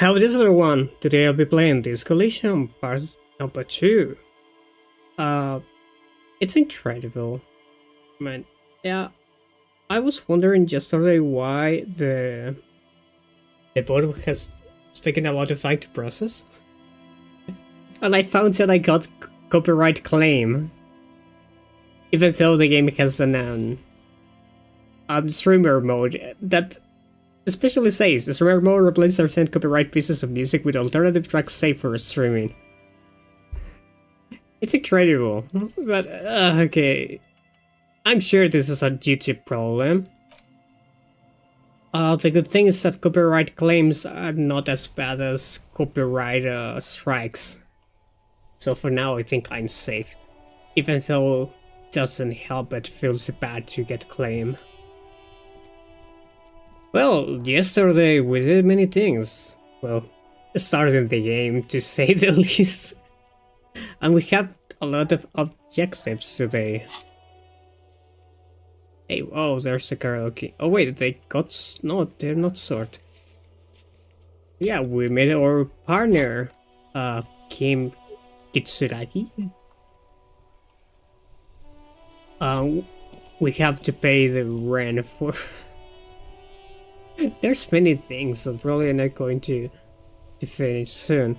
Hello, this is everyone. Today I'll be playing this Elysium part number 2. Uh, it's incredible. Man, yeah, I was wondering yesterday why the board has taken a lot of time to process. And I found that I got copyright claim. Even though the game has an streamer mode that especially says the streamer mode replaces certain copyright pieces of music with alternative tracks safe for streaming. It's incredible, but okay. I'm sure this is a YouTube problem. The good thing is that copyright claims are not as bad as copyright strikes. So for now I think I'm safe. Even though it doesn't help, it feels bad to get claim. Well, yesterday we did many things. Well, starting the game to say the least. And we have a lot of objectives today. Hey, oh, there's a karaoke. Oh wait, they got... No, they're not sort. Yeah, we made our partner, Kim Kitsuragi. We have to pay the rent for... There's many things that probably are not going to finish soon.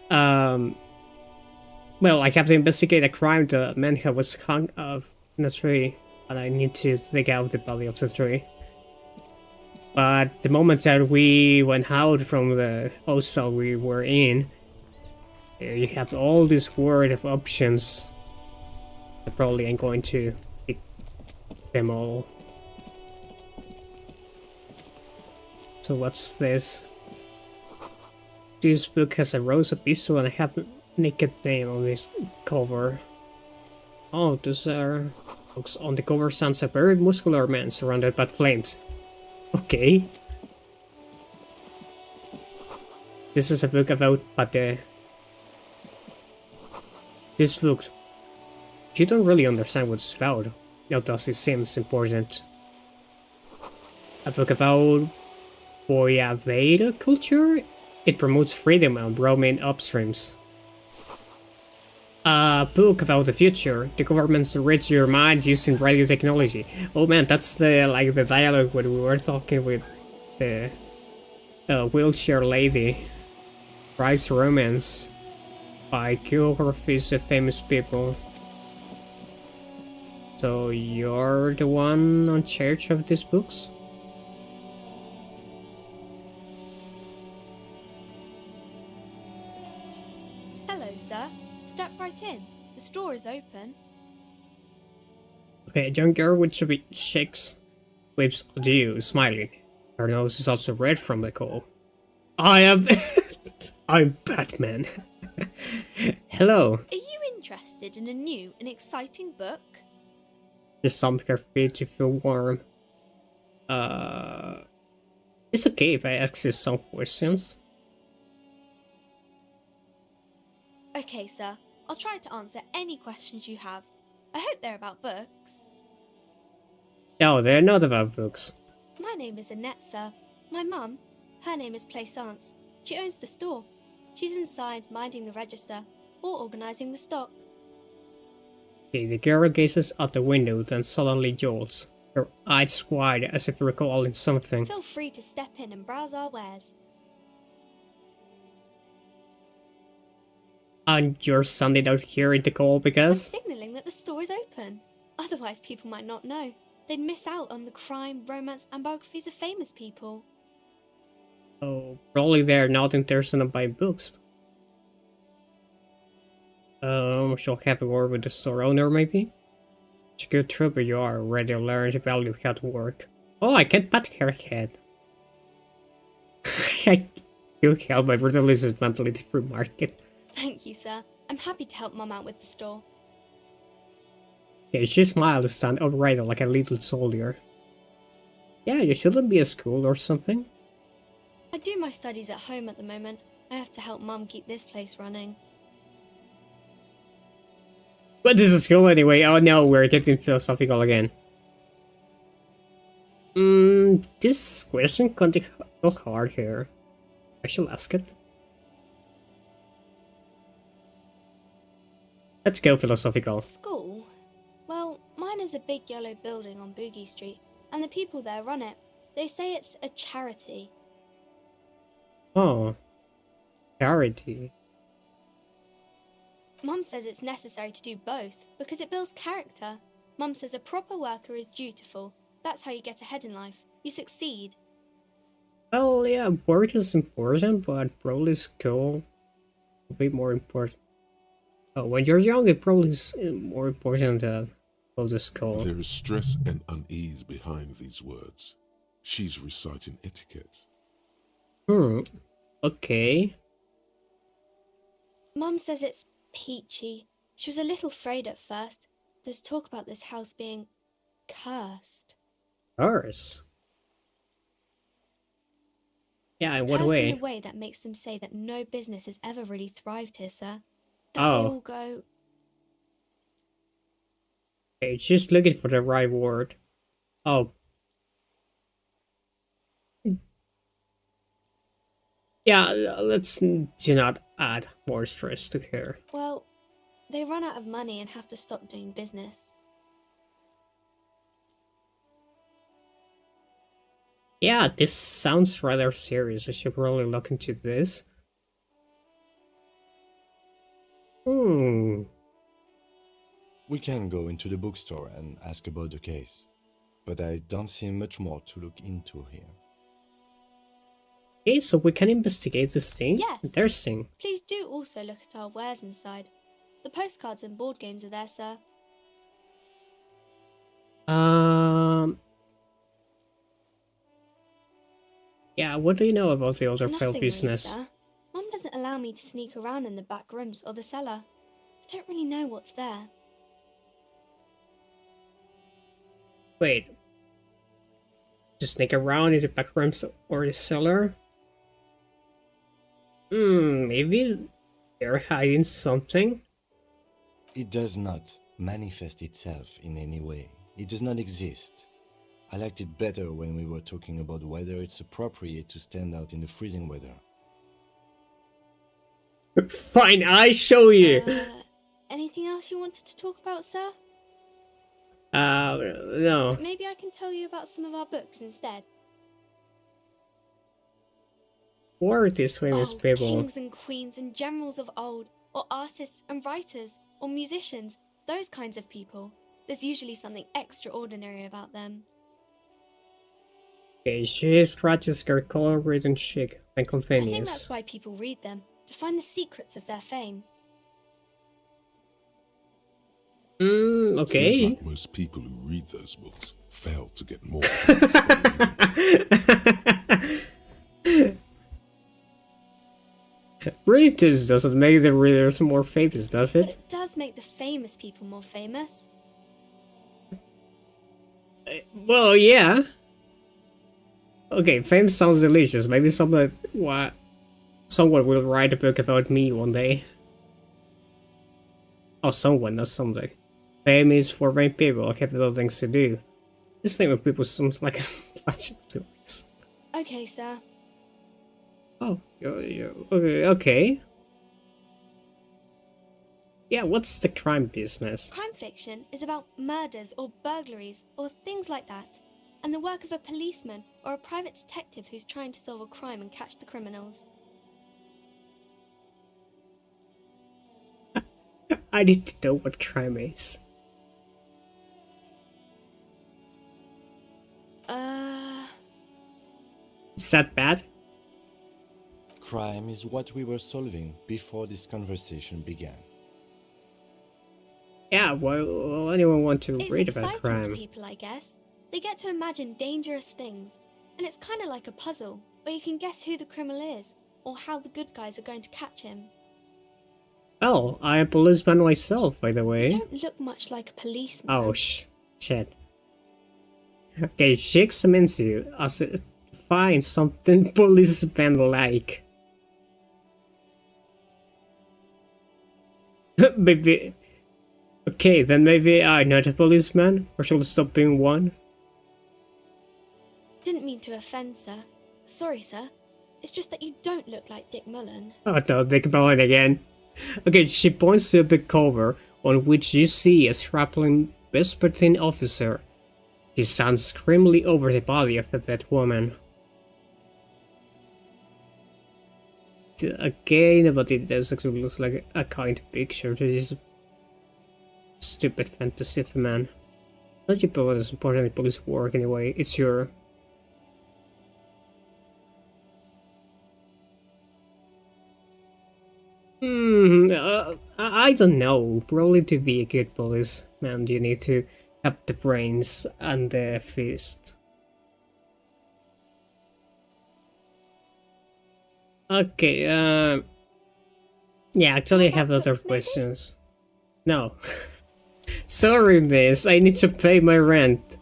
Well, I have to investigate a crime. The man who was hung of in a tree, and I need to dig out the body of the tree. But the moment that we went out from the hostel we were in, you have all this world of options. I probably ain't going to pick them all. So what's this? This book has a rose, a pistol, and I have a naked name on this cover. Oh, those are books. On the cover stands a very muscular man surrounded by flames. Okay. This is a book about Pate. This book, you don't really understand what it's about. Now does it seems important. A book about Boyaveda culture? It promotes freedom and roaming upstreams. A book about the future. The government's enrich your mind using radio technology. Oh man, that's the dialogue when we were talking with the wheelchair lady. Rise Romance. Biographies of famous people. So you're the one on charge of these books? Step right in. The store is open. Okay, a young girl with chubby cheeks waves at you, smiling. Her nose is also red from the cold. I am... I'm Batman. Hello. Are you interested in a new and exciting book? Just stomp her feet to feel warm. It's okay if I ask you some questions. Okay, sir. I'll try to answer any questions you have. I hope they're about books. No, they're not about books. My name is Annette, sir. My mum, her name is Plaisance. She owns the store. She's inside minding the register or organising the stock. Okay, the girl gazes out the window, then suddenly jolts. Her eyes wide as if recalling something. Feel free to step in and browse our wares. And you're standing out here in the cold because... I'm signalling that the store is open. Otherwise people might not know. They'd miss out on the crime, romance and biographies of famous people. Oh, probably they're not interested in buying books. Shall have a word with the store owner maybe? It's a good trooper you are, ready to learn the value of how to work. Oh, I can't pat her head. I can't help my brutalist mentality through market. Thank you, sir. I'm happy to help Mum out with the store. Okay, she smiled and stand upright like a little soldier. Yeah, you shouldn't be at school or something. I do my studies at home at the moment. I have to help Mum keep this place running. But this is school anyway. Oh no, we're getting philosophical again. This question can be hard here. I shall ask it. Let's go philosophical. School? Well, mine is a big yellow building on Boogie Street, and the people there run it. They say it's a charity. Oh. Charity. Mum says it's necessary to do both because it builds character. Mum says a proper worker is dutiful. That's how you get ahead in life. You succeed. Well, yeah, work is important, but probably school will be more important. Oh, when you're young, it probably is more important than go to school. There is stress and unease behind these words. She's reciting etiquette. Okay. Mum says it's peachy. She was a little afraid at first. There's talk about this house being cursed. Hers. Yeah, in what Cursed way? in a way that makes them say that no business has ever really thrived here, sir. That Oh. they all go... Okay, she's looking for the right word. Oh. Yeah, let's do not add more stress to her. Well, they run out of money and have to stop doing business. Yeah, this sounds rather serious. I should probably look into this. We can go into the bookstore and ask about the case, but I don't see much more to look into here. Okay, so we can investigate this thing? Yes. Interesting. Please do also look at our wares inside. The postcards and board games are there, sir. Yeah, what do you know about the other failed Nothing business? really, sir. Mum doesn't allow me to sneak around in the back rooms or the cellar. I don't really know what's there. Wait. To sneak around in the back rooms or the cellar? Maybe they're hiding something? It does not manifest itself in any way. It does not exist. I liked it better when we were talking about whether it's appropriate to stand out in the freezing weather. Fine, I show you! Anything else you wanted to talk about, sir? No. Maybe I can tell you about some of our books instead. Who are these famous people? Kings and queens and generals of old, or artists and writers, or musicians, those kinds of people. There's usually something extraordinary about them. Okay, she scratches her color and chic and I think that's convenience. why people read them, to find the secrets of their fame. Okay. Seems like most people who read those books fail to get more famous than you. Reading this doesn't make the readers more famous, does But it? it does make the famous people more famous. Well, yeah. Okay, fame sounds delicious. Maybe someone will write a book about me one day. Oh, someone, not someday. Fame is for vain people. I have other things to do. This famous people sounds like a bunch of stories. Okay, sir. Oh, okay. Yeah, what's the crime business? Crime fiction is about murders or burglaries or things like that, and the work of a policeman or a private detective who's trying to solve a crime and catch the criminals. I need to know what crime is. Is that bad? Crime is what we were solving before this conversation began. Yeah, well, anyone want to It's read about exciting crime? to people, I guess. They get to imagine dangerous things, and it's kind of like a puzzle, where you can guess who the criminal is, or how the good guys are going to catch him. Well, I'm a policeman myself, by the You way. don't look much like a policeman. Oh, shit. Okay, she examines you as if to find something policeman like. Maybe. Okay, then maybe I'm not a policeman, or should I stop being one? Didn't mean to offend, sir. Sorry, sir. It's just that you don't look like Dick Mullen. Oh no, Dick Mullen again. Okay, she points to a big cover on which you see a strapping Vespertine officer. He stands grimly over the body of a dead woman. Again, but it does actually look like a kind picture. This is stupid fantasy of a man. Not your poet is important in police work anyway. It's your... I don't know. Probably to be a good policeman, you need to have the brains and the fist. Okay, yeah, actually I have other questions. No. Sorry, miss, I need to pay my rent.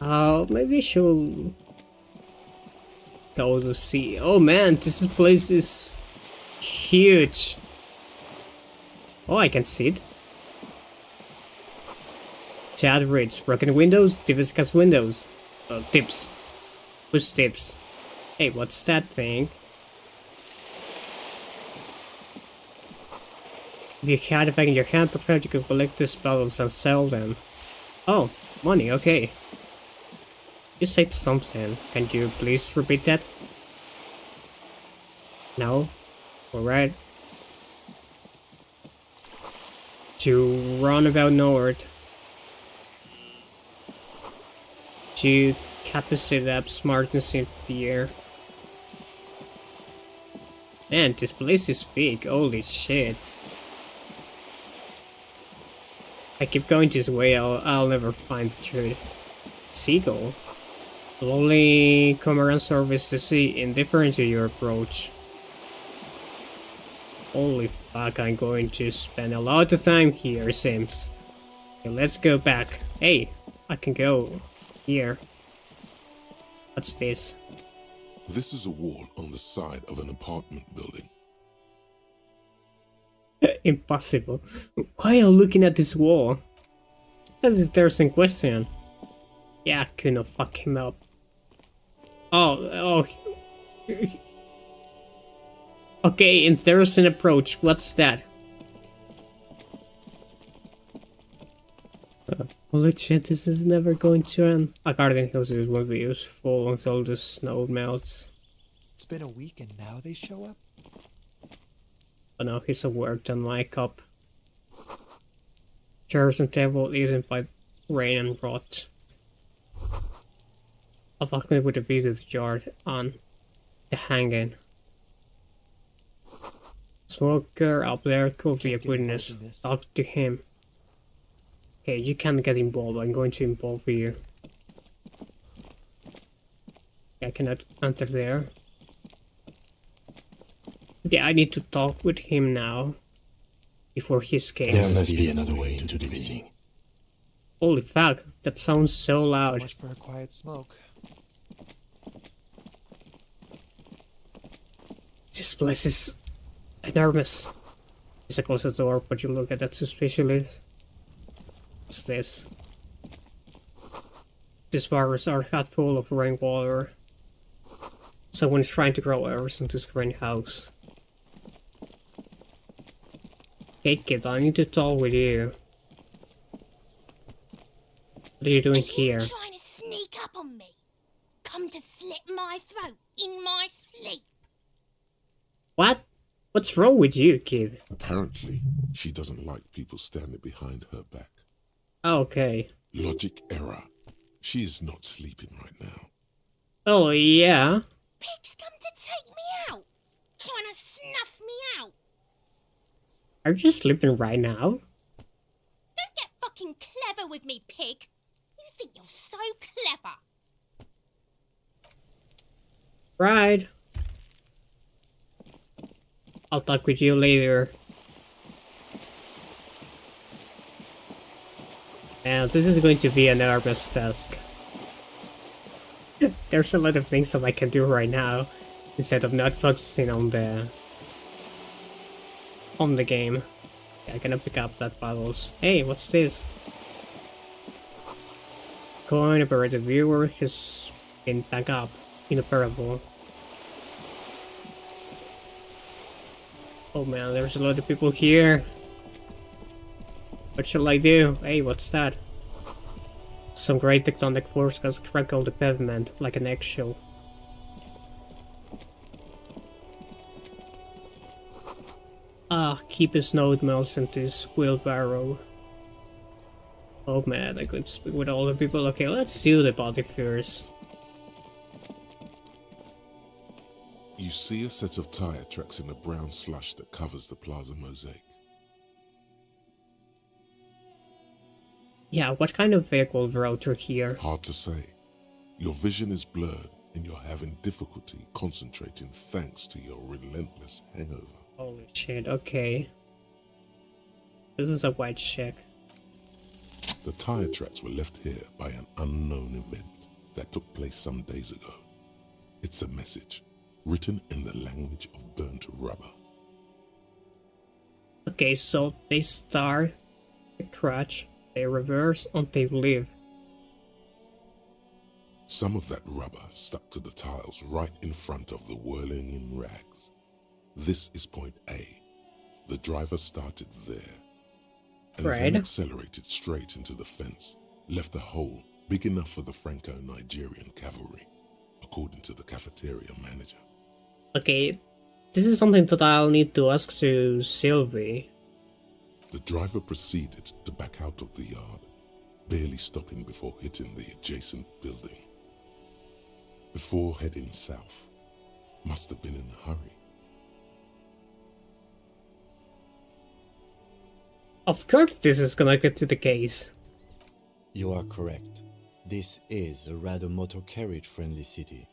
Maybe she'll go to see. Oh man, this place is huge. Oh, I can see it. Chat reads, broken windows, discuss windows. Tips. Push tips. Hey, what's that thing? If you had a bag in your hand, prefer you could collect these bottles and sell them. Oh, money, okay. You said something. Can you please repeat that? No? Alright. To run about north. To capacity up smartness in fear. Man, this place is big, holy shit. I keep going this way, I'll never find the truth. Seagull? Will only come around surface to see, indifferent to your approach. Holy fuck, I'm going to spend a lot of time here, Sims. Okay, let's go back. Hey, I can go here. What's this? This is a wall on the side of an apartment building. Impossible. Why are you looking at this wall? That's his interesting question. Yeah, couldn't fuck him up. Oh. Okay, interesting approach. What's that? Holy shit, this is never going to end. A garden house will be useful until the snow melts. It's been a week and now they show up? Oh no, he's worked on my cup. Chairs and table eaten by rain and rot. I'll fuck me with the video yard on the hanging. Smoker up there could be a witness. Talk to him. Okay, you can't get involved. I'm going to involve you. I cannot enter there. Yeah, I need to talk with him now. Before he escapes. There must be another way into the meeting. Holy fuck, that sounds so loud. Much for a quiet smoke. This place is enormous. It's a closed door, but you look at that suspiciously. What's this? These bars are half full of rainwater. Someone is trying to grow herbs in this greenhouse. Hey kids, I need to talk with you. What are you doing here? Trying to sneak up on me? Come to slit my throat in my sleep? What? What's wrong with you, kid? Apparently, she doesn't like people standing behind her back. Okay. Logic error. She is not sleeping right now. Oh, yeah. Pig's come to take me out, trying to snuff me out. Are you sleeping right now? Don't get fucking clever with me, pig. You think you're so clever. Right. I'll talk with you later. Now, this is going to be an enormous task. There's a lot of things that I can do right now, instead of not focusing on the game. Yeah, I'm gonna pick up that bottles. Hey, what's this? Coin operated viewer has been back up. inoperable. Oh man, there's a lot of people here. What shall I do? Hey, what's that? Some great tectonic force has crackled the pavement like an eggshell. Ah, keep his node melts into his wheelbarrow. Oh man, I could speak with all the people. Okay, let's do the body first. You see a set of tire tracks in the brown slush that covers the plaza mosaic. Yeah, what kind of vehicle drove through here? Hard to say. Your vision is blurred and you're having difficulty concentrating thanks to your relentless hangover. Holy shit, okay. This is a white chick. The tire tracks were left here by an unknown event that took place some days ago. It's a message, written in the language of burnt rubber. Okay, so they start, they crash, they reverse, and they leave. Some of that rubber stuck to the tiles right in front of the whirling in rags. This is point A. The driver started there, and then accelerated straight into the fence, left a hole big enough for the Franco-Nigerian cavalry, according to the cafeteria manager. Okay, this is something that I'll need to ask to Sylvie. The driver proceeded to back out of the yard, barely stopping before hitting the adjacent building. Before heading south, must have been in a hurry. Of course this is connected to the case. You are correct. This is a rather motor carriage friendly city.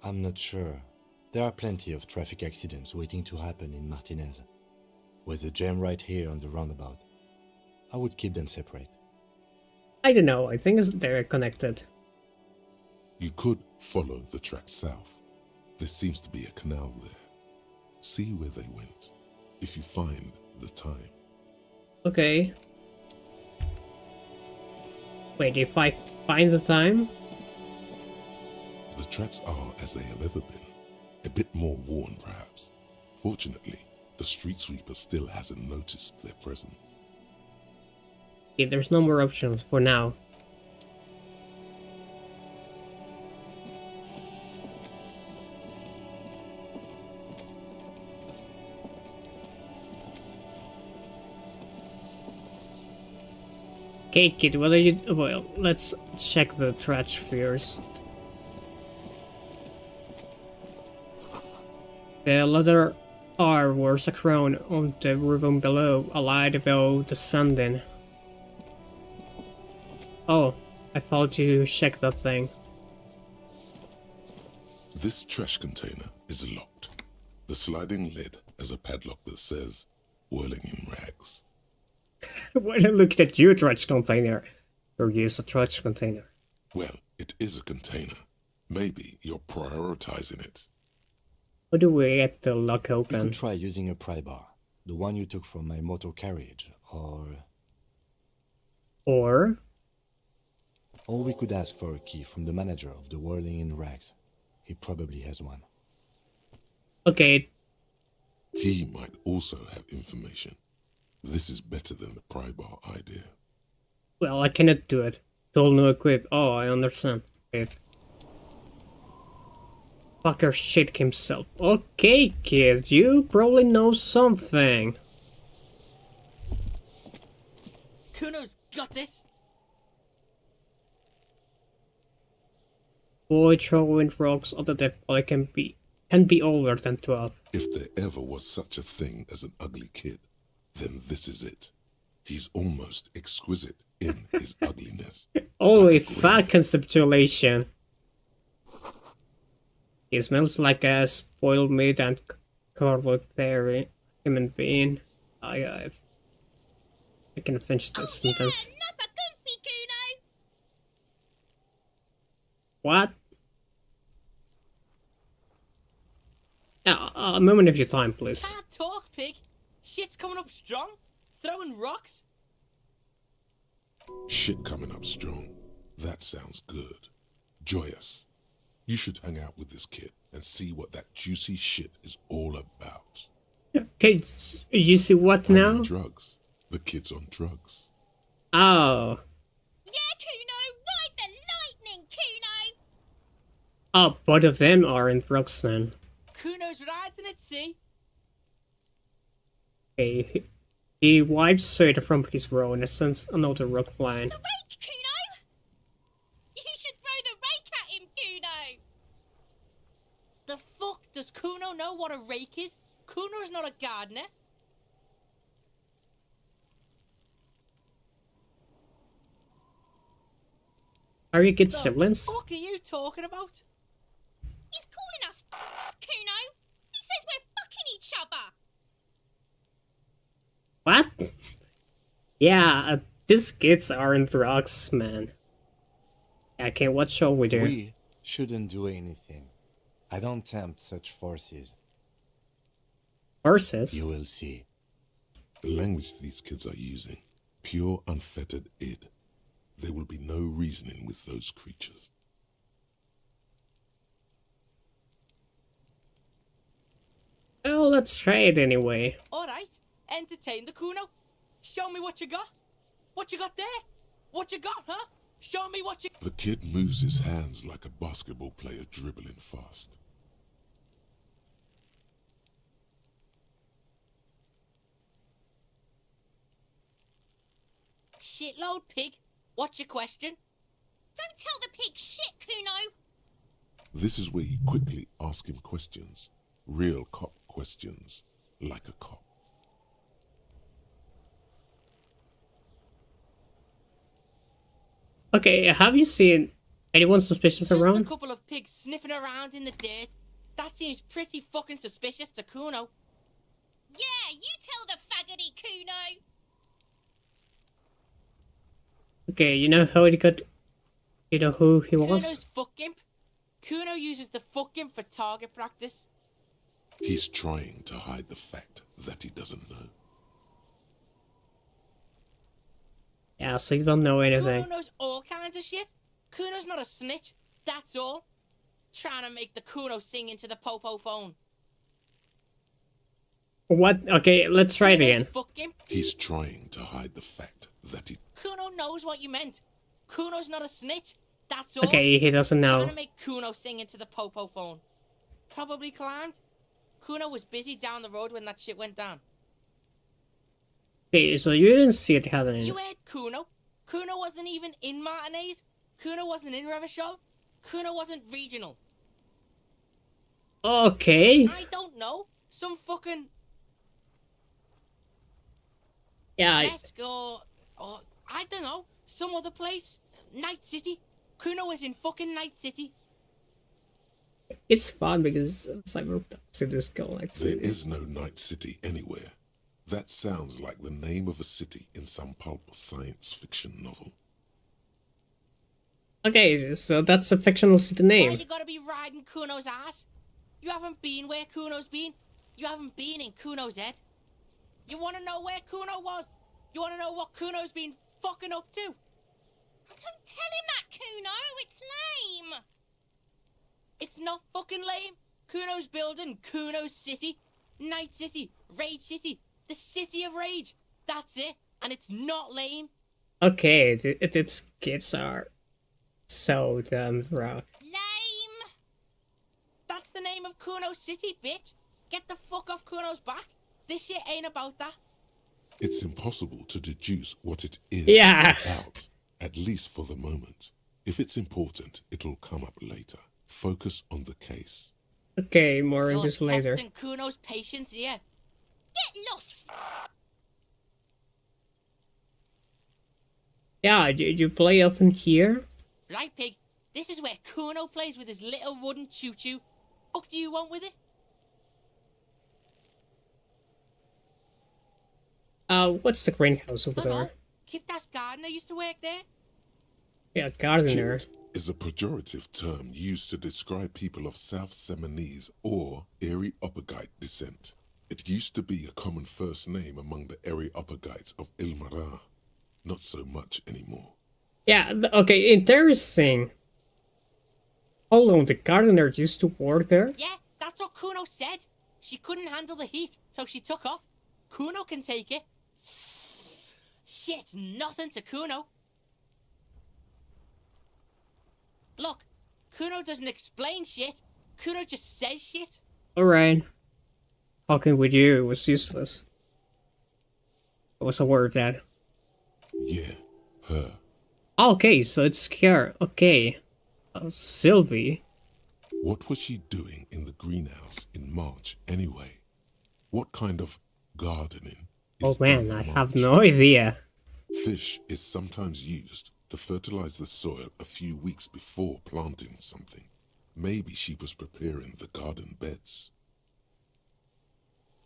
I'm not sure. There are plenty of traffic accidents waiting to happen in Martinez. With the jam right here on the roundabout, I would keep them separate. I don't know, I think they're connected. You could follow the track south. There seems to be a canal there. See where they went, if you find the time. Okay. Wait, if I find the time? The tracks are as they have ever been. A bit more worn, perhaps. Fortunately, the street sweeper still hasn't noticed their presence. Okay, there's no more options for now. Okay, kid, what are you... Well, let's check the trash first. The letter R wears a crown on the room below, a light above descending. Oh, I thought you checked that thing. This trash container is locked. The sliding lid has a padlock that says, "Whirling in rags." Why don't look at your trash container? Or use a trash container. Well, it is a container. Maybe you're prioritizing it. How do we get the lock You open? could try using a pry bar, the one you took from my motor carriage, or Or we could ask for a key from the manager of the Whirling in Rags. He probably has one. okay, He might also have information. This is better than the pry bar idea. well, I cannot do it. Tool no equip. Oh, I understand. If fucker shit himself. Okay, kid, you probably know something. Kuno's got this. Boy throwing rocks other than I can be older than 12. If there ever was such a thing as an ugly kid, then this is it. He's almost exquisite in his ugliness. Holy Like a fat gremlin. conceptualization. He smells like a spoiled meat and curdled fairy human being. I can finish this sentence. Napa Gumpy, Kuno! What? A moment of your time, please. Can't talk, pig. Shit's coming up strong. Throwing rocks. Shit coming up strong. That sounds good. Joyous, you should hang out with this kid and see what that juicy shit is all about. Okay, you see what I now? mean drugs. The kid's on drugs. Oh. Yeah, Kuno! Ride the lightning, Kuno! Oh, both of them are in drugs then. Kuno's riding it, see? Okay, he wipes straight from his row and sends another rock flying. The rake, Kuno! You should throw the rake at him, Kuno! The fuck? Does Kuno know what a rake is? Kuno's not a gardener. Are you good The siblings? fuck are you talking about? He's calling us Kuno! He says we're fucking each other! What? Yeah, these kids are in drugs, man. Okay, what shall we do? We shouldn't do anything. I don't tempt such forces. Horses? You will see. The language these kids are using, pure unfettered id. There will be no reasoning with those creatures. Oh, let's try it anyway. Alright, entertain the Kuno. Show me what you got. What you got there? What you got, huh? Show me what you... The kid moves his hands like a basketball player dribbling fast. Shitload pig. What's your question? Don't tell the pig shit, Kuno! This is where you quickly ask him questions. Real cop questions. Like a cop. Okay, have you seen anyone suspicious Just a around? couple of pigs sniffing around in the dirt. That seems pretty fucking suspicious to Kuno. Yeah, you tell the faggoty, Kuno! Okay, you know how he got... You know who he was? Kuno's fuck imp. Kuno uses the fuck imp for target practice. He's trying to hide the fact that he doesn't know. Yeah, so you don't know anything. Kuno knows all kinds of shit. Kuno's not a snitch, that's all. Trying to make the Kuno sing into the popo phone. What? Okay, let's try it Kuno's again. fuck imp. He's trying to hide the fact that he... Kuno knows what you meant. Kuno's not a snitch, that's all. Okay, he doesn't know. Trying to make Kuno sing into the popo phone. Probably climbed. Kuno was busy down the road when that shit went down. Okay, so you didn't see it happening. You heard Kuno. Kuno wasn't even in Martinez. Kuno wasn't in Revachol. Kuno wasn't regional. Okay. I don't know. Some fucking Yeah, Esco or I don't know. Some other place. Night City. Kuno was in fucking Night City. it's fun because Cyberpunk cities go like There city. is no Night City anywhere. That sounds like the name of a city in some pulp science fiction novel. Okay, so that's a fictional city Why name. you gotta be riding Kuno's ass? You haven't been where Kuno's been. You haven't been in Kuno's head. You wanna know where Kuno was? You wanna know what Kuno's been fucking up to? Don't tell him that, Kuno! It's lame! It's not fucking lame. Kuno's building Kuno's City. Night City. Rage City. The City of Rage. That's it. And it's not lame. Okay, its kids are so dumb, bro. Lame! That's the name of Kuno City, bitch. Get the fuck off Kuno's back. This shit ain't about that. It's impossible to deduce what it is Yeah. about, at least for the moment. If it's important, it'll come up later. Focus on the case. Okay, more on You're this later. testing Kuno's patience, yeah. Get lost, Yeah, you play often here? Right, pig. This is where Kuno plays with his little wooden choo-choo. Fuck do you want with it? What's the greenhouse over Don't know. there? Kiptas Gardener used to work there. Yeah, gardener. Kilt is a pejorative term used to describe people of South Seminese or Areopagite descent. It used to be a common first name among the Areopagites of Ilmara. Not so much anymore. Yeah, okay, interesting. Hold on, the gardener used to work there? Yeah, that's what Kuno said. She couldn't handle the heat, so she took off. Kuno can take it. Shit's nothing to Kuno. Look, Kuno doesn't explain shit. Kuno just says shit. Alright. Talking with you was useless. What was the word, Dad? Yeah, her. Okay, so it's Kiara. Okay. Sylvie. What was she doing in the greenhouse in March anyway? What kind of gardening Oh is man, done I in have March? no idea. Fish is sometimes used to fertilize the soil a few weeks before planting something. Maybe she was preparing the garden beds.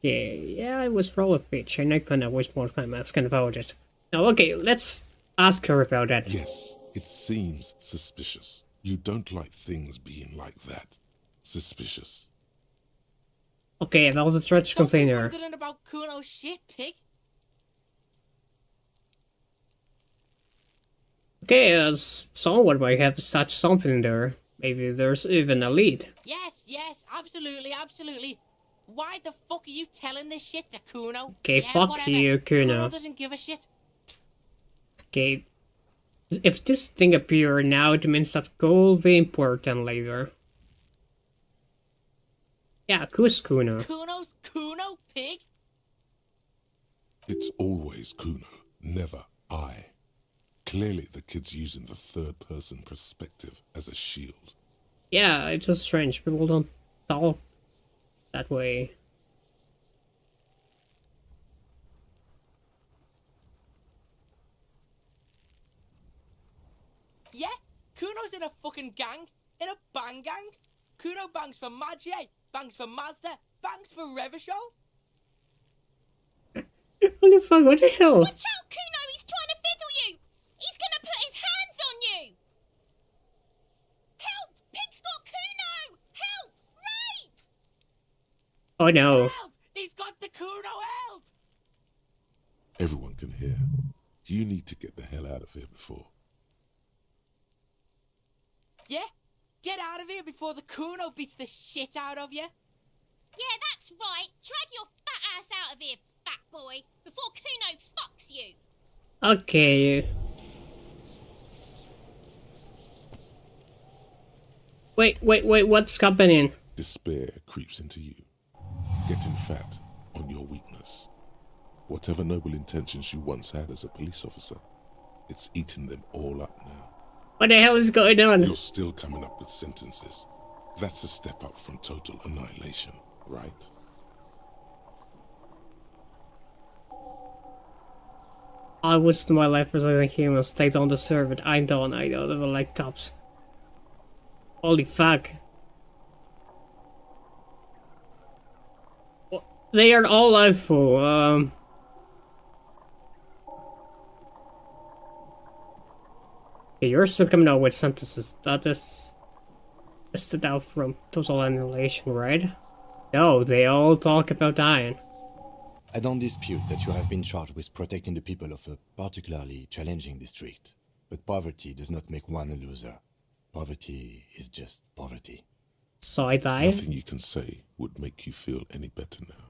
Yeah, it was probably Fitch. I'm not gonna waste more time asking about it. Now, okay, let's ask her about that. Yes, it seems suspicious. You don't like things being like that. Suspicious. Okay, about the trash Don't be container. wondering about Kuno's shit, pig. Okay, someone might have such something there. Maybe there's even a lead. Yes, absolutely. Why the fuck are you telling this shit to Kuno? Okay, Yeah, fuck whatever. you, Kuno. doesn't give a shit. Okay, if this thing appears now, it means that gold will be important later. Yeah, who's Kuno? Kuno's Kuno, pig? It's always Kuno, never I. Clearly the kid's using the third-person perspective as a shield. Yeah, it's just strange. People don't talk that way. Yeah, Kuno's in a fucking gang. In a bang gang. Kuno bangs for Magie, bangs for Mazda, bangs for Revachol. Holy fuck, what the hell? Watch out, Kuno! He's trying to fiddle you! He's gonna put his hands on you! Help! Pig's got Kuno! Help! Rape! Oh no. Help! He's got the Kuno, help! Everyone can hear. You need to get the hell out of here before. Yeah? Get out of here before the Kuno beats the shit out of you. Yeah, that's right. Drag your fat ass out of here, fat boy, before Kuno fucks you. Okay. Wait, what's happening? Despair creeps into you, getting fat on your weakness. Whatever noble intentions you once had as a police officer, it's eating them all up now. What the hell is going on? You're still coming up with sentences. That's a step up from total annihilation, right? I wish my life was like humans. They don't deserve it. I don't. They were like cops. Holy fuck. They are all awful. Okay, you're still coming out with sentences. That is stood out from total annihilation, right? No, they all talk about dying. I don't dispute that you have been charged with protecting the people of a particularly challenging district. But poverty does not make one a loser. Poverty is just poverty. So I die? Nothing you can say would make you feel any better now.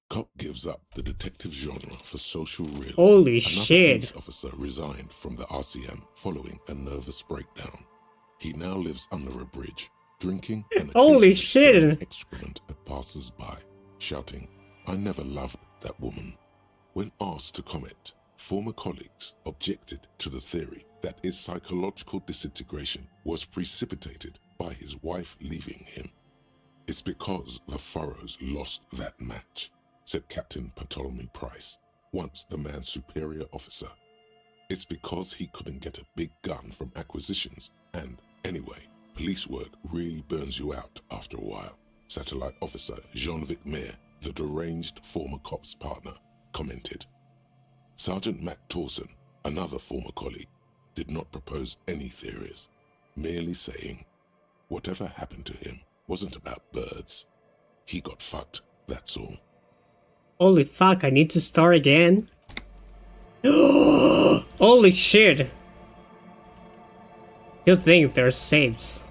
Cop gives up the detective genre for social realism. Holy Another shit. police officer resigned from the RCM following a nervous breakdown. He now lives under a bridge, drinking and Holy occasionally shit. throwing excrement at passers-by, shouting, "I never loved that woman." When asked to comment, former colleagues objected to the theory that his psychological disintegration was precipitated by his wife leaving him. "It's because the Furrows lost that match," said Captain Ptolemy Price, once the man's superior officer. "It's because he couldn't get a big gun from acquisitions, and anyway, police work really burns you out after a while," Satellite Officer Jean-Vic Mayer, the deranged former cop's partner, commented. Sergeant Matt Torson, another former colleague, did not propose any theories, merely saying, "Whatever happened to him wasn't about birds. He got fucked, that's all." Holy fuck, I need to start again? Holy shit! You think they're saves.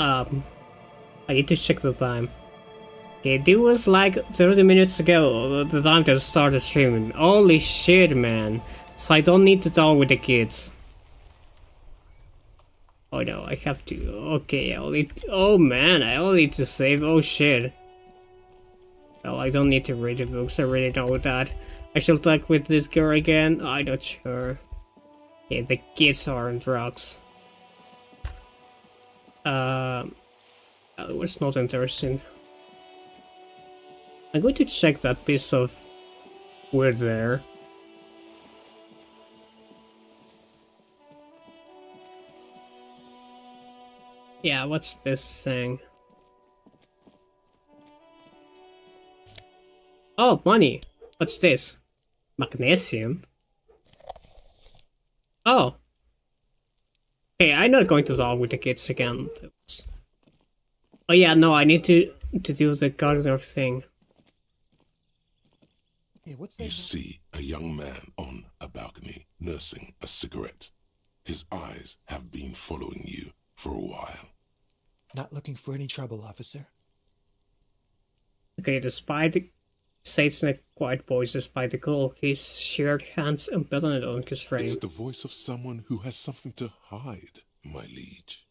I need to check the time. Okay, it was like 30 minutes ago, the time to start the stream. Holy shit, man. So I don't need to talk with the kids. Oh no, I have to. Okay, oh man, I only need to save. Oh shit. Well, I don't need to read the books, I already know that. I should talk with this girl again? I'm not sure. Okay, the kids are on drugs. It was not interesting. I'm going to check that piece of wood there. Yeah, what's this thing? Oh, money! What's this? Magnesium? Oh. Okay, I'm not going to talk with the kids again. Oh yeah, no, I need to do the gardener thing. Yeah, what's that? You see a young man on a balcony nursing a cigarette. His eyes have been following you for a while. Not looking for any trouble, officer. Okay, despite Says in a quiet voice, despite the call, his shared hands embedded on his frame. It's the voice of someone who has something to hide, my liege.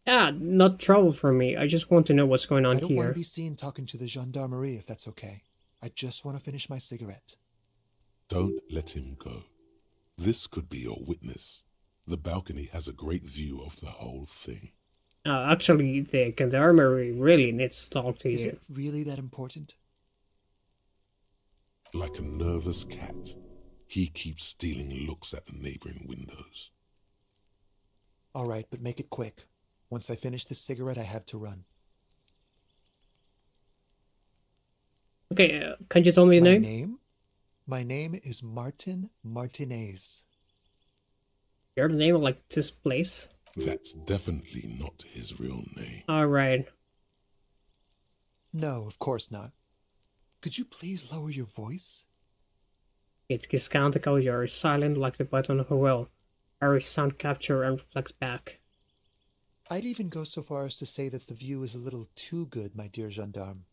Yeah, not trouble for me. I just want to know what's going on I don't want here. to be seen talking to the gendarmerie if that's okay. I just want to finish my cigarette. Don't let him go. This could be your witness. The balcony has a great view of the whole thing. Actually, the gendarmerie really needs to talk to Is you. it really that important? Like a nervous cat, he keeps stealing looks at the neighboring windows. All right, but make it quick. Once I finish this cigarette, I have to run. Okay, can you tell me your My name? name? My name is Martin Martinez. You're the name of like this place? That's definitely not his real name. Alright. No, of course not. Could you please lower your voice? It is countercode, you're silent like the button of a well. Iris sound capture and reflects back. I'd even go so far as to say that the view is a little too good, my dear gendarme.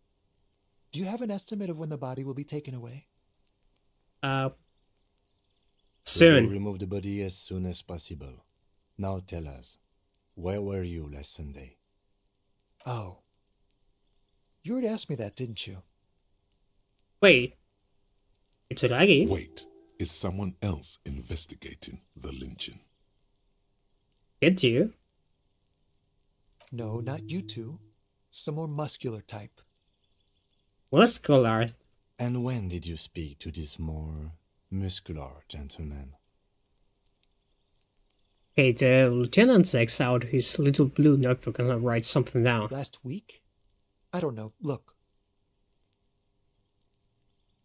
Do you have an estimate of when the body will be taken away? We will Soon. remove the body as soon as possible. Now tell us, where were you last Sunday? Oh. You already asked me that, didn't you? Wait. It's a laggy? Wait, is someone else investigating the lynching? Did you? No, not you two. Some more muscular type. Muscular. And when did you speak to this more muscular gentleman? Okay, the lieutenant takes out his little blue notebook and writes something down. Last week? I don't know. Look.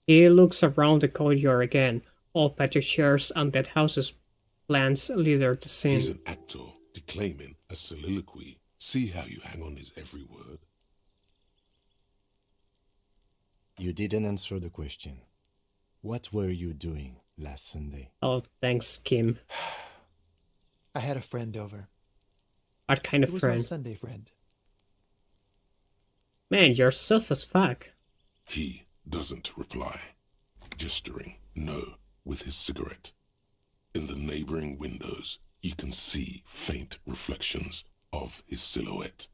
He looks around the corridor again. All patio chairs and dead houses, plants litter the scene. He's an actor declaiming a soliloquy. See how you hang on his every word? You didn't answer the question. What were you doing last Sunday? Oh, thanks, Kim. I had a friend over. What kind It of was my friend? Sunday friend. Man, you're sus as fuck. He doesn't reply, gesturing no with his cigarette. In the neighboring windows, you can see faint reflections of his silhouette,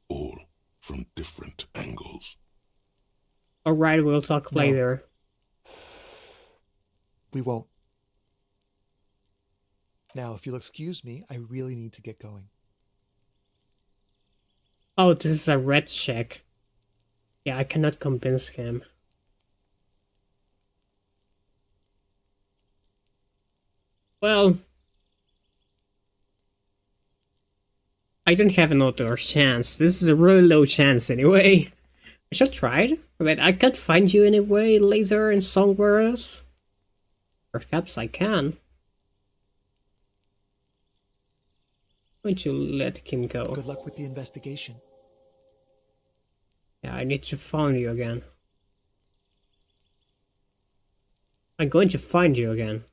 all from different angles. Alright, we'll talk No. later. We won't. Now, if you'll excuse me, I really need to get going. Oh, this is a red check. Yeah, I cannot convince him. Well, I don't have another chance. This is a really low chance anyway. I should try it. But I can't find you anyway later in somewhere else. Perhaps I can. Why don't you let him go? Good luck with the investigation. Yeah, I need to find you again. I'm going to find you again.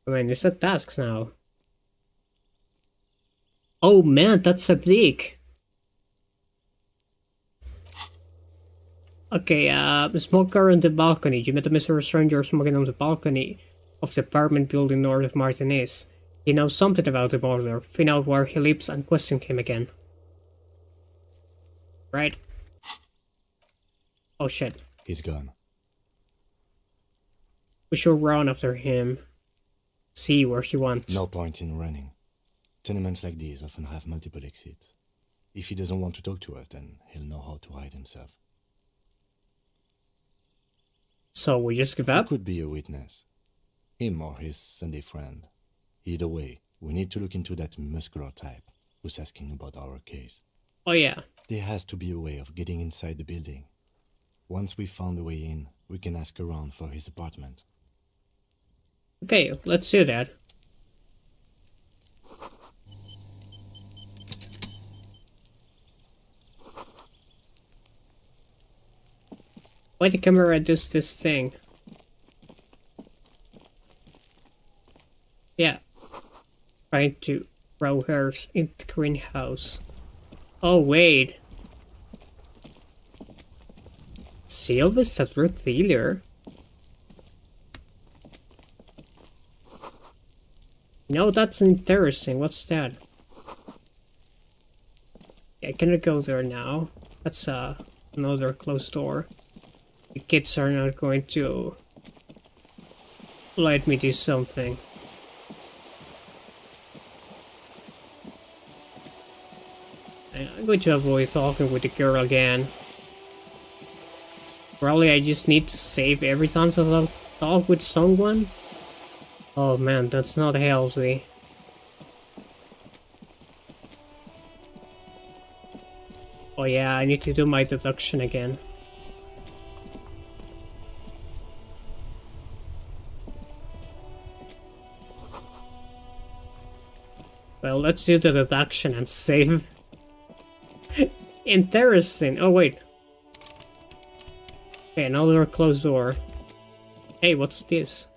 I mean, it's a task now. Oh man, that's a leak. Okay, smoker on the balcony. You met a mysterious stranger smoking on the balcony of the apartment building north of Martinez. He knows something about the border. Find out where he lives and question him again. Right? Oh shit. He's gone. We should run after him. See where he wants. No point in running. Tenements like these often have multiple exits. If he doesn't want to talk to us, then he'll know how to hide himself. So we just give He up? could be a witness. Him or his Sunday friend. Either way, we need to look into that muscular type who's asking about our case. Oh yeah. There has to be a way of getting inside the building. Once we've found a way in, we can ask around for his apartment. Okay, let's do that. Why the camera does this thing? Yeah. Trying to throw hers in the greenhouse. Oh wait. Sylva's that drug dealer? No, that's interesting. What's that? Yeah, I cannot go there now. That's another closed door. The kids are not going to let me do something. I'm going to avoid talking with the girl again. Probably I just need to save every time to talk with someone. Oh man, that's not healthy. Oh yeah, I need to do my deduction again. Well, let's do the deduction and save. Interesting. Oh wait. Okay, another closed door. Hey, what's this?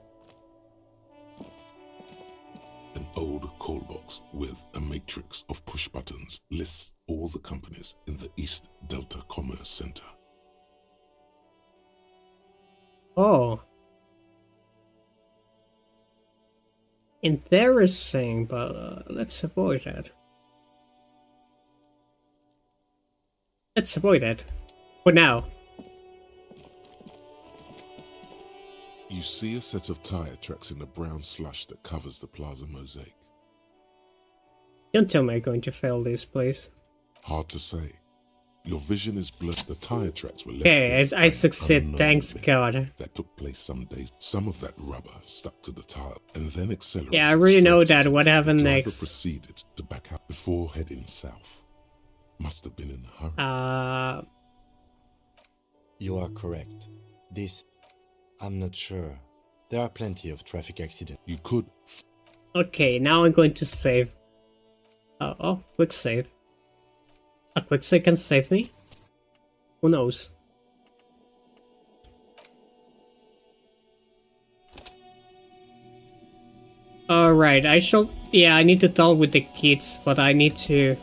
An old call box with a matrix of push buttons lists all the companies in the East Delta Commerce Center. Oh. Interesting, but let's avoid that. Let's avoid that. For now. You see a set of tire tracks in the brown slush that covers the plaza mosaic. Don't tell me I'm going to fail this, please. Hard to say. Your vision is blurred. The tire tracks were left Okay, there I by an succeed, unknown thanks event God. That took place some days. Some of that rubber stuck to the tire and then accelerated. Yeah, I really know straight that. into What the happened driver next? proceeded to back out before heading south. Must have been in a hurry. You are correct. This... I'm not sure. There are plenty of traffic accidents. You could Okay, now I'm going to save. Oh, quick save. A quick save can save me? Who knows? Alright, yeah, I need to talk with the kids, but I need to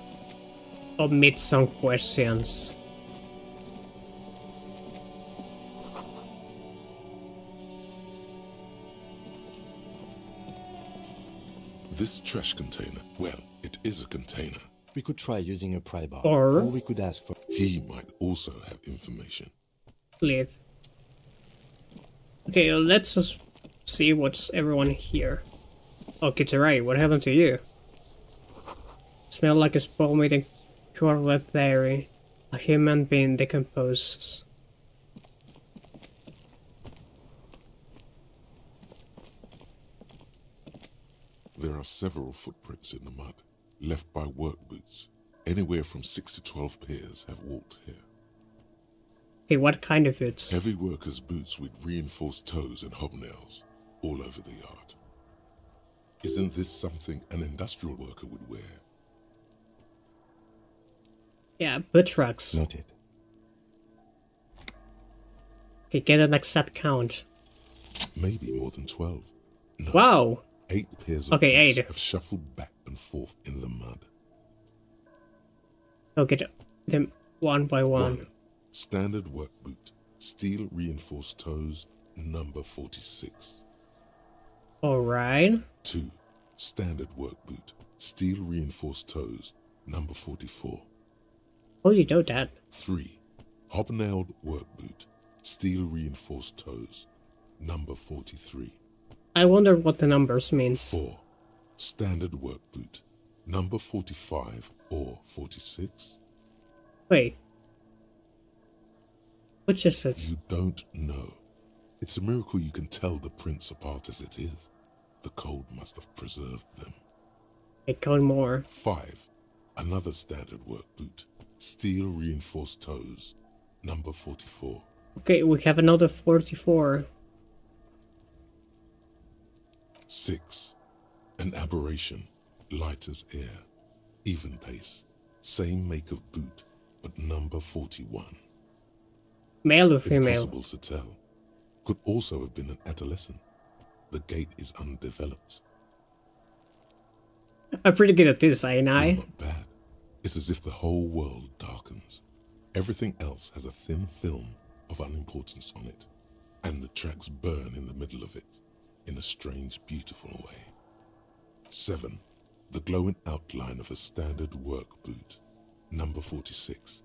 omit some questions. This trash container, well, it is a container. We could try using a pry bar. Or we could ask for... He might also have information. leave. Okay, let's just see what's everyone here. Oh, Kitsurai, what happened to you? Smell like a spoiled meat and correlate berry. A human being decomposes. There are several footprints in the mud, left by work boots. Anywhere from 6 to 12 pairs have walked here. Okay, what kind of boots? Heavy workers' boots with reinforced toes and hobnails, all over the yard. Isn't this something an industrial worker would wear? Yeah, boot tracks. Noted. Okay, get an exact count. Maybe more than 12. No, Wow! 8 pairs of Okay, boots 8. have shuffled back and forth in the mud. Okay, them one by one. 1. Standard work boot, steel reinforced toes, number 46. Alright. 2. Standard work boot, steel reinforced toes, number 44. Oh, you know that. 3. Hobnailed work boot, steel reinforced toes, number 43. I wonder what the numbers means. 4. Standard work boot, number 45 or 46. Wait. Which is it? You don't know. It's a miracle you can tell the prints apart as it is. The cold must have preserved them. I count more. 5. Another standard work boot, steel reinforced toes, number 44. Okay, we have another 44. 6. An aberration, light as air, even pace, same make of boot, but number 41. Male or female? Impossible to tell. Could also have been an adolescent. The gait is undeveloped. I'm pretty good at this, ain't You're I? not bad. It's as if the whole world darkens. Everything else has a thin film of unimportance on it, and the tracks burn in the middle of it, in a strange, beautiful way. 7. The glowing outline of a standard work boot, number 46.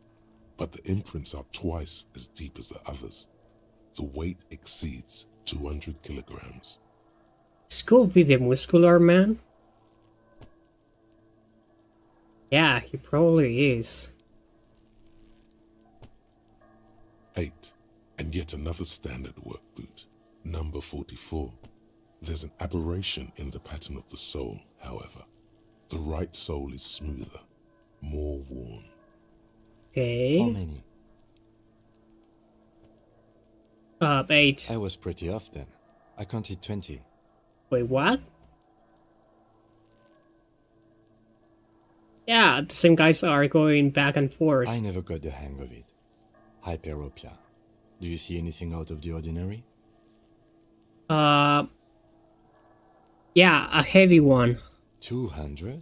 But the imprints are twice as deep as the others. The weight exceeds 200 kilograms. Skull with a muscular man? Yeah, he probably is. 8. And yet another standard work boot, number 44. There's an aberration in the pattern of the sole, however. The right sole is smoother, more worn. Okay. How many? 8. I was pretty off then. I counted 20. Wait, what? Yeah, the same guys are going back and forth. I never got the hang of it. Hyperopia. Do you see anything out of the ordinary? Yeah, a heavy one. 200?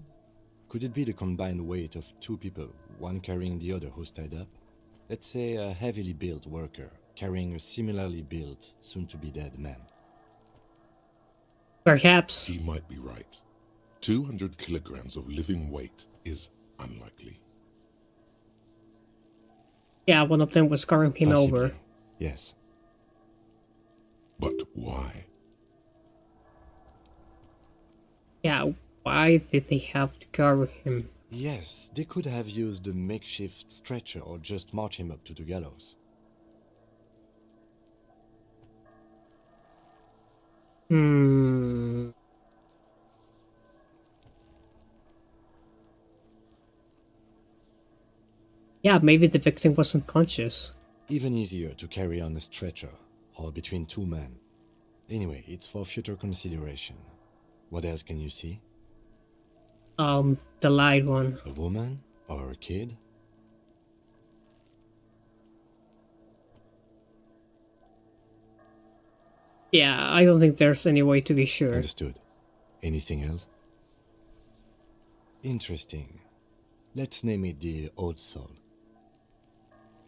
Could it be the combined weight of two people, one carrying the other who's tied up? Let's say a heavily built worker carrying a similarly built, soon-to-be-dead man. Perhaps. He might be right. 200 kilograms of living weight is unlikely. Yeah, one of them was carrying him Possibly, over. yes. But why? Yeah, why did they have to carry him? Yes, they could have used a makeshift stretcher or just march him up to the gallows. Yeah, maybe the victim wasn't conscious. Even easier to carry on a stretcher, or between two men. Anyway, it's for future consideration. What else can you see? The light one. A woman? Or a kid? Yeah, I don't think there's any way to be sure. Understood. Anything else? Interesting. Let's name it the Old Soul.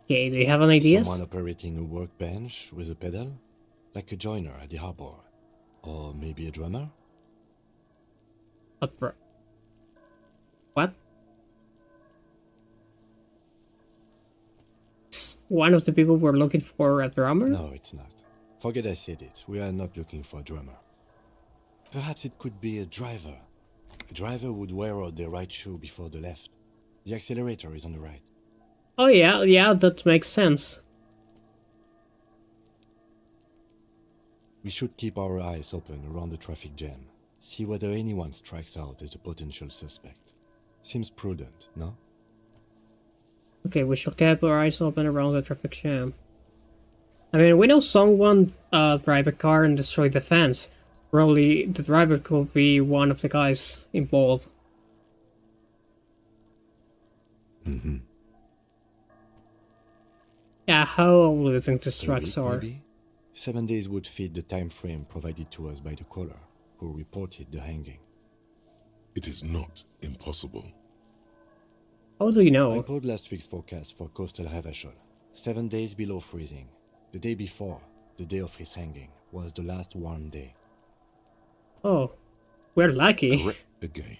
Okay, do you have an idea? Someone operating a workbench with a pedal? Like a joiner at the harbor. Or maybe a drummer? What? One of the people we're looking for a drummer? No, it's not. Forget I said it. We are not looking for a drummer. Perhaps it could be a driver. A driver would wear out the right shoe before the left. The accelerator is on the right. Oh yeah, that makes sense. We should keep our eyes open around the traffic jam. See whether anyone strikes out as a potential suspect. Seems prudent, no? Okay, we should keep our eyes open around the traffic jam. I mean, we know someone drive a car and destroy the fence. Probably the driver could be one of the guys involved. Mm-hmm. Yeah, how old do you think the A trucks week, are? maybe? 7 days would fit the time frame provided to us by the caller, who reported the hanging. It is not impossible. How do you I know? pulled last week's forecast for coastal Havashol. 7 days below freezing. The day before, the day of his hanging, was the last warm day. Oh, we're lucky. Correct again.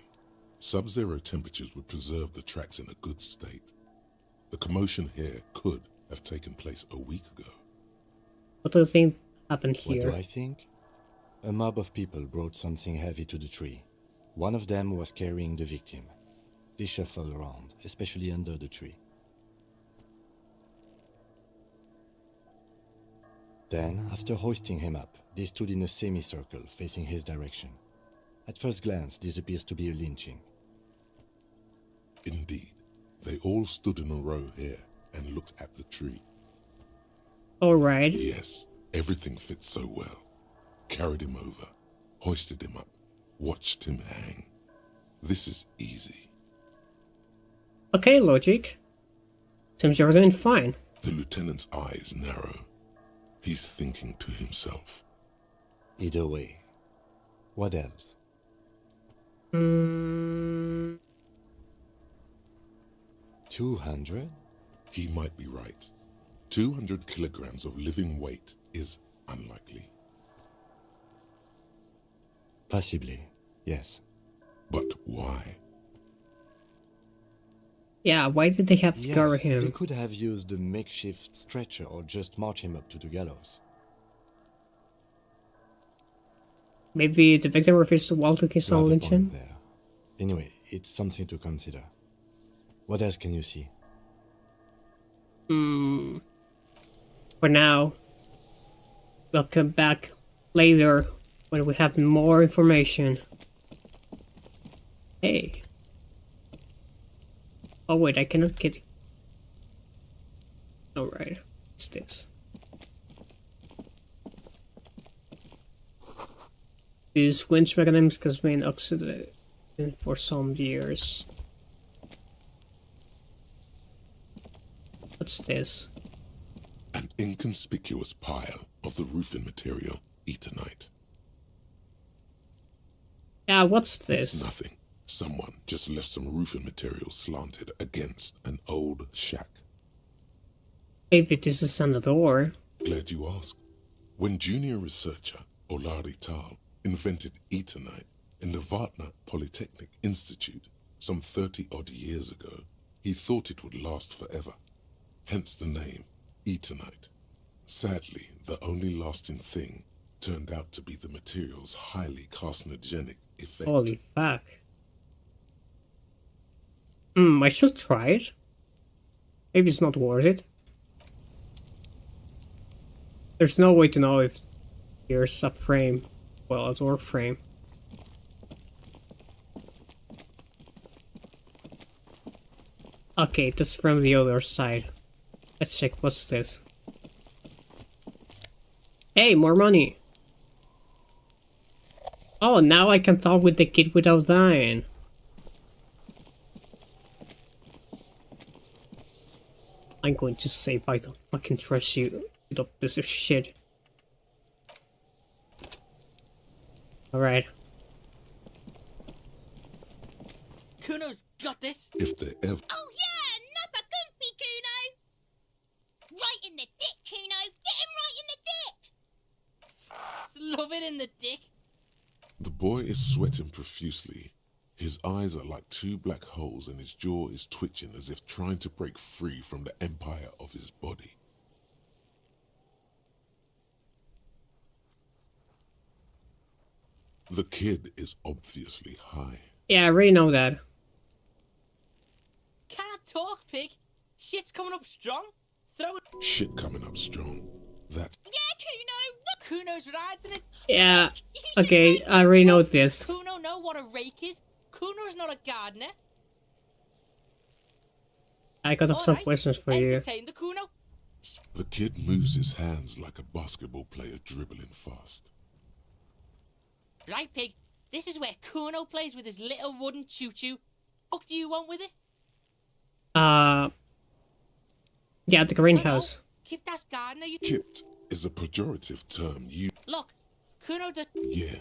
Sub-zero temperatures would preserve the tracks in a good state. The commotion here could have taken place a week ago. What do you think happened What do here? I think? A mob of people brought something heavy to the tree. One of them was carrying the victim. They shuffled around, especially under the tree. Then, after hoisting him up, they stood in a semicircle facing his direction. At first glance, this appears to be a lynching. Indeed, they all stood in a row here and looked at the tree. Alright. Yes, everything fits so well. Carried him over, hoisted him up, watched him hang. This is easy. Okay, logic. Seems you're doing fine. The lieutenant's eyes narrow. He's thinking to himself. Either way. What else? 200? He might be right. 200 kilograms of living weight is unlikely. Possibly, yes. But why? Yeah, why did they have to carry Yes, they him? could have used a makeshift stretcher or just march him up to the gallows. Maybe the victim refused to walk to his You have own a lynching? point there. Anyway, it's something to consider. What else can you see? For now, we'll come back later when we have more information. Hey. Oh wait, I cannot get... Alright, what's this? This winch mechanism has been oxidated for some years. What's this? An inconspicuous pile of the roofing material, Eternite. Yeah, what's It's this? nothing. Someone just left some roofing material slanted against an old shack. Maybe this is on the door. Glad you asked. When junior researcher Olari Tal invented Eternite in the Vatna Polytechnic Institute some 30-odd years ago, he thought it would last forever. Hence the name, Eternite. Sadly, the only lasting thing turned out to be the material's highly carcinogenic effect. Holy fuck. I should try it. Maybe it's not worth it. There's no way to know if here's a frame. Well, a door frame. Okay, this is from the other side. Let's check, what's this? Hey, more money! Oh, now I can talk with the kid without dying. I'm going to save, I don't fucking trust you, little piece of shit. Alright. Kuno's got this. If they ever... Oh yeah, Nappa Gumpy, Kuno! Right in the dick, Kuno! Get him right in the dick! It's loving in the dick. The boy is sweating profusely. His eyes are like two black holes and his jaw is twitching as if trying to break free from the empire of his body. The kid is obviously high. Yeah, I already know that. Can't talk, pig. Shit's coming up strong. Throw it. Shit coming up strong. That's... Yeah, Kuno! Kuno's riding it. Yeah, You should okay, ride I already know this. Kuno know what a rake is. Kuno's not a gardener. I got some Alright, questions for you. entertain the Kuno. The kid moves his hands like a basketball player dribbling fast. Right, pig. This is where Kuno plays with his little wooden choo-choo. What do you want with it? Yeah, the greenhouse. Keep that gardener, you... Kipped is a pejorative term you... Look, Kuno does... Yeah,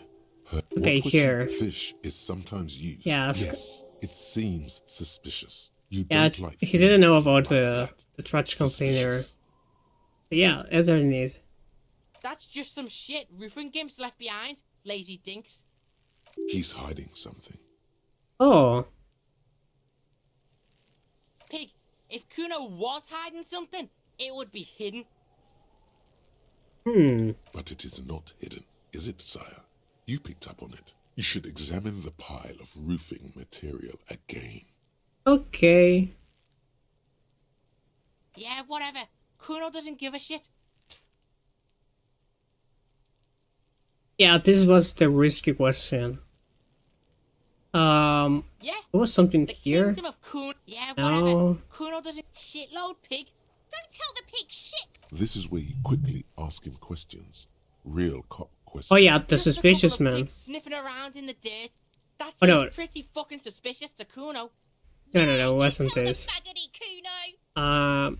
Okay, what was here. fish is sometimes used. Yes. Yes, it seems suspicious. You Yeah, don't like he didn't things know being about like that. the trash container. Suspicious. But yeah, underneath. That's just some shit roofing gimps left behind. Lazy dinks. He's hiding something. Oh, Pig, if Kuno was hiding something, it would be hidden. But it is not hidden, is it, sire? You picked up on it. You should examine the pile of roofing material again. okay. Yeah, whatever. Kuno doesn't give a shit. Yeah, this was the risky question. Yeah, There was something the here. kingdom of Kuno. Yeah, No. whatever. Kuno doesn't shitload, pig. Don't tell the pig shit. This is where you quickly ask him questions. Real cop questions. Oh yeah, the Just a suspicious couple of man. pigs sniffing around in the dirt. That Oh, seems no. pretty fucking suspicious to Kuno. No, Yeah, it you wasn't tell the this. faggoty Kuno.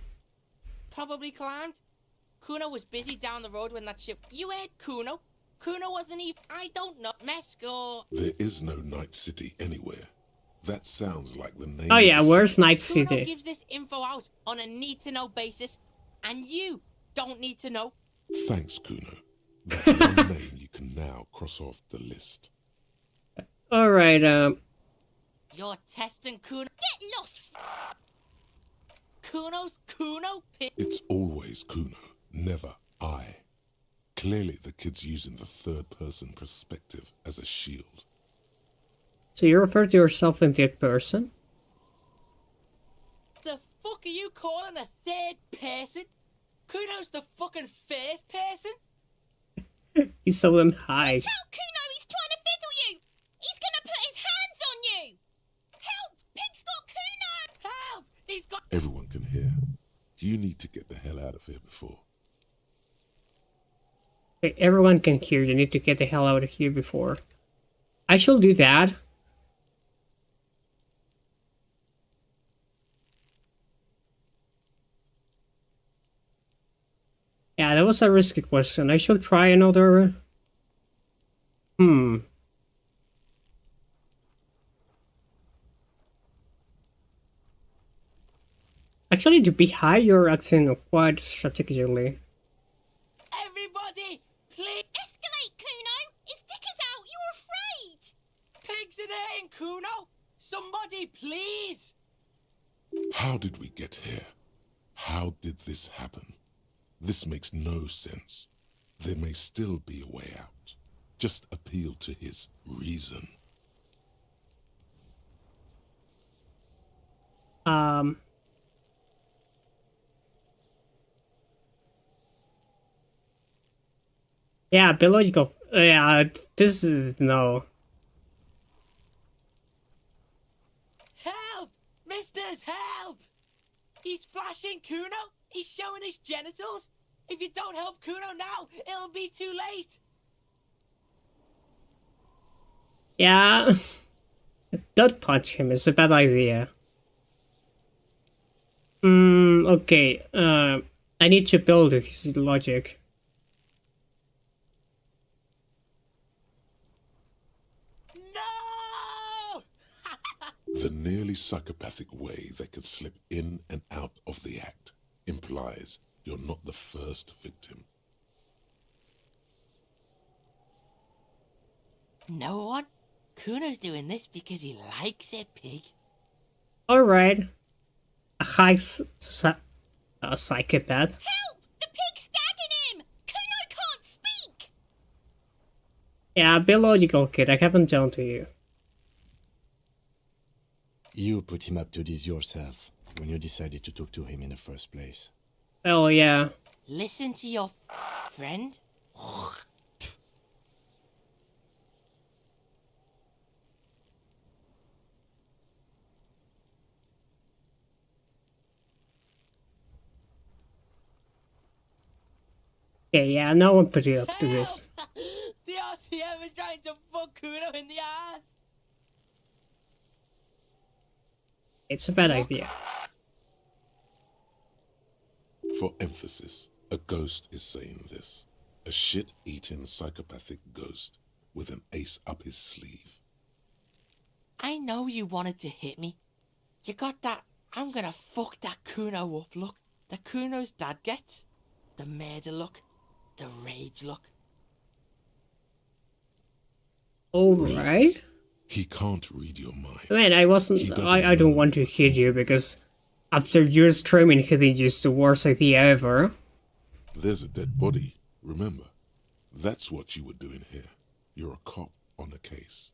Probably climbed. Kuno was busy down the road when that ship. You heard Kuno? Kuno wasn't even. I don't know. Mesk or. There is no Night City anywhere. That sounds like the name Oh of yeah, the where's city. Night Kuno City? gives this info out on a need-to-know basis, and you don't need to know. Thanks, Kuno. That's one name you can now cross off the list. Alright, You're testing Kuno. Get lost. Kuno's Kuno pig. It's always Kuno, never I. Clearly the kid's using the third-person perspective as a shield. so you refer to yourself in third person? The fuck are you calling a third person? Kuno's the fucking first person? He saw them hide. Tell Kuno he's trying to fiddle you. He's gonna put his hands on you. Help! Pig's got Kuno. Help! He's got. Everyone can hear. You need to get the hell out of here before. Okay, everyone can hear. You need to get the hell out of here before. I shall do that. Yeah, that was a risky question. I shall try another. Actually, to be high, you're acting quite strategically. Everybody, please. Escalate, Kuno. His dick is out. You're afraid. Pigs in here, Kuno. Somebody, please. How did we get here? How did this happen? This makes no sense. There may still be a way out. Just appeal to his reason. Yeah, biological. Yeah, this is no. Help! Misters, help! He's flashing Kuno. He's showing his genitals. If you don't help Kuno now, it'll be too late. Yeah, don't punch him. It's a bad idea. Okay. I need to build his logic. No! The nearly psychopathic way they could slip in and out of the act implies you're not the first victim. No one? Kuno's doing this because he likes it, pig. Alright. A high psychopath. Help! The pig's gagging him. Kuno can't speak. Yeah, be logical, kid. I haven't done to you. You put him up to this yourself when you decided to talk to him in the first place. Oh, yeah. Listen to your friend. Okay, yeah, no one put you up to this. The RCM is trying to fuck Kuno in the ass. It's a bad idea. For emphasis, a ghost is saying this. A shit-eating psychopathic ghost. with an ace up his sleeve. I know you wanted to hit me. You got that I'm gonna fuck that Kuno up look that Kuno's dad gets. The murder look. The rage look. Alright. He can't read your mind. Man, I don't want to hit you because after your streaming hitting you is the worst idea ever. There's a dead body, remember? That's what you were doing here. You're a cop on a case.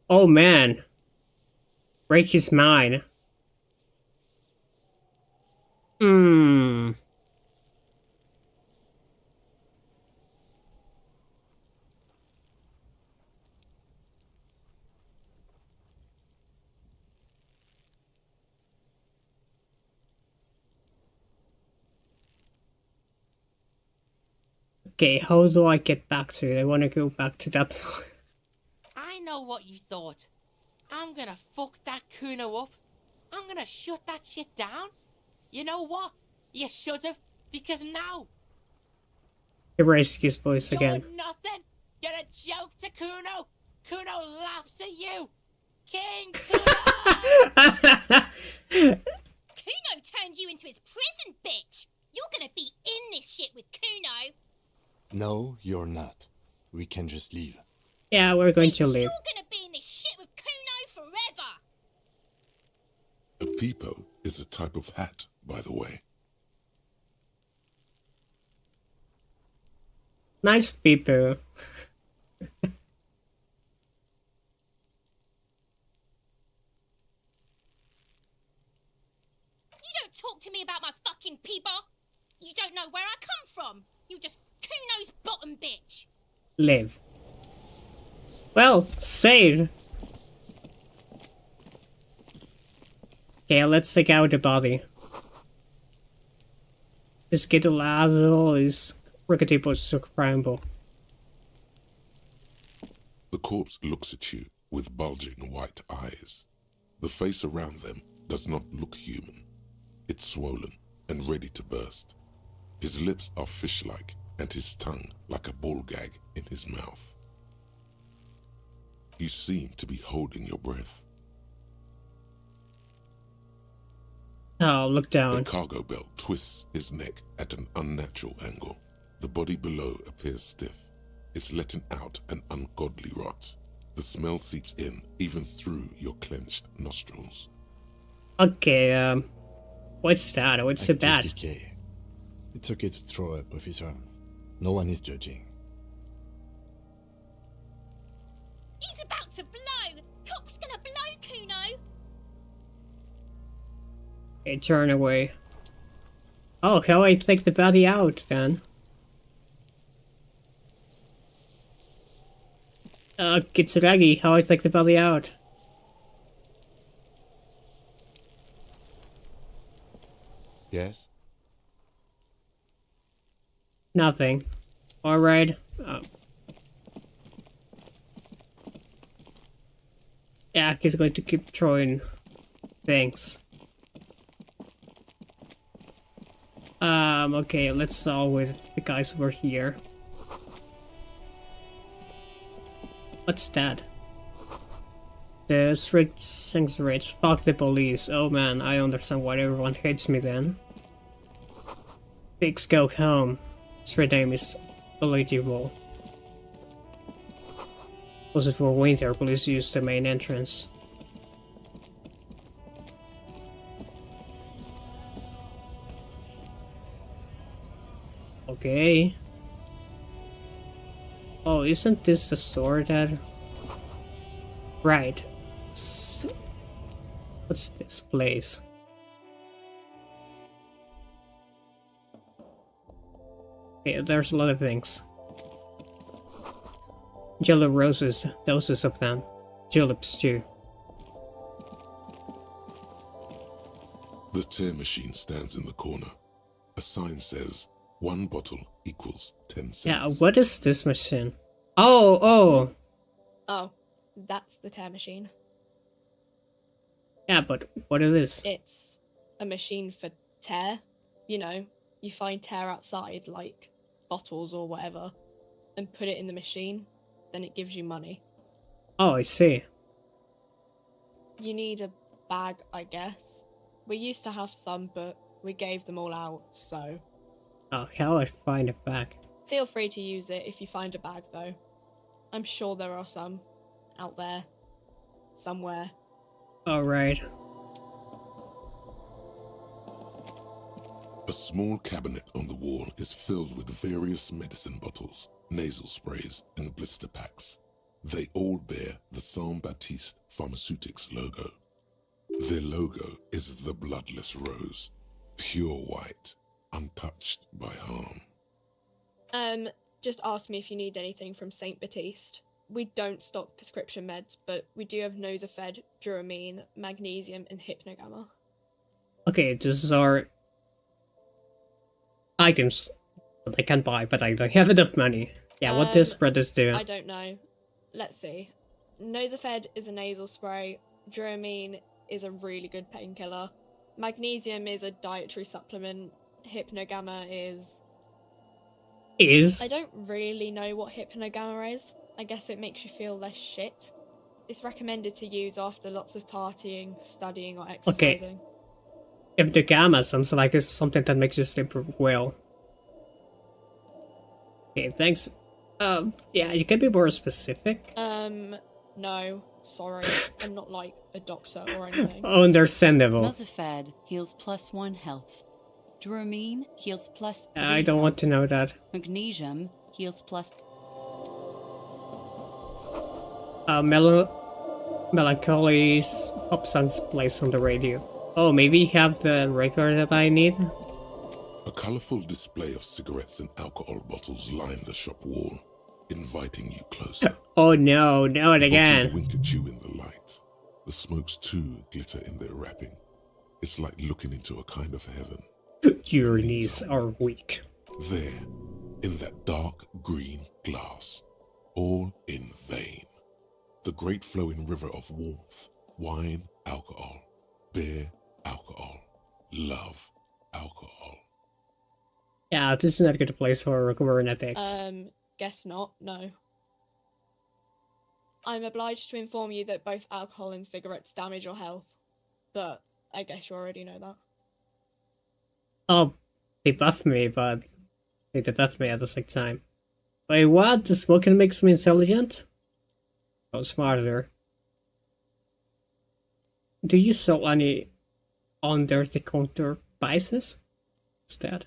Oh man. Break his mind. Okay, how do I get back to it? I want to go back to that. I know what you thought. I'm gonna fuck that Kuno up. I'm gonna shut that shit down. You know what? You should have, because now Erase his voice again. you're nothing. You're a joke to Kuno. Kuno laughs at you. King Kuno! Kuno turned you into his prison, bitch! You're gonna be in this shit with Kuno! No, you're not. We can just leave. Yeah, we're going to Bitch, leave. You're gonna be in this shit with Kuno forever! A peepo is a type of hat, by the way. Nice people. You don't talk to me about my fucking peeper! You don't know where I come from! You just Kuno's bottom bitch! Live. Well, save. Okay, let's take out the body. Just get a lot of all these rickety boots to scramble. The corpse looks at you with bulging white eyes. The face around them does not look human. It's swollen and ready to burst. His lips are fish-like and his tongue like a ball gag in his mouth. You seem to be holding your breath. Oh, look A down. cargo belt twists his neck at an unnatural angle. The body below appears stiff. It's letting out an ungodly rot. The smell seeps in even through your clenched nostrils. Okay, what's that? What's so Active bad? decay. It's okay to throw up, officer. No one is judging. He's about to blow! Cop's gonna blow, Kuno! Okay, turn away. Oh, how I take the body out then? Kitsuragi, how I take the body out? Yes? Nothing. Alright. Yeah, he's going to keep throwing things. Okay, let's start with the guys over here. What's that? The strict sings rich. Fuck the police. Oh man, I understand why everyone hates me then. Pigs go home. Street name is eligible. Was it for winter? Please use the main entrance. Okay. Oh, isn't this the store that... Right. What's this place? Yeah, there's a lot of things. Jello roses, doses of them. Juleps too. The tear machine stands in the corner. A sign says, 1 bottle equals 10 cents. Yeah, what is this machine? Oh! Oh, that's the tear machine. Yeah, but what it is? It's a machine for tear. You know, you find tear outside, like bottles or whatever, and put it in the machine, then it gives you money. Oh, I see. You need a bag, I guess. We used to have some, but we gave them all out, so... Oh, how I find it back? Feel free to use it if you find a bag, though. I'm sure there are some out there. Somewhere. Alright. A small cabinet on the wall is filled with various medicine bottles, nasal sprays, and blister packs. They all bear the Saint Baptiste Pharmaceutics logo. Their logo is the bloodless rose, pure white, untouched by harm. Just ask me if you need anything from Saint Baptiste. We don't stock prescription meds, but we do have Nosafed, Dramamine, Magnesium, and Hypnogamma. Okay, these are items that I can buy, but I don't have enough money. Yeah, what does brothers do? I don't know. Let's see. Nosafed is a nasal spray. Dramamine is a really good painkiller. Magnesium is a dietary supplement. Hypnogamma is... I don't really know what Hypnogamma is. I guess it makes you feel less shit. It's recommended to use after lots of partying, studying, or exercising. Okay. If the gamma sounds like it's something that makes you sleep well. Okay, thanks. Yeah, you can be more specific. No. Sorry. I'm not like a doctor or anything. Understandable. Nosafed heals +1 health. Dramamine heals +3 I don't want to know that. Magnesium heals +... Melancholy's pop songs plays on the radio. Oh, maybe you have the record that I need? A colorful display of cigarettes and alcohol bottles line the shop wall, inviting you closer. Oh no, not Bottles again. wink at you in the light. The smokes too glitter in their wrapping. It's like looking into a kind of heaven. Your knees are weak. There, in that dark green glass, all in vain. The great flowing river of warmth, wine, alcohol, beer, alcohol, love, alcohol. Yeah, this is not a good place for recovering addicts. Guess not, no. I'm obliged to inform you that both alcohol and cigarettes damage your health, but I guess you already know that. Oh, they buff me, but they debuff me at the same time. Wait, what? The smoking makes me intelligent? Oh, smarter. Do you sell any under-the-counter spices instead?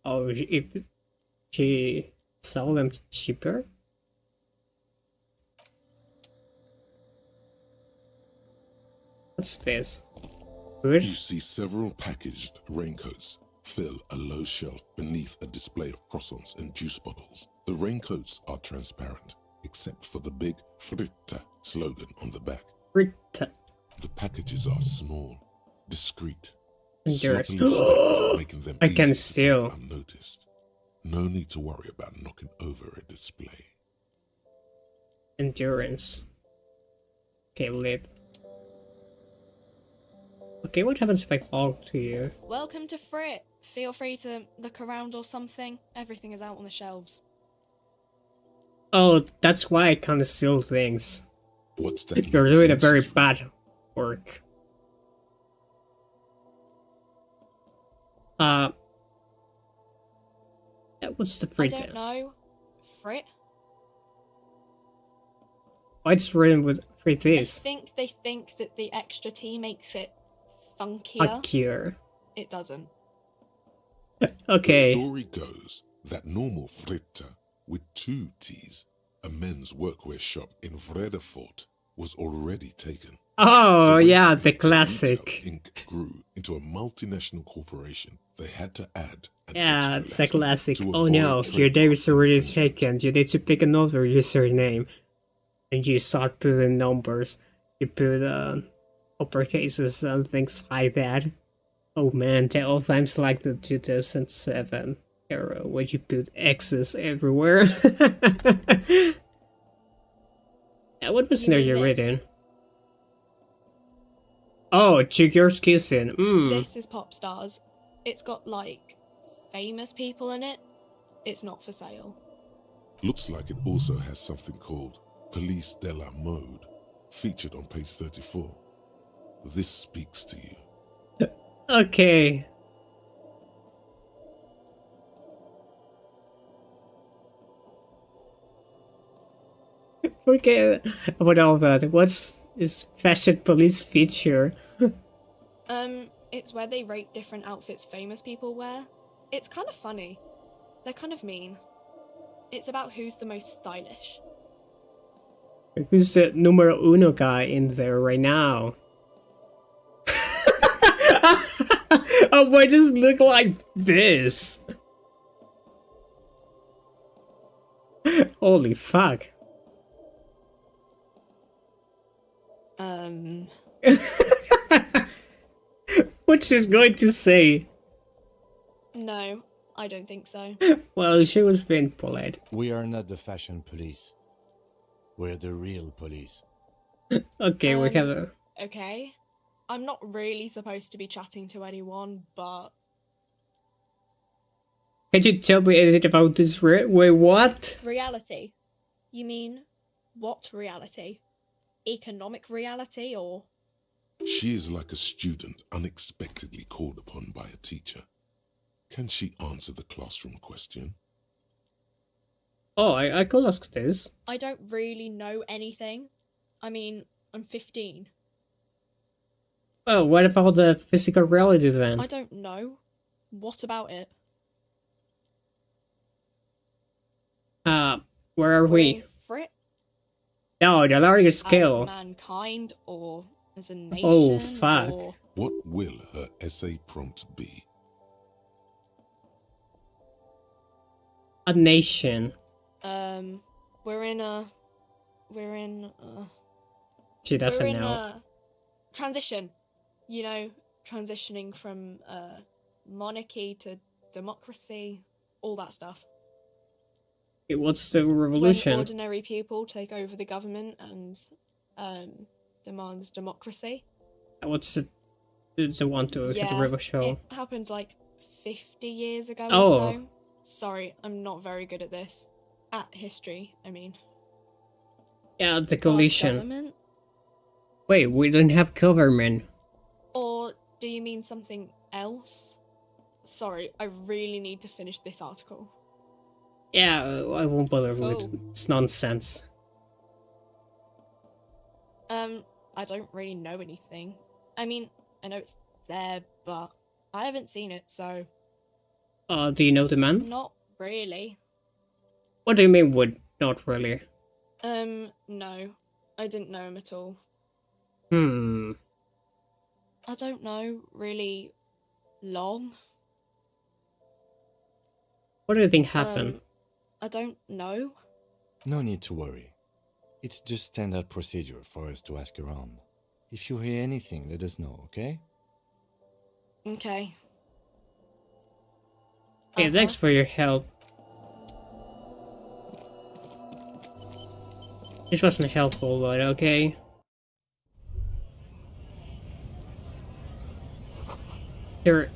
Oh, if she sell them cheaper? What's this? Good? You see several packaged raincoats fill a low shelf beneath a display of croissants and juice bottles. The raincoats are transparent, except for the big Fritta slogan on the back. Fritta. The packages are small, discreet, Endurance. sloppily stacked, making them I easy can to steal. take unnoticed. No need to worry about knocking over a display. Endurance. Okay, live. Okay, what happens if I talk to you? Welcome to Frit. Feel free to look around or something. Everything is out on the shelves. Oh, that's why I can't steal things. What's that? You're doing a legislation? very bad work. Yeah, what's the I Frit? don't know. Frit? Why it's written with three I T's? think they think that the extra T makes it funkier. Funkier. It doesn't. The Okay. story goes that normal Fritta with 2 T's, a men's workwear shop in Vredefort, was already taken. Oh, So when yeah, the Fritta classic. Retail Inc. grew into a multinational corporation, they had to add an Yeah, extra it's a letter classic. to Oh avoid no, your trademark day is already infringement. taken. You need to pick another username. And you start putting numbers. You put uppercases and things like that. Oh man, there are times like the 2007 era where you put X's everywhere. Yeah, what was You there mean you're this? reading? Oh, two girls kissing. This is Pop Stars. It's got, like, famous people in it. It's not for sale. Looks like it also has something called Police de la Mode, featured on page 34. This speaks to you. Okay. Forget about all that. What's this fashion police feature? It's where they rate different outfits famous people wear. It's kind of funny. They're kind of mean. It's about who's the most stylish. Who's the numero uno guy in there right now? Oh, why does it look like this? Holy fuck. What she's going to say? No, I don't think so. Well, she was being polite. We are not the fashion police. We're the real police. Okay, we have a... Okay. I'm not really supposed to be chatting to anyone, but... Can you tell me anything about this wait, what? Reality? You mean, what reality? Economic reality, or...? She is like a student unexpectedly called upon by a teacher. Can she answer the classroom question? Oh, I could ask this. I don't really know anything. I mean, I'm 15. Oh, what about the physical reality then? I don't know. What about it? Where are we? Frit? No, the larger scale. As mankind, or as a nation? Oh, fuck. Or... What will her essay prompt be? A nation. We're in She doesn't we're in know. a transition. You know, transitioning from monarchy to democracy, all that stuff. What's the When revolution? ordinary people take over the government and demand democracy. What's the one to hit the river show? It happened like 50 years ago Oh. or so. Sorry, I'm not very good at this. At history, I mean. Yeah, the But coalition. government? Wait, we don't have government. Or do you mean something else? Sorry, I really need to finish this article. Yeah, I won't bother with it. Oh. It's nonsense. I don't really know anything. I mean, I know it's there, but I haven't seen it, so Do you know the man? not really. What do you mean would not really? No. I didn't know him at all. I don't know really long. What do you think happened? I don't know. No need to worry. It's just standard procedure for us to ask around. If you hear anything, let us know, okay? Okay. Hey, thanks for your help. This wasn't helpful, but okay. Here,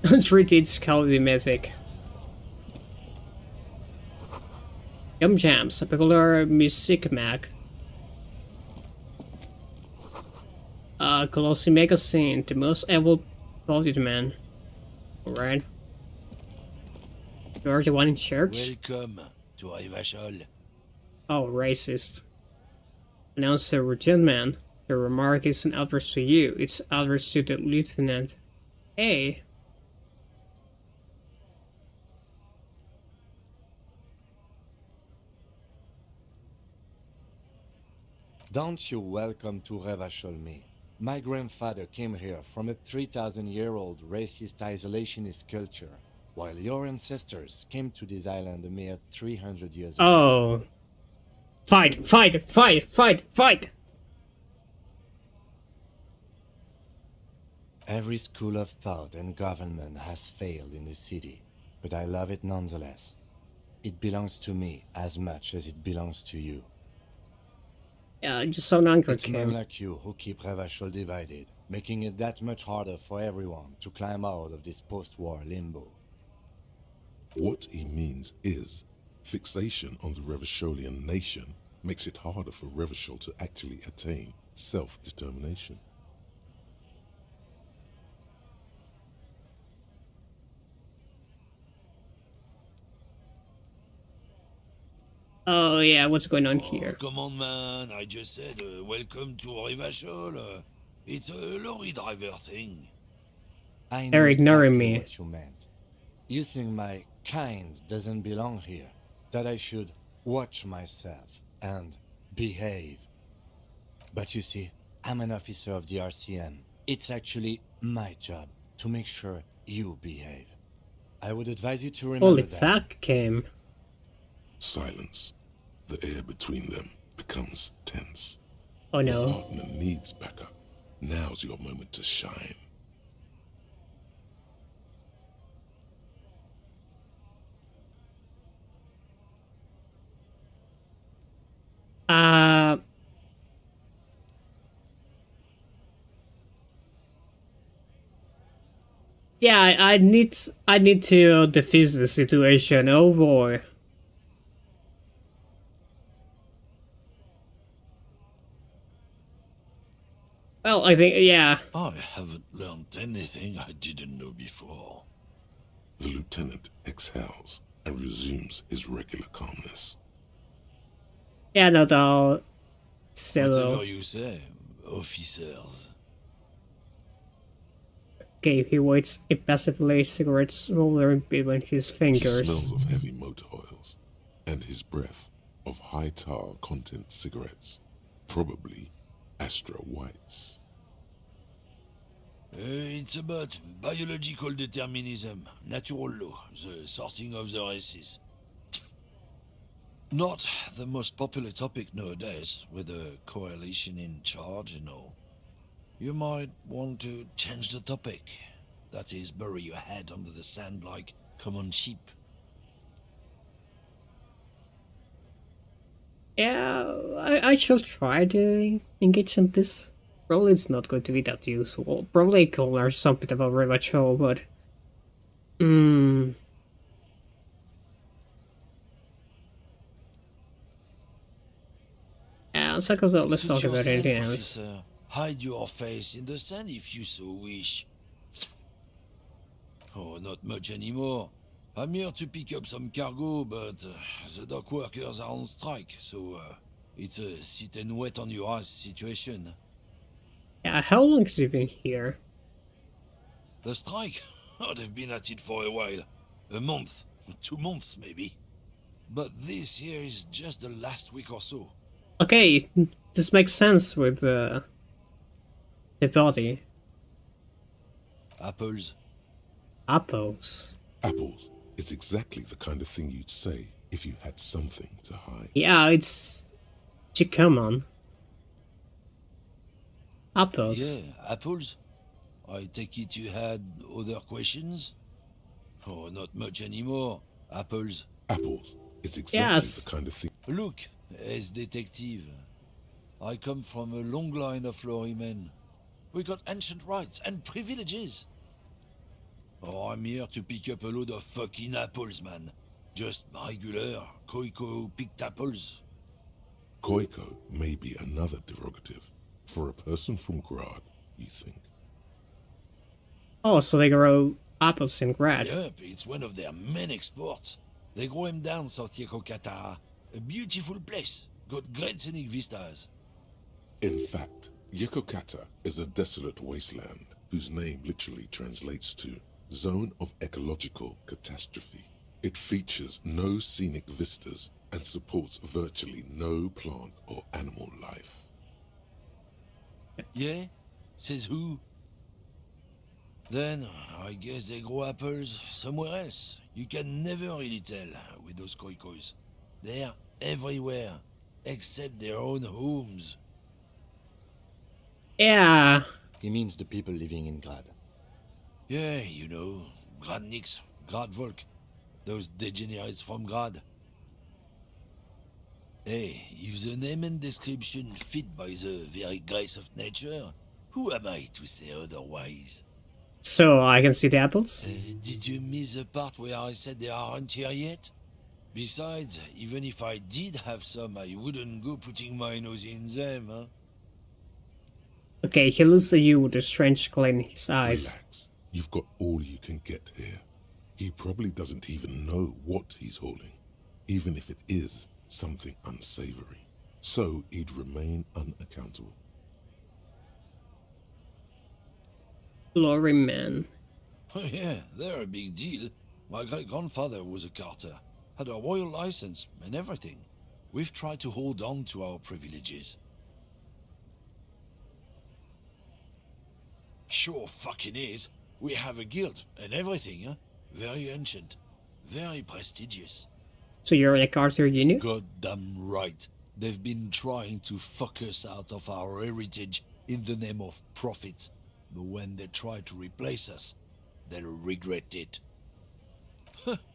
3D Scouty Mythic. Gum Jams, a popular music mag. Colossi Magazine, the most able-bodied man. Alright. You're the one in church? Welcome to Revachol. Oh, racist. Announcer Regent Man. The remark isn't addressed to you, it's addressed to the lieutenant. Hey. Don't you welcome to Revachol me. My grandfather came here from a 3,000-year-old racist isolationist culture, while your ancestors came to this island a mere 300 years ago. Oh. Fight, fight, fight, fight, fight! Every school of thought and government has failed in this city, but I love it nonetheless. It belongs to me as much as it belongs to you. Yeah, I just so angry It's at men him. like you who keep Revachol divided. making it that much harder for everyone to climb out of this post-war limbo. What he means is, fixation on the Revacholian nation makes it harder for Revachol to actually attain self-determination. Oh yeah, what's going on here? Come on, man. I just said welcome to Rivachol. It's a lorry driver thing. I know They're ignoring exactly me. what you meant. You think my kind doesn't belong here, that I should watch myself and behave. But you see, I'm an officer of the RCM. It's actually my job to make sure you behave. I would advise you to remember Holy that. fuck, came. Silence. The air between them becomes tense. Oh Your no. partner needs backup. Now's your moment to shine. Uh Yeah, I need to defuse the situation. Oh boy. Well, I think yeah. I haven't learned anything I didn't know before. The lieutenant exhales and resumes his regular calmness. Yeah, no, though. Whatever you say, officers. Okay, he waits impassively, cigarettes rolling between his He fingers. smells of heavy motor oils and his breath of high tar content cigarettes, probably Astra Whites. It's about biological determinism, natural law, the sorting of the races. Not the most popular topic nowadays, with the coalition in charge, you know. You might want to change the topic. That is, bury your head under the sand like common sheep. Yeah, I shall try to engage in this. Probably it's not going to be that useful. Probably I can learn something about Rivachol, but... Yeah, let's talk Suit about anything yourself, else. officer. Hide your face in the sand if you so wish. Oh, not much anymore. I'm here to pick up some cargo, but the dock workers are on strike, so it's a sit and wait on your ass situation. Yeah, how long has he been here? The strike? Oh, they've been at it for a while. A month, 2 months maybe. But this here is just the last week or so. Okay, this makes sense with the body. Apples. Apples. Apples is exactly the kind of thing you'd say if you had something to hide. Yeah, it's... Come on. Apples. Yeah, apples. I take it you had other questions? Oh, not much anymore. Apples. Apples is exactly Yes. the kind of thing. Look, as detective, I come from a long line of lorrymen. We got ancient rights and privileges. Oh, I'm here to pick up a load of fucking apples, man. Just regular, Koiko picked apples. Koiko may be another derogative for a person from Grad, you think. Oh, so they grow apples in Grad. Yep, it's one of their main exports. They grow them down South Yekokata. A beautiful place. Got great scenic vistas. In fact, Yekokata is a desolate wasteland whose name literally translates to Zone of Ecological Catastrophe. It features no scenic vistas and supports virtually no plant or animal life. Yeah? Says who? Then, I guess they grow apples somewhere else. You can never really tell with those koikos. They're everywhere, except their own homes. Yeah. He means the people living in Grad. Yeah, you know, Gradniks, Gradvolk, those degenerates from Grad. Hey, if the name and description fit by the very grace of nature, Who am I to say otherwise? So I can see the apples? Did you miss the part where I said they aren't here yet? Besides, even if I did have some, I wouldn't go putting my nose in them, huh? Okay, he looks at you with a strange glint in his eyes. Relax. You've got all you can get here. He probably doesn't even know what he's hauling, even if it is something unsavory. So he'd remain unaccountable. Glory man. Oh yeah, they're a big deal. My great-grandfather was a carter, had a royal license and everything. We've tried to hold on to our privileges. Sure fucking is. We have a guild and everything, huh? Very ancient, very prestigious. So you're in a Carter Union? Goddamn right. They've been trying to fuck us out of our heritage in the name of profit. But when they try to replace us, they'll regret it.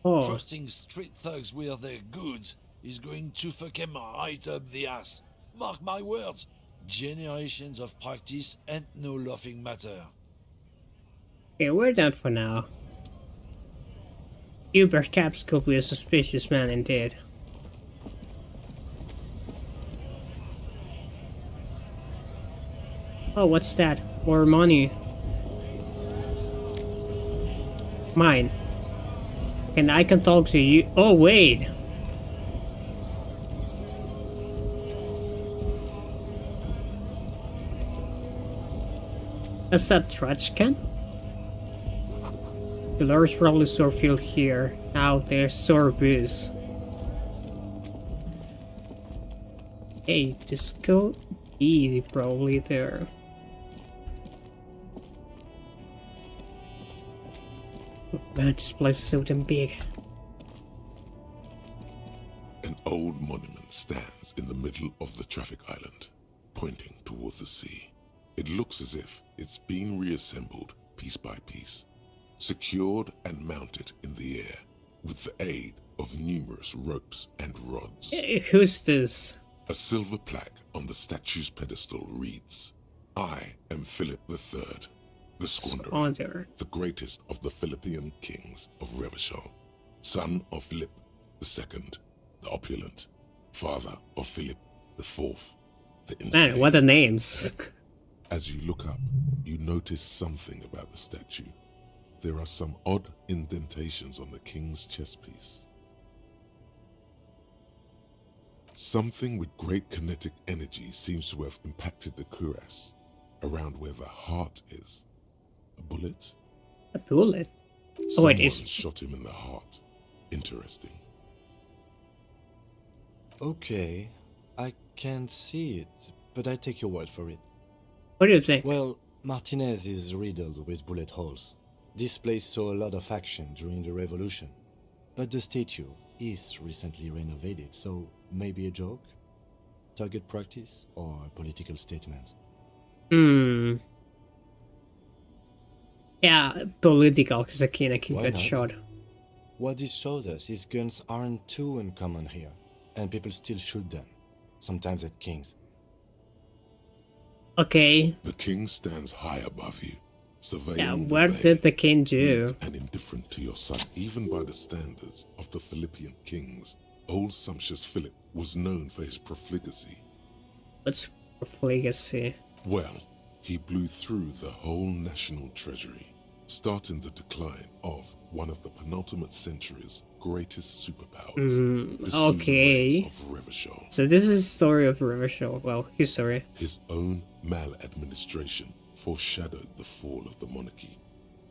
Oh. Trusting street thugs with their goods is going to fuck them right up the ass. Mark my words. Generations of practice and no laughing matter. Okay, we're done for now. You perhaps could be a suspicious man indeed. Oh, what's that? More money. Mine. And I can talk to you. Oh, wait. That's a trash can? The large probably store fuel here. Now there's store booze. Hey, this could be probably there. Man, this place is so damn big. An old monument stands in the middle of the traffic island, pointing toward the sea. It looks as if it's been reassembled piece by piece, secured and mounted in the air with the aid of numerous ropes and rods. Who's this? A silver plaque on the statue's pedestal reads, "I am Philip III, the Squanderer, the greatest of the Philippian kings of Revachol, son of Philip II, the opulent, father of Philip IV, the insane." Man, what are names? As you look up, you notice something about the statue. There are some odd indentations on the king's chest piece. Something with great kinetic energy seems to have impacted the cuirass, around where the heart is. A bullet? A bullet? Oh, Someone it is. shot him in the heart. Interesting. Okay, I can see it, but I take your word for it. What do you think? Well, Martinez is riddled with bullet holes. This place saw a lot of action during the revolution. But the statue is recently renovated, so maybe a joke? Target practice or a political statement? Yeah, political, because I can't keep Why that not? shot. What this shows us is guns aren't too uncommon here, and people still shoot them, sometimes at kings. Okay. The king stands high above you, surveying Yeah, the what bay, did the king do? meek and indifferent to your son, even by the standards of the Philippian kings. Old sumptuous Philip was known for his profligacy. What's profligacy? Well, he blew through the whole national treasury, starting the decline of one of the penultimate century's greatest superpowers. the Okay. suzerain of Revachol. So this is the story of Revachol. Well, history. His own maladministration foreshadowed the fall of the monarchy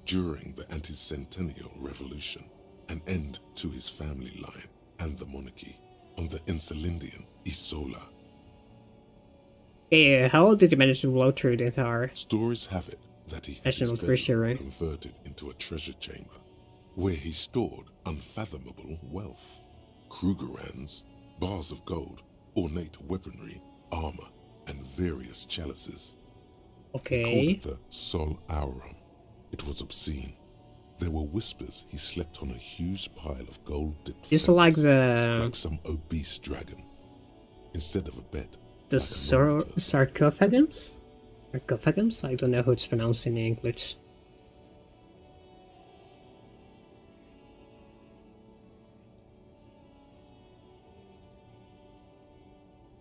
during the anti-centennial revolution, an end to his family line and the monarchy on the Insulindian Isola. Hey, how did he manage to blow through the entire... Stories have it that he had his National bedroom Treasury. converted into a treasure chamber, where he stored unfathomable wealth. Krugerrands, bars of gold, ornate weaponry, armor, and various chalices. He called Okay. it the Sol Aurum. It was obscene. There were whispers he slept on a huge pile of gold-dipped Just feathers, like the... like some obese dragon, instead of a bed. the like a normal person. sarcophagus? Sarcophagus? I don't know how it's pronounced in English.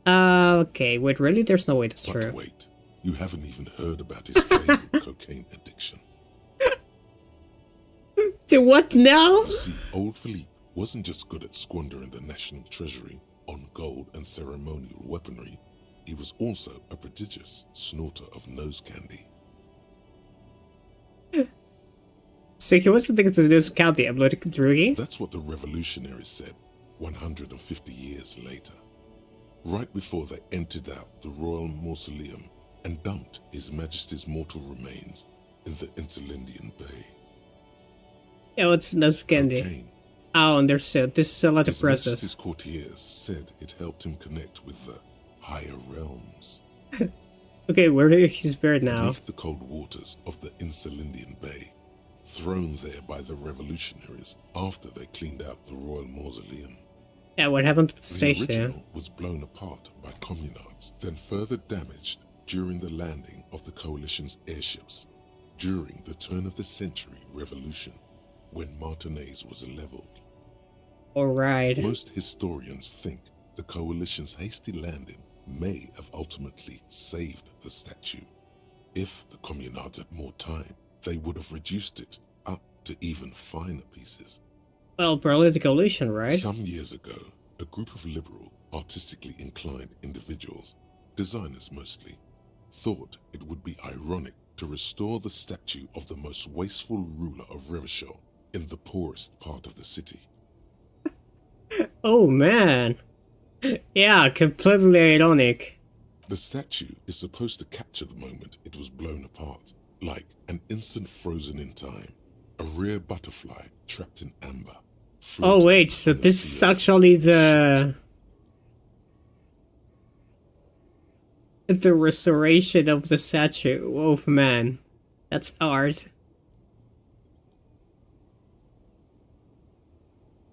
Okay, wait, really? There's no way that's But true. wait, you haven't even heard about his failed cocaine addiction. To what now? You see, old Philippe wasn't just good at squandering the national treasury on gold and ceremonial weaponry, he was also a prodigious snorter of nose candy. So he was addicted to this county bloody druggie? That's what the revolutionaries said 150 years later, right before they emptied out the royal mausoleum and dumped His Majesty's mortal remains in the Elysium Bay. Yeah, it's nose candy. Cocaine. Oh, understood. This is a lot of His process. Majesty's courtiers said it helped him connect with the higher realms. Okay, where is he buried now? Beneath the cold waters of the Elysium Bay, thrown there by the revolutionaries after they cleaned out the royal mausoleum. Yeah, what happened to the The station? original was blown apart by communards, then further damaged during the landing of the coalition's airships during the turn-of-the-century revolution, when Martinaise was leveled. Alright. Most historians think the coalition's hasty landing may have ultimately saved the statue. If the communards had more time, they would have reduced it up to even finer pieces. Well, probably the coalition, right? Some years ago, a group of liberal, artistically inclined individuals, designers mostly, thought it would be ironic to restore the statue of the most wasteful ruler of Revachol in the poorest part of the city. Oh man. Yeah, completely ironic. The statue is supposed to capture the moment it was blown apart, like an instant frozen in time, a rare butterfly trapped in amber. Oh wait, so this is actually the restoration of the statue. Oh man, that's art.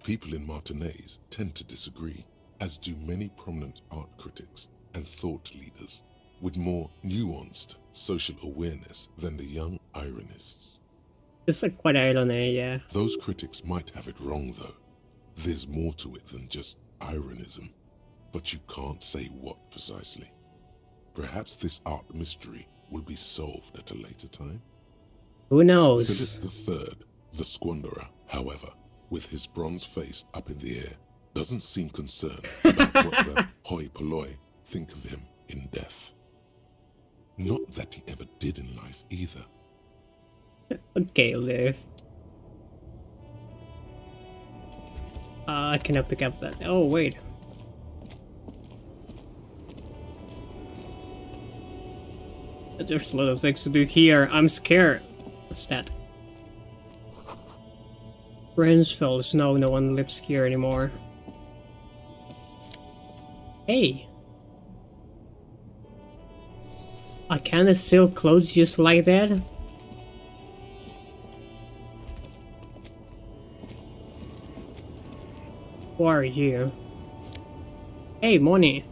People in Martinaise tend to disagree, as do many prominent art critics and thought leaders with more nuanced social awareness than the young ironists. It's like quite irony, yeah. Those critics might have it wrong though. There's more to it than just ironism, but you can't say what precisely. Perhaps this art mystery will be solved at a later time. Who knows? Philip III, the squanderer, however, with his bronze face up in the air, doesn't seem concerned about what the hoi polloi think of him in death. Not that he ever did in life either. Okay, Liv. I cannot pick up that. Oh, wait. There's a lot of things to do here. I'm scared. What's that? Bransfeld, no one lives here anymore. Hey. I kinda steal clothes just like that? Who are you? Hey, money.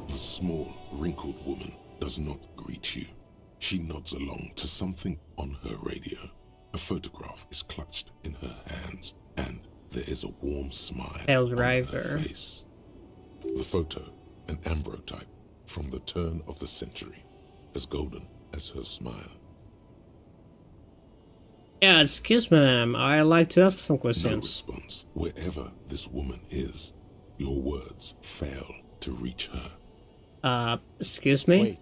The small, wrinkled woman does not greet you. She nods along to something on her radio. A photograph is clutched in her hands, and there is a warm smile on her face. The photo, an ambrotype from the turn of the century, as golden as her smile. Yeah, excuse me, ma'am. I'd like to ask some questions. No response. Wherever this woman is, your words fail to reach her. Excuse me? Wait.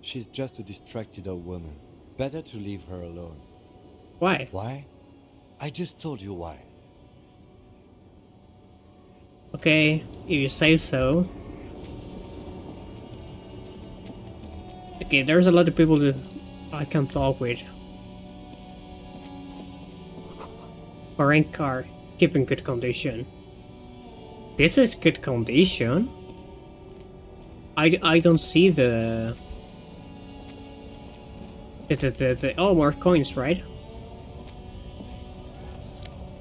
She's just a distracted old woman. Better to leave her alone. Why? Why? I just told you why. Okay, if you say so. Okay, there's a lot of people that I can talk with. Foreign car, keep in good condition. This is good condition? I don't see the oh, more coins, right?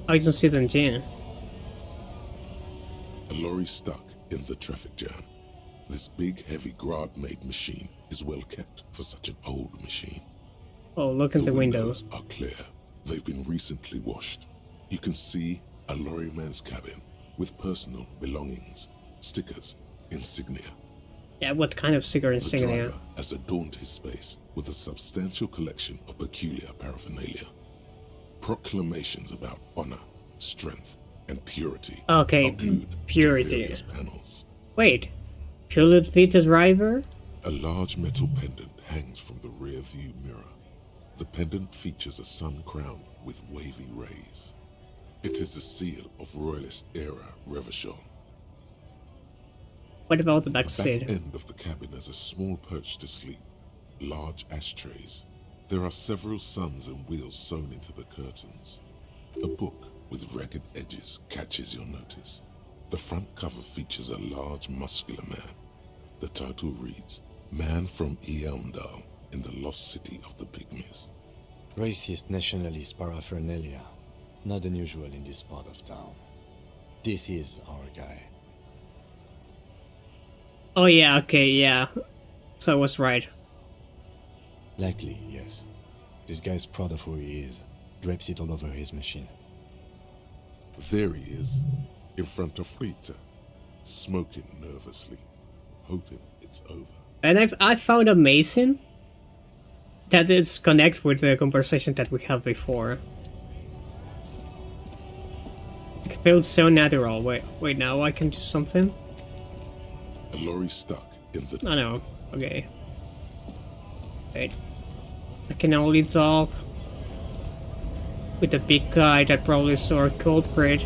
I don't see the engine. A lorry stuck in the traffic jam. This big, heavy Grad-made machine is well kept for such an old machine. Oh, look in the windows window. are clear. They've been recently washed. You can see a lorryman's cabin with personal belongings, stickers, insignia. Yeah, what kind of cigar The insignia? driver has adorned his space with a substantial collection of peculiar paraphernalia. Proclamations about honor, strength, and purity Okay, are glued to purity. various panels. Wait, could it be the driver? A large metal pendant hangs from the rear view mirror. The pendant features a sun crowned with wavy rays. It is the seal of Royalist era Revachol. What about the back The seat? back end of the cabin has a small perch to sleep, large ashtrays. There are several suns and wheels sewn into the curtains. A book with ragged edges catches your notice. The front cover features a large, muscular man. The title reads, Man from Eamdal in the lost city of the Pygmies. Racist nationalist paraphernalia. Not unusual in this part of town. This is our guy. Oh yeah, okay, yeah. So I was right. Likely, yes. This guy's proud of who he is. Drapes it all over his machine. There he is, in front of Rita, smoking nervously, hoping it's over. And I found amazing that it's connect with the conversation that we had before. It feels so natural. Wait, now I can do something? A lorry stuck in the... Oh no, okay. Wait. I can only talk with the big guy that probably saw a culprit.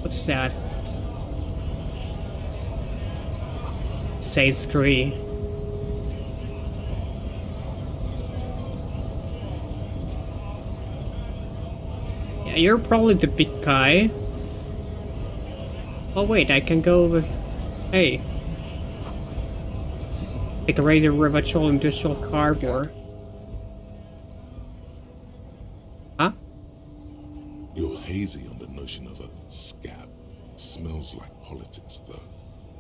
What's that? Says 3. Yeah, you're probably the big guy. Oh wait, I can go over... Hey. Decorated Revachol industrial cardboard. Huh? You're hazy on the notion of a scab. Smells like politics, though.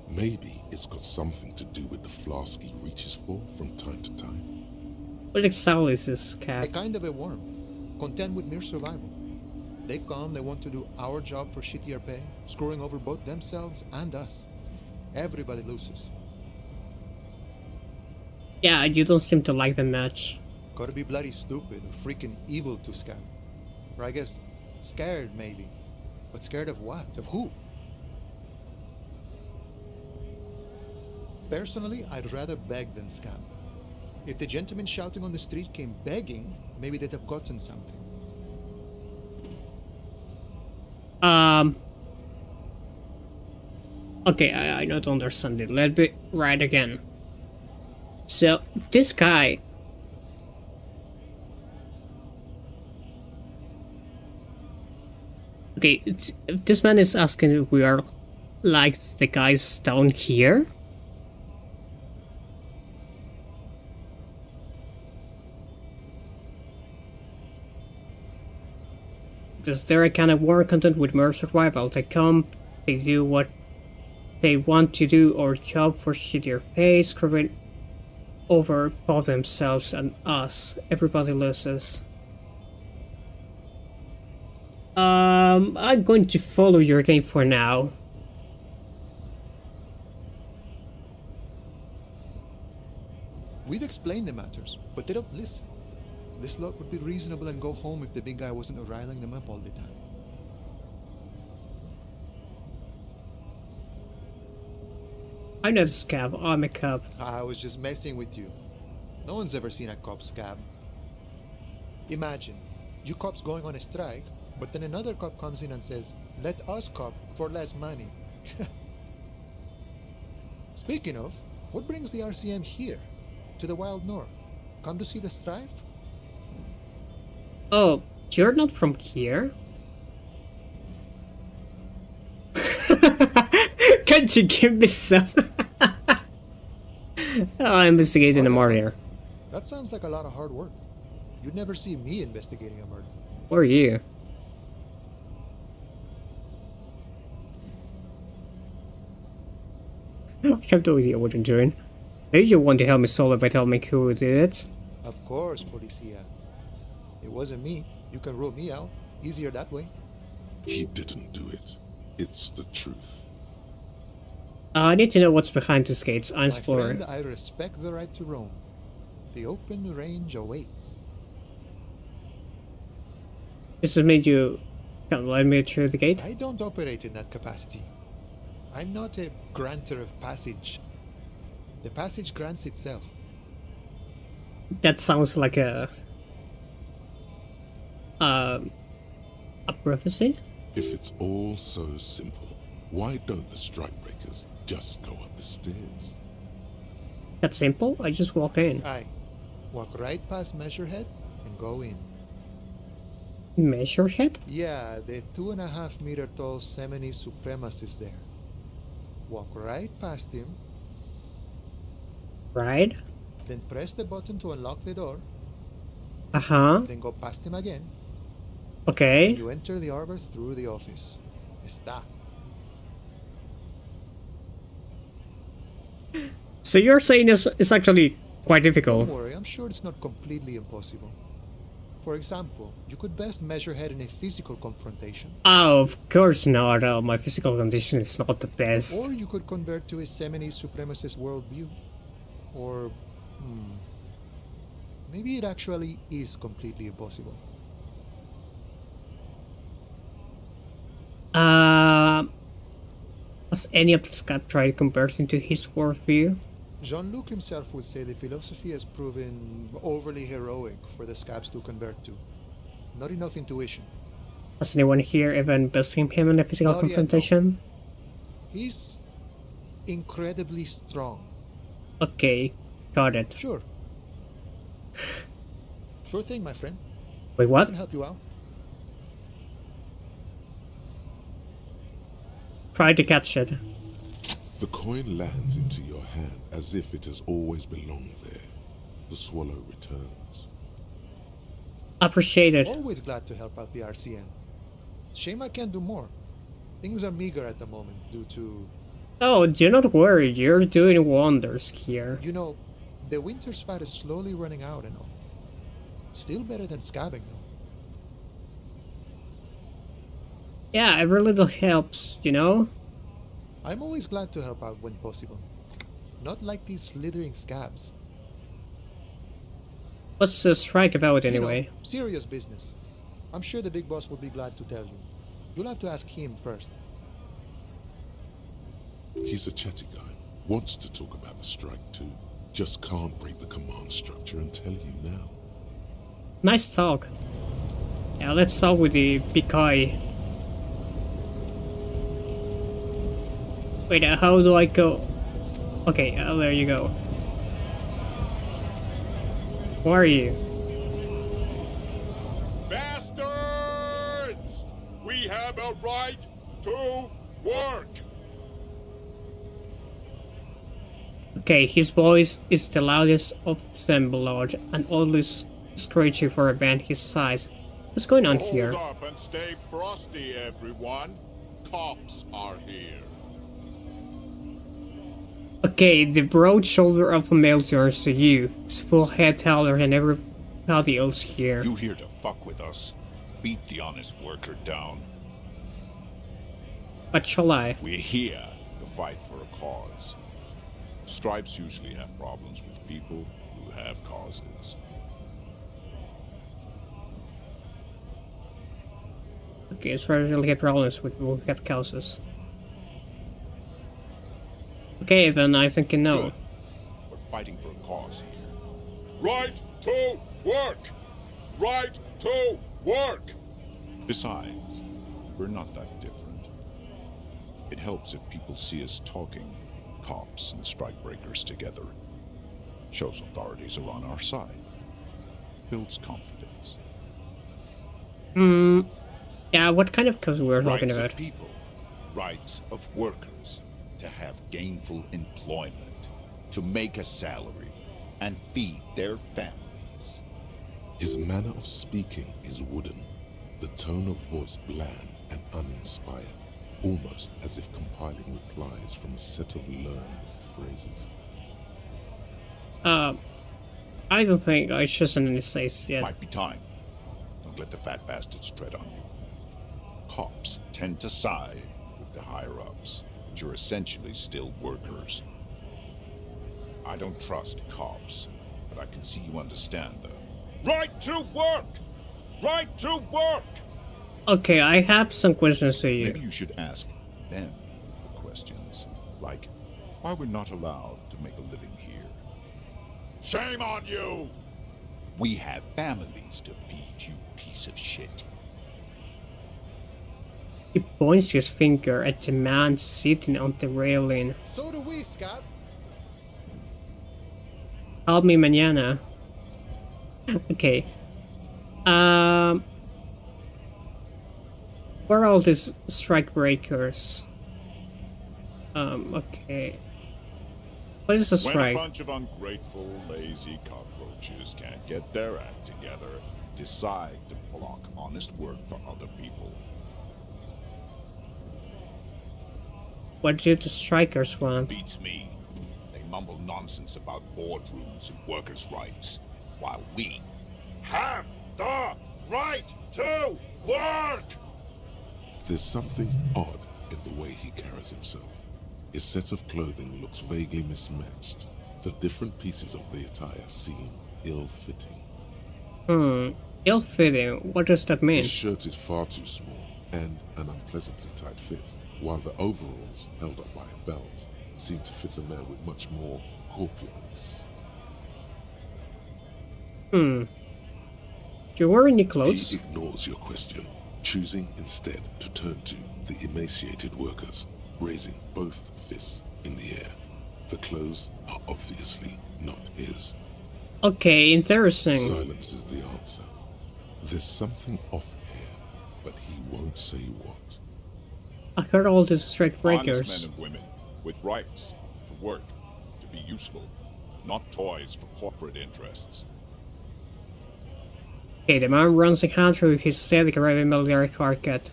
Maybe it's got something to do with the flask he reaches for from time to time. What exactly is this A cat? kind of a worm, content with mere survival. They come, they want to do our job for shittier pay, screwing over both themselves and us. Everybody loses. Yeah, you don't seem to like them much. Gotta be bloody stupid or freaking evil to scab. Or I guess scared, maybe. But scared of what? Of who? Personally, I'd rather beg than scab. If the gentleman shouting on the street came begging, maybe they'd have gotten something. Okay, I don't understand it. Let me write again. So, this guy... Okay, this man is asking if we are like the guys down here? Is there a kind of war content with more survival? They come, they do what they want to do or job for shittier pay, screwing over both themselves and us. Everybody loses. I'm going to follow your game for now. We've explained the matters, but they don't listen. This lot would be reasonable and go home if the big guy wasn't riling them up all the time. I'm not a scab, I'm a cop. I was just messing with you. No one's ever seen a cop scab. Imagine, you cops going on a strike, but then another cop comes in and says, let us cop for less money. Speaking of, what brings the RCM here? To the Wild North? Come to see the strife? Oh, you're not from here? Can't you give me some? I'll investigate in the morning. That sounds like a lot of hard work. You'd never see me investigating a murder. Who are you? I have no idea what I'm doing. Maybe you want to help me solve it by telling me who did it? Of course, Policia. It wasn't me. You can rule me out. Easier that way. He didn't do it. It's the truth. I need to know what's behind these gates. I'm My explorer. friend, I respect the right to roam. The open range awaits. This has made you can't let me through the gate? I don't operate in that capacity. I'm not a granter of passage. The passage grants itself. That sounds like a prophecy? If it's all so simple, why don't the strikebreakers just go up the stairs? That's simple? I just walk in. Aye. Walk right past Measurehead and go in. Measurehead? Yeah, the 2.5 meter tall Semini supremacist there. Walk right past him, Right? then press the button to unlock the door, Uh-huh. then go past him again. Okay. You enter the arbor through the office. Está. So you're saying it's actually quite difficult. Don't worry, I'm sure it's not completely impossible. For example, you could best Measurehead in a physical confrontation. Oh, of course not. My physical condition is not the best. Or you could convert to a Semini supremacist worldview. Or, maybe it actually is completely impossible. Has any of the scab tried converting to his worldview? Jean-Luc himself would say the philosophy has proven overly heroic for the scabs to convert to. Not enough intuition. Has anyone here ever invested him in a physical Not yet, no. confrontation? He's incredibly strong. Okay, got it. Sure. Sure thing, my friend. Wait, I what? can help you out. Try to catch it. The coin lands into your hand as if it has always belonged there. The swallow returns. Appreciate it. Always glad to help out the RCM. Shame I can't do more. Things are meager at the moment due to, Oh, do not worry, you're doing wonders here. you know, the winter's fat is slowly running out and all. Still better than scabbing though. Yeah, every little helps, you know? I'm always glad to help out when possible. Not like these slithering scabs. What's the strike about You know, anyway? serious business. I'm sure the big boss will be glad to tell you. You'll have to ask him first. He's a chatty guy. Wants to talk about the strike too. Just can't break the command structure and tell you now. Nice talk. Yeah, let's talk with the big guy. Wait, how do I go? Okay, there you go. Who are you? Bastards! We have a right to work! Okay, his voice is the loudest of them below and always screechy for a band his size. What's going on here? Hold up and stay frosty, everyone. Cops are here. Okay, the broad shoulder of a male turns to you. His full head taller than everybody else here. You here to fuck with us? Beat the honest worker down. But shall I? We're here to fight for a cause. Stripes usually have problems with people who have causes. Okay, so I usually get problems with people who have causes. Okay, then I think you know. Good. We're fighting for a cause here. Right to work! Right to work! Besides, we're not that different. It helps if people see us talking, cops and strikebreakers together. Shows authorities are on our side. Builds confidence. Yeah, what kind of cause we're talking Rights about? of people, rights of workers, to have gainful employment, to make a salary, and feed their families. His manner of speaking is wooden, the tone of voice bland and uninspired. almost as if compiling replies from a set of learned phrases. I don't think I chosen any size yet. Might be time. Don't let the fat bastards tread on you. Cops tend to side with the higher-ups, but you're essentially still workers. I don't trust cops, but I can see you understand them. Right to work! Right to work! Okay, I have some questions to you. Maybe you should ask them the questions, like why we're not allowed to make a living here. Shame on you! We have families to feed, you piece of shit. He points his finger at the man sitting on the railing. So do we, Scab. Help me mañana. Okay. Where are all these strike breakers? Okay. What is a When a strike? bunch of ungrateful, lazy cockroaches can't get their act together, decide to block honest work for other people. What do the strikers want? Beats me. They mumble nonsense about boardrooms and workers' rights, while we have the right to work! There's something odd in the way he carries himself. His set of clothing looks vaguely mismatched. The different pieces of the attire seem ill-fitting. Ill-fitting? What does that mean? His shirt is far too small and an unpleasantly tight fit, while the overalls, held up by a belt, seem to fit a man with much more corpulence. Do you wear any clothes? He ignores your question, choosing instead to turn to the emaciated workers, raising both fists in the air. The clothes are obviously not his. Okay, interesting. Silence is the answer. There's something off here, but he won't say what. I heard all these strike breakers. Honest men and women with rights to work, to be useful, not toys for corporate interests. Okay, the man runs a hand through his steady gravy military carcass.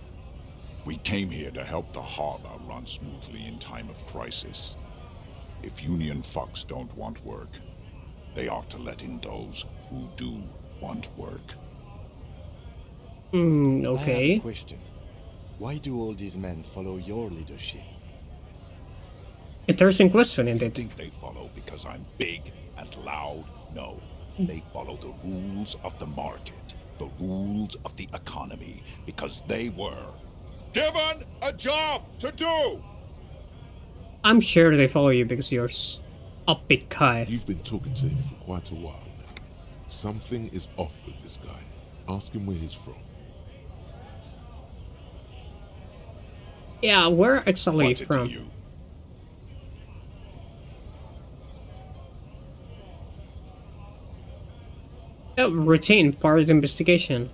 We came here to help the harbor run smoothly in time of crisis. If union fucks don't want work, they ought to let in those who do want work. I have Okay. a question. Why do all these men follow your leadership? Interesting question, You indeed. think they follow because I'm big and loud? No. They follow the rules of the market, the rules of the economy, because they were given a job to do! I'm sure they follow you because you're a big guy. You've been talking to him for quite a while now. Something is off with this guy. Ask him where he's from. Yeah, where exactly What's it to from? you? Routine, part of the investigation.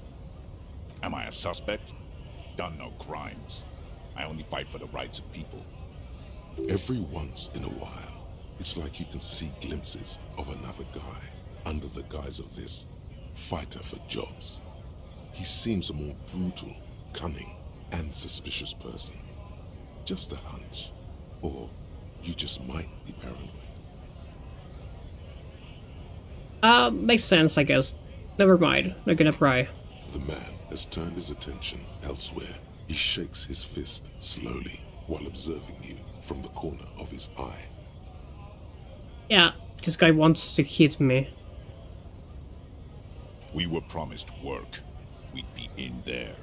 Am I a suspect? Done no crimes. I only fight for the rights of people. Every once in a while, it's like you can see glimpses of another guy under the guise of this fighter for jobs. He seems a more brutal, cunning, and suspicious person. Just a hunch. Or you just might be paranoid. Makes sense, I guess. Never mind, not gonna pry. The man has turned his attention elsewhere. He shakes his fist slowly while observing you from the corner of his eye. Yeah, this guy wants to hit me. We were promised work. We'd be in there,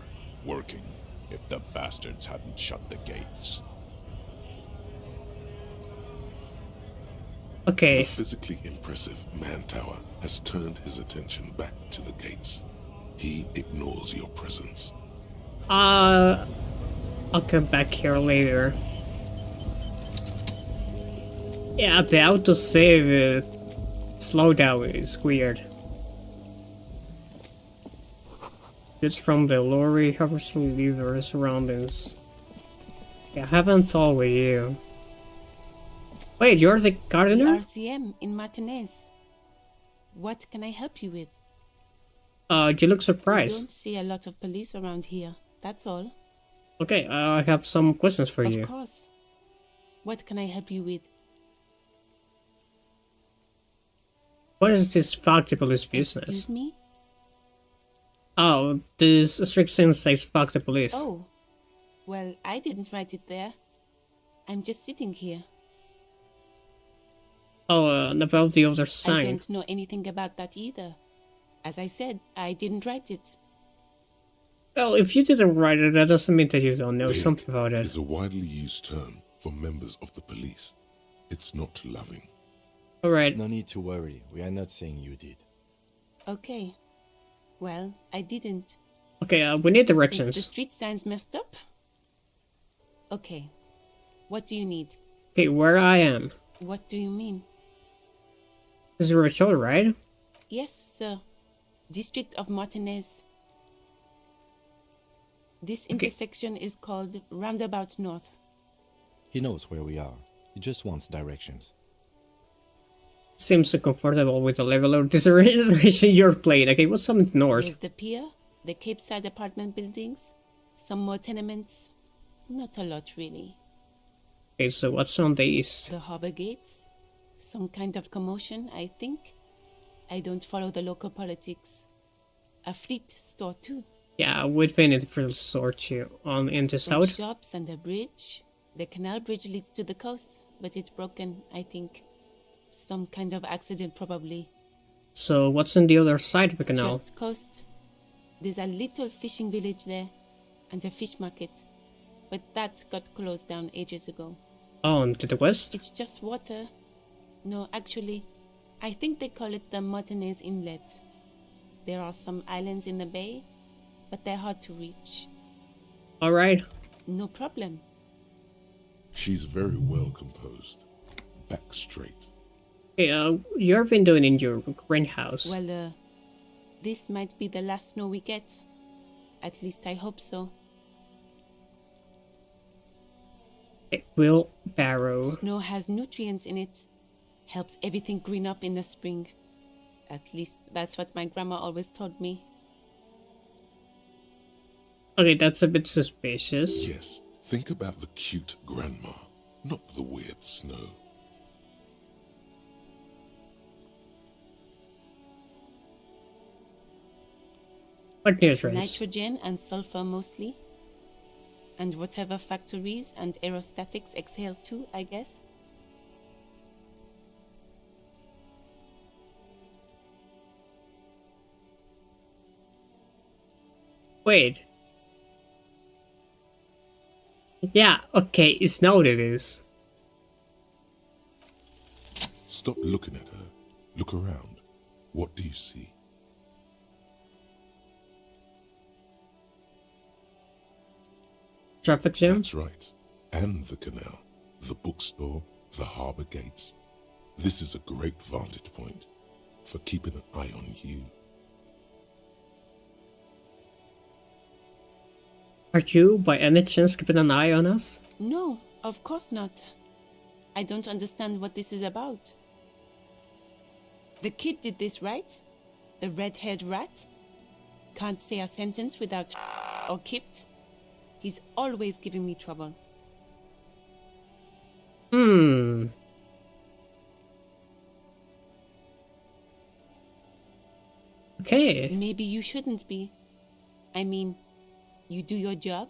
working, if the bastards hadn't shut the gates. Okay. The physically impressive man tower has turned his attention back to the gates. He ignores your presence. I'll come back here later. Yeah, the autosave slowdown is weird. It's from the lorry hovers to leave their surroundings. Yeah, I haven't thought with you. Wait, you're the gardener? RCM in Martinez. What can I help you with? You look I surprised. don't see a lot of police around here, that's all. Okay, I have some questions for you. Of course. What can I help you with? What is this fuck the police business? Excuse me? Oh, this strict sense says fuck the police. Oh, well, I didn't write it there. I'm just sitting here. Oh, and about the other I sign. don't know anything about that either. As I said, I didn't write it. Well, if you didn't write it, that doesn't mean that you don't know Pig something about it. is a widely used term for members of the police. It's not loving. Alright. No need to worry. We are not saying you did. Okay. Well, I didn't. Okay, we need Since the directions. street sign's messed up? Okay. What do you need? Okay, where I am. What do you mean? This is Rochelle, right? Yes, sir. District of Martinez. This intersection is called Roundabout North. He knows where we are. He just wants directions. Seems so comfortable with the level of disorientation you're playing. Okay, what's something north? There's the pier, the Cape Side apartment buildings, some more tenements. Not a lot, really. Okay, so what's on the east? The harbor gates. Some kind of commotion, I think. I don't follow the local politics. A fleet store, too. Yeah, we've been in the field store too. On in the Some south? shops and a bridge. The canal bridge leads to the coast, but it's broken, I think. Some kind of accident, probably. So what's on the other side of the canal? Just coast. There's a little fishing village there, and a fish market. But that got closed down ages ago. Oh, and to the west? It's just water. No, actually, I think they call it the Martinez Inlet. There are some islands in the bay, but they're hard to reach. Alright. No problem. She's very well composed. Back straight. Okay, you've been doing in your greenhouse. Well, this might be the last snow we get. At least I hope so. Okay, wheelbarrow. Snow has nutrients in it. Helps everything green up in the spring. At least that's what my grandma always told me. Okay, that's a bit suspicious. Yes, think about the cute grandma, not the weird snow. What nutrients? Nitrogen and sulfur mostly. And whatever factories and aerostatics exhale too, I guess. Wait. Yeah, okay, it's now what it is. Stop looking at her. Look around. What do you see? Traffic jam? That's right. And the canal, the bookstore, the harbour gates. This is a great vantage point for keeping an eye on you. Are you, by any chance, keeping an eye on us? No, of course not. I don't understand what this is about. The kid did this, right? The red-haired rat? Can't say a sentence without or kipped. He's always giving me trouble. Okay. Maybe you shouldn't be. I mean, you do your job,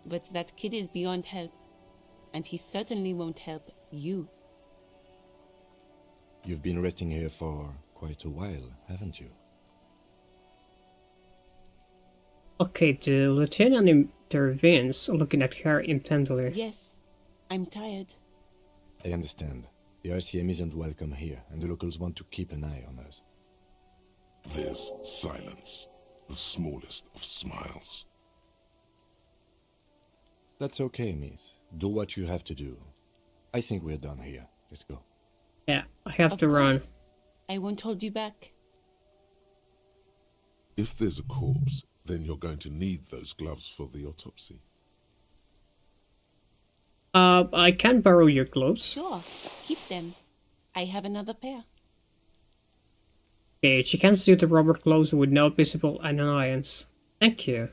but that kid is beyond help. And he certainly won't help you. You've been resting here for quite a while, haven't you? Okay, the lieutenant intervenes, looking at her intently. Yes, I'm tired. I understand. The RCM isn't welcome here, and the locals want to keep an eye on us. There's silence, the smallest of smiles. That's okay, miss. Do what you have to do. I think we're done here. Let's go. Yeah, I have Of to run. course. I won't hold you back. If there's a corpse, then you're going to need those gloves for the autopsy. I can borrow your gloves. Sure, keep them. I have another pair. Okay, she can see the rubber gloves with no visible annoyance. Thank you.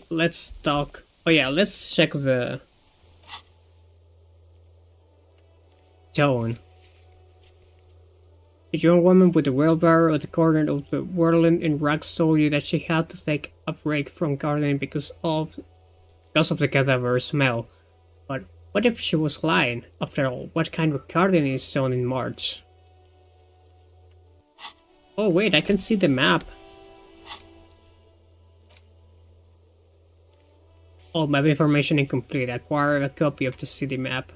let's talk. Oh yeah, let's check the tone. The young woman with the wheelbarrow at the corner of the whirling in rags told you that she had to take a break from gardening because of the cadaver smell. But what if she was lying? After all, what kind of gardening is done in March? Oh wait, I can see the map. Oh, map information incomplete. Acquire a copy of the city map.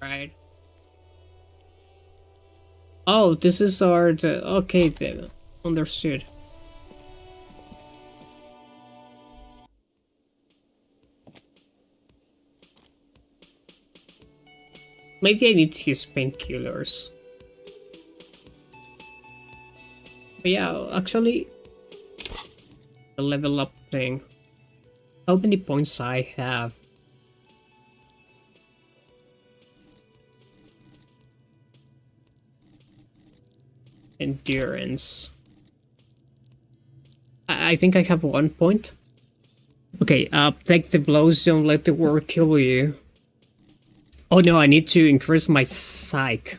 Right. Oh, this is our... okay, then. Understood. Maybe I need to use painkillers. But yeah, actually... the level up thing. How many points I have? Endurance. I think I have 1 point. Okay, take the blows, don't let the war kill you. Oh no, I need to increase my psych.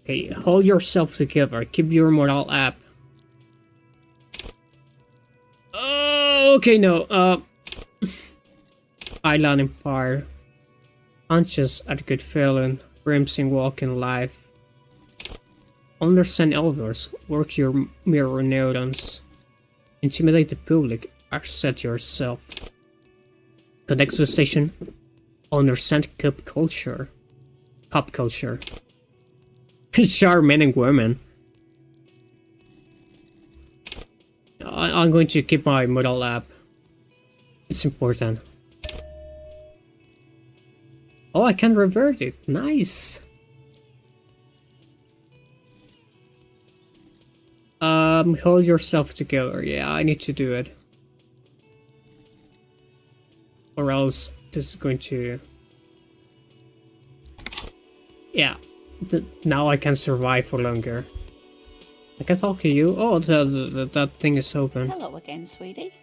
Okay, hold yourself together, keep your morale up. Okay, no, Island Empire. Hunches at a good feeling, Brimsing walk in life. Understand elders, work your mirror neurons. Intimidate the public, accept yourself. Connect to the station. Understand cup culture. Pop culture. Charm men and women. I'm going to keep my model up. It's important. Oh, I can revert it. Nice. Hold yourself together. Yeah, I need to do it. Or else this is going to... yeah. Now I can survive for longer. I can talk to you. Oh, that thing is open. Hello again, sweetie.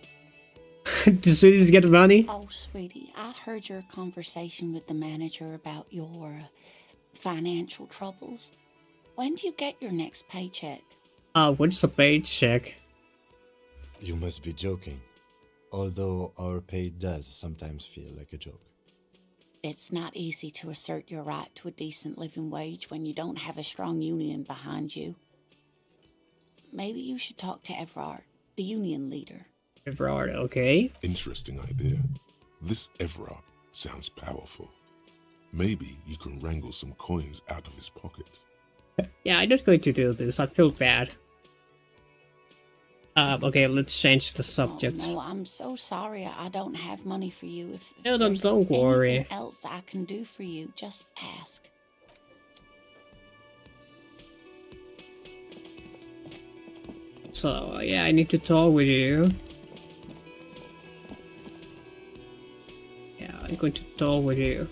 Do sweeties get money? Oh, sweetie, I heard your conversation with the manager about your financial troubles. When do you get your next paycheck? What's the paycheck? You must be joking. Although our pay does sometimes feel like a joke. It's not easy to assert your right to a decent living wage when you don't have a strong union behind you. Maybe you should talk to Everard, the union leader. Everard, okay. Interesting idea. This Everard sounds powerful. Maybe you can wrangle some coins out of his pocket. Yeah, I'm not going to do this. I feel bad. Okay, let's change the subject. Oh, no, I'm so sorry. I don't have money for you. If No, there's don't worry. anything else I can do for you, just ask. So, yeah, I need to talk with you. Yeah, I'm going to talk with you.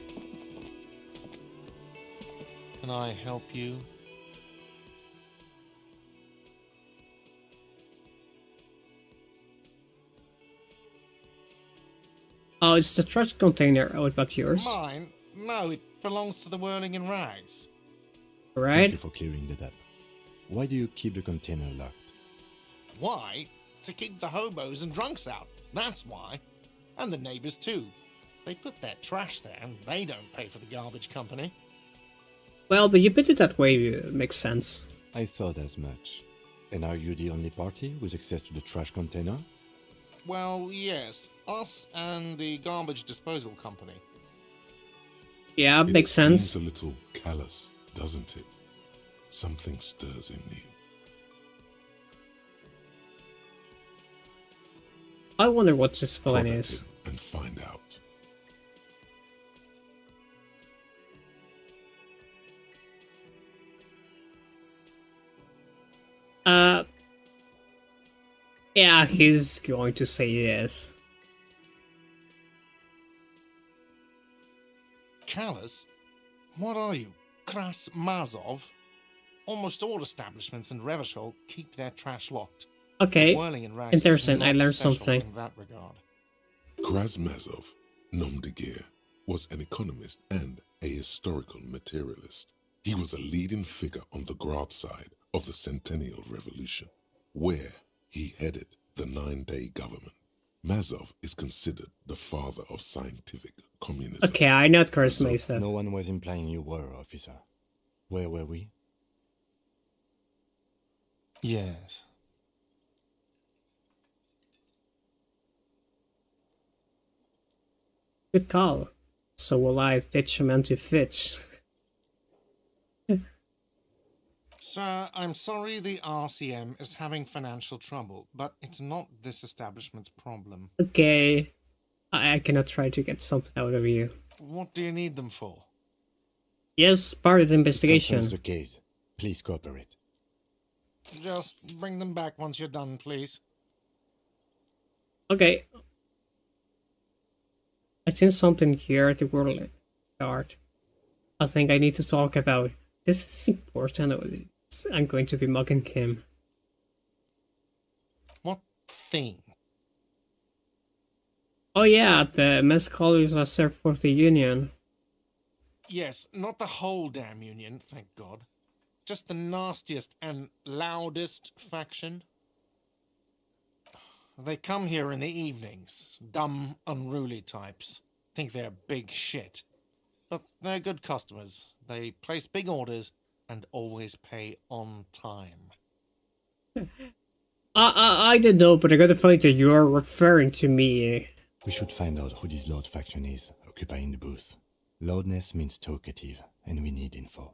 Can I help you? Oh, it's the trash container. Oh, it's yours. Mine? No, it belongs to the Whirling in Rags. Right? Thank you for clearing that up. Why do you keep the container locked? Why? To keep the hobos and drunks out. That's why. And the neighbors too. They put their trash there and they don't pay for the garbage company. Well, but you put it that way, it makes sense. I thought as much. And are you the only party with access to the trash container? Well, yes. Us and the garbage disposal company. Yeah, makes sense. It seems a little callous, doesn't it? Something stirs in me. I wonder what this villain Prod at is. it and find out. Yeah, he's going to say yes. Callous? What are you, Kras Mazov? almost all establishments in Revachol keep their trash locked. Okay, Whirling in rags is interesting. I not learned special something. in that regard. Krasmazov, nom de guerre, was an economist and a historical materialist. He was a leading figure on the Grad side of the Centennial Revolution, where he headed the 9-day government. Mazov is considered the father of scientific communism. Okay, I know Chris So, Mesa. no one was implying you were, officer. Where were we? Yes. Good call. So will I ditch him into Fitch. Sir, I'm sorry the RCM is having financial trouble, but it's not this establishment's problem. Okay, I cannot try to get something out of you. What do you need them for? Yes, part of the It investigation. concerns the case. Please cooperate. Just bring them back once you're done, please. Okay. I seen something here at the world art. I think I need to talk about. This is important. I'm going to be mugging him. What thing? Oh yeah, the men's colors are served for the Union. Yes, not the whole damn Union, thank God. Just the nastiest and loudest faction. They come here in the evenings. Dumb, unruly types. Think they're big shit. But they're good customers. They place big orders and always pay on time. I don't know, but I got the feeling that you are referring to me. We should find out who this loud faction is, occupying the booth. Loudness means talkative, and we need info.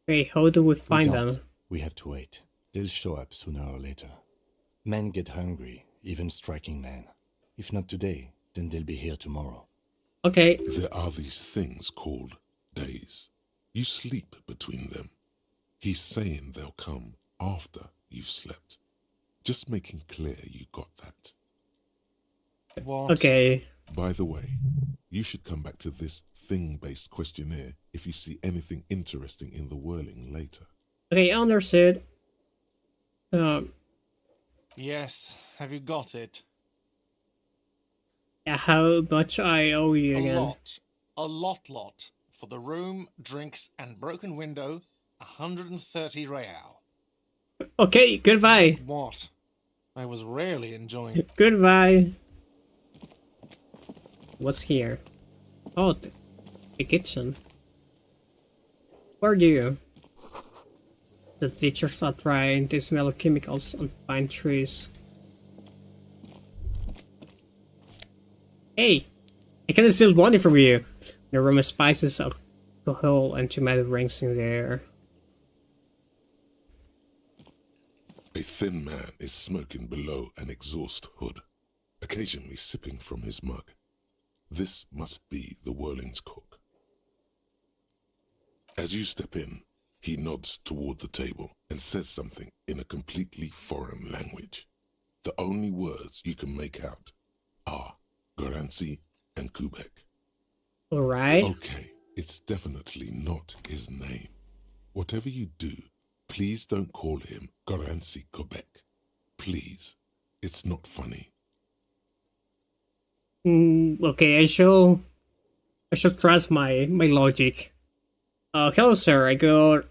Hey, how do we We find don't. them? We have to wait. They'll show up sooner or later. Men get hungry, even striking men. If not today, then they'll be here tomorrow. Okay. There are these things called days. You sleep between them. He's saying they'll come after you've slept. Just making clear you got that. What? Okay. By the way, you should come back to this thing-based questionnaire if you see anything interesting in the whirling later. Okay, understood. Yes, have you got it? Yeah, how much I owe you A again? lot. A lot. For the room, drinks, and broken window, 130 real. Okay, goodbye. What? I was rarely enjoying it. Goodbye. What's here? Oh, the kitchen. Where do you? The teachers are trying to smell chemicals on pine trees. Hey, I can steal money from you. The aroma spices, alcohol, and tomato rings in the air. A thin man is smoking below an exhaust hood, occasionally sipping from his mug. This must be the Whirling's cook. As you step in, he nods toward the table and says something in a completely foreign language. The only words you can make out are Garancy and Kubek. Alright. Okay, it's definitely not his name. Whatever you do, please don't call him Garancy Kubek. Please, it's not funny. Okay, I shall trust my logic. Hello, sir. I got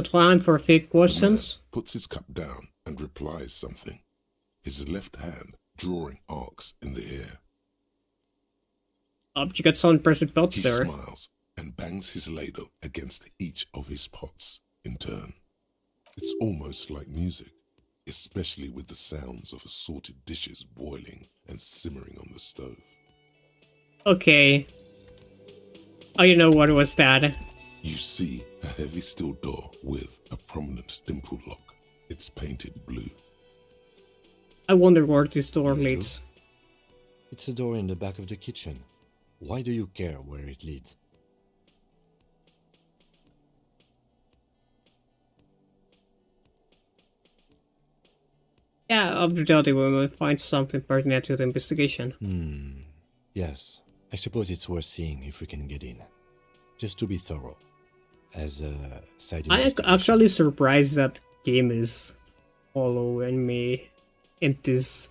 time for a few questions. The man puts his cup down and replies something, his left hand drawing arcs in the air. You got some impressive pots, He sir. smiles and bangs his ladle against each of his pots in turn. It's almost like music, especially with the sounds of assorted dishes boiling and simmering on the stove. Okay. Oh, you know what was that? You see a heavy steel door with a prominent dimple lock. It's painted blue. I wonder where this door leads. It's a door in the back of the kitchen. Why do you care where it leads? Yeah, undoubtedly we will find something pertinent to the investigation. Yes. I suppose it's worth seeing if we can get in. Just to be thorough. as a side I'm investigation. actually surprised that game is following me in this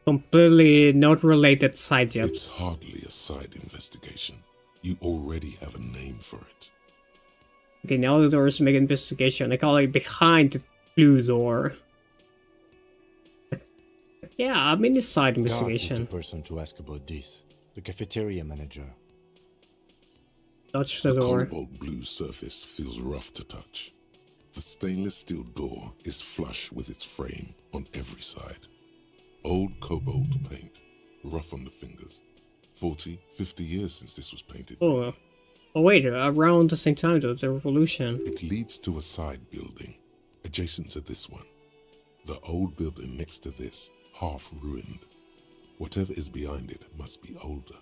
completely not related side It's jobs. hardly a side investigation. You already have a name for it. Okay, now the doors make investigation. I call it behind the blue door. Yeah, I'm in the side Garth is investigation. the person to ask about this. The cafeteria manager. Touch the The door. cobalt blue surface feels rough to touch. The stainless steel door is flush with its frame on every side. Old cobalt paint, rough on the fingers. 40, 50 years since this was painted. Oh, oh wait, around the same time of the revolution. It leads to a side building, adjacent to this one. The old building next to this, half ruined. Whatever is behind it must be older.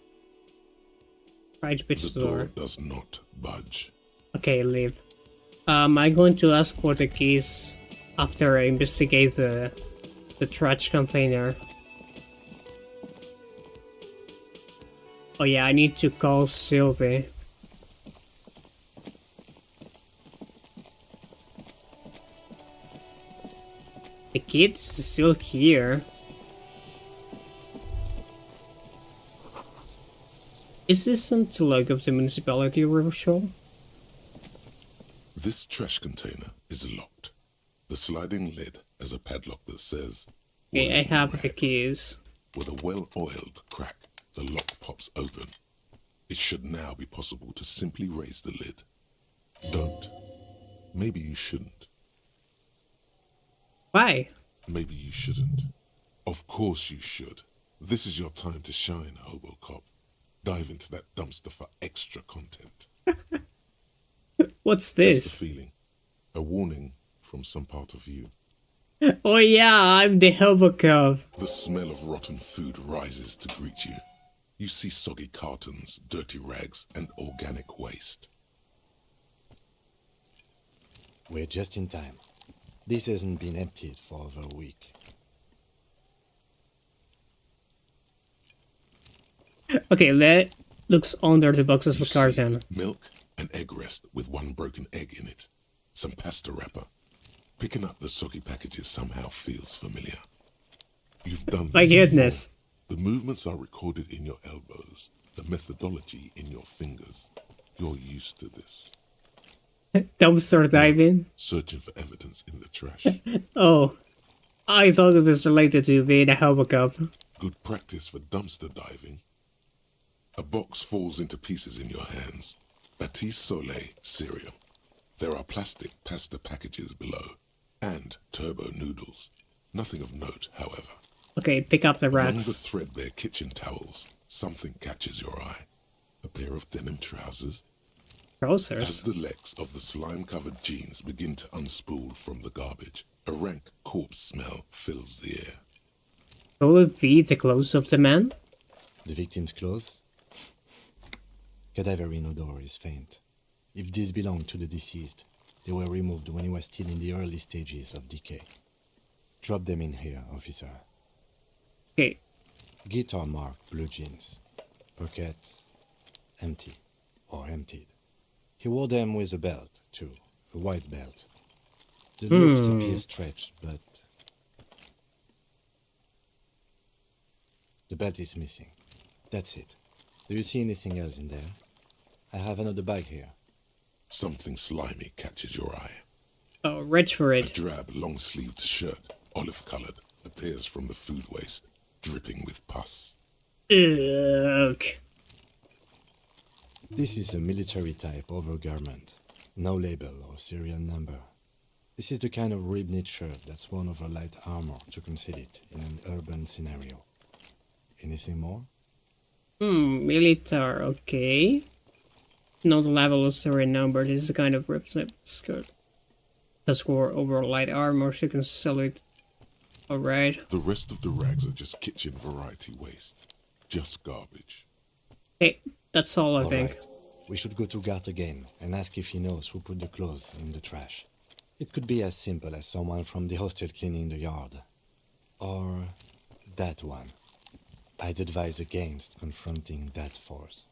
Try to pitch The the door. door does not budge. Okay, leave. I'm going to ask for the keys after I investigate the trash container. Oh yeah, I need to call Sylvie. The kid's still here. Is this something like of the municipality show? This trash container is locked. The sliding lid has a padlock that says... Okay, I have the rags. keys. With a well-oiled crack, the lock pops open. It should now be possible to simply raise the lid. Don't. Maybe you shouldn't. Why? Maybe you shouldn't. Of course you should. This is your time to shine, Hobo Cop. Dive into that dumpster for extra content. What's Just this? a feeling. A warning from some part of you. Oh yeah, I'm the Hobocop. The smell of rotten food rises to greet you. You see soggy cartons, dirty rags, and organic waste. We're just in time. This hasn't been emptied for over a week. Okay, that looks under the boxes You for carton. see milk, an egg rest with one broken egg in it, some pasta wrapper. Picking up the soggy packages somehow feels familiar. You've done this My goodness. before. The movements are recorded in your elbows, the methodology in your fingers. You're used to this. Dumpster diving? Searching for evidence in the trash. Oh, I thought it was related to being a Hobocop. Good practice for dumpster diving. A box falls into pieces in your hands. Batiste Soleil cereal. There are plastic pasta packages below. And turbo noodles. Nothing of note, however. Okay, pick up the Among the racks. threadbare kitchen towels, something catches your eye. A pair of denim trousers. As Trousers? the legs of the slime-covered jeans begin to unspool from the garbage, a rank corpse smell fills the air. Will it be the clothes of the man? The victim's clothes? Cadaverine odor is faint. If these belong to the deceased, they were removed when he was still in the early stages of decay. Drop them in here, officer. Okay, Guitar marked blue jeans. Pockets empty or emptied. He wore them with a belt, too. A white belt. The loops appear stretched, but the belt is missing. That's it. Do you see anything else in there? I have another bag here. Something slimy catches your eye. oh, reach for A it. drab, long-sleeved shirt, olive-colored, appears from the food waste, dripping with pus. Ugh. This is a military type overgarment. No label or serial number. This is the kind of rib-knit shirt that's worn over light armor to conceal it in an urban scenario. Anything more? Military, okay. Not level or serial number, this is a kind of ripped skirt. That's wore over light armor so you can sell it. Alright. The rest of the rags are just kitchen variety waste. Just garbage. Hey, that's all I think. Alright. We should go to Gart again and ask if he knows who put the clothes in the trash. It could be as simple as someone from the hostel cleaning the yard. Or that one. I'd advise against confronting that force.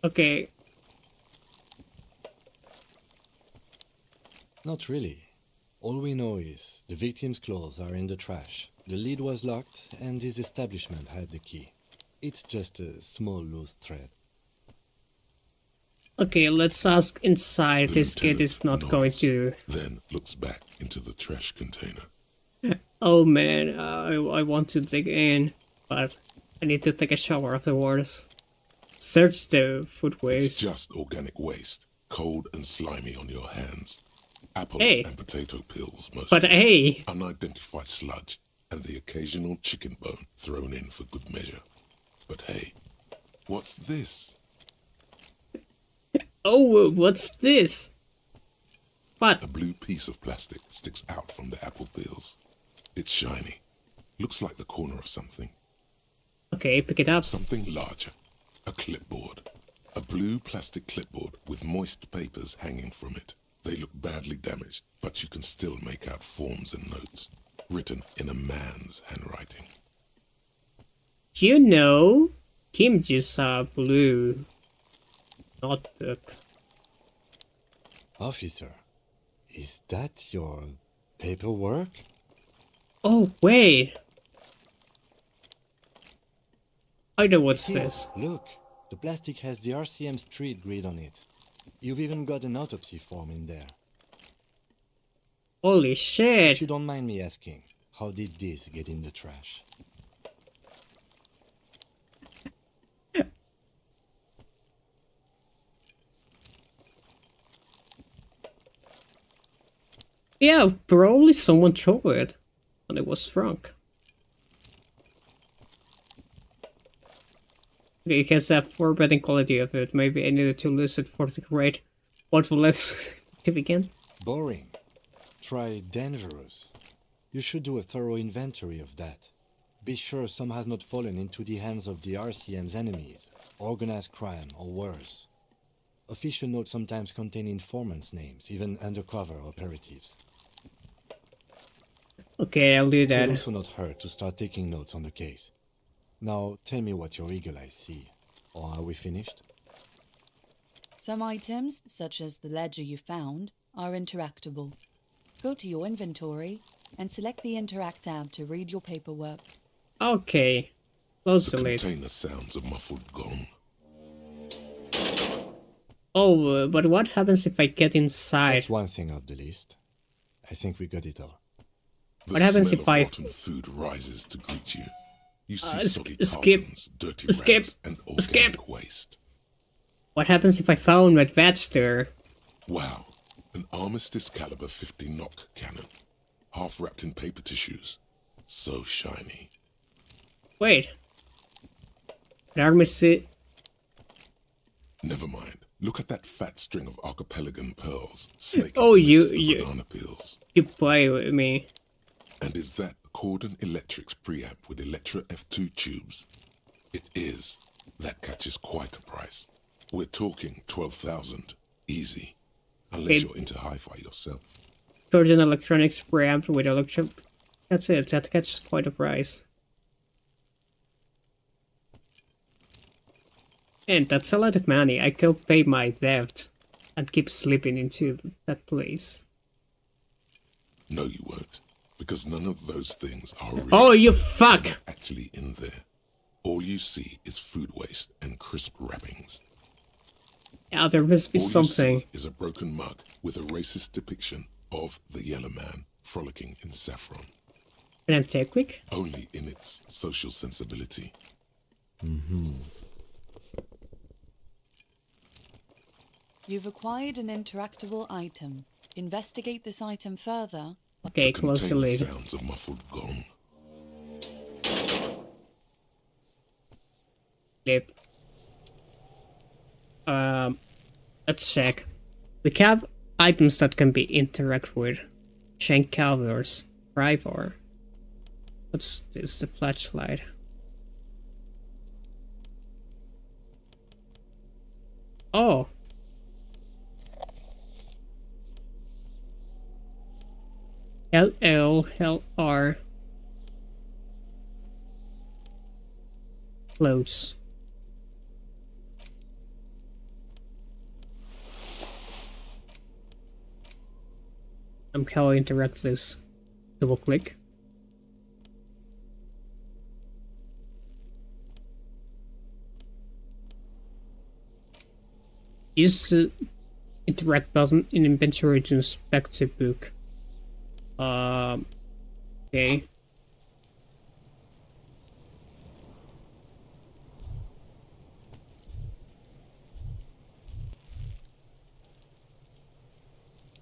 Okay, Not really. All we know is the victim's clothes are in the trash, the lid was locked, and his establishment had the key. It's just a small loose thread. Okay, let's ask inside. This kid is not going to... Then looks back into the trash container. Oh man, I want to dig in, but I need to take a shower afterwards. Search the food waste. It's just organic waste, cold and slimy on your hands. Apple Hey. and potato peels mostly. But hey! Unidentified sludge, and the occasional chicken bone thrown in for good measure. But hey, what's this? Oh, what's this? What? A blue piece of plastic sticks out from the apple peels. It's shiny. Looks like the corner of something. Okay, pick it up. Something larger. A clipboard. A blue plastic clipboard with moist papers hanging from it. They look badly damaged, but you can still make out forms and notes, written in a man's handwriting. You know, Kim just saw a blue notebook. Officer, is that your paperwork? Oh, wait. I know what's It is. this. Look, the plastic has the RCM street grid on it. You've even got an autopsy form in there. Holy If shit. you don't mind me asking, how did this get in the trash? Yeah, probably someone threw it when it was drunk. Okay, it has a forbidding quality of it. Maybe I needed to lose it for the grade. What will let's to begin? Boring. Try dangerous. You should do a thorough inventory of that. Be sure some has not fallen into the hands of the RCM's enemies, organized crime or worse. Official notes sometimes contain informants' names, even undercover operatives. Okay, I'll do It that. would also not hurt to start taking notes on the case. Now, tell me what your eagle eyes see. Or are we finished? Some items, such as the ledger you found, are interactable. Go to your inventory and select the Interact tab to read your paperwork. Okay. Close the The lid. container sounds a muffled gong. Oh, but what happens if I get inside? That's one thing off the list. I think we got it all. The What happens smell if of I- rotten food rises to greet you. You see skip, soggy skip, cartons, dirty skip, rags, and organic skip. waste. What happens if I found my Vetster? Wow, an Armistice caliber 50 knock cannon, half wrapped in paper tissues. So shiny. Wait. An Armistice... Never mind. Look at that fat string of archipelagon pearls snaking Oh, amidst the you- banana peels. You play with me. And is that Cordon Electric's preamp with Electra F2 tubes? It is. That catches quite a price. We're talking 12,000. Easy. Unless Wait. you're into hi-fi yourself. Virgin Electronics preamp with electro... That's it, that catches quite a price. And that's a lot of money. I could pay my debt and keep slipping into that place. No, you won't. Because none of those things are real. Oh, you fuck! They're not actually in there. All you see is food waste and crisp wrappings. Yeah, there must be All something. you see is a broken mug with a racist depiction of the yellow man frolicking in saffron. Can I take quick? Only in its social sensibility. You've acquired an interactable item. Investigate this item further. Okay, close the Container lid. sounds a muffled gong. Flip. Let's check. We have items that can be interacted with. Shank covers. Rivar. What's this? The flashlight. Oh. LR. Clothes. how I interact this. Double click. Use the interact button in inventory to inspect the book. Okay.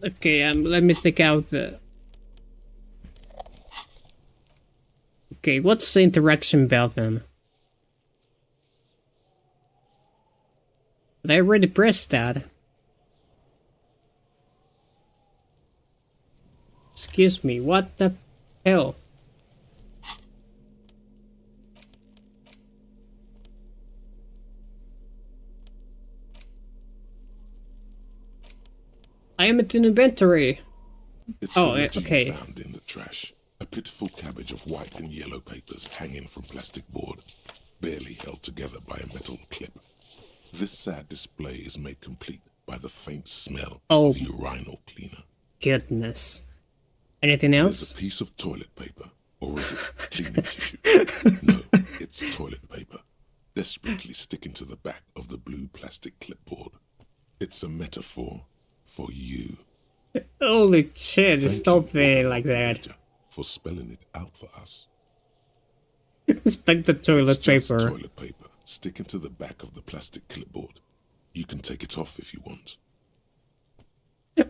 Okay, let me take out the... Okay, what's the interaction button? But I already pressed that. Excuse me, what the hell? I am at an inventory. It's oh, the letter okay. you found in the trash. A pitiful cabbage of white and yellow papers hanging from plastic board, barely held together by a metal clip. This sad display is made complete by the faint smell of urinal cleaner. Goodness. Anything else? There's a piece of toilet paper, or is it cleaning tissue? No, it's toilet paper, desperately sticking to the back of the blue plastic clipboard. It's a metaphor for you. Holy shit, stop being like that. For spelling it out for us. Expect the toilet It's paper. just toilet paper sticking to the back of the plastic clipboard. You can take it off if you want.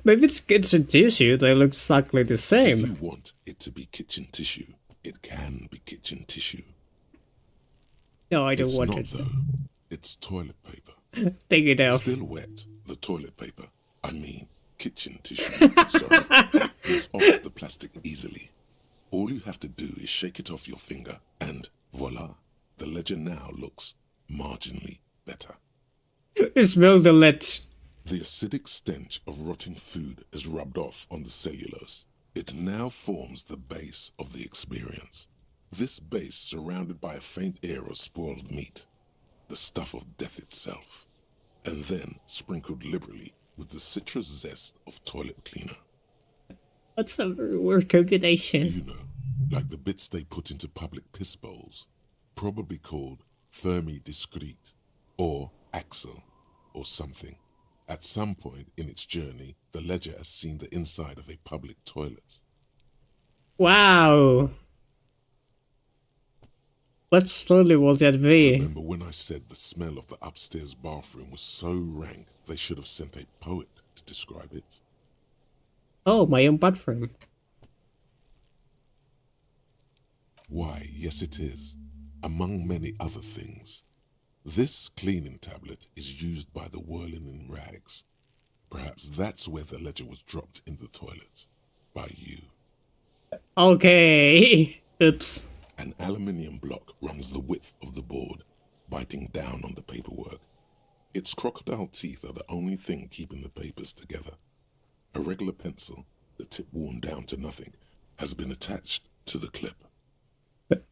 Maybe it's kitchen tissue, they look exactly the same. If you want it to be kitchen tissue, it can be kitchen tissue. No, I don't it's want not, it. Though. It's toilet paper. Take it off. Still wet, the toilet paper. I mean, kitchen tissue. Sorry. It's off the plastic easily. All you have to do is shake it off your finger, and voila, the ledger now looks marginally better. Smell the lead. The acidic stench of rotting food is rubbed off on the cellulose. It now forms the base of the experience. This base surrounded by a faint air of spoiled meat, the stuff of death itself, and then sprinkled liberally with the citrus zest of toilet cleaner. What's a word combination? You know, like the bits they put into public piss bowls, probably called Fermi Discrete, or Axel, or something. At some point in its journey, the ledger has seen the inside of a public toilet. Wow. What story will that be? Remember when I said the smell of the upstairs bathroom was so rank, they should have sent a poet to describe it? Oh, my own bathroom. Why, yes it is, among many other things. This cleaning tablet is used by the whirling in rags. Perhaps that's where the ledger was dropped in the toilet. By you. Okay. Oops. An aluminium block runs the width of the board, biting down on the paperwork. Its crocodile teeth are the only thing keeping the papers together. A regular pencil, the tip worn down to nothing, has been attached to the clip.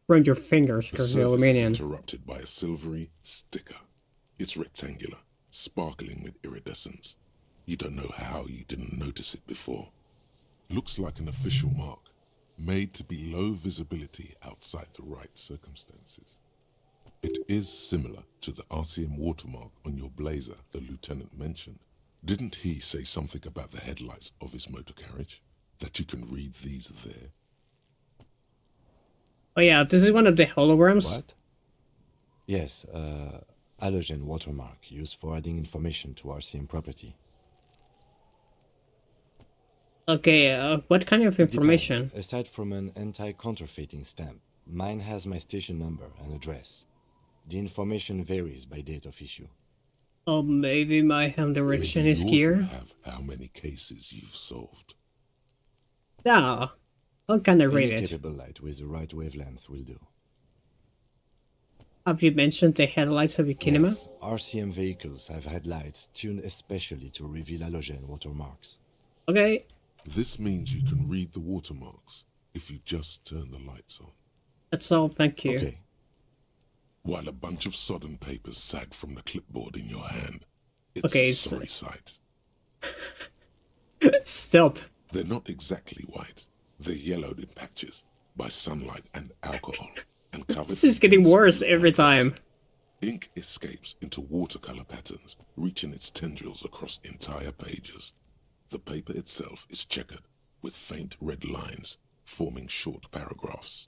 Run your fingers, The because surface the is aluminium. interrupted by a silvery sticker. It's rectangular, sparkling with iridescence. You don't know how you didn't notice it before. Looks like an official mark, made to be low visibility outside the right circumstances. It is similar to the RCM watermark on your blazer the lieutenant mentioned. Didn't he say something about the headlights of his motor carriage? That you can read these there? Oh yeah, this is one of the holograms. What? Yes, halogen watermark used for adding information to RCM property. Okay, what kind of information? Depends. Aside from an anti-counterfeiting stamp, mine has my station number and address. The information varies by date of issue. Oh, maybe my hand direction Maybe is yours here? will have how many cases you've solved. Yeah, I'll kind of read Any it. capable light with the right wavelength will do. Have you mentioned the headlights of your kinema? Yes, RCM vehicles have headlights tuned especially to reveal halogen watermarks. Okay. This means you can read the watermarks if you just turn the lights on. That's all, thank you. Okay. While a bunch of sodden papers sag from the clipboard in your hand, it's Okay, a sorry sight. Stop. They're not exactly white. They're yellowed in patches by sunlight and alcohol and covered. This is getting worse every time. Ink escapes into watercolor patterns, reaching its tendrils across entire pages. The paper itself is checkered with faint red lines, forming short paragraphs.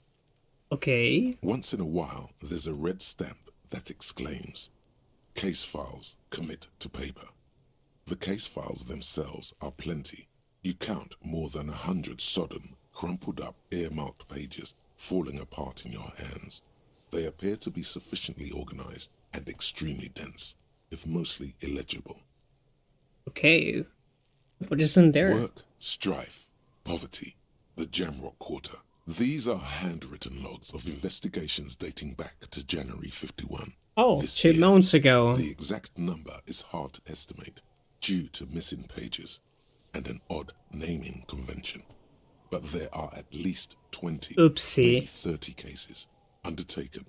Okay. Once in a while, there's a red stamp that exclaims, "Case files commit to paper." The case files themselves are plenty. You count more than 100 sodden, crumpled up, earmarked pages falling apart in your hands. They appear to be sufficiently organized and extremely dense, if mostly illegible. Okay. What is in there? Work, strife, poverty, the Jamrock Quarter. These are handwritten logs of investigations dating back to January 51. Oh, This 2 year, months ago. The exact number is hard to estimate due to missing pages and an odd naming convention. But there are at least 20, Oopsie. maybe 30 cases undertaken,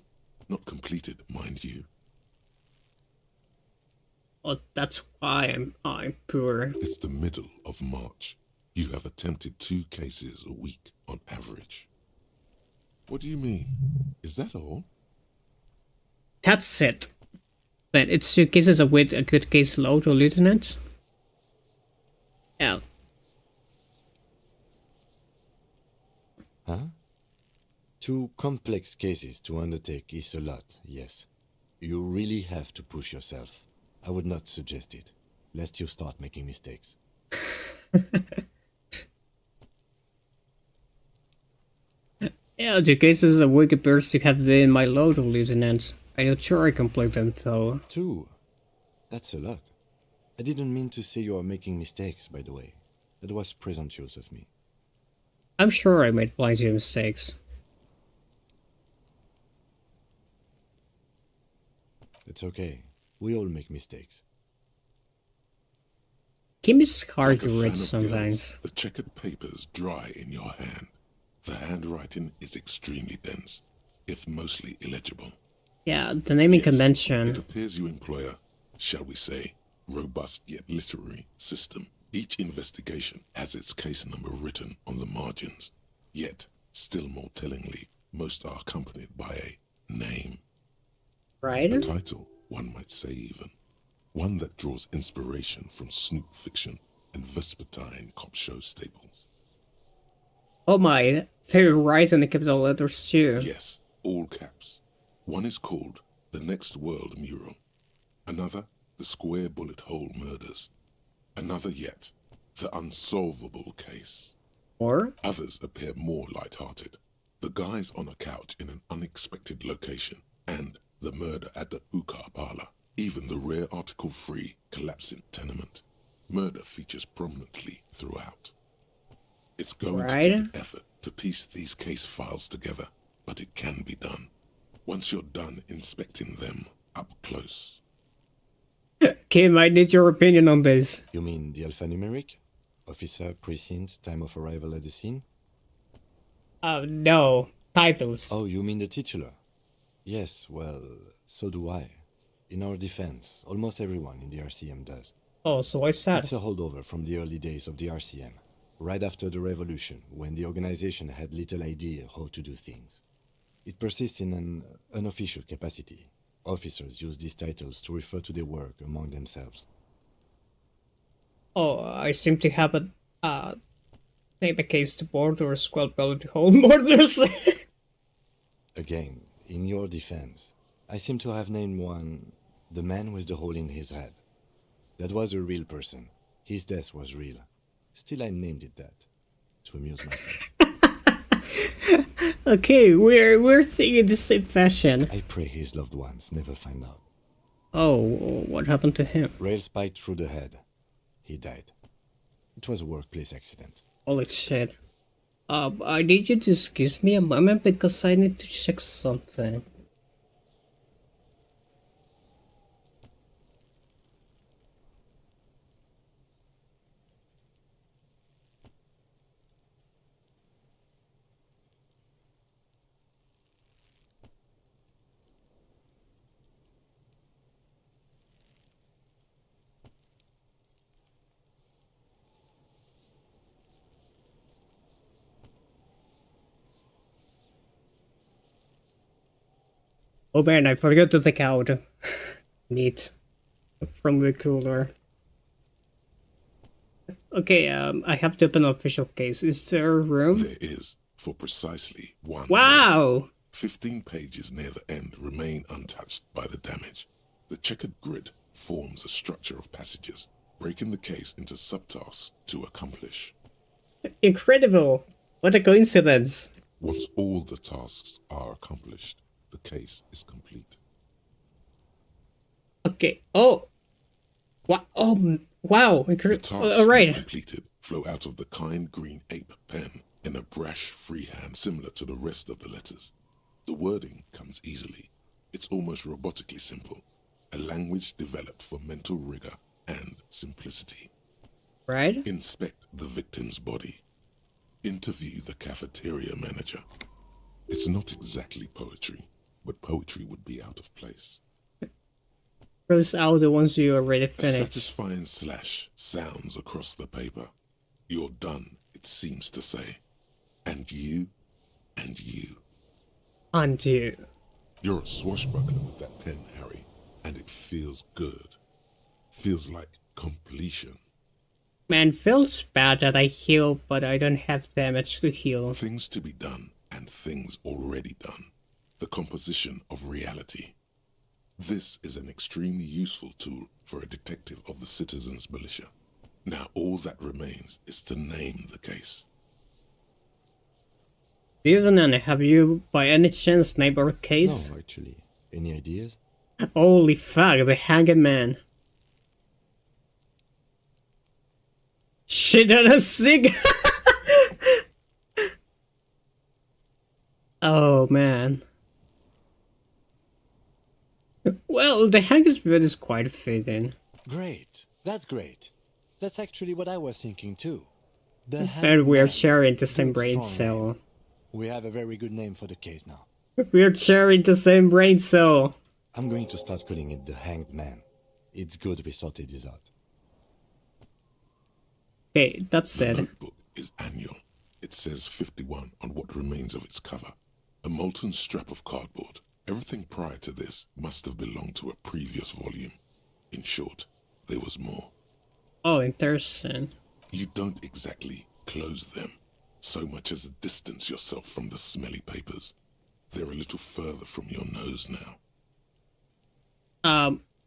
not completed, mind you. Oh, that's why I'm poor. It's the middle of March. You have attempted 2 cases a week on average. What do you mean? Is that all? That's it. But it's 2 cases with a good case load, or Lieutenant? Yeah. Huh? 2 complex cases to undertake is a lot, yes. You really have to push yourself. I would not suggest it, lest you start making mistakes. Yeah, 2 cases a week appears to have been my load, Lieutenant. I'm not sure I complete them, though. 2? That's a lot. I didn't mean to say you are making mistakes, by the way. That was presumptuous of me. I'm sure I made plenty of mistakes. It's okay. We all make mistakes. Kimmy's hard Like a to fan read of sometimes. girls, the checkered papers dry in your hand. The handwriting is extremely dense, if mostly illegible. Yeah, the naming It convention. appears you employ a, shall we say, robust yet literary system. Each investigation has its case number written on the margins. Yet, still more tellingly, most are accompanied by a name. Right? A title, one might say even. One that draws inspiration from snoop fiction and vespertine cop show staples. Oh my, they're right in the capital letters too. Yes, all caps. One is called The Next World Mural. Another, The Square Bullet Hole Murders. Another yet, The Unsolvable Case. Or? Others appear more light-hearted. The guys on a couch in an unexpected location, and the murder at the hookah parlor. Even the rare article-free collapsing tenement. Murder features prominently throughout. It's going to take an effort to piece these case files together, but it can be done. Once you're done inspecting them up close. Kim, I need your opinion on this. You mean the alphanumeric? Officer, precinct, time of arrival at the scene? No. Titles. Oh, you mean the titular? Yes, well, so do I. In our defense, almost everyone in the RCM does. Oh, so I said. It's a holdover from the early days of the RCM, right after the revolution, when the organization had little idea how to do things. It persists in an unofficial capacity. Officers use these titles to refer to their work among themselves. Oh, I seem to have name a case to board or squad bullet hole murders. Again, in your defense, I seem to have named one, the man with the hole in his head. That was a real person. His death was real. Still, I named it that, to amuse myself. Okay, we're thinking the same fashion. I pray his loved ones never find out. Oh, what happened to him? Rail spiked through the head. He died. It was a workplace accident. Holy shit. I need you to excuse me a moment because I need to check something. Oh man, I forgot to take out meat from the cooler. Okay, I have to open an official case. Is there a room? There is, for precisely one. Wow! 15 pages near the end remain untouched by the damage. The checkered grid forms a structure of passages, breaking the case into subtasks to accomplish. Incredible! What a coincidence! Once all the tasks are accomplished, the case is complete. Okay. Oh! Wow! The tasks Alright. you've completed flow out of the kind green ape pen in a brash freehand similar to the rest of the letters. The wording comes easily. It's almost robotically simple. A language developed for mental rigor and simplicity. Right? Inspect the victim's body. Interview the cafeteria manager. It's not exactly poetry, but poetry would be out of place. Cross out the ones you already A finished. satisfying slash sounds across the paper. You're done, it seems to say. And you, and you. And you. You're a swashbuckler with that pen, Harry, and it feels good. Feels like completion. Man, feels bad that I heal, but I don't have damage to heal. Things to be done and things already done. The composition of reality. This is an extremely useful tool for a detective of the Citizens Militia. Now all that remains is to name the case. Even have you by any chance named our case? No, actually. Any ideas? Holy fuck, the Hanged Man. Shit on a cig. Oh man. Well, the Hanged Man is quite fitting. Great. That's great. That's actually what I was thinking too. The And we're Hangman. sharing the same Good, brain strong cell. name. We have a very good name for the case now. We're sharing the same brain cell. I'm going to start calling it the Hanged Man. It's good we sorted this out. Okay, that's The it. notebook is annual. It says 51 on what remains of its cover. A molten strap of cardboard. Everything prior to this must have belonged to a previous volume. In short, there was more. Oh, interesting. You don't exactly close them, so much as distance yourself from the smelly papers. They're a little further from your nose now.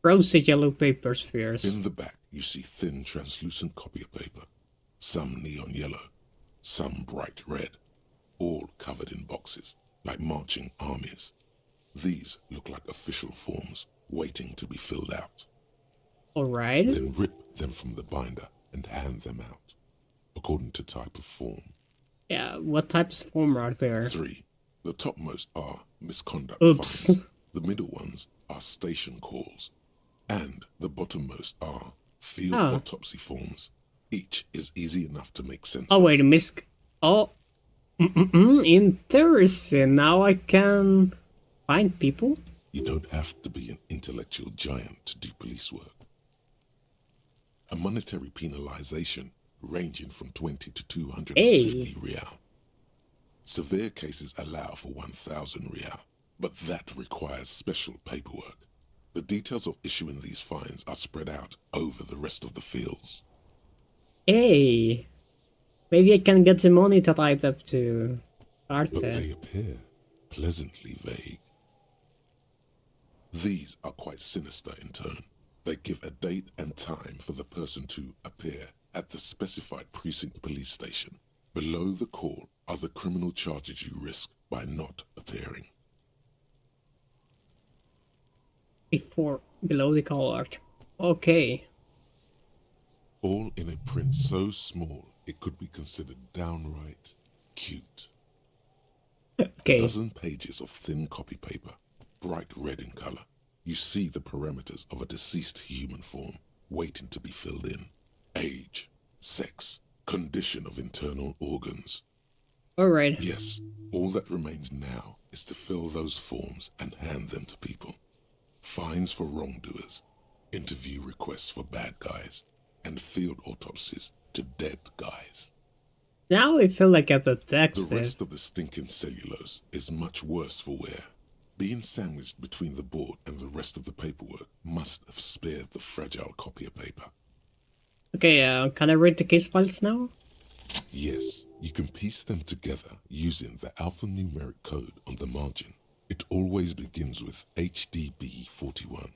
Rosy yellow paper spheres. In the back, you see thin, translucent copy paper. Some neon yellow, some bright red, all covered in boxes, like marching armies. These look like official forms, waiting to be filled out. Alright. Then rip them from the binder and hand them out, according to type of form. Yeah, what types of form are there? 3. The topmost are misconduct Oops. fines. The middle ones are station calls. And the bottommost are field Ah. autopsy forms. Each is easy enough to make sense Oh of. wait, Oh. Interesting. Now I can find people? You don't have to be an intellectual giant to do police work. A monetary penalization ranging from 20 to 250 real. Severe cases allow for 1,000 real, but that requires special paperwork. The details of issuing these fines are spread out over the rest of the fields. Hey. Maybe I can get the money that I up to But Arte. they appear pleasantly vague. These are quite sinister in turn. They give a date and time for the person to appear at the specified precinct police station. Below the call are the criminal charges you risk by not appearing. Below the collar. Okay. All in a print so small it could be considered downright cute. Okay. A dozen pages of thin copy paper, bright red in color. You see the parameters of a deceased human form waiting to be filled in. Age, sex, condition of internal organs. Alright. Yes, all that remains now is to fill those forms and hand them to people. Fines for wrongdoers, interview requests for bad guys, and field autopsies to dead guys. Now I feel like a The detective. rest of the stinking cellulose is much worse for wear. Being sandwiched between the board and the rest of the paperwork must have spared the fragile copier paper. Okay, can I read the case files now? Yes, you can piece them together using the alphanumeric code on the margin. It always begins with HDB 41,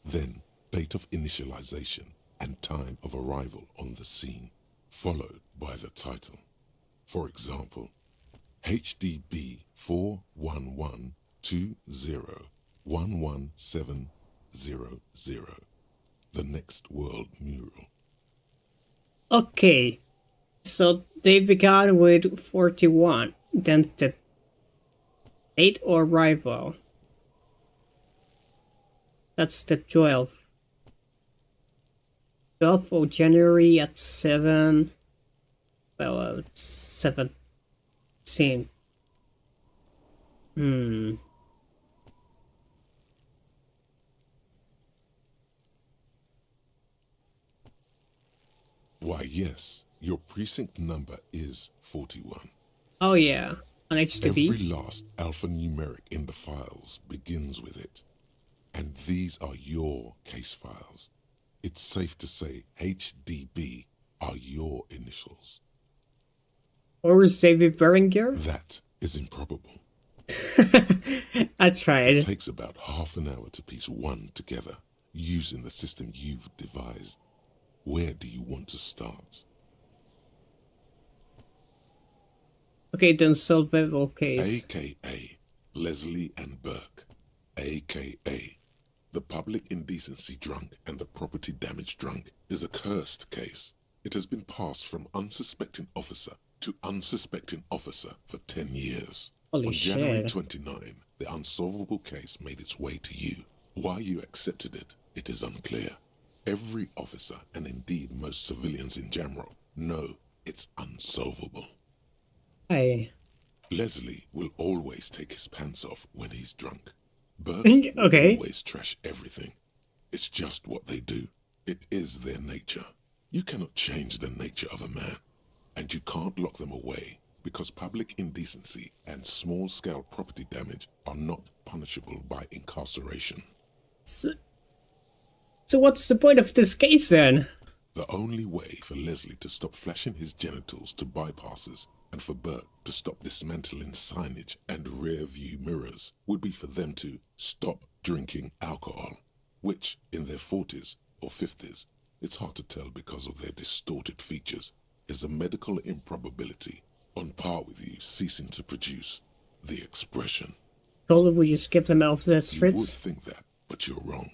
then date of initialization and time of arrival on the scene, followed by the title. For example, HDB 41120111700, the next world mural. Okay, so they began with 41, then the date or arrival. That's the 12th. 12th of January at 7. Well, 17. Why, yes, your precinct number is 41. Oh yeah, on HTTP. Every last alphanumeric in the files begins with it. And these are your case files. It's safe to say HDB are your initials. Or Xavier Berenger? That is improbable. I tried. It takes about half an hour to piece one together using the system you've devised. Where do you want to start? Okay, then solvable case. AKA Leslie and Burke. AKA the public indecency drunk and the property damage drunk is a cursed case. It has been passed from unsuspecting officer to unsuspecting officer for 10 years. Holy On shit. January 29, the unsolvable case made its way to you. Why you accepted it, it is unclear. Every officer, and indeed most civilians in Jamrock, know it's unsolvable. Hey. Leslie will always take his pants off when he's drunk. Burke Okay. will always trash everything. It's just what they do. It is their nature. You cannot change the nature of a man. And you can't lock them away because public indecency and small-scale property damage are not punishable by incarceration. So what's the point of this case then? The only way for Leslie to stop flashing his genitals to bypassers and for Burke to stop dismantling signage and rear-view mirrors would be for them to stop drinking alcohol, which, in their 40s or 50s, it's hard to tell because of their distorted features, is a medical improbability on par with you ceasing to produce the expression. Golden, will you skip them off the You would streets? think that, but you're wrong.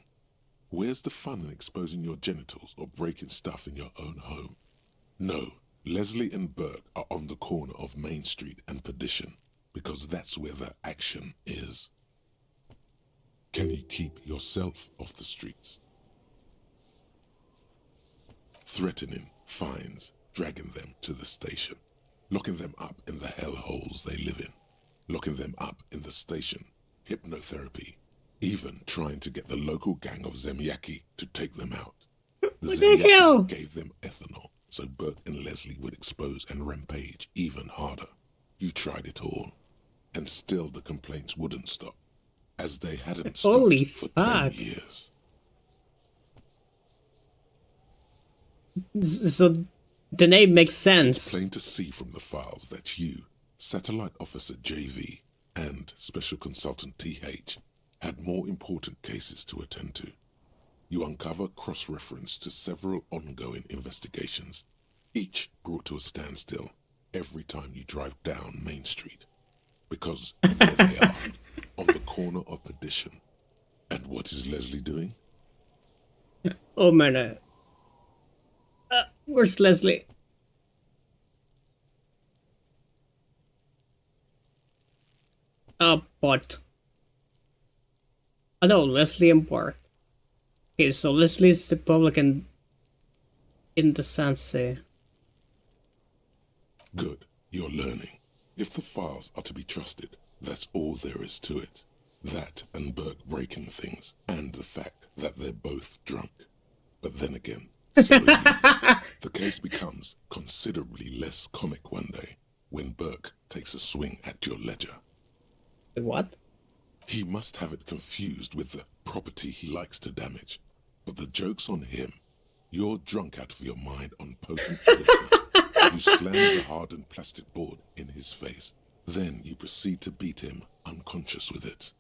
Where's the fun in exposing your genitals or breaking stuff in your own home? No, Leslie and Burke are on the corner of Main Street and Perdition because that's where the action is. Can you keep yourself off the streets? Threatening fines, dragging them to the station, locking them up in the hellholes they live in, locking them up in the station, hypnotherapy, even trying to get the local gang of Zemyaki to take them out. What the hell? Gave them ethanol so Burke and Leslie would expose and rampage even harder. You tried it all, and still the complaints wouldn't stop, as they hadn't stopped Holy for fuck. 10 years. So the name makes It's sense. plain to see from the files that you, Satellite Officer JV, and Special Consultant TH had more important cases to attend to. You uncover cross-reference to several ongoing investigations, each brought to a standstill every time you drive down Main Street. Because there they are, on the corner of Perdition. And what is Leslie doing? Oh man. Where's Leslie? But I know Leslie and Bart. Okay, so Leslie's the public and in the sense. Good, you're learning. If the files are to be trusted, that's all there is to it. That and Burke breaking things, and the fact that they're both drunk. But then again, so is you. The case becomes considerably less comic one day when Burke takes a swing at your ledger. What? He must have it confused with the property he likes to damage. But the joke's on him. You're drunk out of your mind on potent charisma. You slam the hardened plastic board in his face. Then you proceed to beat him unconscious with it.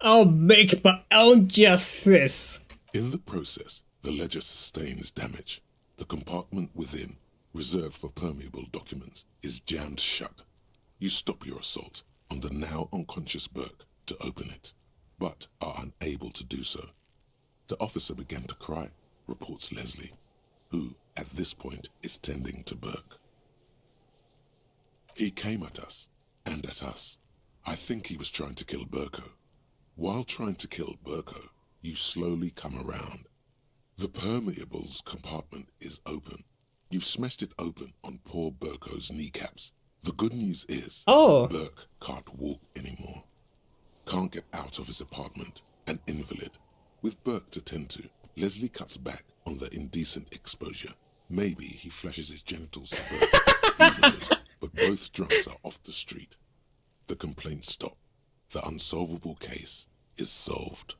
I'll make my own justice. In the process, the ledger sustains damage. The compartment within, reserved for permeable documents, is jammed shut. You stop your assault on the now unconscious Burke to open it, but are unable to do so. The officer began to cry, reports Leslie, who, at this point, is tending to Burke. He came at us, and at us. I think he was trying to kill Burko. While trying to kill Burko, you slowly come around. The permeables compartment is open. You've smashed it open on poor Burko's kneecaps. The good news is, Burke can't walk anymore. Can't get out of his apartment, an invalid. With Burke to tend to, Leslie cuts back on the indecent exposure. Maybe he flashes his genitals to Burke. Who knows? But both drunks are off the street. The complaints stop. The unsolvable case is solved.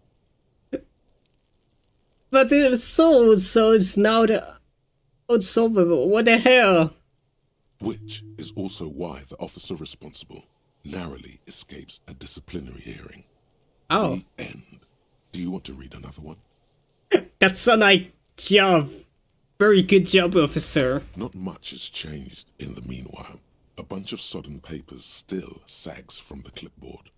But it was solved, so it's now the unsolvable. What the hell? Which is also why the officer responsible narrowly escapes a disciplinary hearing. Oh. The end. Do you want to read another one? That's a nice job. Very good job, officer. Not much has changed in the meanwhile. A bunch of sodden papers still sags from the clipboard.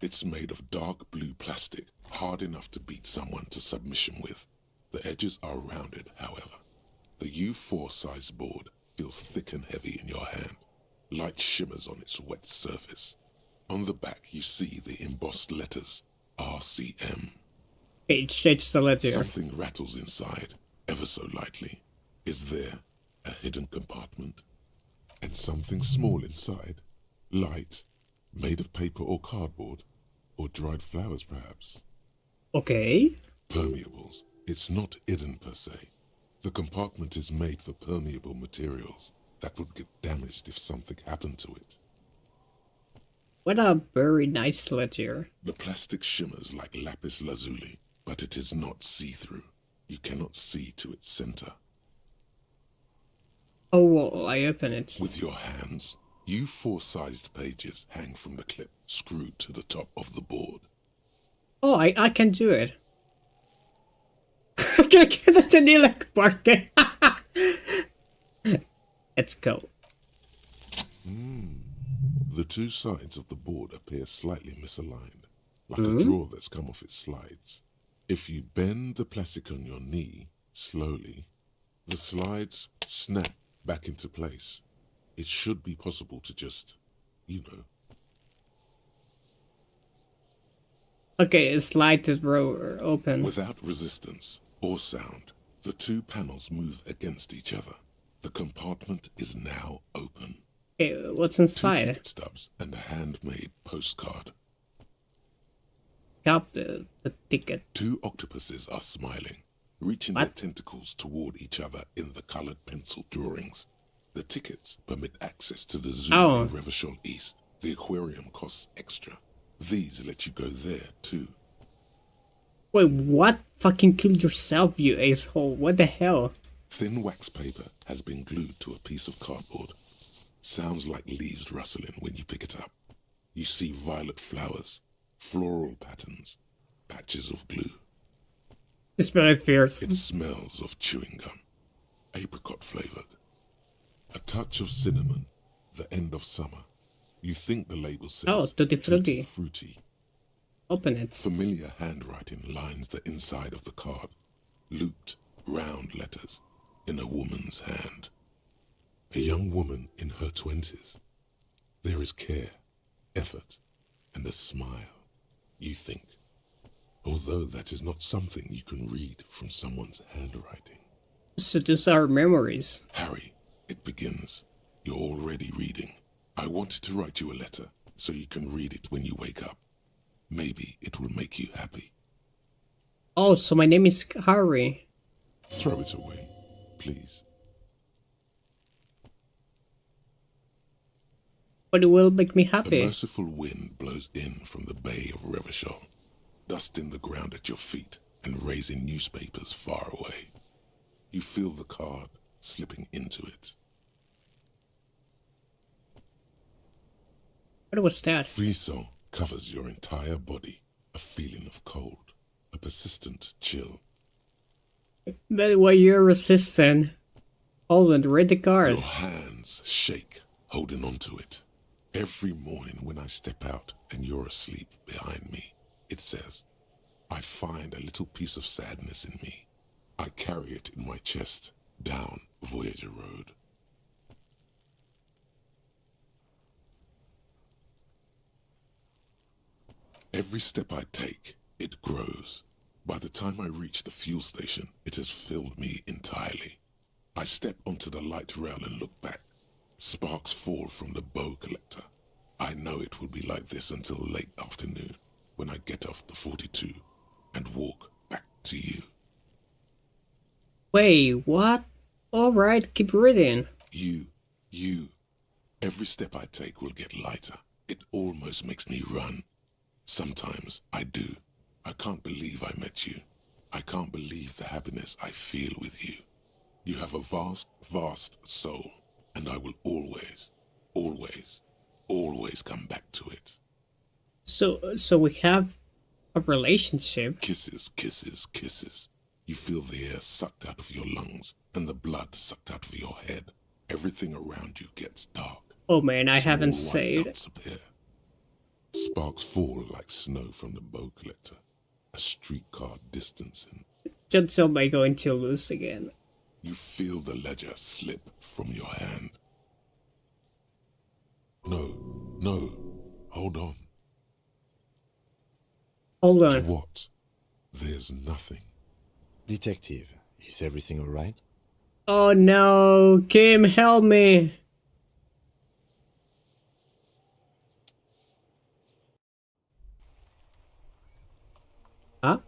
It's made of dark blue plastic, hard enough to beat someone to submission with. The edges are rounded, however. The U4 size board feels thick and heavy in your hand. Light shimmers on its wet surface. On the back you see the embossed letters, RCM. It's the letter. Something rattles inside, ever so lightly. Is there a hidden compartment? And something small inside, light, made of paper or cardboard, or dried flowers perhaps. Okay. Permeables. It's not hidden per se. The compartment is made for permeable materials that would get damaged if something happened to it. What a very nice letter. The plastic shimmers like lapis lazuli, but it is not see-through. You cannot see to its center. Oh, well, I open it. With your hands, U4-sized pages hang from the clip screwed to the top of the board. Oh, I can do it. That's an elect party. Let's go. The two sides of the board appear slightly misaligned, like a drawer that's come off its slides. If you bend the plastic on your knee slowly, the slides snap back into place. It should be possible to just, you know. Okay, slide the drawer open. Without resistance or sound, the two panels move against each other. The compartment is now open. Okay, what's 2 inside? ticket stubs and a handmade postcard. Got the ticket. 2 octopuses are smiling, reaching their tentacles toward each other in the colored pencil drawings. The tickets permit access to the zoo in Revachol East. The aquarium costs extra. These let you go there, too. Wait, what? Fucking kill yourself, you asshole. What the hell? Thin wax paper has been glued to a piece of cardboard. Sounds like leaves rustling when you pick it up. You see violet flowers, floral patterns, patches of glue. It's very fierce. It smells of chewing gum, apricot flavored. A touch of cinnamon, the end of summer. You think the label says Tutti Frutti. Fruity. Open it. Familiar handwriting lines the inside of the card. Looped, round letters in a woman's hand. A young woman in her 20s. There is care, effort, and a smile, you think. Although that is not something you can read from someone's handwriting. So these are memories. Harry, it begins. You're already reading. I wanted to write you a letter so you can read it when you wake up. Maybe it will make you happy. Oh, so my name is Harry. Throw it away, please. but it will make me A happy. merciful wind blows in from the bay of Revachol, dusting the ground at your feet and raising newspapers far away. You feel the card slipping into it. What was that? Frisson covers your entire body, a feeling of cold, a persistent chill. But why you're resistant? Hold on, read the card. Your hands shake, holding onto it. Every morning when I step out and you're asleep behind me, it says, I find a little piece of sadness in me. I carry it in my chest down Voyager Road. Every step I take, it grows. By the time I reach the fuel station, it has filled me entirely. I step onto the light rail and look back. Sparks fall from the bow collector. I know it will be like this until late afternoon, when I get off the 42 and walk back to you. Wait, what? Alright, keep reading. You. Every step I take will get lighter. It almost makes me run. Sometimes I do. I can't believe I met you. I can't believe the happiness I feel with you. You have a vast, vast soul, and I will always, always, always come back to it. So we have a relationship. Kisses, kisses, kisses. You feel the air sucked out of your lungs and the blood sucked out of your head. Everything around you gets dark. Oh man, I haven't Small white saved. dots appear. Sparks fall like snow from the bow collector. A streetcar distancing. Just am I going to lose again? You feel the ledger slip from your hand. No, hold on. Hold To on. what? There's nothing. Detective, is everything alright? Oh no, Kim, help me. Huh?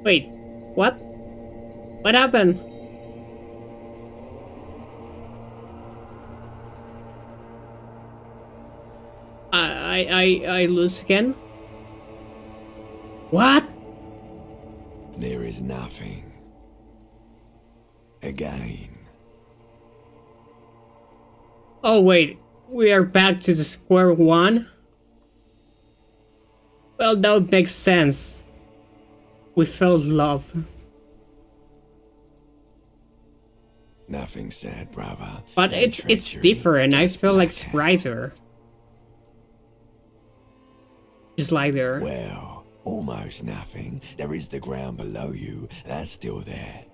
Wait, what? What happened? I lose again? What? There is nothing. Again. Oh wait, we are back to the square one? Well, that would make sense. We felt love. Nothing sad, brother. But No it's treachery, different. I just feel like black hat. brighter. Just like there. Well, almost nothing. There is the ground below you. That's still there.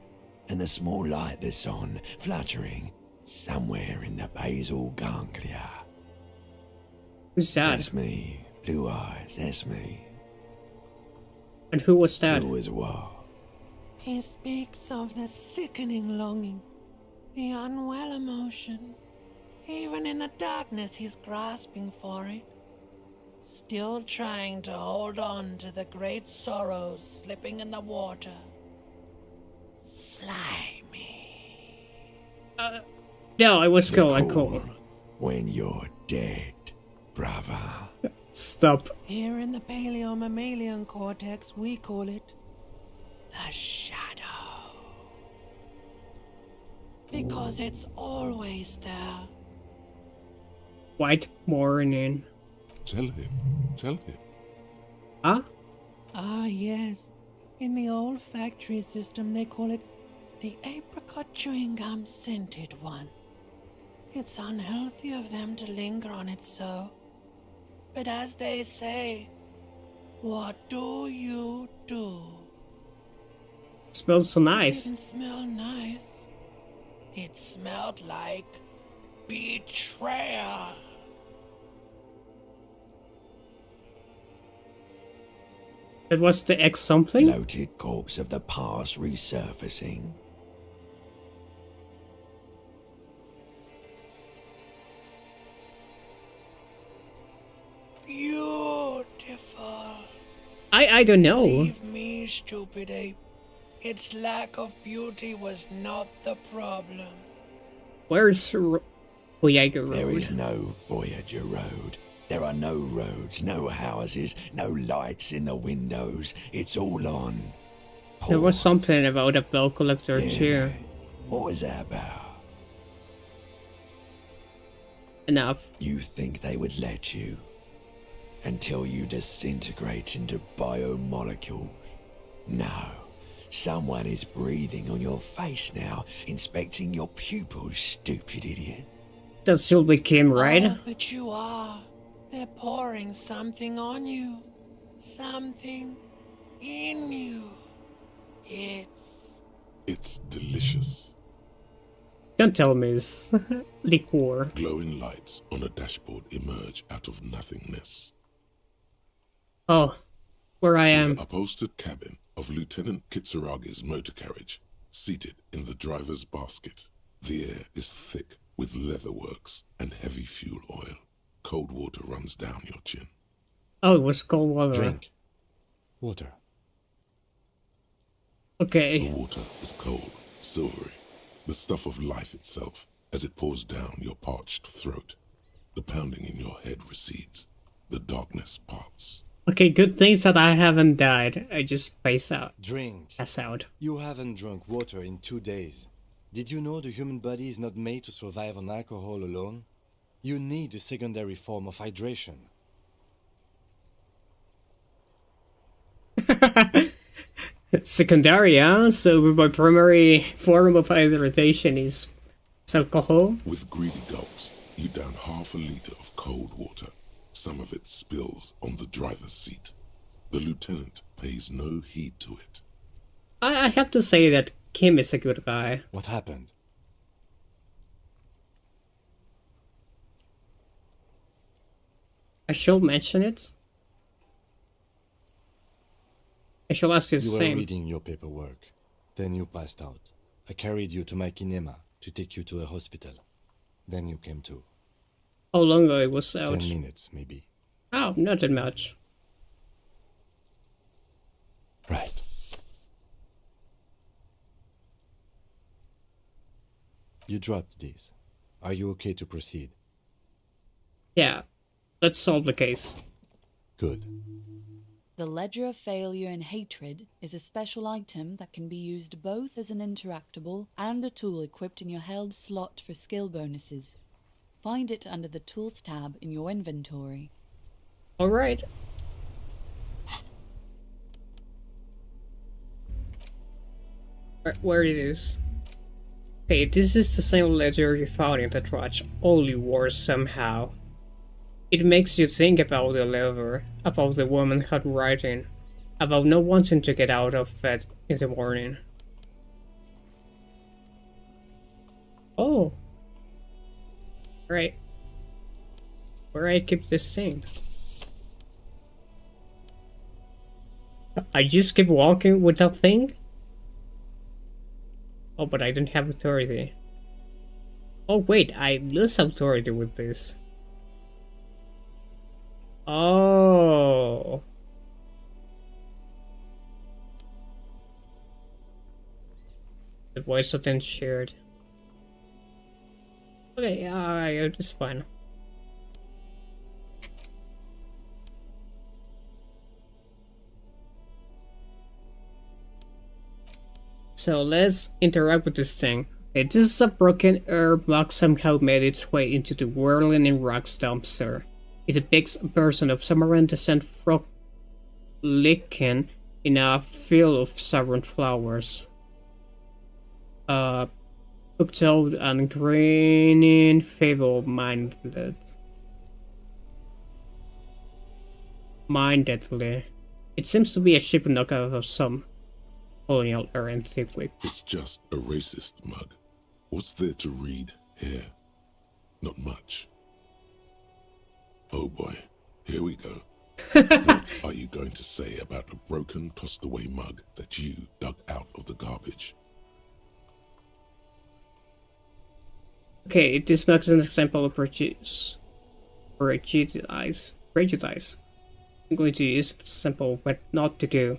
And the small light that's on, fluttering, somewhere in the basal ganglia. Who's that? That's me. Blue eyes, that's me. And who was that? Who was what? He speaks of the sickening longing, the unwell emotion. Even in the darkness, he's grasping for it. Still trying to hold on to the great sorrows slipping in the water. Slimy. No, it was cool. I The cool. call when you're dead, brother. Stop. Here in the paleo-mammalian cortex, we call it the shadow. Because it's always there. White morning. Tell him. Huh? Ah, yes. In the olfactory system, they call it the apricot chewing gum scented one. It's unhealthy of them to linger on it so. But as they say, what do you do? Smells so It nice. didn't smell nice. It smelled like betrayal. It was the X something? Bloated corpse of the past resurfacing. Beautiful. I don't know. Leave me, stupid ape. Its lack of beauty was not the problem. Where's Voyager Road? There is no Voyager Road. There are no roads, no houses, no lights in the windows. It's all on. There was something about a bell collector too. What was that about? Enough. You think they would let you? Until you disintegrate into biomolecules? No. Someone is breathing on your face now, inspecting your pupils, stupid idiot. That should be Kim, right? Oh, but you are. They're pouring something on you. Something in you. It's delicious. Don't tell me it's liqueur. Glowing lights on a dashboard emerge out of nothingness. Oh, where I am. The upholstered cabin of Lieutenant Kitsuragi's motor carriage, seated in the driver's basket. The air is thick with leatherworks and heavy fuel oil. Cold water runs down your chin. Oh, it was cold water. Drink. Water. Okay. The water is cold, silvery, the stuff of life itself, as it pours down your parched throat. The pounding in your head recedes. The darkness parts. Okay, good things that I haven't died. I just pass out. Drink. Pass out. You haven't drunk water in 2 days. Did you know the human body is not made to survive on alcohol alone? You need a secondary form of hydration. Secondary, huh? So my primary form of hydration is alcohol? With greedy gulps, you down half a liter of cold water. Some of it spills on the driver's seat. The lieutenant pays no heed to it. I have to say that Kim is a good guy. What happened? I should mention it. I shall ask you the You were same. reading your paperwork. Then you passed out. I carried you to my kinema to take you to a hospital. Then you came to. How long ago it was out? 10 minutes, maybe. Oh, not that much. Right. You dropped these. Are you okay to proceed? Yeah, let's solve the case. Good. The Ledger of Failure and Hatred is a special item that can be used both as an interactable and a tool equipped in your held slot for skill bonuses. Find it under the Tools tab in your inventory. Alright. Where it is. Hey, this is the same ledger you found in the trash, only worse somehow. It makes you think about the letter, about the woman handwriting, about not wanting to get out of bed in the morning. Oh. Right. Where I keep this thing? I just keep walking with that thing? Oh, but I don't have authority. Oh wait, I lose authority with this. Oh. The voice of then shared. Okay, yeah, it's fine. So let's interact with this thing. Okay, this is a broken air block somehow made its way into the whirling in rocks dumpster. It depicts a person of Sumerian descent frolicking in a field of saffron flowers. Hooked out and grinning mindedly. It seems to be a cheap knockoff of some colonial era in thick. It's just a racist mug. What's there to read here? Not much. Oh boy, here we go. What are you going to say about a broken, tossed away mug that you dug out of the garbage? Okay, this mug is an example of prejudice. I'm going to use the simple what not to do.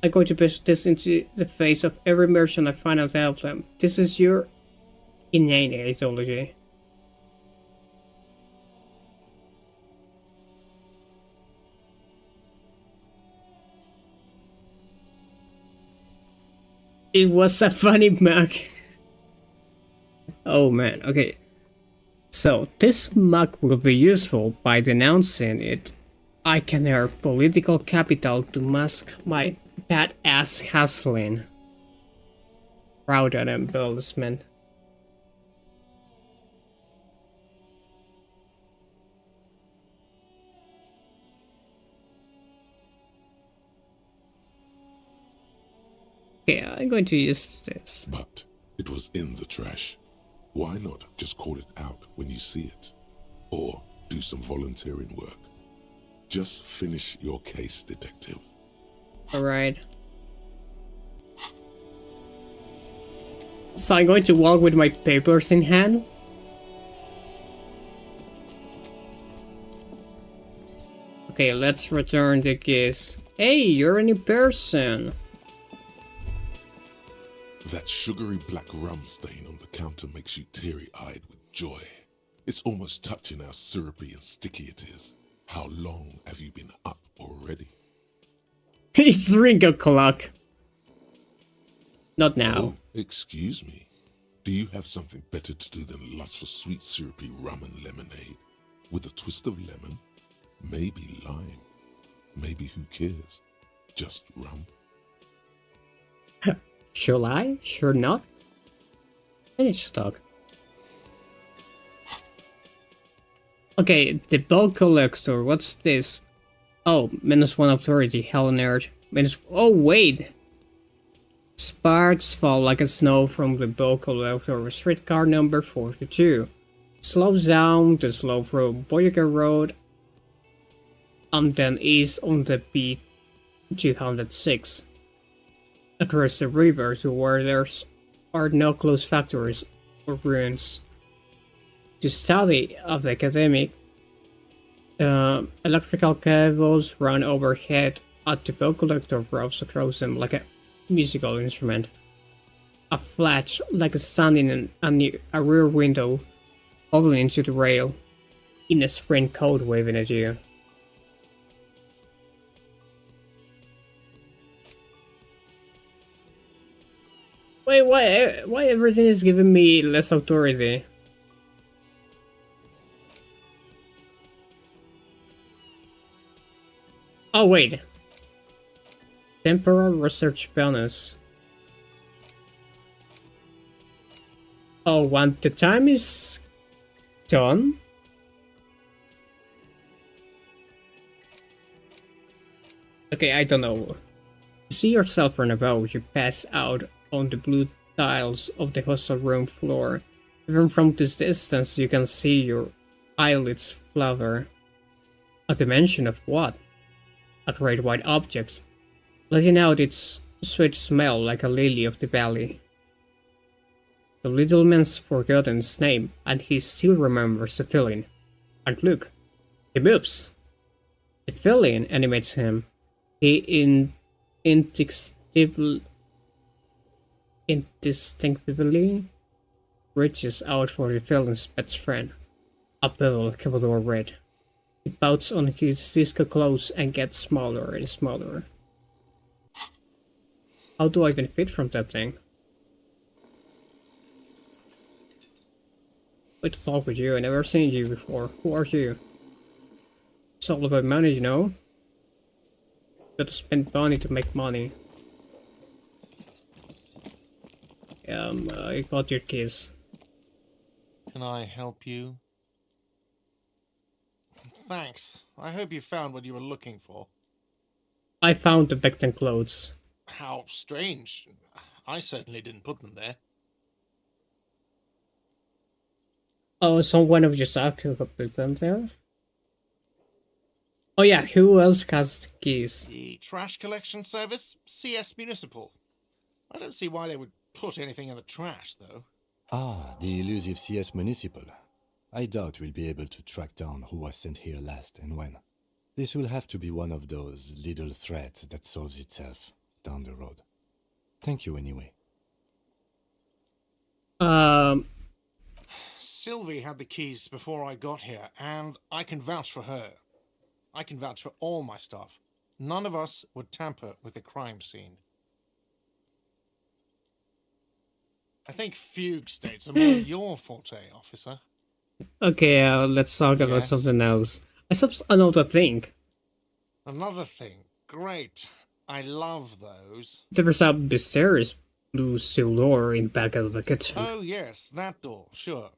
I'm going to push this into the face of every merchant I find on the outlet. This is your inane ideology. It was a funny mug. Oh man, okay. So, this mug will be useful by denouncing it. I can earn political capital to mask my badass hustling. Proud of embellishment. Okay, I'm going to use this. But it was in the trash. Why not just call it out when you see it? Or do some volunteering work. Just finish your case, detective. Alright. So I'm going to walk with my papers in hand. Okay, let's return the keys. Hey, you're a new person. That sugary black rum stain on the counter makes you teary-eyed with joy. It's almost touching how syrupy and sticky it is. How long have you been up already? It's Ringo Clock. Not now. Oh, excuse me. Do you have something better to do than lust for sweet syrupy rum and lemonade? With a twist of lemon? Maybe lime. Maybe who cares? Just rum. Shall I? Sure not. Finish stock. Okay, the bulk collector, what's this? Oh, -1 authority, hell on earth. Oh wait! Sparks fall like a snow from the bulk collector, streetcar number 42. Slows down the slow from Boyaga Road, and then east on the B206. Across the river to where there are no closed factories or ruins. To study of the academic, electrical cables run overhead at the bill collector rolls across them like a musical instrument. A flash like a sun in a rear window falling into the rail in a spring coat waving at you. Wait, why everything is giving me less authority? Oh wait. Temporal research bonus. Oh, when the time is done? Okay, I don't know. You see yourself on a boat, you pass out on the blue tiles of the hostel room floor. Even from this distance, you can see your eyelids flutter. At the mention of what? A great white object, letting out its sweet smell like a lily of the valley. The little man's forgotten his name, and he still remembers the feeling. And look, he moves. The feeling animates him. He instinctively reaches out for the feeling's best friend, a pebble Commodore Red. He pouts on his disco clothes and gets smaller and smaller. How do I benefit from that thing? Wait to talk with you, I never seen you before. Who are you? It's all about money, you know? Gotta spend money to make money. I got your keys. Can I help you? Thanks. I hope you found what you were looking for. I found the Becton clothes. How strange. I certainly didn't put them there. Oh, someone of your staff could have put them there? Oh yeah, who else has the keys? The trash collection service? CS Municipal. I don't see why they would put anything in the trash, though. Ah, the elusive CS Municipal. I doubt we'll be able to track down who was sent here last and when. This will have to be one of those little threads that solves itself down the road. Thank you anyway. Sylvie had the keys before I got here, and I can vouch for her. I can vouch for all my stuff. None of us would tamper with the crime scene. I think fugue states are more your forte, officer. Okay, let's talk about Yes? something else. I saw another thing. Another thing. Great. I love those. There's a mysterious blue steel door in back of the kitchen. Oh, yes, that door, sure.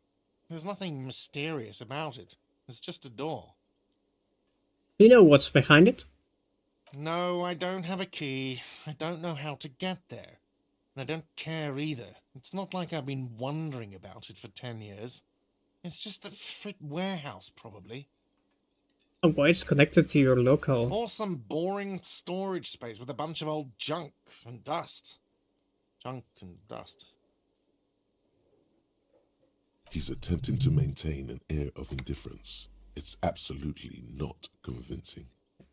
There's nothing mysterious about it. It's just a door. Do you know what's behind it? No, I don't have a key. I don't know how to get there. And I don't care either. It's not like I've been wondering about it for 10 years. It's just the frit warehouse, probably. And why it's connected to your local? Or some boring storage space with a bunch of old junk and dust. Junk and dust. He's attempting to maintain an air of indifference. It's absolutely not convincing.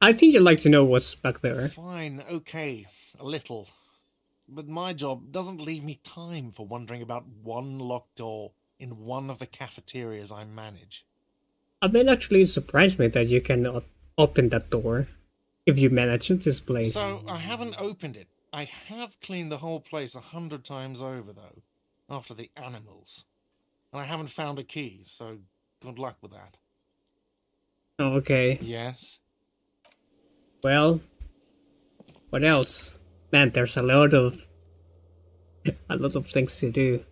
I think you'd like to know what's back there. Fine, okay, a little. But my job doesn't leave me time for wondering about one locked door in one of the cafeterias I manage. I mean, actually, it surprised me that you cannot open that door if you manage this place. So, I haven't opened it. I have cleaned the whole place 100 times over, though, after the animals. And I haven't found a key, so good luck with that. Okay. Yes? Well, what else? Man, there's a lot of things to do.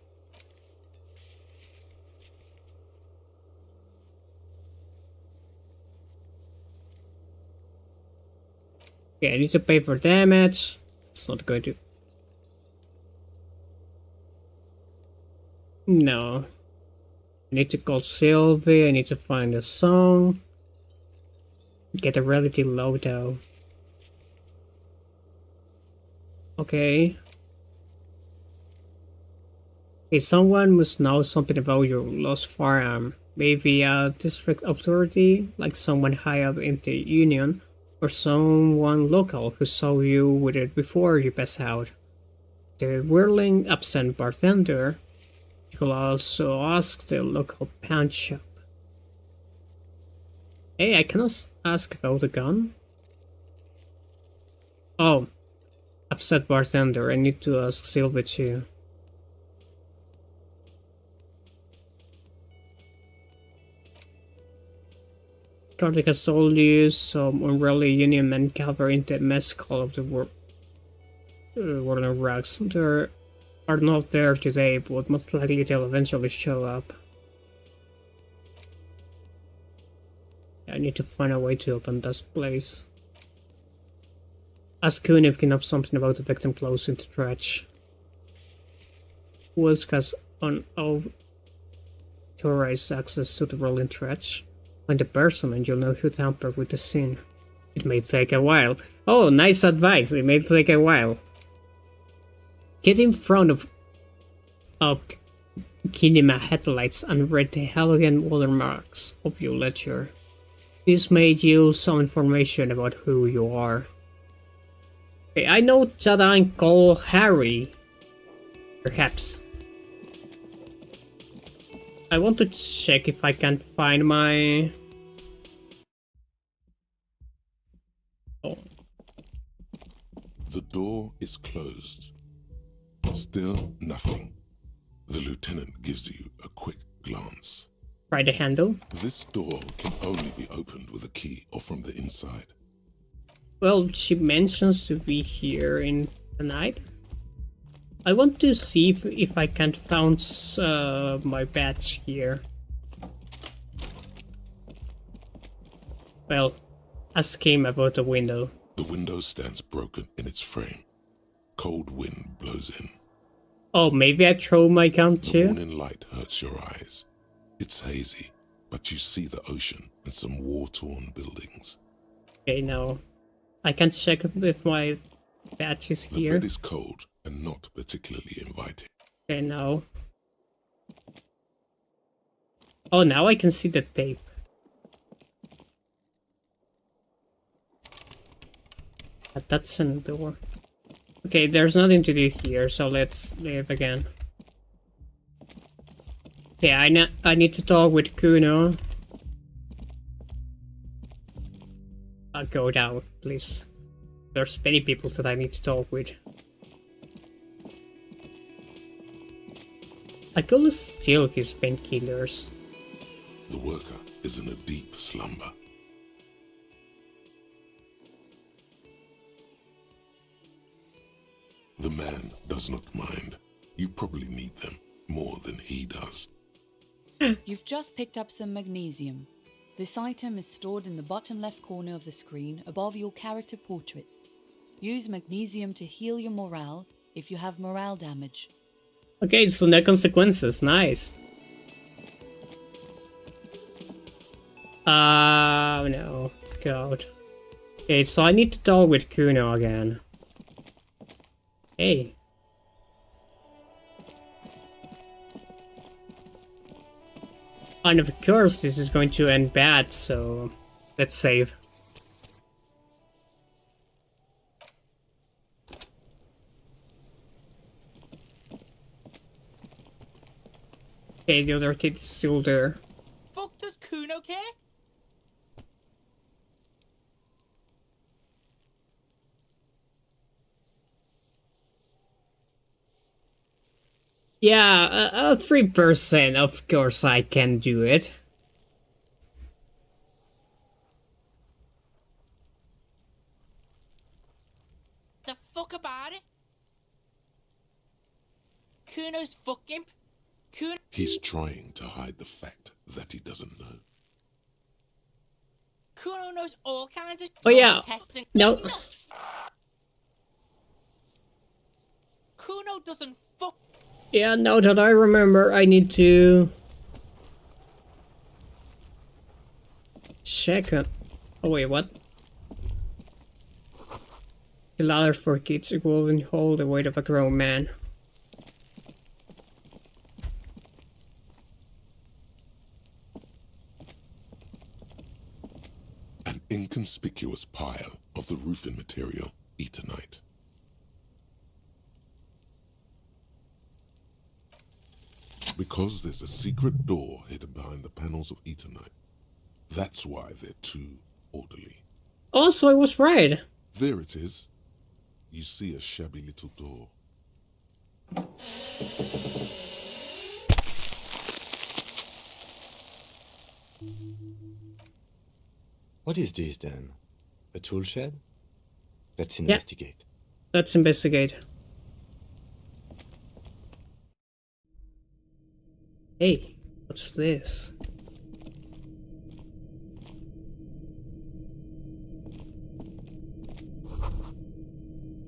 Okay, I need to pay for damage. It's not going to. No. I need to call Sylvie. I need to find a song. Get a reality low though. Okay. Hey, someone must know something about your lost firearm. Maybe a district authority, like someone high up in the union, or someone local who saw you with it before you passed out. The whirling absent bartender. You could also ask the local pawn shop. Hey, I cannot ask about the gun. Oh, upset bartender. I need to ask Sylvie too. Kartik has told you some unruly union men gather in the mess hall of the world of Rags. They are not there today, but most likely they'll eventually show up. I need to find a way to open this place. Ask Kuhn if he knows something about the victim close in the trash. Who else has unauthorized access to the rolling trash? Find the person and you'll know who tampered with the scene. It may take a while. Oh, nice advice. It may take a while. Get in front of kinema headlights and read the halogen watermarks of your ledger. This may yield some information about who you are. Okay, I know that I'm called Harry. Perhaps. I want to check if I can find my... Oh. The door is closed. Still nothing. The lieutenant gives you a quick glance. Try the handle. This door can only be opened with a key or from the inside. Well, she mentions to be here in the night. I want to see if I can find my badge here. Well, ask him about the window. The window stands broken in its frame. Cold wind blows in. Oh, maybe I throw my gun too? The morning light hurts your eyes. It's hazy, but you see the ocean and some war-torn buildings. Okay, now I can check if my badge is here. The bed is cold and not particularly inviting. Okay, now. Oh, now I can see the tape. That's in the door. Okay, there's nothing to do here, so let's leave again. Yeah, I need to talk with Kuno. I'll go down, please. There's many people that I need to talk with. I could steal his painkillers. The worker is in a deep slumber. The man does not mind. You probably need them more than he does. You've just picked up some magnesium. This item is stored in the bottom left corner of the screen above your character portrait. Use magnesium to heal your morale if you have morale damage. Okay, so no consequences, nice. No. God. Okay, so I need to talk with Kuno again. Hey. And of course this is going to end bad, so let's save. Okay, the other kid is still there. Fuck does Kuno care? Yeah, 3%, of course I can do it. The fuck about it? Kuno's fucking. Kuno. He's trying to hide the fact that he doesn't know. Kuno knows all kinds of. Oh yeah. Testing. No. Kuno doesn't fuck. Yeah, now that I remember, I need to check on. Oh wait, what? The ladder for kids equal hold the weight of a grown man. An inconspicuous pile of the roofing material, Eternite. Because there's a secret door hidden behind the panels of Eternite. That's why they're too orderly. Oh, so I was right. There it is. You see a shabby little door. What is this then? A tool shed? Let's investigate. Let's investigate. Hey, what's this?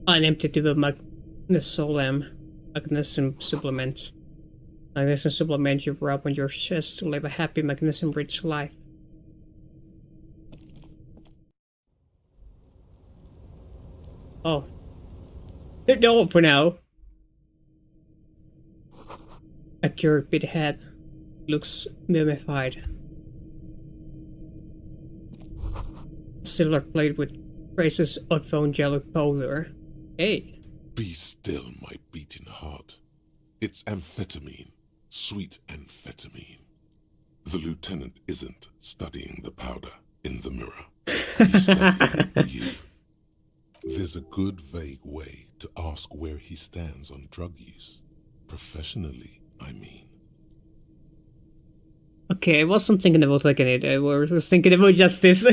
An empty tube of magnesium supplement. Magnesium supplement you rub on your chest to live a happy magnesium-rich life. Oh. No, for now. A cured bit head. Looks mummified. Silver plate with traces of found yellow powder. Hey. Be still, my beating heart. It's amphetamine. Sweet amphetamine. The lieutenant isn't studying the powder in the mirror. He's studying you. There's a good vague way to ask where he stands on drug use. Professionally, I mean. Okay, I wasn't thinking about taking it. I was thinking about justice.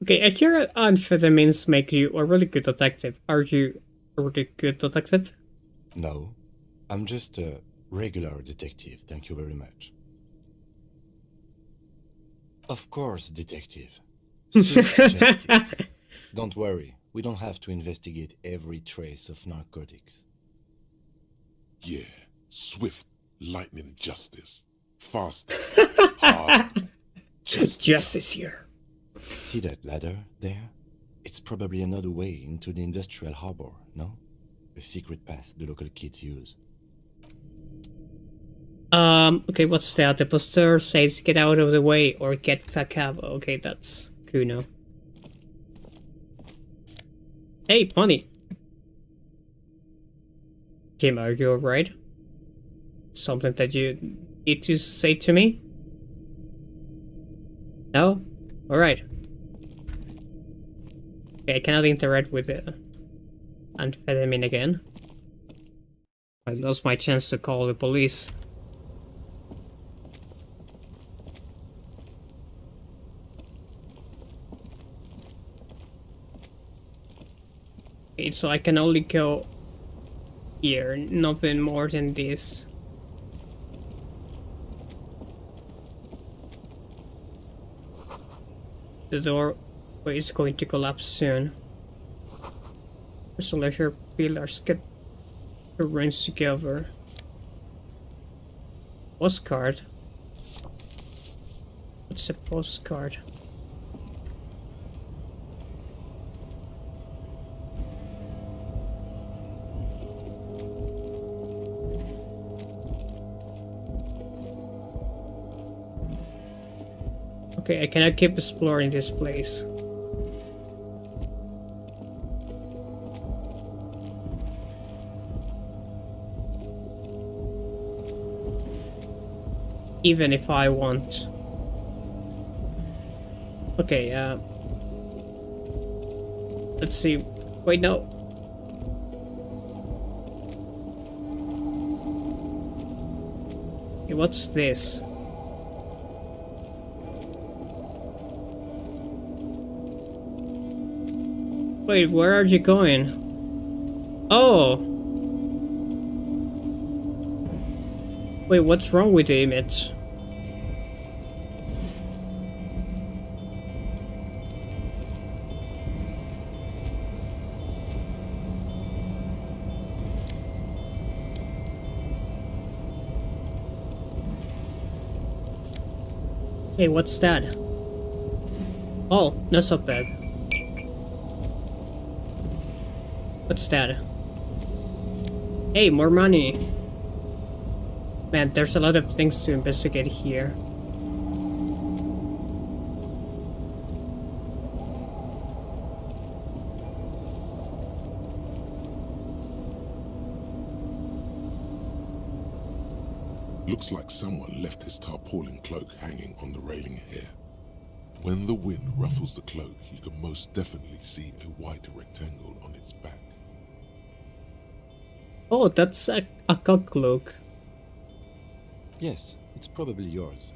Okay, I hear amphetamines make you a really good detective. Are you a really good detective? No, I'm just a regular detective, thank you very much. Of course, detective. Swift justice. Don't worry, we don't have to investigate every trace of narcotics. Yeah, swift, lightning justice. Fast, hard justice. Justice here. See that ladder there? It's probably another way into the industrial harbor, no? A secret path the local kids use. Okay, what's that? The poster says get out of the way or get fuck up. Okay, that's Kuno. Hey, money. Kim, are you alright? Something that you need to say to me? No? Alright. Okay, I cannot interact with amphetamine again. I lost my chance to call the police. Okay, so I can only go here, nothing more than this. The doorway is going to collapse soon. There's a leisure pillars get arranged together. Postcard? What's a postcard? Okay, I cannot keep exploring this place. Even if I want. Okay, let's see. Wait, no. Okay, what's this? Wait, where are you going? Oh! Wait, what's wrong with the image? Hey, what's that? Oh, that's not bad. What's that? Hey, more money! Man, there's a lot of things to investigate here. Looks like someone left his tarpaulin cloak hanging on the railing here. When the wind ruffles the cloak, you can most definitely see a white rectangle on its back. Oh, that's a cock cloak. Yes, it's probably yours.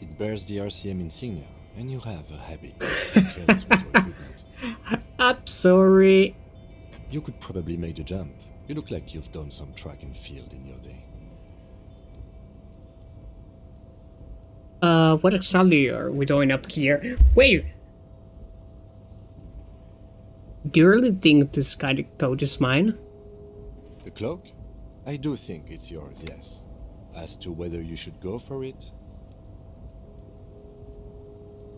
It bears the RCM insignia, and you have a habit of being careless with your equipment. I'm sorry. You could probably make the jump. You look like you've done some track and field in your day. What exactly are we doing up here? Wait! Do you really think this kind of code is mine? The cloak? I do think it's yours, yes. As to whether you should go for it?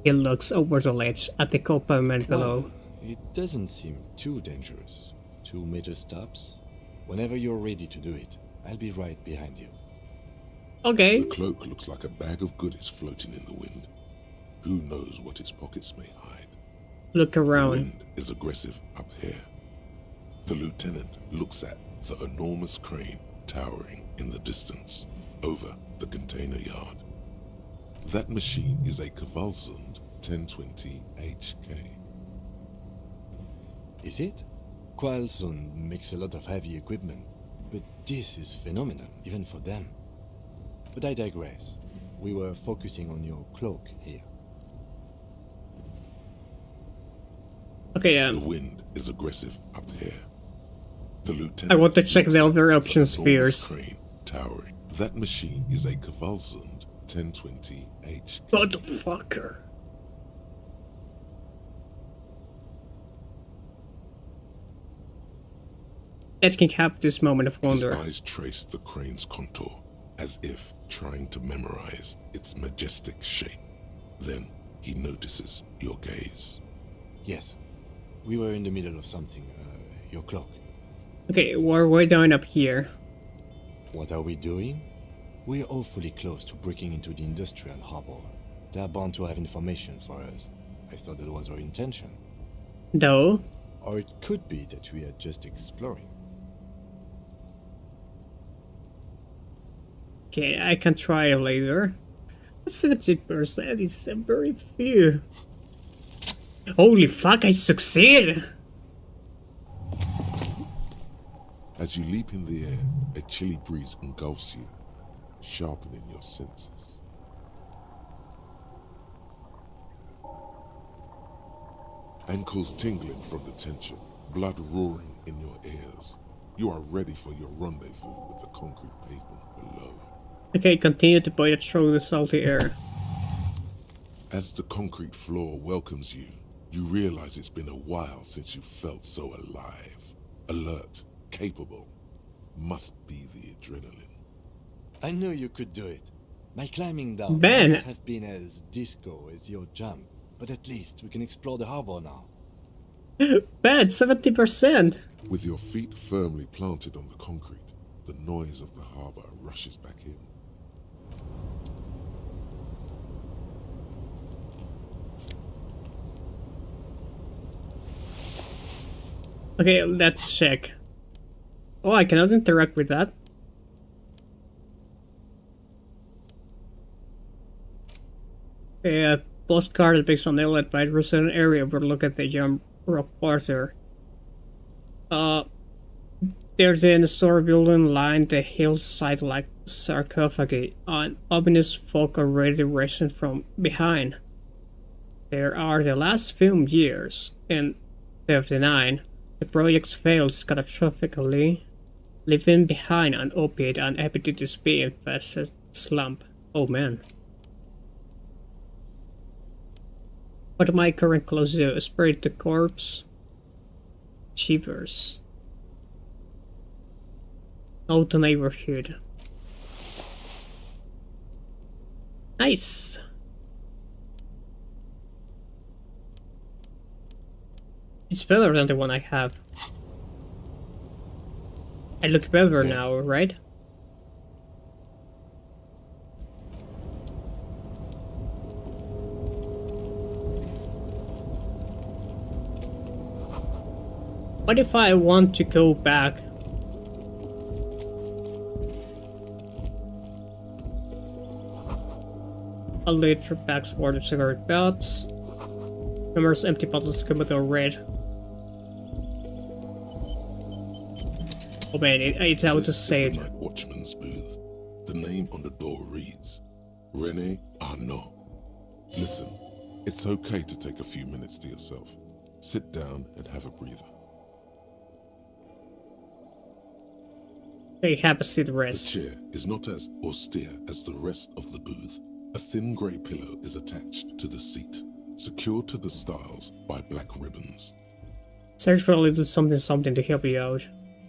He looks over the ledge at the compartment below. It doesn't seem too dangerous. 2 major stops. Whenever you're ready to do it, I'll be right behind you. Okay. The cloak looks like a bag of goodies floating in the wind. Who knows what its pockets may hide? Look around. The wind is aggressive up here. The lieutenant looks at the enormous crane towering in the distance over the container yard. That machine is a Kvalsund 1020 HK. Is it? Kvalsund makes a lot of heavy equipment, but this is phenomenal, even for them. But I digress. We were focusing on your cloak here. Okay, The wind is aggressive up here. The lieutenant I want to check the other options enormous first. crane towering. That machine is a Kvalsund 1020 HK. Motherfucker. That can have this moment of wonder. His eyes trace the crane's contour, as if trying to memorize its majestic shape. Then he notices your gaze. Yes. We were in the middle of something. Your cloak. Okay, we're way down up here. What are we doing? We're awfully close to breaking into the industrial harbor. They're bound to have information for us. I thought that was our intention. No. Or it could be that we are just exploring. Okay, I can try later. 70% is very few. Holy fuck, I succeed! As you leap in the air, a chilly breeze engulfs you, sharpening your senses. Ankles tingling from the tension, blood roaring in your ears. You are ready for your rendezvous with the concrete pavement below. Okay, continue to bite through the salty air. As the concrete floor welcomes you, you realize it's been a while since you felt so alive, alert, capable. Must be the adrenaline. I knew you could do it. My climbing down Ben. might not have been as disco as your jump, but at least we can explore the harbor now. Bad, 70%. With your feet firmly planted on the concrete, the noise of the harbor rushes back in. Okay, let's check. Oh, I cannot interact with that. A postcard depicts an inlet by an area overlooking the young rock quarter. There's an story building lined the hillside like sarcophagi, and ominous fog already rising from behind. There are the last few years, in 39, the project fails catastrophically, leaving behind an opiate and hepatitis B infested slump. Oh man. What my current clothes do? Spirit the corpse. Shivers. Out the neighborhood. Nice. It's better than the one I have. I look better now, right? What if I want to go back? A liter packs for the cigarette butts. Numerous empty bottles come with a red. Oh man, it's out to say it. Night watchman's booth. The name on the door reads, René Arnaud. Listen, it's okay to take a few minutes to yourself. Sit down and have a breather. They have a seat rest. The chair is not as austere as the rest of the booth. A thin grey pillow is attached to the seat, secured to the stiles by black ribbons. Search for a little something to help you out.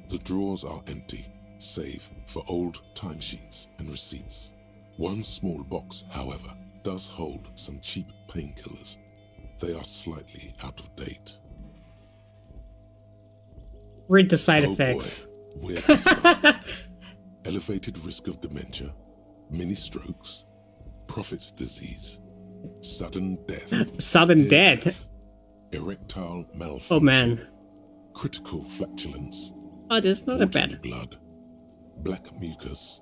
The drawers are empty, save for old timesheets and receipts. One small box, however, does hold some cheap painkillers. They are slightly out of date. Read the side effects. Boy. Where to start? Elevated risk of dementia, mini strokes, prophet's disease, sudden death, sudden death, erectile malfunction, oh man, critical flatulence, oh that's not a bad, blood, black mucus,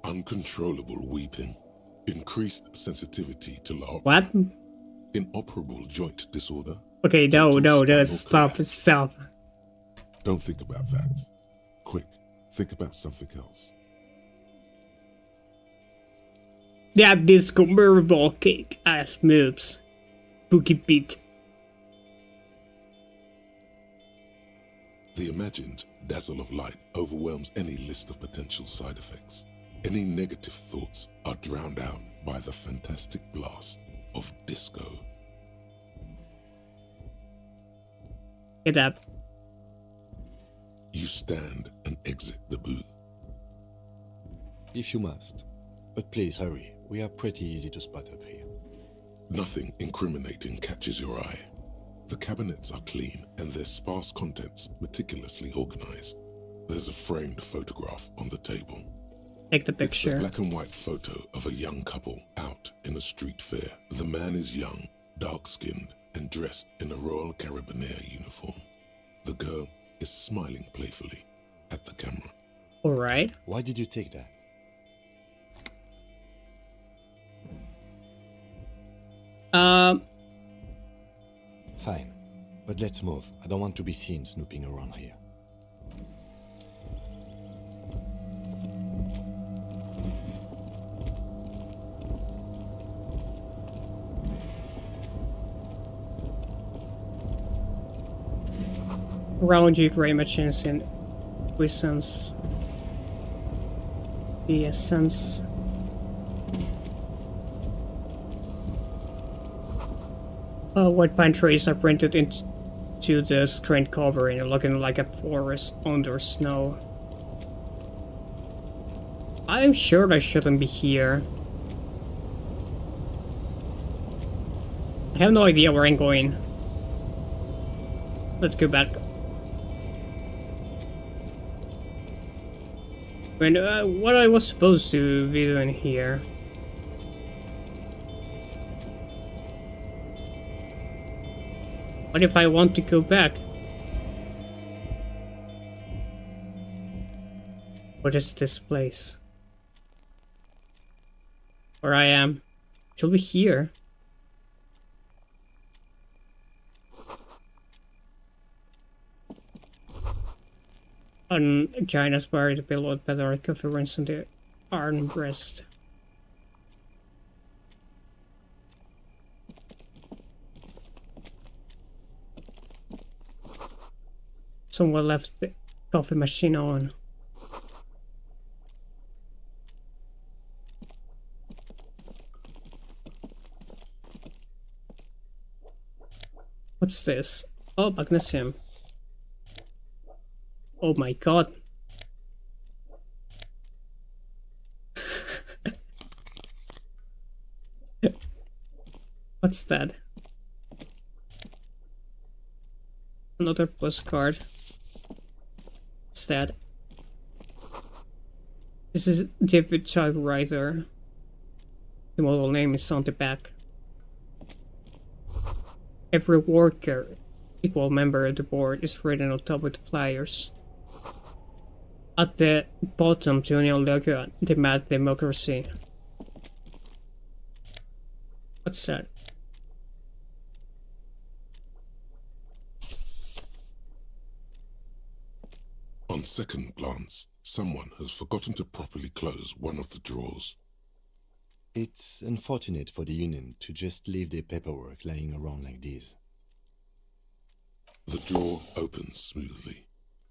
uncontrollable weeping, increased sensitivity to laughter, what? Inoperable joint disorder. Okay, no, stop. Don't think about that. Quick, think about something else. That disco marble cake ass moves. Boogie beat. The imagined dazzle of light overwhelms any list of potential side effects. Any negative thoughts are drowned out by the fantastic blast of disco. Get up. You stand and exit the booth. If you must. But please hurry. We are pretty easy to spot up here. Nothing incriminating catches your eye. The cabinets are clean and their sparse contents meticulously organized. There's a framed photograph on the table. take the It's picture. a black and white photo of a young couple out in a street fair. The man is young, dark-skinned, and dressed in a Royal Carabinieri uniform. The girl is smiling playfully at the camera. Alright. Why did you take that? Fine, but let's move. I don't want to be seen snooping around here. Around you, gray machines and puissance. The essence. White pine trees are printed into the screen covering, looking like a forest under snow. I'm sure I shouldn't be here. I have no idea where I'm going. Let's go back. I mean, what I was supposed to be doing here. What if I want to go back? What is this place? Where I am? Should be here. On China's buried below better conference in the armrest. Someone left the coffee machine on. What's this? Oh, magnesium. Oh my god. What's that? Another postcard. What's that? This is David Typewriter. The model name is on the back. Every worker, equal member of the board, is written on top of the flyers. At the bottom, Junior logo, the Mad Democracy. What's that? On second glance, someone has forgotten to properly close one of the drawers. It's unfortunate for the Union to just leave their paperwork lying around like this. The drawer opens smoothly.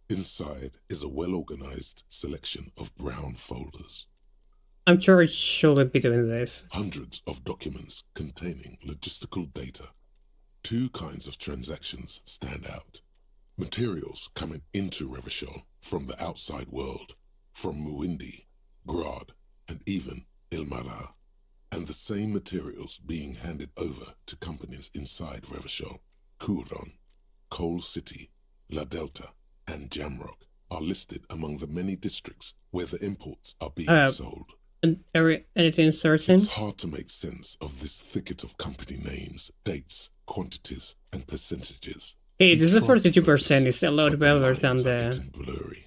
Inside is a well-organized selection of brown folders. I'm sure it shouldn't be doing this. Hundreds of documents containing logistical data. Two kinds of transactions stand out. Materials coming into Revachol from the outside world, from Muindi, Grad, and even Ilmara. And the same materials being handed over to companies inside Revachol. Kuron, Coal City, La Delta, and Jamrock are listed among the many districts where the imports are being sold. Anything certain? It's hard to make sense of this thicket of company names, dates, quantities, and percentages. Hey, this is 42%, is a lot better than the... Blurry.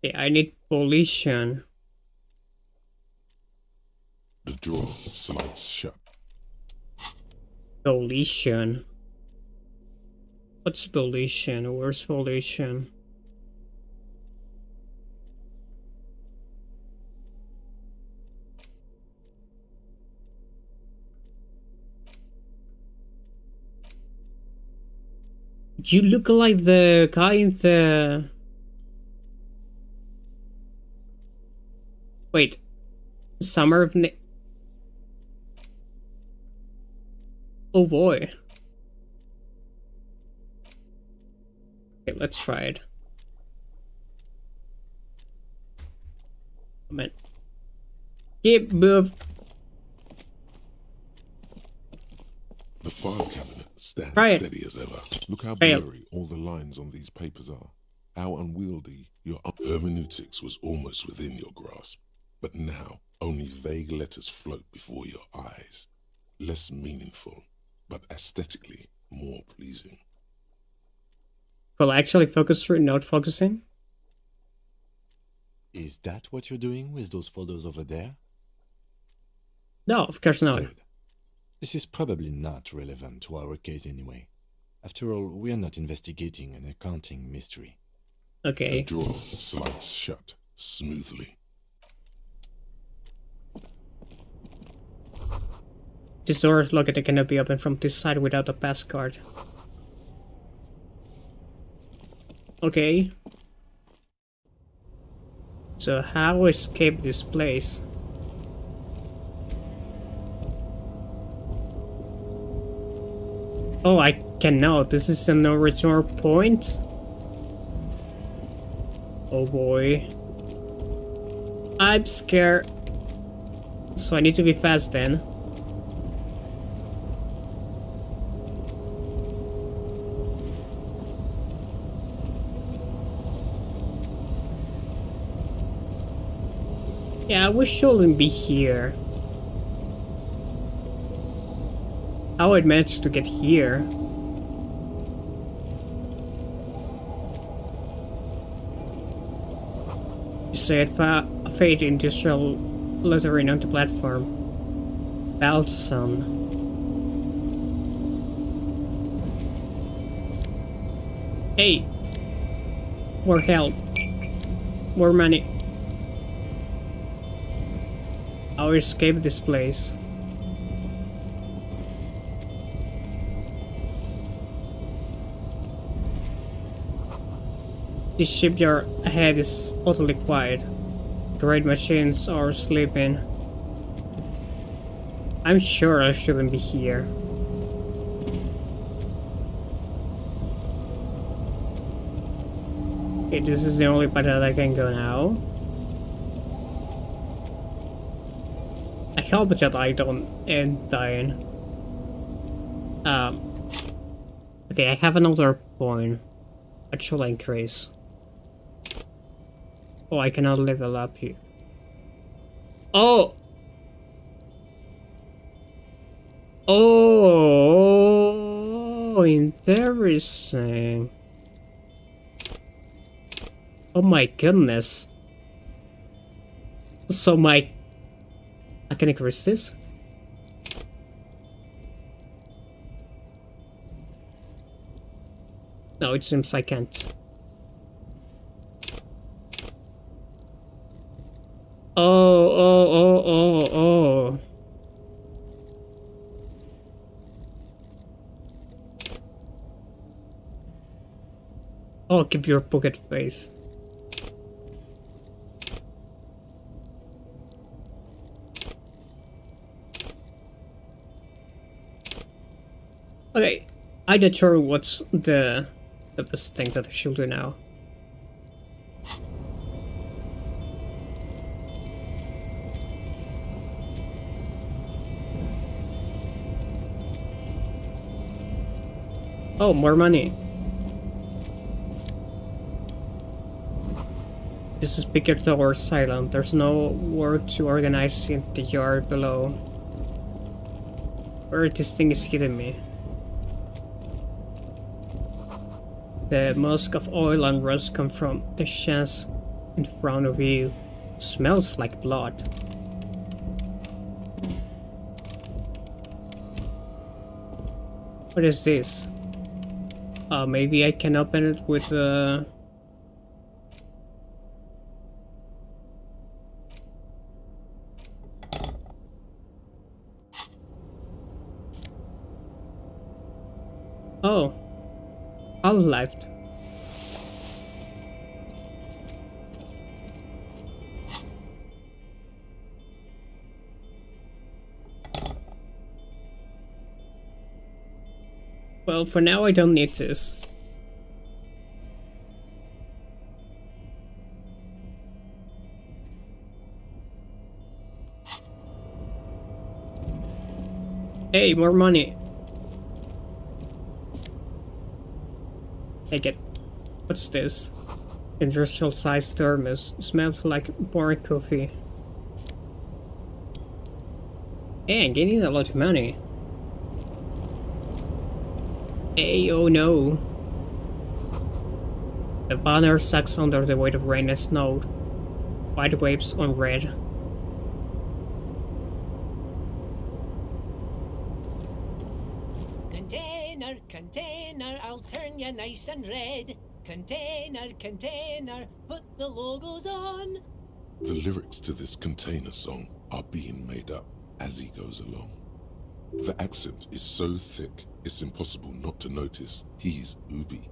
Yeah, I need pollution. The drawer slides shut. Pollution. What's pollution? Where's pollution? You look like the guy in the... Wait. Summer of... Oh boy. Okay, let's try it. Come on. Keep move. The file cabinet stands Try it. steady as ever. Look how Fail. blurry all the lines on these papers are. how unwieldy your hermeneutics was almost within your grasp, but now only vague letters float before your eyes, less meaningful, but aesthetically more pleasing. Well, actually focus through not focusing? Is that what you're doing with those photos over there? No, of course not. Good. This is probably not relevant to our case anyway. After all, we are not investigating an accounting mystery. Okay. The drawer slides shut smoothly. This door is locked and cannot be opened from this side without a pass card. Okay. So how escape this place? Oh, I cannot. This is a no return point? Oh boy. I'm scared. So I need to be fast then. Yeah, we shouldn't be here. How I managed to get here? You said fate industrial lettering on the platform. Balsam. Hey! More help. More money. I'll escape this place. The shipyard ahead is utterly quiet. Great machines are sleeping. I'm sure I shouldn't be here. Okay, this is the only part that I can go now. I hope that I don't end dying. Okay, I have another point. What should I increase? Oh, I cannot level up here. Oh! Oh, interesting. Oh my goodness. So I can increase this? No, it seems I can't. Oh. Oh, keep your pocket face. Okay, I'm not sure what's the best thing that I should do now. Oh, more money. This is bigger towards silent. There's no work to organize in the yard below. Where this thing is hitting me. The musk of oil and rust come from the chance in front of you. Smells like blood. What is this? Maybe I can open it with Oh, all left. Well, for now I don't need this. Hey, more money. Take it. What's this? Industrial sized thermos. Smells like boring coffee. Hey, I'm getting a lot of money. Hey, oh no. The banner sucks under the weight of rain and snow. White waves on red. Container, container, I'll turn you nice and red. Container, container, put the logos on. The lyrics to this container song are being made up as he goes along. The accent is so thick, it's impossible not to notice he's Ubi,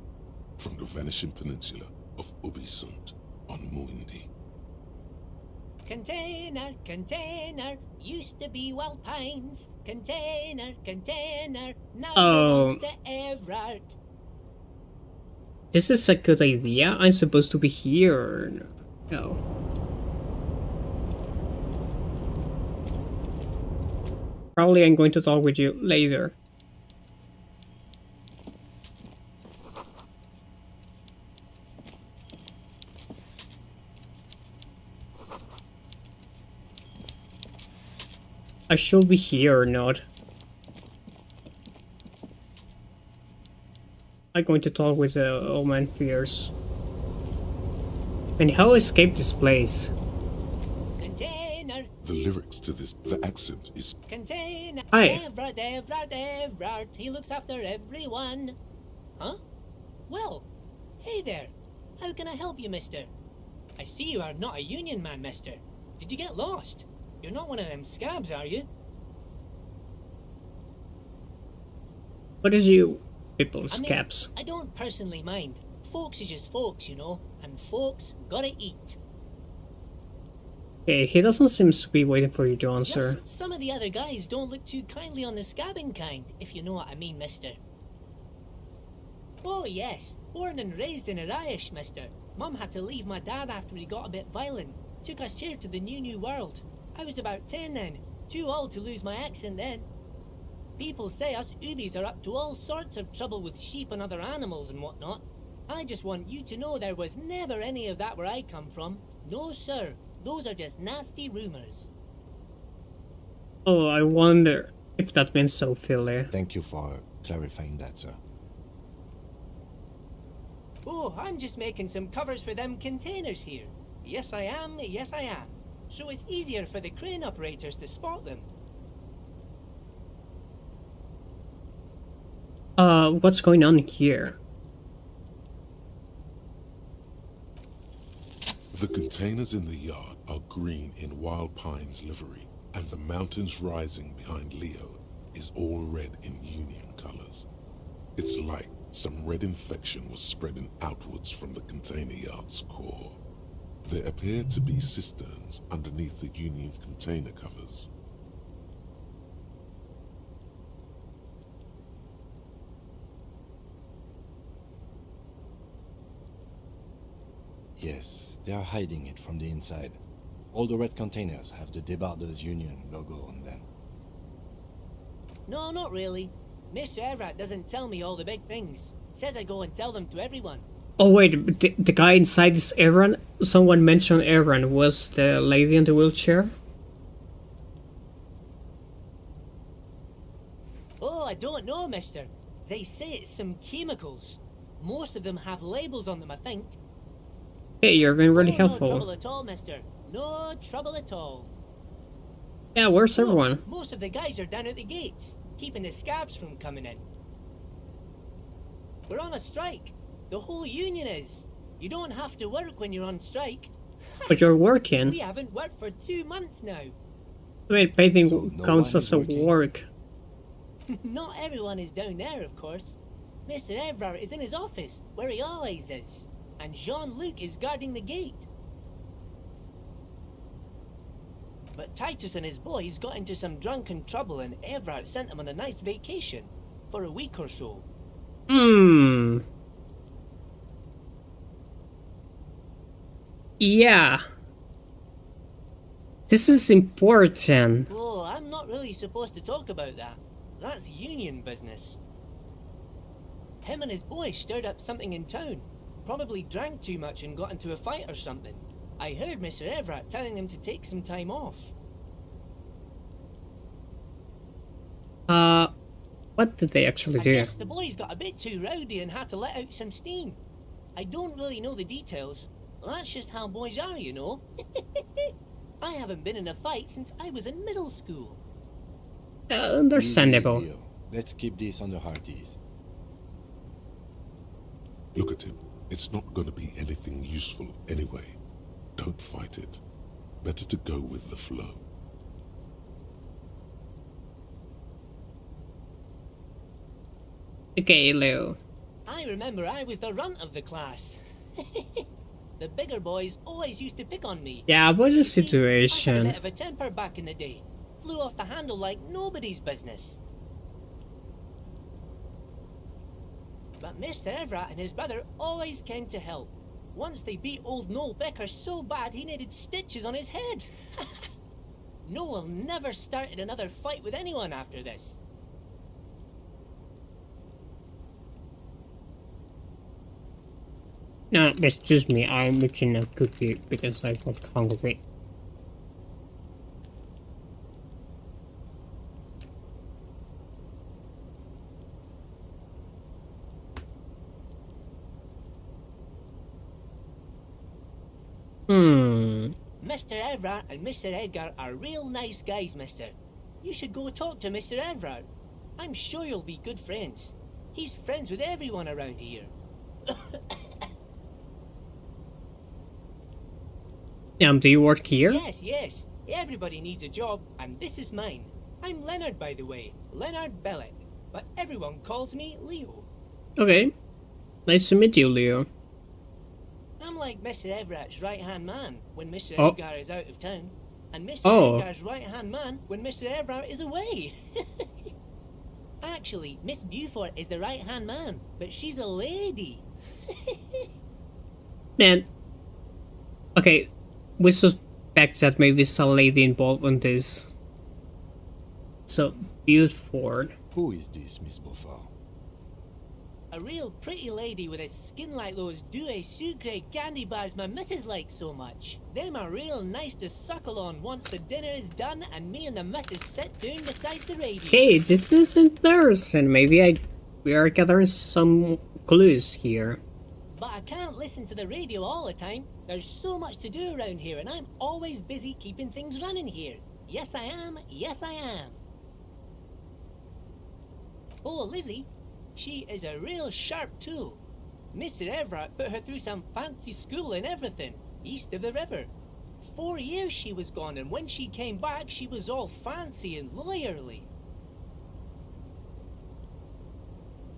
from the vanishing peninsula of Ubisund on Muindi. Container, container, used to be Wild Pines. Container, container, now belongs to Everard. This is a good idea. I'm supposed to be here. No. Probably I'm going to talk with you later. I should be here or not. I'm going to talk with the old man Fierce. And how escape this place? Container. The lyrics to this, the accent is... Container. Hi. Everard, Everard, Everard. He looks after everyone. Huh? Well, hey there. How can I help you, mister? I see you are not a union man, mister. Did you get lost? You're not one of them scabs, are you? What is you people, scabs? I don't personally mind. Folks is just folks, you know, and folks gotta eat. Hey, he doesn't seem to be waiting for you to answer. Just some of the other guys don't look too kindly on the scabbing kind, if you know what I mean, mister. Oh yes, born and raised in Irish, mister. Mum had to leave my dad after he got a bit violent. Took us here to the new world. I was about 10 then, too old to lose my accent then. People say us Ubis are up to all sorts of trouble with sheep and other animals and whatnot. I just want you to know there was never any of that where I come from. No sir, those are just nasty rumours. Oh, I wonder if that means so, Philly. Thank you for clarifying that, sir. Oh, I'm just making some covers for them containers here. Yes I am, yes I am. So it's easier for the crane operators to spot them. What's going on here? The containers in the yard are green in Wild Pine's livery, and the mountains rising behind Leo is all red in Union colors. It's like some red infection was spreading outwards from the container yard's core. There appear to be cisterns underneath the Union container covers. Yes, they are hiding it from the inside. All the red containers have the Debarders Union logo on them. No, not really. Mr. Everett doesn't tell me all the big things. Says I go and tell them to everyone. Oh wait, the guy inside is Aaron? Someone mentioned Aaron. Was the lady in the wheelchair? Oh, I don't know, mister. They say it's some chemicals. Most of them have labels on them, I think. Hey, you're being really No helpful. trouble at all, mister. No trouble at all. Yeah, where's everyone? Most of the guys are down at the gates, keeping the scabs from coming in. We're on a strike. The whole union is. You don't have to work when you're on strike. But you're working. We haven't worked for 2 months now. Wait, painting counts as a work. Not everyone is down there, of course. Mr. Everard is in his office, where he always is. And Jean-Luc is guarding the gate. But Titus and his boys got into some drunken trouble and Everard sent them on a nice vacation. For a week or so. Yeah. This is important. Oh, I'm not really supposed to talk about that. That's union business. Him and his boys stirred up something in town. probably drank too much and got into a fight or something. I heard Mr. Everett telling him to take some time off. What did they actually do? I guess the boys got a bit too rowdy and had to let out some steam. I don't really know the details. That's just how boys are, you know. I haven't been in a fight since I was in middle school. Understandable. Leo, let's keep this under hearties. Look at him. It's not gonna be anything useful anyway. Don't fight it. Better to go with the flow. Okay, Leo. I remember I was the runt of the class. The bigger boys always used to pick on me. Yeah, what a I had a situation. bit of a temper back in the day. Flew off the handle like nobody's business. But Mr. Everett and his brother always came to help. Once they beat old Noel Becker so bad he needed stitches on his head. Noel never started another fight with anyone after this. No, excuse me, I'm making a cookie because I got hungry. Mr. Everett and Mr. Edgar are real nice guys, mister. You should go talk to Mr. Everett. I'm sure you'll be good friends. He's friends with everyone around here. Do you work here? Yes. Everybody needs a job, and this is mine. I'm Leonard, by the way. Leonard Bellick. But everyone calls me Leo. Okay. Nice to meet you, Leo. I'm like Mr. Everett's right-hand man when Mr. Oh. Edgar is out of town, and Mr. Oh. Edgar's right-hand man when Mr. Everett is away. Actually, Miss Beaufort is the right-hand man, but she's a lady. Man. Okay, we suspect that maybe there's a lady involved in this. So, Beaufort. Who is this, Miss Beaufort? A real pretty lady with a skin like those Douai Sucre candy bars my missus likes so much. Them are real nice to suckle on once the dinner is done and me and the missus sit down beside the radio. Okay, this is interesting. Maybe we are gathering some clues here. But I can't listen to the radio all the time. There's so much to do around here and I'm always busy keeping things running here. Yes I am, yes I am. Oh, Lizzie. She is a real sharp tool. Mr. Everett put her through some fancy school and everything, east of the river. 4 years she was gone, and when she came back, she was all fancy and lawyerly.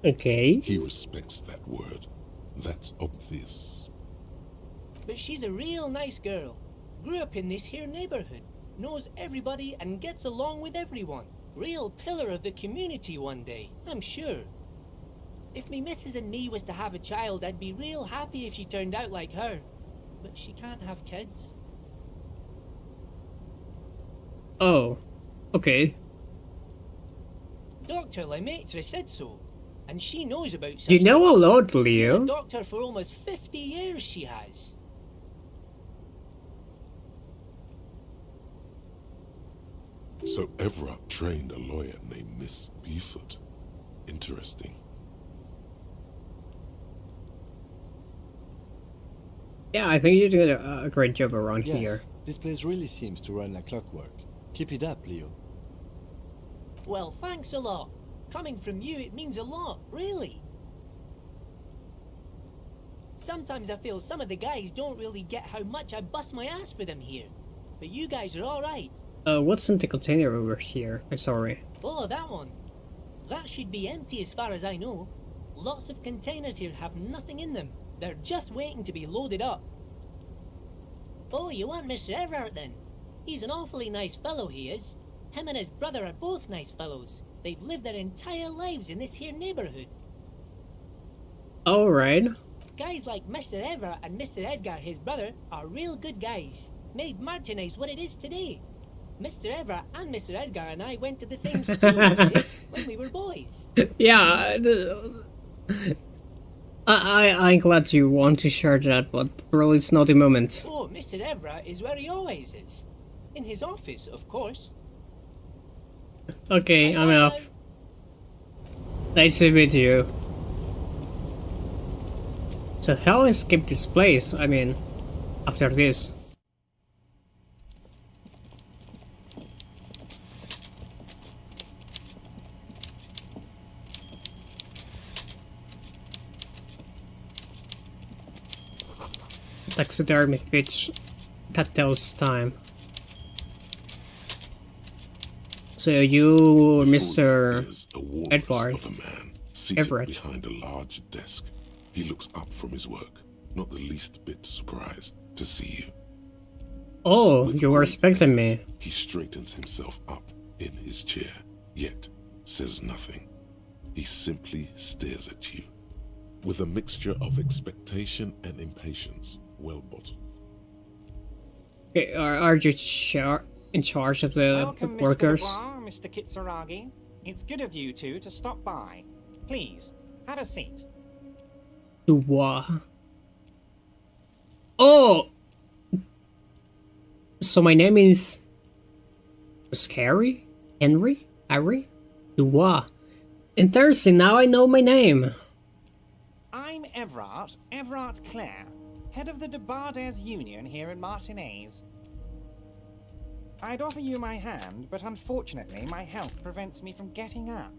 Okay. He respects that word. That's obvious. But she's a real nice girl. Grew up in this here neighborhood. Knows everybody and gets along with everyone. Real pillar of the community one day, I'm sure. If me missus and me was to have a child, I'd be real happy if she turned out like her. But she can't have kids. Oh, okay. Dr. Lemaitre said so. And she knows about such You know a things. lot, Been Leo. a doctor for almost 50 years she has. So Everett trained a lawyer named Miss Beaufort. Interesting. Yeah, I think you did a great job around Yes, here. this place really seems to run like clockwork. Keep it up, Leo. Well, thanks a lot. Coming from you, it means a lot, really. Sometimes I feel some of the guys don't really get how much I bust my ass for them here. But you guys are alright. What's in the container over here? I'm sorry. Oh, that one. That should be empty as far as I know. Lots of containers here have nothing in them. They're just waiting to be loaded up. Oh, you want Mr. Everett then? He's an awfully nice fellow, he is. Him and his brother are both nice fellows. They've lived their entire lives in this here neighborhood. Alright. Guys like Mr. Everett and Mr. Edgar, his brother, are real good guys. Made Martinez what it is today. Mr. Everett and Mr. Edgar and I went to the same school when we were boys. Yeah. I'm glad you want to share that, but really it's not the moment. Oh, Mr. Everett is where he always is. In his office, of course. Okay, I'm off. Nice to meet you. So how I skip this place? I mean, after this. Taxidermy fish that tells time. So you, Mr. Edward Seated Everett. behind a large desk, he looks up from his work, not the least bit surprised to see you. Oh, you were expecting me. He straightens himself up in his chair, yet says nothing. He simply stares at you, with a mixture of expectation and impatience, well bottled. Okay, are you in charge of the Welcome, workers? Mr. Dubois, Mr. Kitsuragi. It's good of you two to stop by. Please, have a seat. Dubois. Oh! So my name is... Scary? Henry? Harry? Dubois. Interesting, now I know my name. I'm Everard Clare, head of the Debardairs Union here in Martinez. I'd offer you my hand, but unfortunately my health prevents me from getting up.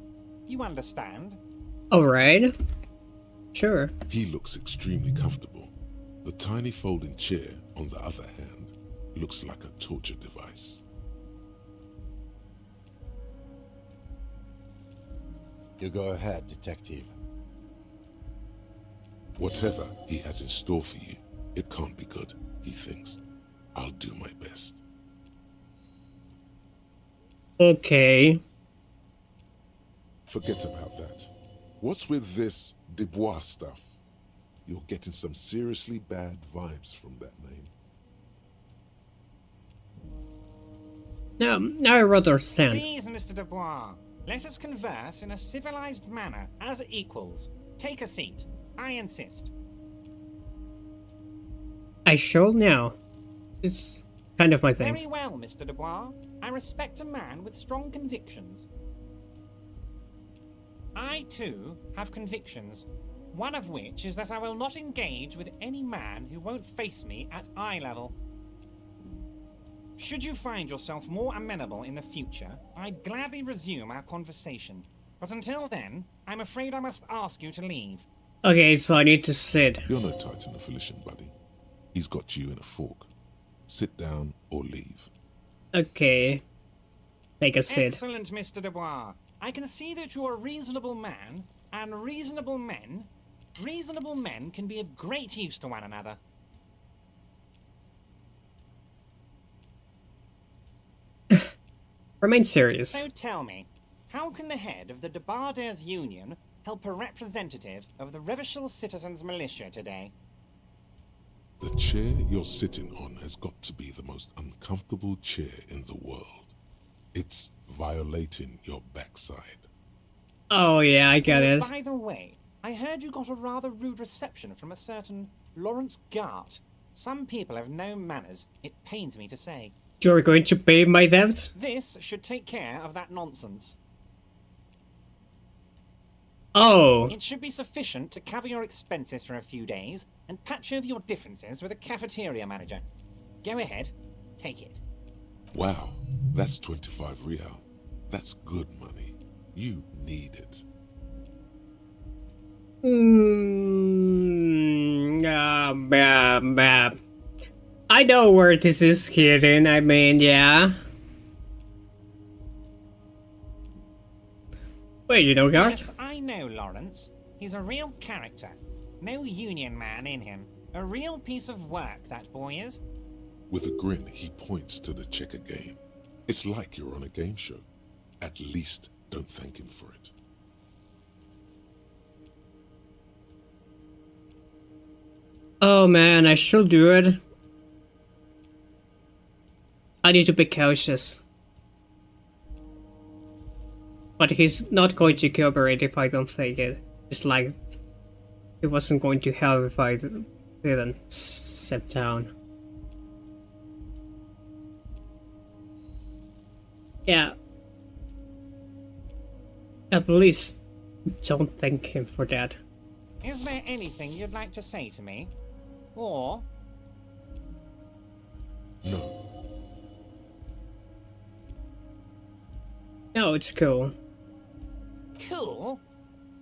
You understand? Alright. Sure. He looks extremely comfortable. The tiny folding chair, on the other hand, looks like a torture device. You go ahead, detective. Whatever he has in store for you, it can't be good, he thinks. I'll do my best. Okay. Forget about that. What's with this Dubois stuff? You're getting some seriously bad vibes from that name. Now I rather understand. Please, Mr. Dubois, let us converse in a civilized manner, as equals. Take a seat. I insist. I shall now. It's kind of my thing. Very well, Mr. Dubois. I respect a man with strong convictions. I, too, have convictions. One of which is that I will not engage with any man who won't face me at eye level. Should you find yourself more amenable in the future, I'd gladly resume our conversation. But until then, I'm afraid I must ask you to leave. Okay, so I need to sit. You're no Titan of Elysium, buddy. He's got you in a fork. Sit down or leave. Okay. Take a sit. Excellent, Mr. Dubois. I can see that you're a reasonable man, and reasonable men can be of great use to one another. Remain serious. So tell me, how can the head of the Debardairs Union help a representative of the Revachol Citizens Militia today? The chair you're sitting on has got to be the most uncomfortable chair in the world. It's violating your backside. Oh yeah, I get it. By the way, I heard you got a rather rude reception from a certain Lawrence Gart. Some people have no manners, it pains me to say. You're going to pay my debt? This should take care of that nonsense. Oh. It should be sufficient to cover your expenses for a few days and patch over your differences with a cafeteria manager. Go ahead, take it. Wow, that's 25 real. That's good money. You need it. I know where this is hidden, I mean, yeah. Wait, you know Gart? Yes, I know Lawrence. He's a real character. No union man in him. A real piece of work, that boy is. With a grin, he points to the checker game. It's like you're on a game show. At least don't thank him for it. Oh man, I should do it. I need to be cautious. But he's not going to cooperate if I don't take it. Just like it wasn't going to help if I didn't step down. Yeah. At least don't thank him for that. Is there anything you'd like to say to me? Or... No. No, it's cool. Cool?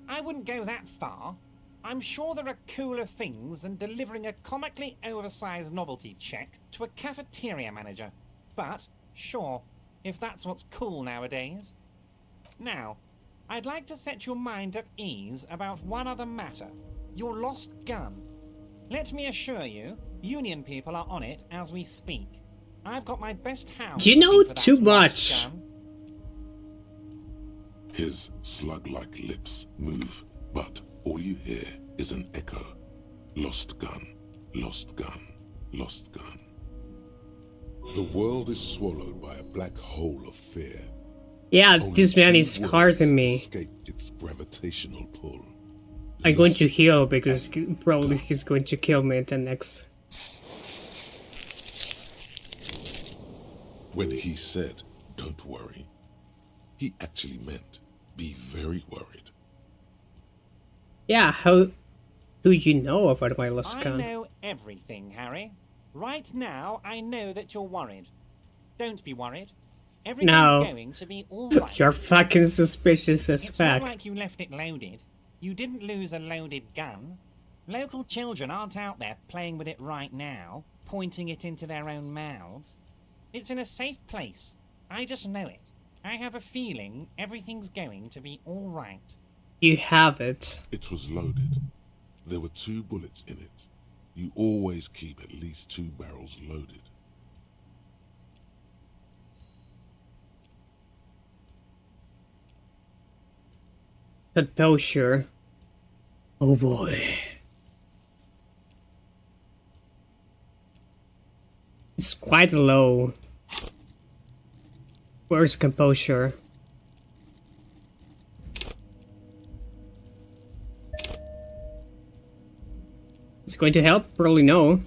I wouldn't go that far. I'm sure there are cooler things than delivering a comically oversized novelty check to a cafeteria manager. But, sure, if that's what's cool nowadays. Now, I'd like to set your mind at ease about one other matter. Your lost gun. Let me assure you, Union people are on it as we speak. I've got my best hound. You know too much. Gun. His slug-like lips move, but all you hear is an echo. Lost gun, lost gun, lost gun. The world is swallowed by a black hole of fear. Yeah, Only this man two is words causing me. escape its gravitational pull. I'm going to heal because probably he's going to kill me at the next. When he said, "Don't worry," he actually meant, be very worried. Yeah, how do you know about my lost I gun? know everything, Harry. Right now, I know that you're worried. Don't be worried. Everything's No. going to be all right. You're fucking suspicious as It's fuck. not like you left it loaded. You didn't lose a loaded gun. Local children aren't out there playing with it right now, pointing it into their own mouths. It's in a safe place. I just know it. I have a feeling everything's going to be all right. You have it. It was loaded. There were 2 bullets in it. You always keep at least 2 barrels loaded. Composure. Oh boy. It's quite low. Where's composure? It's going to help? Probably no.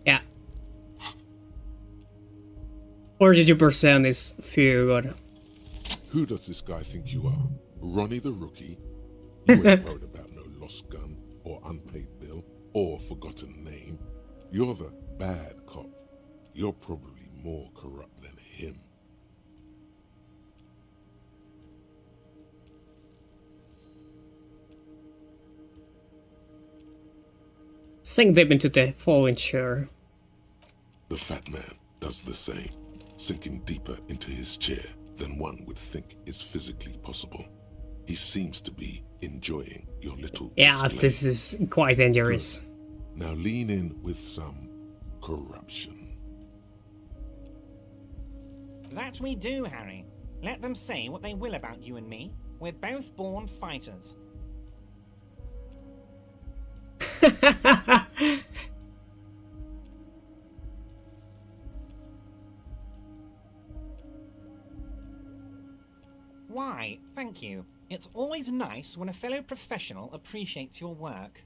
Yeah. 42% is very good. Who does this guy think you are? Ronnie the Rookie? You ain't worried about no lost gun, or unpaid bill, or forgotten name. You're the bad cop. You're probably more corrupt than him. Sink deep into the falling chair. The fat man does the same, sinking deeper into his chair than one would think is physically possible. He seems to be enjoying your little Yeah, display. this is quite dangerous. Good. Now lean in with some corruption. That we do, Harry. Let them say what they will about you and me. We're both born fighters. Why, thank you. It's always nice when a fellow professional appreciates your work.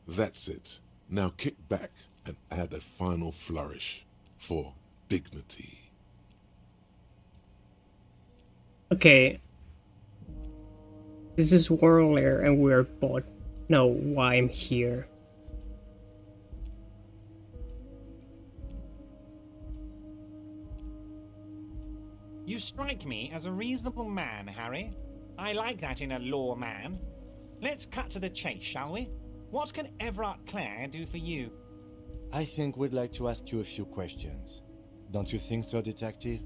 That's it. Now kick back and add a final flourish for dignity. Okay. This is Warrior and we're both know why I'm here. You strike me as a reasonable man, Harry. I like that in a law man. Let's cut to the chase, shall we? What can Everard Clare do for you? I think we'd like to ask you a few questions. Don't you think so, Detective?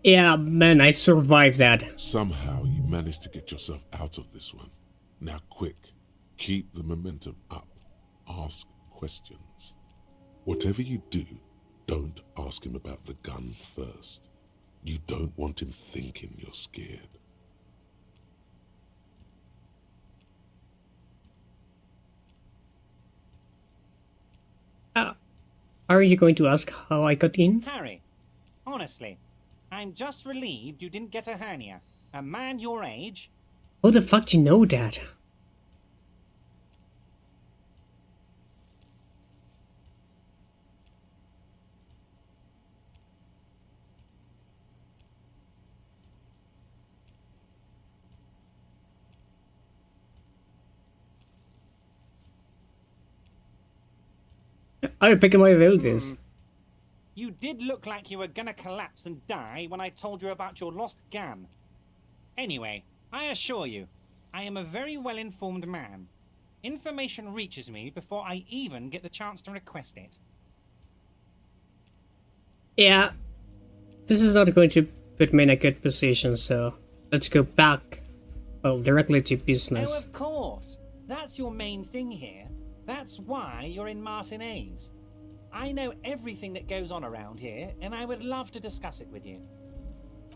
Yeah, man, I survived that. Somehow you managed to get yourself out of this one. Now quick, keep the momentum up. Ask questions. Whatever you do, don't ask him about the gun first. You don't want him thinking you're scared. Are you going to ask how I got in? Harry, honestly, I'm just relieved you didn't get a hernia. A man your age... How the fuck do you know that? I'm picking my abilities. You did look like you were gonna collapse and die when I told you about your lost gun. Anyway, I assure you, I am a very well-informed man. Information reaches me before I even get the chance to request it. Yeah, this is not going to put me in a good position, so let's go back, well, directly to business. Oh, of course. That's your main thing here. That's why you're in Martinez. I know everything that goes on around here, and I would love to discuss it with you.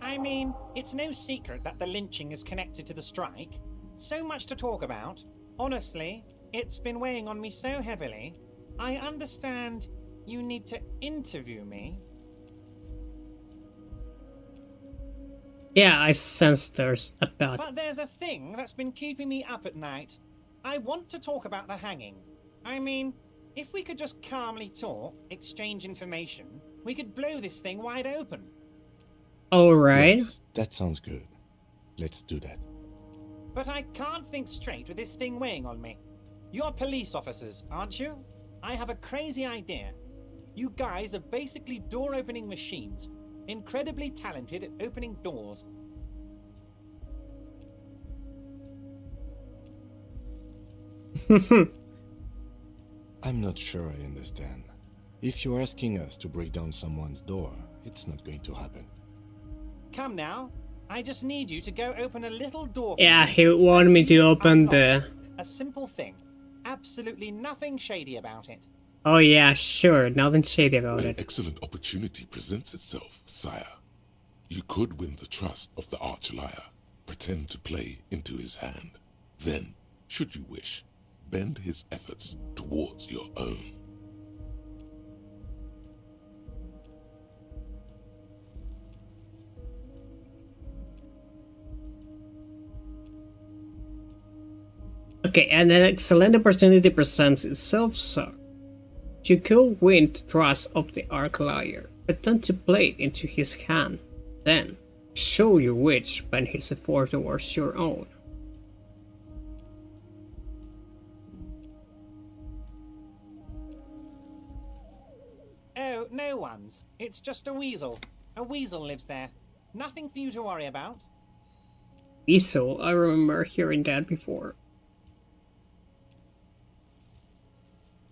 I mean, it's no secret that the lynching is connected to the strike. So much to talk about. Honestly, it's been weighing on me so heavily. I understand you need to interview me. Yeah, I sense there's a bad... But there's a thing that's been keeping me up at night. I want to talk about the hanging. I mean, if we could just calmly talk, exchange information, we could blow this thing wide open. Alright. Yes, that sounds good. Let's do that. But I can't think straight with this thing weighing on me. You're police officers, aren't you? I have a crazy idea. You guys are basically door-opening machines, incredibly talented at opening doors. I'm not sure I understand. If you're asking us to break down someone's door, it's not going to happen. Come now. I just need you to go open a little door. Yeah, he wanted me to open the... A simple thing. Absolutely nothing shady about it. Oh yeah, sure, nothing shady about An it. excellent opportunity presents itself, sire. You could win the trust of the arch-liar, pretend to play into his hand. Then, should you wish, bend his efforts towards your own. Okay, and an excellent opportunity presents itself, so you could win the trust of the arch-liar, pretend to play it into his hand, then show your which bend his effort towards your own. Oh, no one's. It's just a weasel. A weasel lives there. Nothing for you to worry about. Weasel, I remember hearing that before.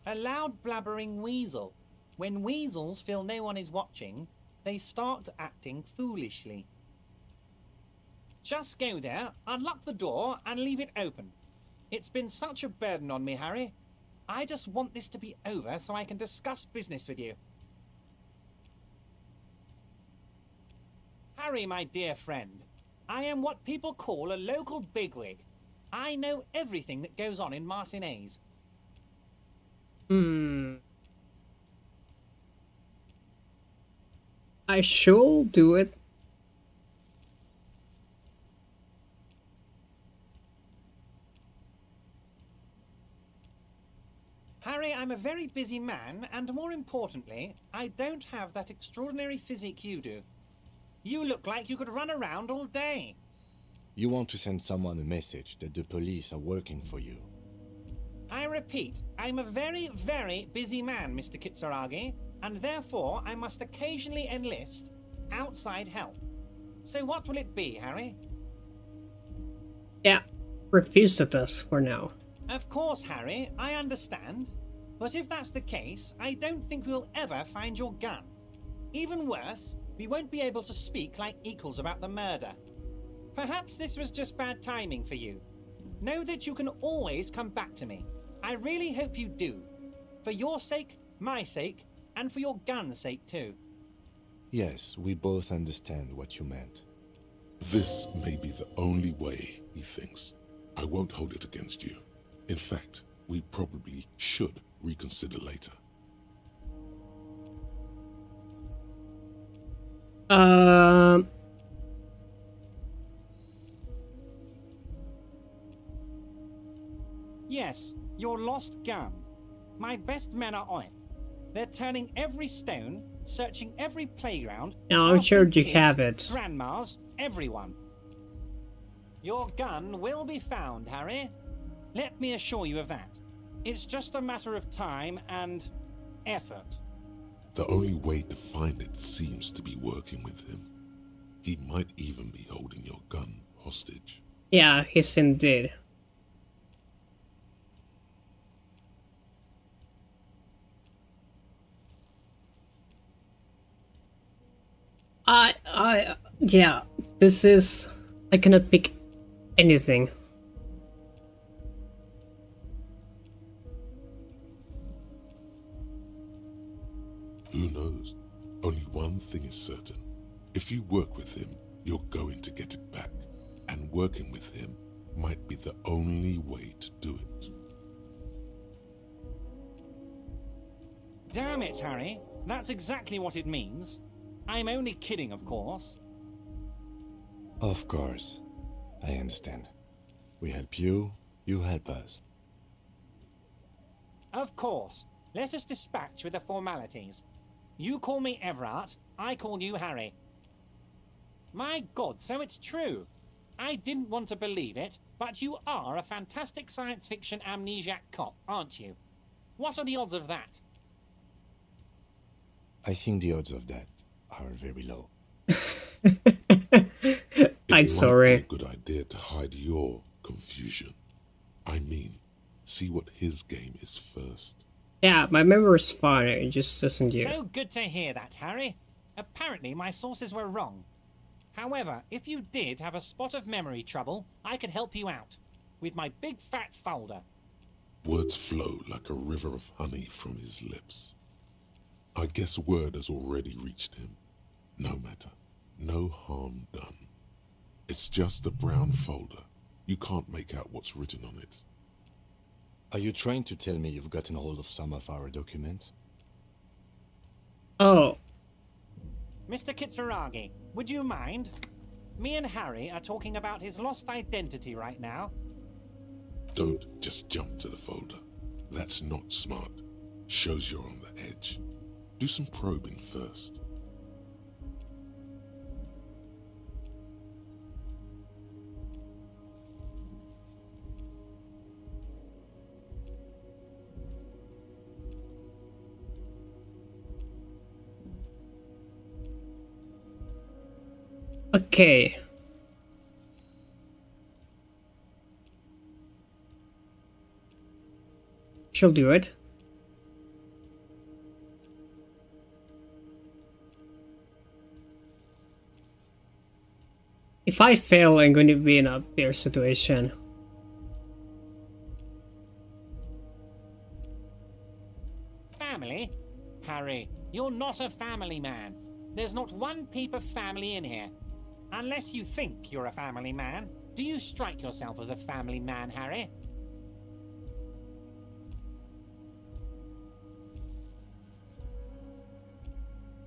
A loud blabbering weasel. When weasels feel no one is watching, they start acting foolishly. Just go there, unlock the door, and leave it open. It's been such a burden on me, Harry. I just want this to be over so I can discuss business with you. Harry, my dear friend, I am what people call a local bigwig. I know everything that goes on in Martinez. I should do it. Harry, I'm a very busy man, and more importantly, I don't have that extraordinary physique you do. You look like you could run around all day. You want to send someone a message that the police are working for you. I repeat, I'm a very, very busy man, Mr. Kitsuragi, and therefore I must occasionally enlist outside help. So what will it be, Harry? Yeah, refuse the task for now. Of course, Harry, I understand. But if that's the case, I don't think we'll ever find your gun. Even worse, we won't be able to speak like equals about the murder. Perhaps this was just bad timing for you. Know that you can always come back to me. I really hope you do. For your sake, my sake, and for your gun's sake too. Yes, we both understand what you meant. This may be the only way, he thinks. I won't hold it against you. In fact, we probably should reconsider later. Um. Yes, your lost gun. My best men are on it. They're turning every stone, searching every playground. Now I'm sure asking you have kids, it. grandmas, everyone. Your gun will be found, Harry. Let me assure you of that. It's just a matter of time and effort. The only way to find it seems to be working with him. He might even be holding your gun hostage. Yeah, he's indeed. Yeah, this is... I cannot pick anything. Who knows? Only one thing is certain. If you work with him, you're going to get it back. And working with him might be the only way to do it. Damn it, Harry. That's exactly what it means. I'm only kidding, of course. Of course. I understand. We help you, you help us. Of course. Let us dispatch with the formalities. You call me Everard, I call you Harry. My God, so it's true. I didn't want to believe it, but you are a fantastic science fiction amnesiac cop, aren't you? What are the odds of that? I think the odds of that are very low. I'm sorry. It might be a good idea to hide your confusion. I mean, see what his game is first. Yeah, my memory's fine, it just doesn't get... So good to hear that, Harry. Apparently my sources were wrong. However, if you did have a spot of memory trouble, I could help you out. With my big fat folder. Words flow like a river of honey from his lips. I guess word has already reached him. No matter. No harm done. It's just a brown folder. You can't make out what's written on it. Are you trying to tell me you've gotten hold of some of our documents? Oh. Mr. Kitsuragi, would you mind? Me and Harry are talking about his lost identity right now. Don't just jump to the folder. That's not smart. Shows you're on the edge. Do some probing first. Okay. She'll do it. If I fail, I'm going to be in a bad situation. Family? Harry, you're not a family man. There's not one peep of family in here. Unless you think you're a family man. Do you strike yourself as a family man, Harry?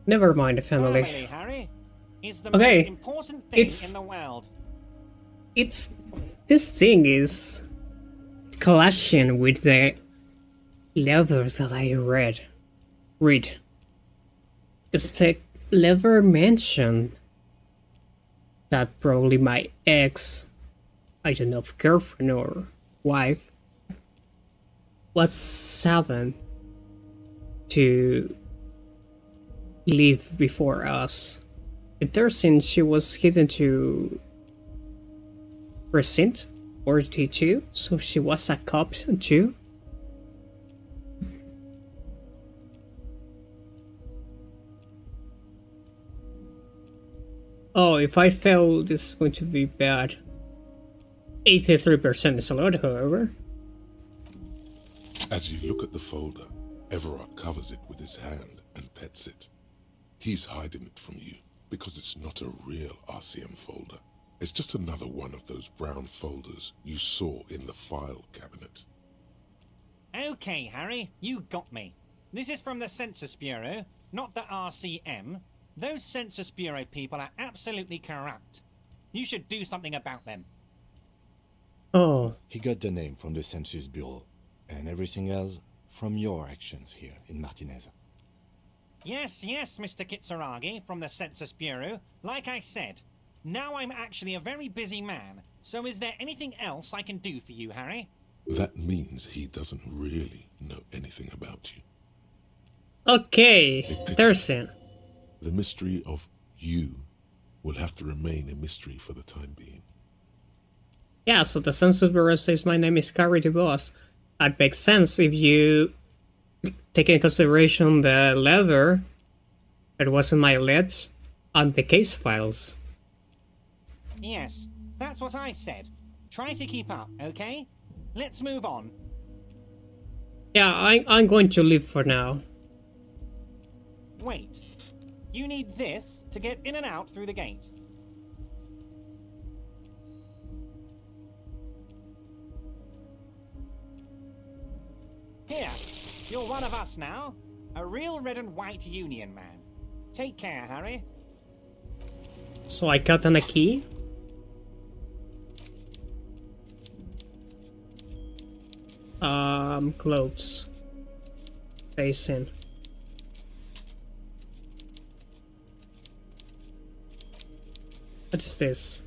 Never mind the family. Family, Harry, is the Okay, most important thing it's- in the world. It's... This thing is... clashing with the letters that I read. Because the letter mentioned that probably my ex, I don't know if girlfriend or wife, was saddened to leave before us. It turns in she was hidden to precinct 42, so she was a cop too. Oh, if I fail, this is going to be bad. 83% is a lot, however. As you look at the folder, Everard covers it with his hand and pets it. He's hiding it from you because it's not a real RCM folder. It's just another one of those brown folders you saw in the file cabinet. Okay, Harry, you got me. This is from the Census Bureau, not the RCM. Those Census Bureau people are absolutely corrupt. You should do something about them. Oh. He got the name from the Census Bureau, and everything else from your actions here in Martinez. Yes, Mr. Kitsuragi from the Census Bureau. Like I said, now I'm actually a very busy man, so is there anything else I can do for you, Harry? That means he doesn't really know anything about you. Okay, there's it. The mystery of you will have to remain a mystery for the time being. Yeah, so the Census Bureau says my name is Gary DeBoss. That makes sense if you take into consideration the letter that was in my lids on the case files. Yes, that's what I said. Try to keep up, okay? Let's move on. Yeah, I'm going to leave for now. Wait. You need this to get in and out through the gate. Here, you're one of us now. A real red and white Union man. Take care, Harry. So I got on a key. Clothes. Basin. What is this?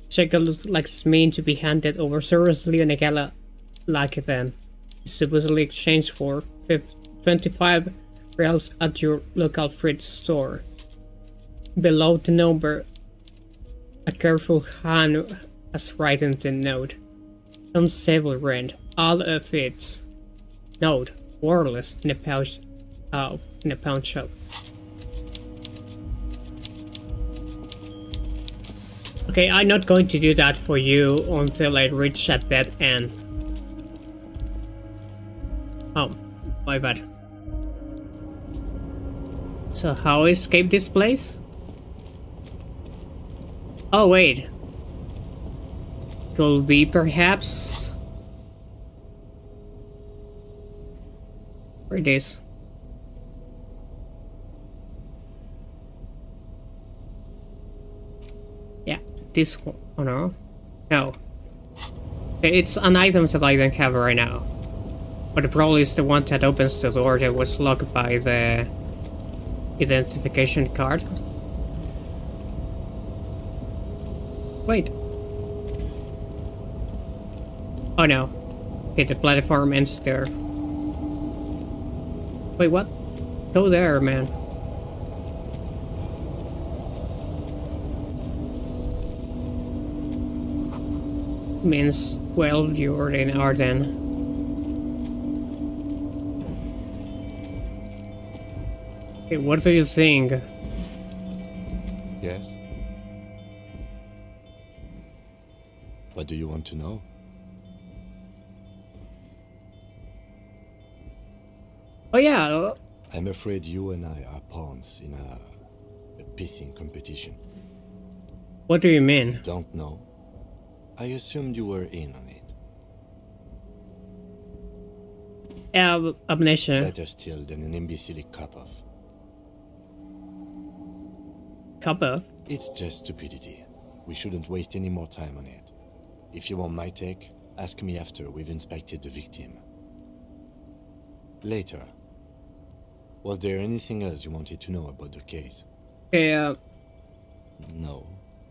Check looks like it's meant to be handed over seriously on a gala like event. It's supposedly exchanged for 25 reals at your local fruit store. Below the number, a careful hand has written the note. Some sable rent, all of it. Note, worthless in a pouch, in a pawn shop. Okay, I'm not going to do that for you until I reach at that end. Oh, my bad. So how escape this place? Oh wait. Could be perhaps... Where it is? Yeah, this one. Oh no. No. It's an item that I don't have right now. But the problem is the one that opens the door that was locked by the identification card. Wait. Oh no. Okay, the platform ends there. Wait, what? Go there, man. Means, well, you're in Arden. Okay, what do you think? Yes? What do you want to know? Oh yeah. I'm afraid you and I are pawns in a pissing competition. What do you mean? Don't know. I assumed you were in on it. Amnesia. Better still than an imbecile cop-off. Cop-off? It's just stupidity. We shouldn't waste any more time on it. If you want my take, ask me after we've inspected the victim. Later. Was there anything else you wanted to know about the case? Yeah. No,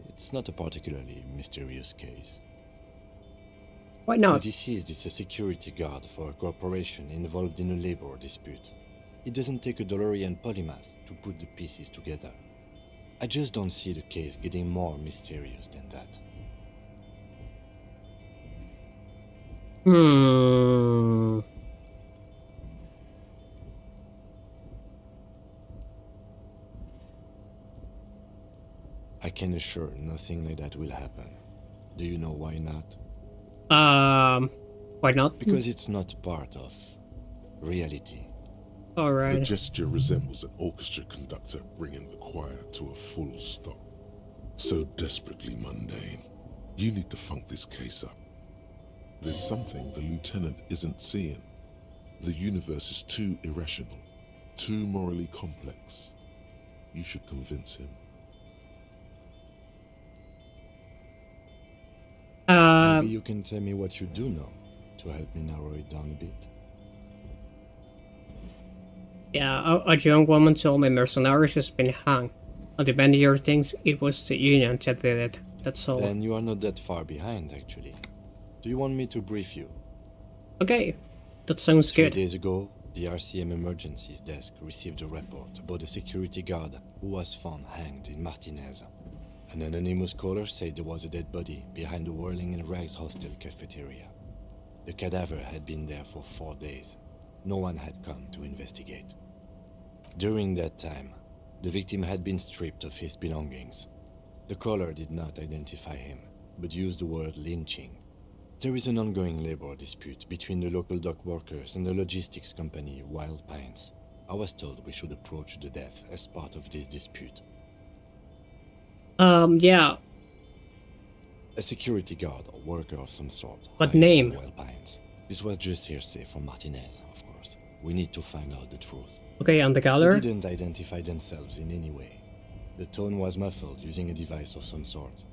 it's not a particularly mysterious case. Why not? The deceased is a security guard for a corporation involved in a labor dispute. It doesn't take a DeLorean polymath to put the pieces together. I just don't see the case getting more mysterious than that. I can assure nothing like that will happen. Do you know why not? Why not? Because it's not part of reality. Alright. The gesture resembles an orchestra conductor bringing the choir to a full stop. So desperately mundane. You need to funk this case up. There's something the lieutenant isn't seeing. The universe is too irrational, too morally complex. You should convince him. Maybe you can tell me what you do know to help me narrow it down a bit. Yeah, a young woman told me mercenaries has been hung. And the manager thinks it was the Union that did it. That's all. Then you are not that far behind, actually. Do you want me to brief you? Okay, that sounds good. 3 days ago, the RCM Emergencies Desk received a report about a security guard who was found hanged in Martinez. An anonymous caller said there was a dead body behind the Whirling in Rags hostel cafeteria. The cadaver had been there for 4 days. No one had come to investigate. During that time, the victim had been stripped of his belongings. The caller did not identify him, but used the word lynching. There is an ongoing labor dispute between the local dock workers and the logistics company Wild Pines. I was told we should approach the death as part of this dispute. Yeah. A security guard or worker of some sort. What name? Wild Pines. This was just hearsay from Martinez, of course. We need to find out the truth. Okay, and the color? They didn't identify themselves in any way. The tone was muffled using a device of some sort.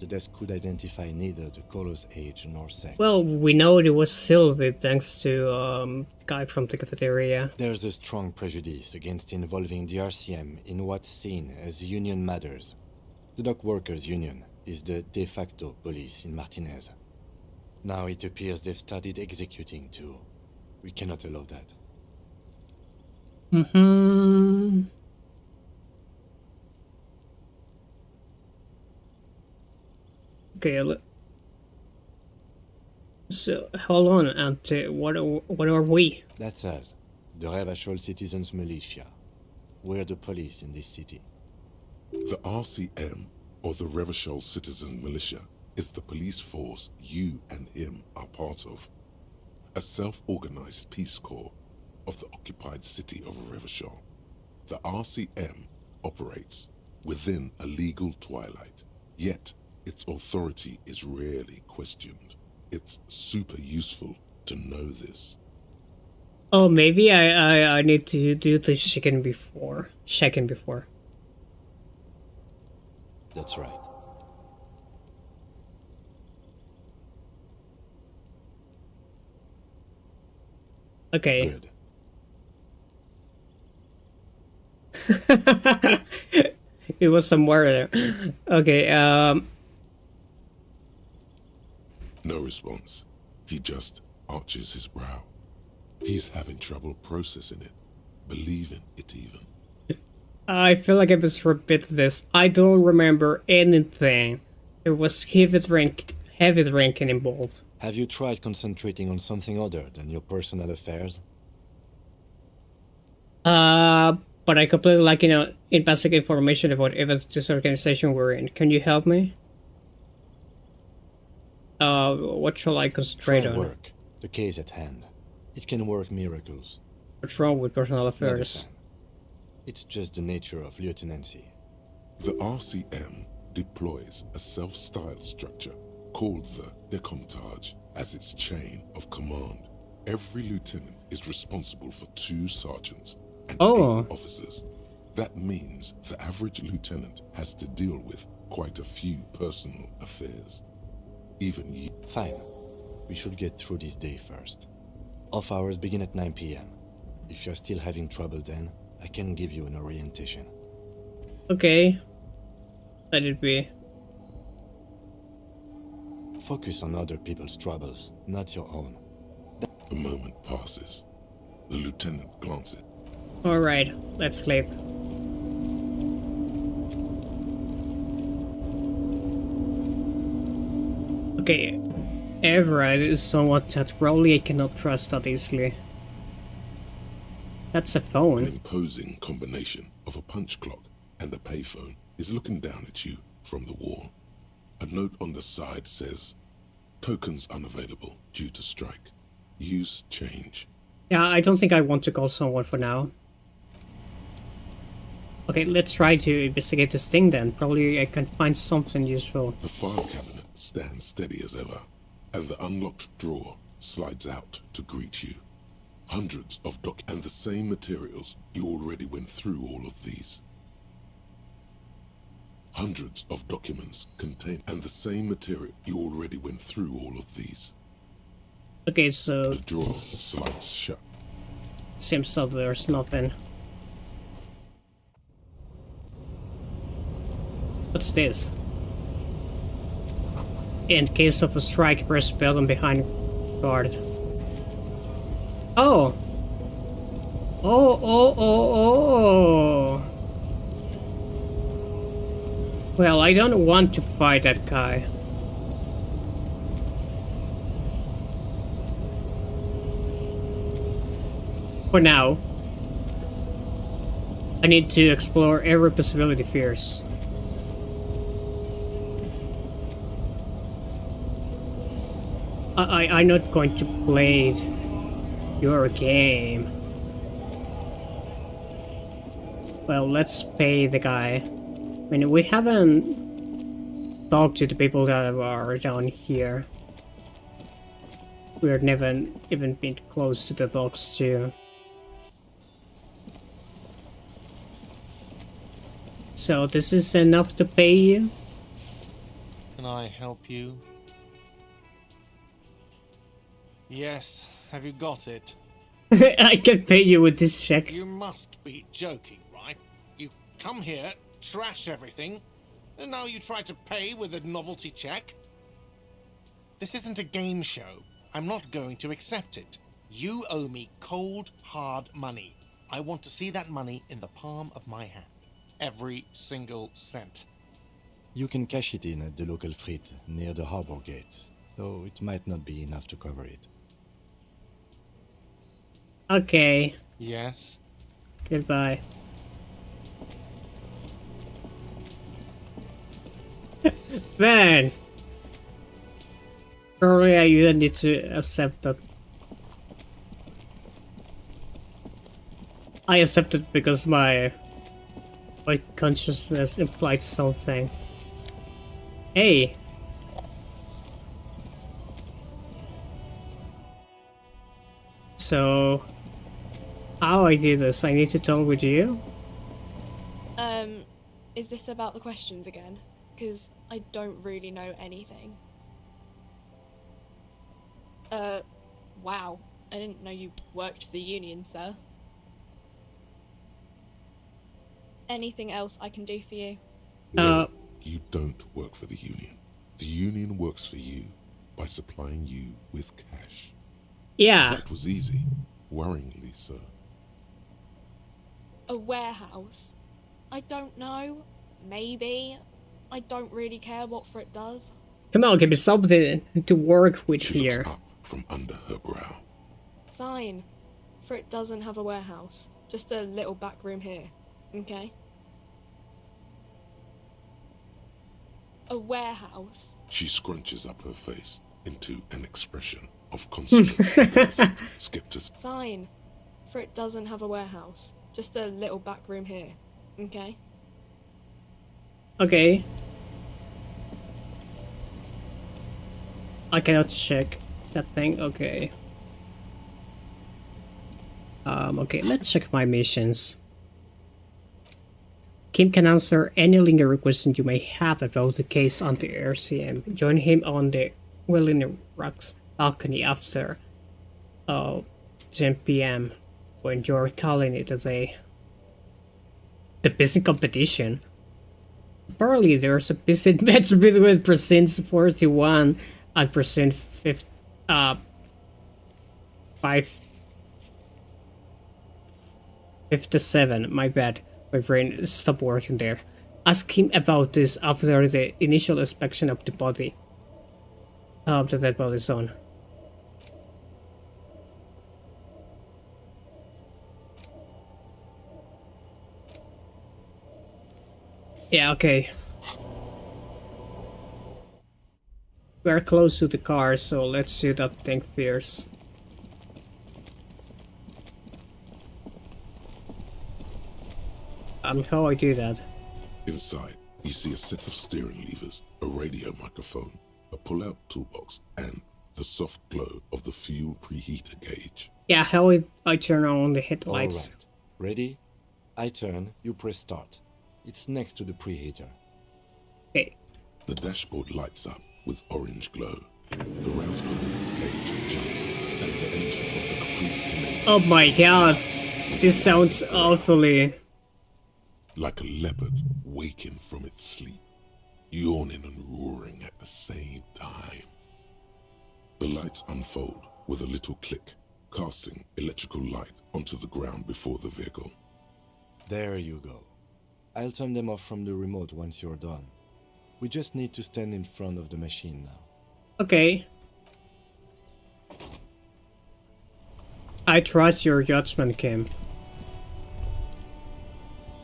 The desk could identify neither the caller's age nor sex. Well, we know it was Sylvie thanks to guy from the cafeteria. There's a strong prejudice against involving the RCM in what's seen as union matters. The dock workers' union is the de facto police in Martinez. Now it appears they've started executing too. We cannot allow that. Okay, so hold on, and what are we? That's us, the Revachol Citizens Militia. We're the police in this city. The RCM, or the Revachol Citizens Militia, is the police force you and him are part of. A self-organized peace corps of the occupied city of Revachol. The RCM operates within a legal twilight, yet its authority is rarely questioned. It's super useful to know this. Oh, maybe I need to do this checking before. That's right. Okay. Good. It was somewhere there. Okay, No response. He just arches his brow. He's having trouble processing it, believing it even. I feel like I must repeat this. I don't remember anything. There was heavy drinking involved. Have you tried concentrating on something other than your personal affairs? But I completely investigate information about events this organization we're in. Can you help me? What shall I concentrate Try on? work. The case at hand. It can work miracles. What's wrong with personal affairs? It's just the nature of lieutenancy. The RCM deploys a self-styled structure called the Decomptage as its chain of command. Every lieutenant is responsible for 2 sergeants and 8 officers. That means the average lieutenant has to deal with quite a few personal affairs. Even you. Fine. We should get through this day first. Off hours begin at 9 p.m. If you're still having trouble then, I can give you an orientation. Okay. Let it be. Focus on other people's troubles, not your own. A moment passes. The lieutenant glances. Alright, let's sleep. Okay, Everett is someone that probably I cannot trust that easily. That's a phone. An imposing combination of a punch clock and a payphone is looking down at you from the wall. A note on the side says, "Tokens unavailable due to strike. Use change." Yeah, I don't think I want to call someone for now. Okay, let's try to investigate this thing then. Probably I can find something useful. The file cabinet stands steady as ever, and the unlocked drawer slides out to greet you. Hundreds of and the same materials. You already went through all of these. Hundreds of documents contain and the same material. You already went through all of these. Okay, so the drawer slides shut. Seems that there's nothing. What's this? In case of a strike, press button behind guard. Oh! Oh. Well, I don't want to fight that guy. For now. I need to explore every possibility first. I'm not going to play your game. Well, let's pay the guy. I mean, we haven't talked to the people that are down here. We've never even been close to the docks too. So this is enough to pay you? Can I help you? Yes, have you got it? I can pay you with this check. You must be joking, right? You come here, trash everything, and now you try to pay with a novelty check? This isn't a game show. I'm not going to accept it. You owe me cold, hard money. I want to see that money in the palm of my hand. Every single cent. You can cash it in at the local frit near the harbor gates, though it might not be enough to cover it. Okay. Yes? Goodbye. Man! Probably I didn't need to accept that. I accepted because my consciousness implied something. Hey! So, how I do this? I need to talk with you? Is this about the questions again? Because I don't really know anything. Wow. I didn't know you worked for the Union, sir. Anything else I can do for you? No, you don't work for the Union. The Union works for you by supplying you with cash. Yeah. That was easy. Worryingly so. A warehouse? I don't know. Maybe. I don't really care what Frit does. Come on, give me something to work with She here. looks up from under her brow. Fine. Frit doesn't have a warehouse. Just a little back room here. Okay? A warehouse? She scrunches up her face into an expression of consternation, skepticism. Fine. Frit doesn't have a warehouse. Just a little back room here. Okay? Okay. I cannot check that thing. Okay. Okay, let's check my missions. Kim can answer any lingering questions you may have about the case on the Elysium. Join him on the Welling Rocks balcony after 10 p.m. when you're calling it a day. The pissing competition. Apparently there's a pissing match between percent 41 and percent 57. My bad. My brain stopped working there. Ask him about this after the initial inspection of the body. The dead body's on. Yeah, okay. We're close to the car, so let's see that thing first. How I do that? Inside, you see a set of steering levers, a radio microphone, a pull-out toolbox, and the soft glow of the fuel preheater gauge. Yeah, how I turn on the headlights. Alright. Ready? I turn, you press start. It's next to the preheater. Okay. The dashboard lights up with orange glow. The rounds per minute gauge jumps, and the engine of the Caprice Canadian Oh my god, this sounds awfully... like a leopard waking from its sleep, yawning and roaring at the same time. The lights unfold with a little click, casting electrical light onto the ground before the vehicle. There you go. I'll turn them off from the remote once you're done. We just need to stand in front of the machine now. Okay. I trust your judgment, Kim.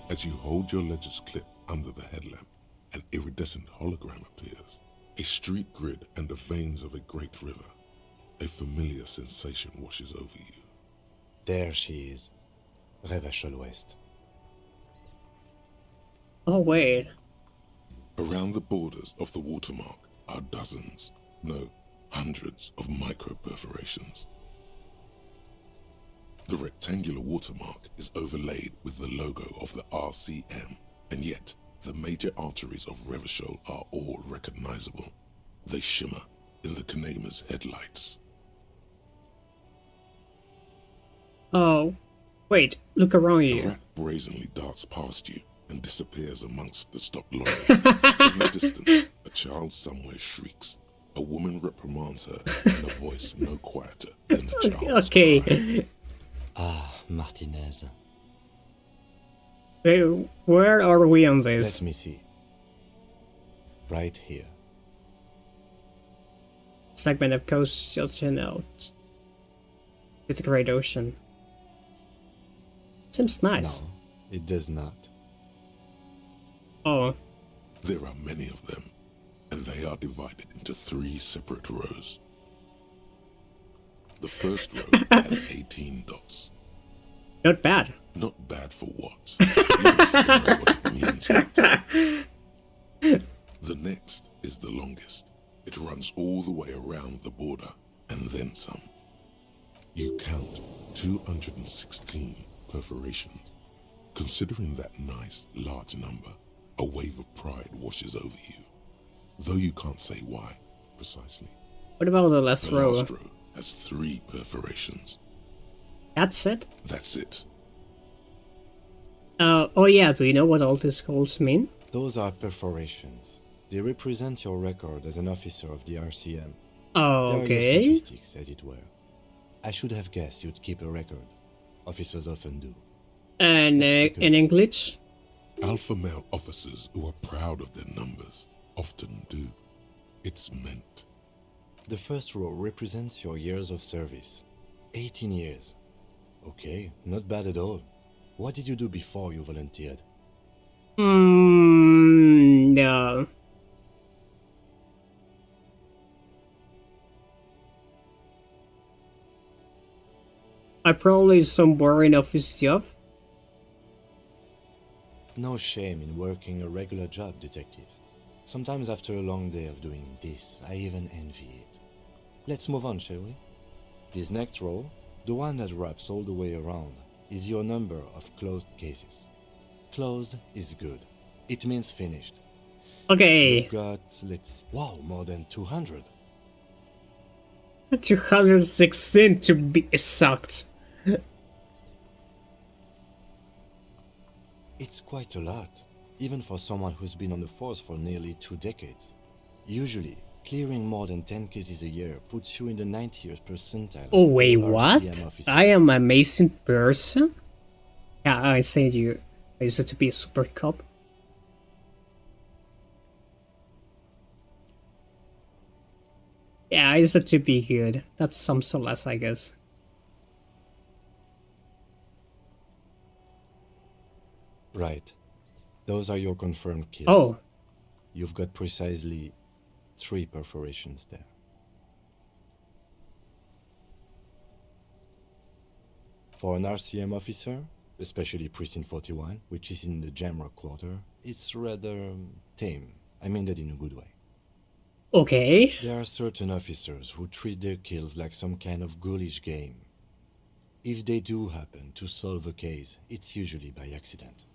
As you hold your ledger's clip under the headlamp, an iridescent hologram appears. A street grid and the veins of a great river. A familiar sensation washes over you. There she is. Revachol West. Oh, wait. Around the borders of the watermark are dozens, no, hundreds of micro-perforations. The rectangular watermark is overlaid with the logo of the RCM, and yet the major arteries of Revachol are all recognizable. They shimmer in the Kanema's headlights. Oh, wait, look around The you. rat brazenly darts past you and disappears amongst the stopped lorries. In the distance, a child somewhere shrieks. A woman reprimands her in a voice no quieter than the child's Okay. cry. Ah, Martinez. Hey, where are we on this? Let me see. Right here. Segment of coast jutting out with the Great Ocean. Seems nice. No, it does not. Oh. There are many of them, and they are divided into 3 separate rows. The first row has 18 dots. Not bad. Not bad for what? You don't know what it means yet. The next is the longest. It runs all the way around the border, and then some. You count 216 perforations. Considering that nice, large number, a wave of pride washes over you. Though you can't say why, precisely. What about the last row? The last row has 3 perforations. That's it? That's it. Oh yeah, do you know what all these holes mean? Those are perforations. They represent your record as an officer of the RCM. Oh, They are okay. your statistics, as it were. I should have guessed you'd keep a record. Officers often do. And in English? Alpha male officers who are proud of their numbers often do. It's meant. The first row represents your years of service. 18 years. Okay, not bad at all. What did you do before you volunteered? No. I probably somewhere in office job. No shame in working a regular job, detective. Sometimes after a long day of doing this, I even envy it. Let's move on, shall we? This next row, the one that wraps all the way around, is your number of closed cases. Closed is good. It means finished. Okay. You've got, wow, more than 200. 216 to be exact. It's quite a lot, even for someone who's been on the force for nearly 2 decades. Usually, clearing more than 10 cases a year puts you in the 90th percentile. Oh wait, of all what? RCM officers. I am an amazing person? Yeah, I said I used to be a super cop. Yeah, I used to be good. That's some solace, I guess. Right. Those are your confirmed kills. Oh. You've got precisely 3 perforations there. For an RCM officer, especially Precinct 41, which is in the Jamrock quarter, it's rather tame. I mean that in a good way. Okay. There are certain officers who treat their kills like some kind of ghoulish game. If they do happen to solve a case, it's usually by accident.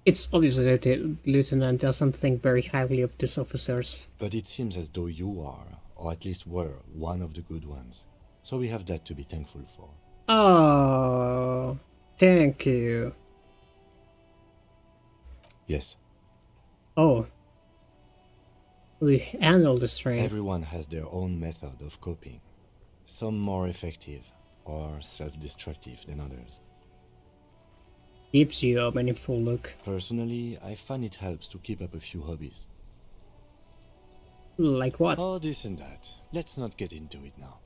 It's obvious that the lieutenant doesn't think very highly of these officers. But it seems as though you are, or at least were, one of the good ones. So we have that to be thankful for. Oh, thank you. Yes. Oh. We handle the strain. Everyone has their own method of coping. Some more effective or self-destructive than others. Gives you a meaningful look. Personally, I find it helps to keep up a few hobbies. Like what? Oh, this and that. Let's not get into it now.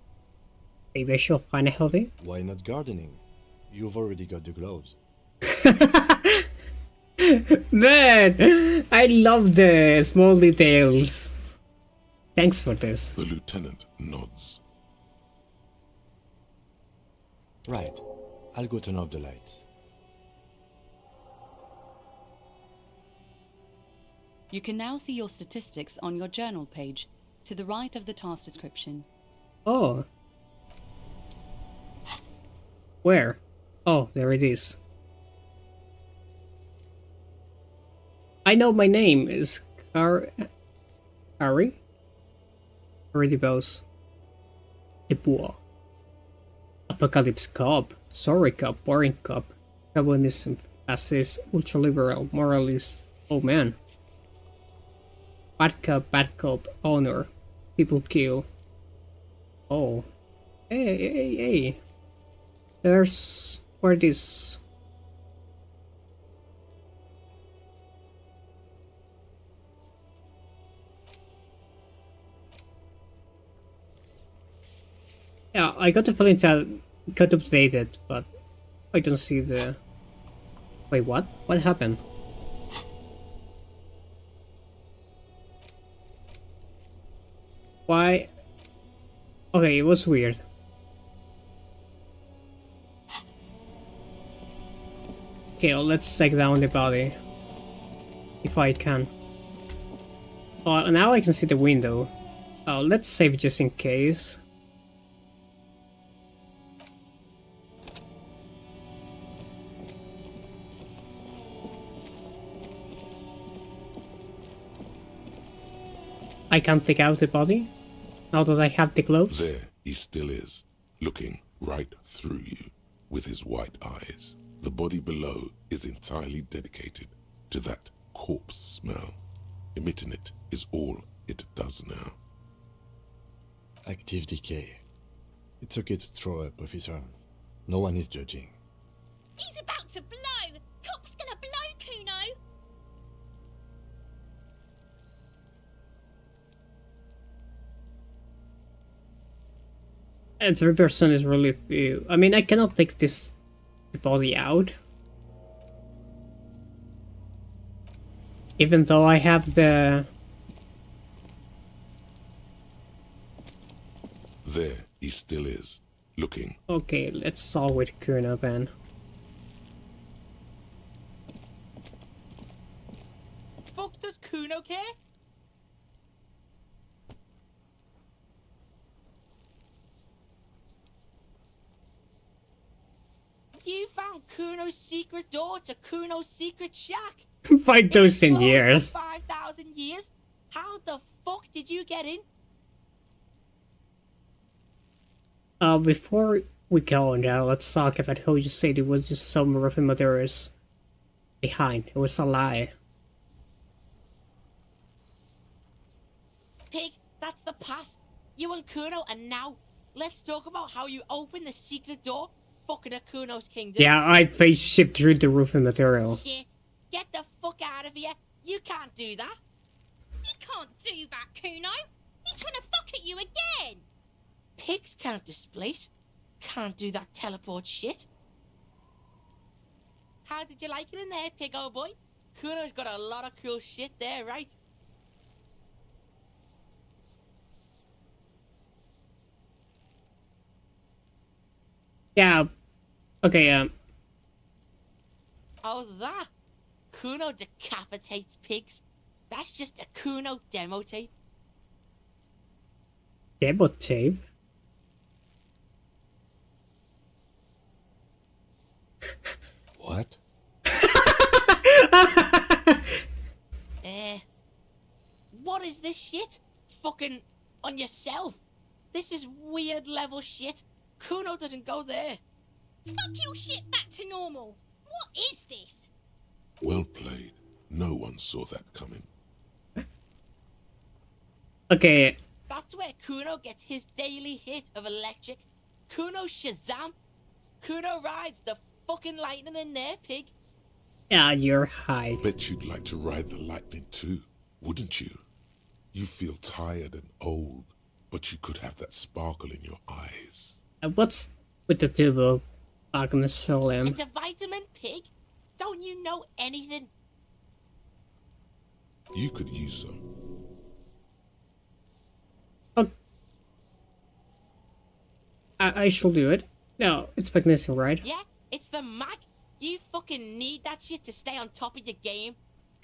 Maybe I should find a hobby? Why not gardening? You've already got the gloves. Man, I love the small details. Thanks for this. The lieutenant nods. Right. I'll go turn off the lights. You can now see your statistics on your journal page, to the right of the task description. Oh. Where? Oh, there it is. I know my name is Harry DeBose. DeBois. Apocalypse Cop. Sorry Cop. Boring Cop. Communism. Fascist. Ultraliberal. Moralist. Oh man. Bad cop, honor, people kill. Oh. Hey. There's... where this... Yeah, I got the feeling that it got updated, but I don't see the... Wait, what? What happened? Why? Okay, it was weird. Okay, well, let's take down the body. If I can. Oh, now I can see the window. Oh, let's save just in case. I can't take out the body? Now that I have the gloves? There he still is, looking right through you with his white eyes. The body below is entirely dedicated to that corpse smell. Emitting it is all it does now. Active decay. It's okay to throw up, officer. No one is judging. He's about to blow! Cop's gonna blow, Kuno! And 3% is really few. I mean, I cannot take the body out. Even though I have the... There he still is, looking. Okay, let's start with Kuno then. Fuck does Kuno care? You found Kuno's secret door to Kuno's secret shack. 5,000 years. 5,000 years? How the fuck did you get in? Before we go on that, let's talk about how you said it was just some rough materials behind. It was a lie. Pig, that's the past. You and Kuno are now. Let's talk about how you opened the secret door fucking at Kuno's kingdom. Yeah, I face shipped through the roofing material. Shit. Get the fuck out of here. You can't do that. He can't do that, Kuno. He's trying to fuck at you again. Pigs can't displace. Can't do that teleport shit. How did you like it in there, pig old boy? Kuno's got a lot of cool shit there, right? Yeah. Okay, Oh, that? Kuno decapitates pigs. That's just a Kuno demo tape. demo tape? fucking on yourself. This is weird level shit. Kuno doesn't go there. Fuck your shit back to normal. What is this? Well played. No one saw that coming. Okay. That's where Kuno gets his daily hit of electric. Kuno Shazam. Kuno rides the fucking lightning in there, pig. Yeah, you're high. Bet you'd like to ride the lightning too, wouldn't you? You feel tired and old, but you could have that sparkle in your eyes. What's with the turbo Solim? It's a vitamin, pig. Don't you know anything? You could use some. I shall do it. No, it's magnesium, right? Yeah, it's the mag. You fucking need that shit to stay on top of your game.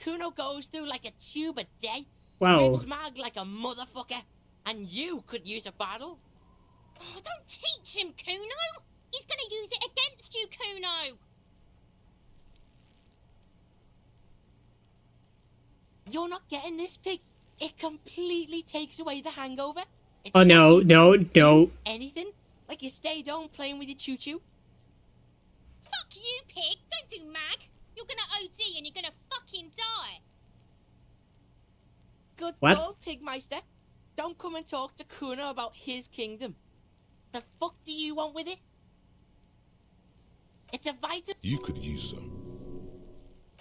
Kuno goes through like a tube a day. Wow. Rips mag like a motherfucker. And you could use a battle. Oh, don't teach him, Kuno. He's gonna use it against you, Kuno. You're not getting this, pig. It completely takes away the hangover. It's Oh no, no, no. anything. Like you stayed home playing with your choo-choo. Fuck you, pig. Don't do mag. You're gonna OD and you're gonna fucking die. Good What? girl, Pigmeister. Don't come and talk to Kuno about his kingdom. The fuck do you want with it? It's a vitamin. You could use some.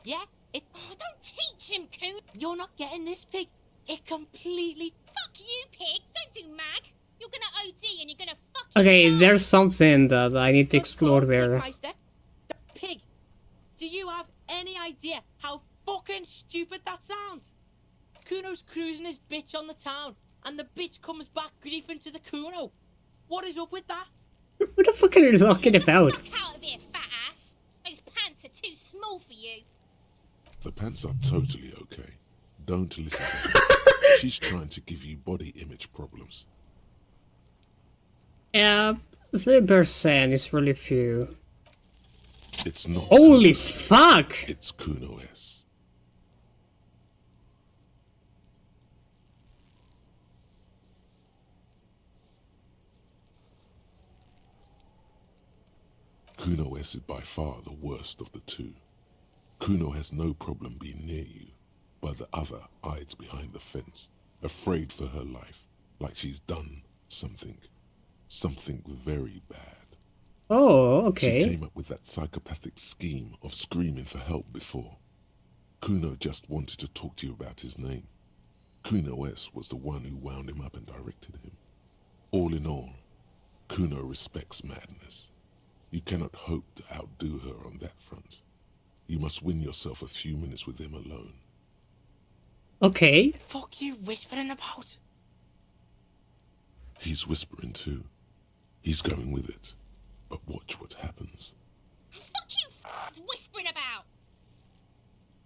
Yeah, it. Oh, don't teach him, Kuno. You're not getting this, pig. It completely. Fuck you, pig. Don't do mag. You're gonna OD and you're gonna fucking Okay, die. there's something that I need to explore there. Pigmeister. Pig, do you have any idea how fucking stupid that sounds? Kuno's cruising his bitch on the town, and the bitch comes back griefing to the Kuno. What is up with that? What the fuck are you talking about? Fuck out of here, fat ass. Those pants are too small for you. The pants are totally okay. Don't listen to her. She's trying to give you body image problems. Yeah, 3% is really few. It's not. Holy Kuno. fuck! It's Kuno S. Kuno S is by far the worst of the two. Kuno has no problem being near you, but the other hides behind the fence, afraid for her life, like she's done something very bad. Oh, okay. She came up with that psychopathic scheme of screaming for help before. Kuno just wanted to talk to you about his name. Kuno S was the one who wound him up and directed him. All in all, Kuno respects madness. You cannot hope to outdo her on that front. You must win yourself a few minutes with him alone. Okay. Fuck you whispering about? He's whispering too. He's going with it. But watch what happens. Fuck you, whispering about.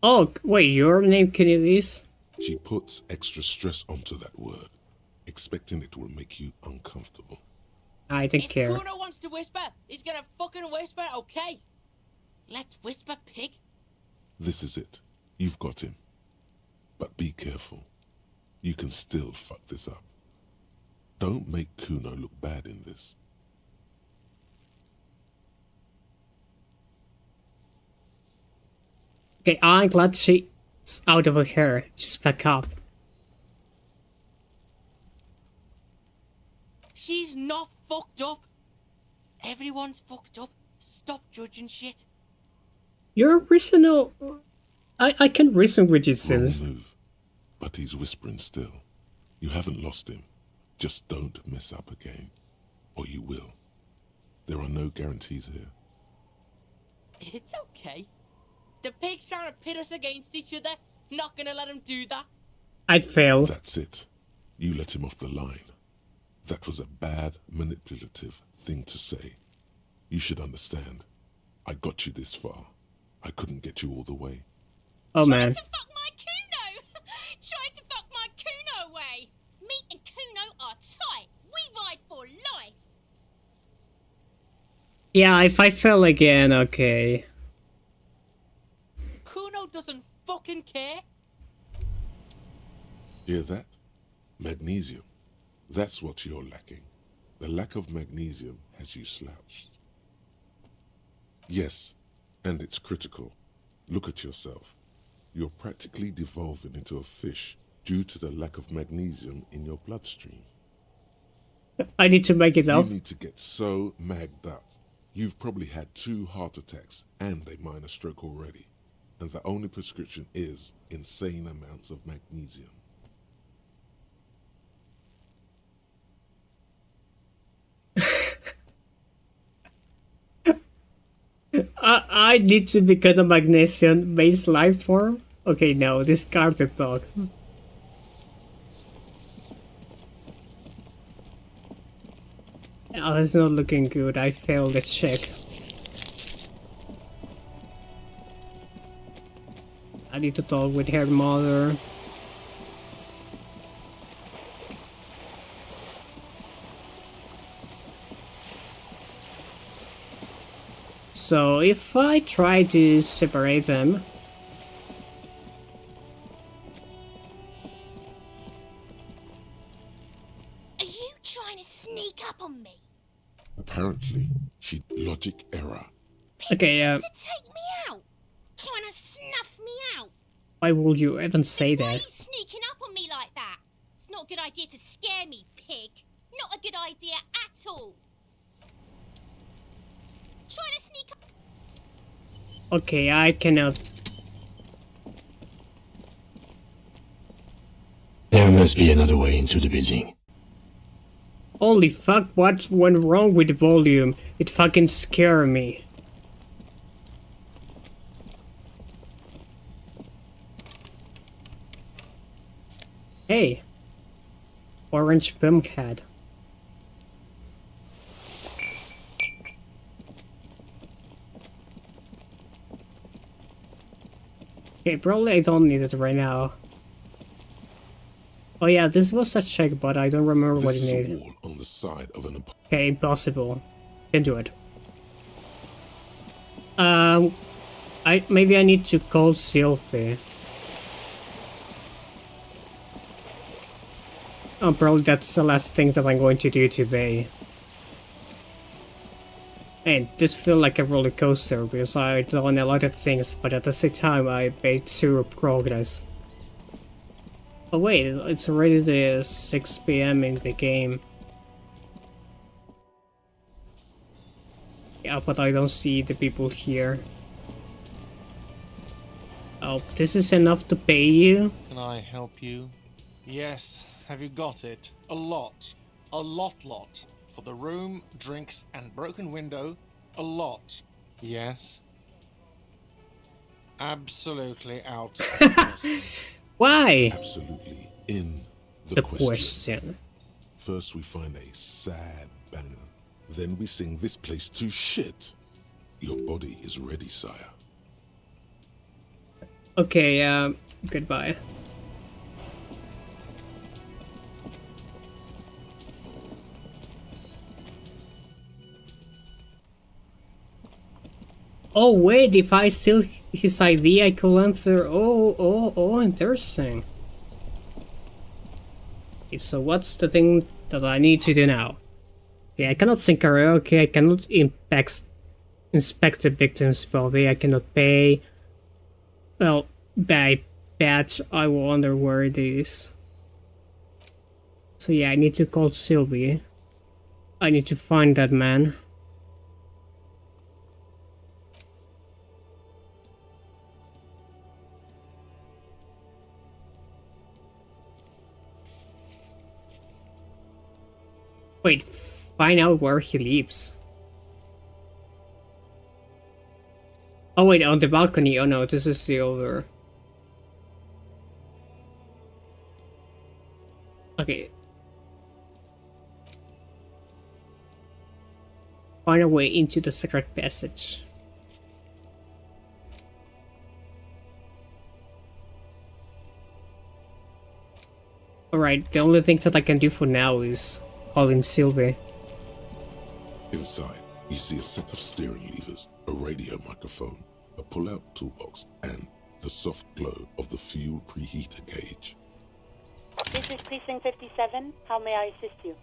Oh, wait, your name is? She puts extra stress onto that word, expecting it will make you uncomfortable. I don't If care. Kuno wants to whisper, he's gonna fucking whisper, okay? Let's whisper, pig. This is it. You've got him. But be careful. You can still fuck this up. Don't make Kuno look bad in this. Okay, I'm glad she's out of her hair. She's back up. She's not fucked up. Everyone's fucked up. Stop judging shit. You're original. I can reason with you, Wrong Sims. move. But he's whispering still. You haven't lost him. Just don't mess up again. Or you will. There are no guarantees here. It's okay. The pig's trying to pit us against each other. Not gonna let him do that. I'd fail. That's it. You let him off the line. That was a bad, manipulative thing to say. You should understand. I got you this far. I couldn't get you all the way. Oh man. Fuck my Kuno. Trying to fuck my Kuno away. Me and Kuno are tight. We ride for life. Yeah, if I fail again, okay. Kuno doesn't fucking care. Hear that? Magnesium. That's what you're lacking. The lack of magnesium has you slouched. Yes, and it's critical. Look at yourself. You're practically devolving into a fish due to the lack of magnesium in your bloodstream. I need to make it up. You need to get so magged up. You've probably had 2 heart attacks and a minor stroke already. And the only prescription is insane amounts of magnesium. I need to become a magnesium-based life form? Okay, no, discard the thought. Oh, it's not looking good. I failed the check. I need to talk with her mother. So if I try to separate them... Are you trying to sneak up on me? Apparently, she logic error. Okay, To take me out? Trying to snuff me out? why would you even say Why are that? you sneaking up on me like that? It's not a good idea to scare me, pig. Not a good idea at all. Trying to sneak up. Okay, I cannot... There must be another way into the building. Holy fuck, what went wrong with the volume? It fucking scared me. Hey. Orange pumpkin. Okay, probably I don't need it right now. Oh yeah, this was a check, but I don't remember what it This is a needed. wall on the side of an Okay, impossible. Can do it. Maybe I need to call Sylvie. Oh, probably that's the last thing that I'm going to do today. And this feels like a roller coaster because I've done a lot of things, but at the same time I made 0 progress. Oh wait, it's already the 6 PM in the game. Yeah, but I don't see the people here. Oh, this is enough to pay you? Can I help you? Yes. Have you got it? A lot. A lot. For the room, drinks, and broken window, a lot. Yes? Absolutely out. Why? Absolutely in The question. First we find a sad banger. Then we sing this place to shit. Your body is ready, sire. Okay, goodbye. Oh wait, if I steal his ID, I could enter. Oh, interesting. Okay, so what's the thing that I need to do now? Okay, I cannot sing karaoke, I cannot inspect the victim's body, I cannot pay. Well, by badge, I wonder where it is. So yeah, I need to call Sylvie. I need to find that man. Wait, find out where he lives. Oh wait, on the balcony. Oh no, this is the other. Okay. Find a way into the secret passage. Alright, the only thing that I can do for now is calling Sylvie. Inside, you see a set of steering levers, a radio microphone, a pull-out toolbox, and the soft glow of the fuel preheater gauge. This is Precinct 57. How may I assist you?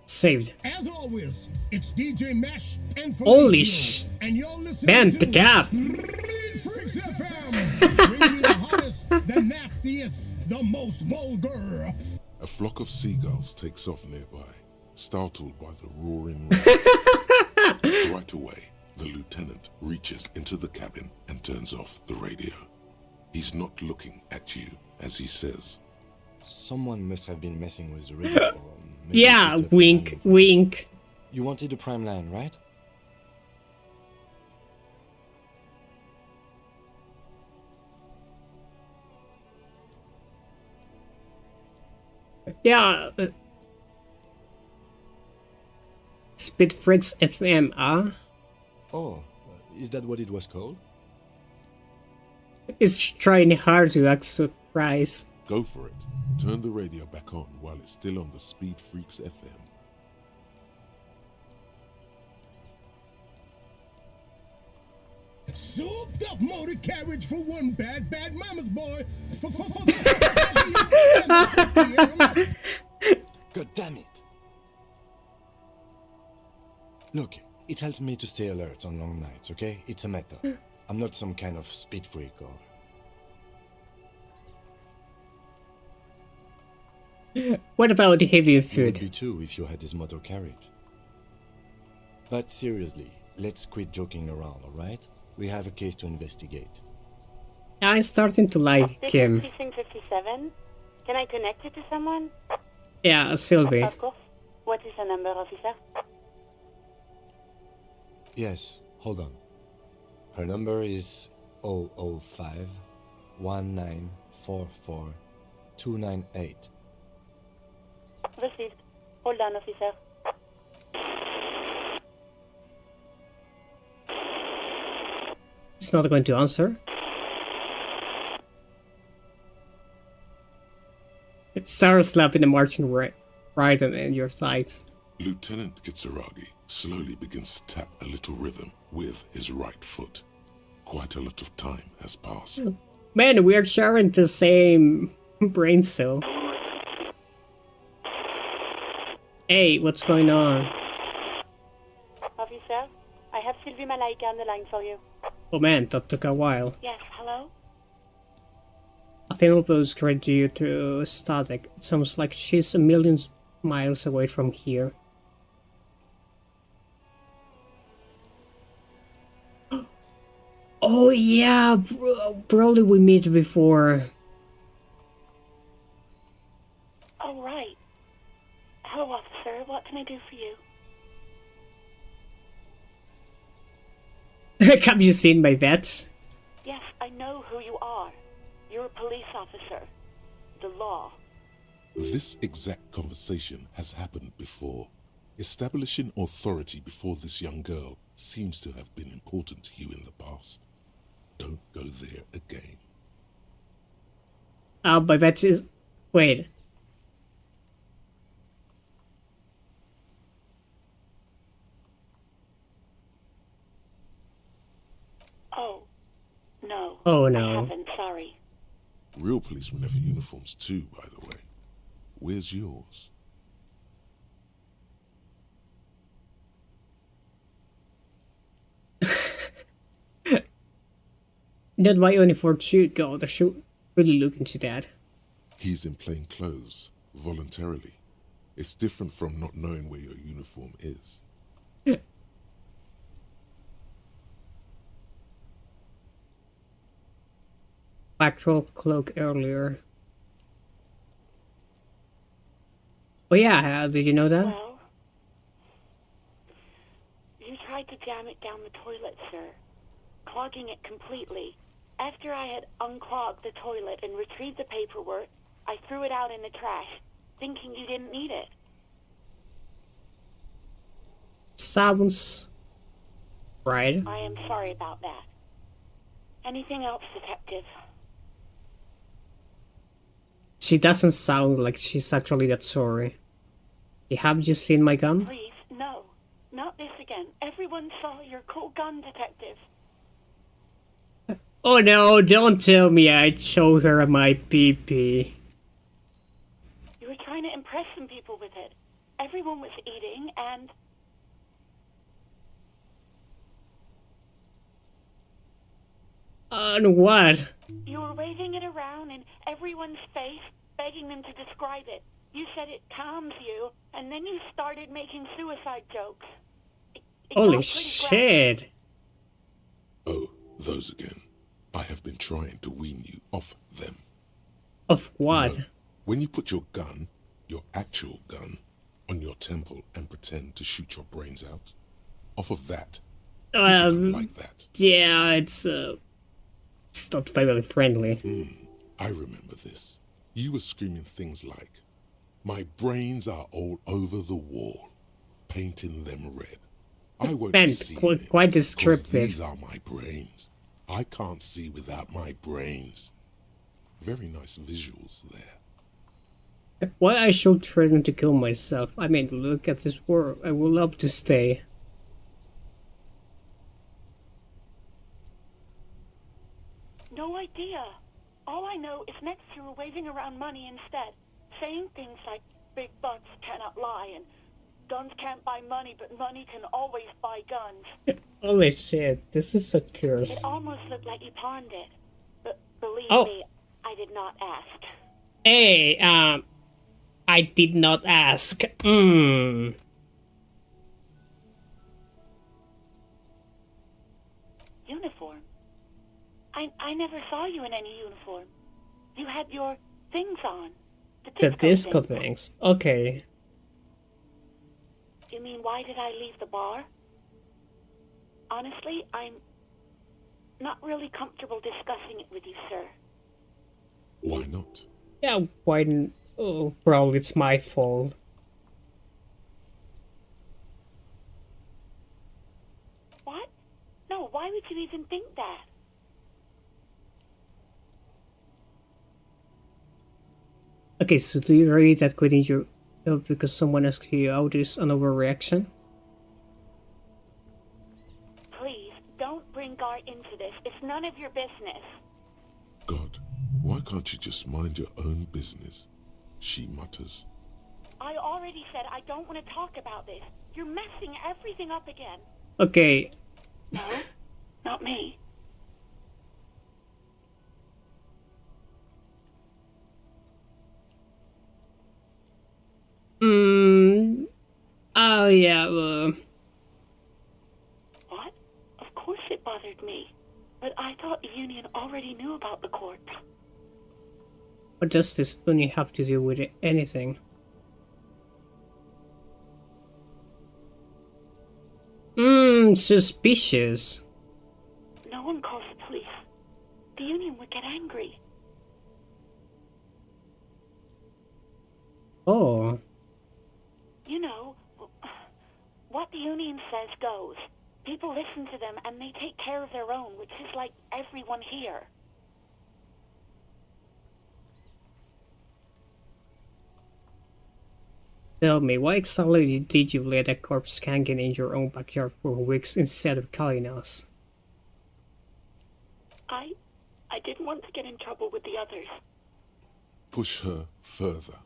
Saved. As always, it's DJ Mesh and Holy Felicio, and you're listening man, to the gap. Street Freaks FM, bringing you the hottest, the nastiest, the most vulgar. A flock of seagulls takes off nearby, startled by the roaring rain. Right away, the lieutenant reaches into the cabin and turns off the radio. He's not looking at you as he says, Someone must have been messing with the radio. Or maybe yeah, picked up wink, random- wink. You wanted a prime line, right? Yeah. Speed Freaks FM, Oh, is that what it was called? It's trying hard to act surprised. go for it. Turn the radio back on while it's still on the Speed Freaks FM. Souped up motor carriage for one bad mama's boy. God damn it! Look, it helps me to stay alert on long nights, okay? It's a method. I'm not some kind of speed freak or... What about heavy You would food? be too if you had this motor carriage. But seriously, let's quit joking around, alright? We have a case to investigate. I'm starting to like This him. is Precinct 57. Can I connect you to someone? Yeah, Sylvie. Of course. What is the number, officer? Yes, hold on. Her number is 005 1944 298. Received. Hold on, officer. It's not going to answer. It's Sarah slapping the marching right in your sides. Lieutenant Kitsuragi slowly begins to tap a little rhythm with his right foot. Quite a lot of time has passed. Man, we are sharing the same brain cell. Hey, what's going on? Officer, I have Sylvie Malaika on the line for you. Oh man, that took a while. Yes, hello? A female post straight due to static. It sounds like she's a million miles away from here. Oh yeah, probably we met before. Oh, right. Hello, officer. What can I do for you? Have you seen my vets? Yes, I know who you are. You're a police officer. The law. This exact conversation has happened before. Establishing authority before this young girl seems to have been important to you in the past. Don't go there again. My vets is... Wait. Oh, no. Oh, I no. haven't, sorry. Real policemen have uniforms too, by the way. Where's yours? Not my uniform should go. They should really look into that. He's in plain clothes, voluntarily. It's different from not knowing where your uniform is. Actual cloak earlier. Oh yeah, did you know that? Well, you tried to jam it down the toilet, sir, clogging it completely. After I had unclogged the toilet and retrieved the paperwork, I threw it out in the trash, thinking you didn't need it. Sounds right. I am sorry about that. Anything else, detective? She doesn't sound like she's actually that sorry. Have you seen my gun? Please, no. Not this again. Everyone saw your cool gun, detective. Oh no, don't tell me I'd show her my PP. impress some people with it. Everyone was eating, and what? you were waving it around in everyone's face, begging them to describe it. You said it calms you, and then you started making suicide jokes. It got Holy pretty shit. Oh, those again. I have been trying to wean you off them. Of what? You know, when you put your gun, your actual gun, on your temple and pretend to shoot your brains out, off of that, people don't like that. Yeah, it's not family friendly. I remember this. You were screaming things like, "My brains are all over the wall, painting them red. I won't be And seeing it, quite 'cause descriptive. these are my brains. I can't see without my brains." Very nice visuals there. Why I should threaten to kill myself? I mean, look at this world. I would love to stay. No idea. All I know is next you were waving around money instead, saying things like big bucks cannot lie and guns can't buy money, but money can always buy guns. Holy shit, this is a It curse. almost looked like you pawned it. But believe Oh. me, I did not ask. Hey, I did not ask. Uniform? I never saw you in any uniform. You had your things on. The disco things. Okay. You mean, why did I leave the bar? Honestly, I'm not really comfortable discussing it with you, sir. Why not? Yeah, why didn't... Oh, probably it's my fault. What? No, why would you even think that? Okay, so do you agree that quitting your job because someone asked you out is an overreaction? Please, don't bring Gar into this. It's none of your business. God, why can't you just mind your own business? She mutters. I already said I don't want to talk about this. You're messing everything up again. Okay. No, not me. Oh yeah, What? Of course it bothered me. But I thought the Union already knew about the court. what does this only have to do with anything? Suspicious. No one calls the police. The Union would get angry. Oh. You know, what the Union says goes. People listen to them and they take care of their own, which is like everyone here. Tell me, why exactly did you let a corpse hanging in your own backyard for weeks instead of calling us? I didn't want to get in trouble with the others. Push her further.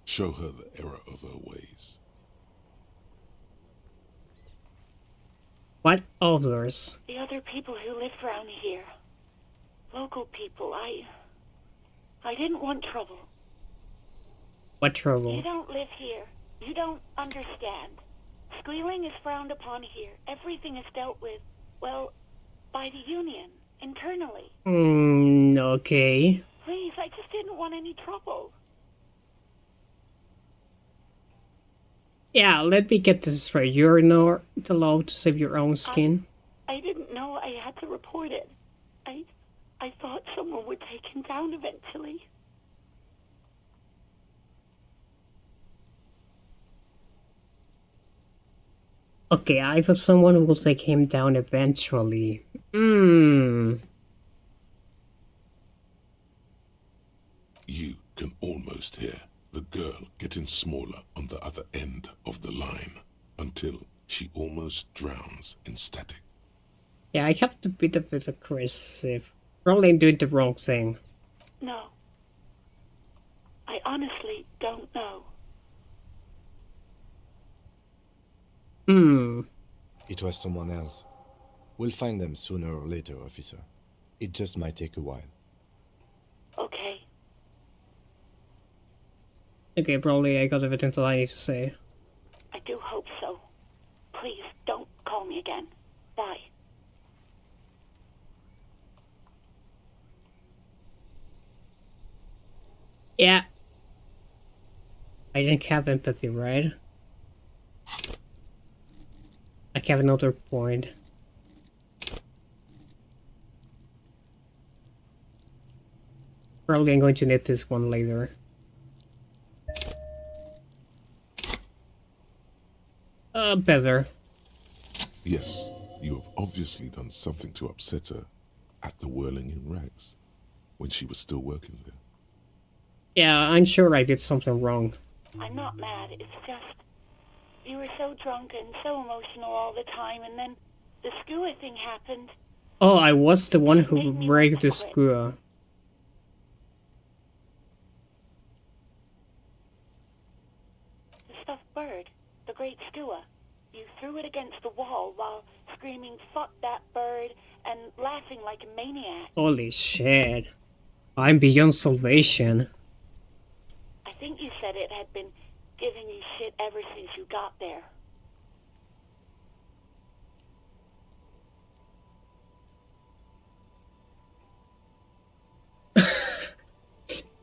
Show her the error of her ways. What others? The other people who live around here. Local people. I didn't want trouble. What You trouble? don't live here. You don't understand. Squealing is frowned upon here. Everything is dealt with, well, by the Union, internally. Okay. Please, I just didn't want any trouble. Yeah, let me get this straight. You're not allowed to save your own skin? I didn't know I had to report it. I thought someone would take him down eventually. Okay, I thought someone would take him down eventually. You can almost hear the girl getting smaller on the other end of the line until she almost drowns in static. Yeah, I have to be a bit aggressive. Probably doing the wrong thing. No. I honestly don't know. Hmm. It was someone else. We'll find them sooner or later, officer. It just might take a while. Okay. Okay, probably I got everything that I need to say. I do hope so. Please, don't call me again. Bye. Yeah. I didn't have empathy, right? I have another point. Probably I'm going to need this one later. Better. Yes, you have obviously done something to upset her at the Whirling in Rags when she was still working there. Yeah, I'm sure I did something wrong. I'm not mad. It's just you were so drunk and so emotional all the time, and then the skua thing happened. Oh, I was the one who Made me break want the to quit. skua. The stuffed bird, the great skua. You threw it against the wall while screaming, "Fuck that bird," and laughing like a maniac. Holy shit. I'm beyond salvation. I think you said it had been giving you shit ever since you got there.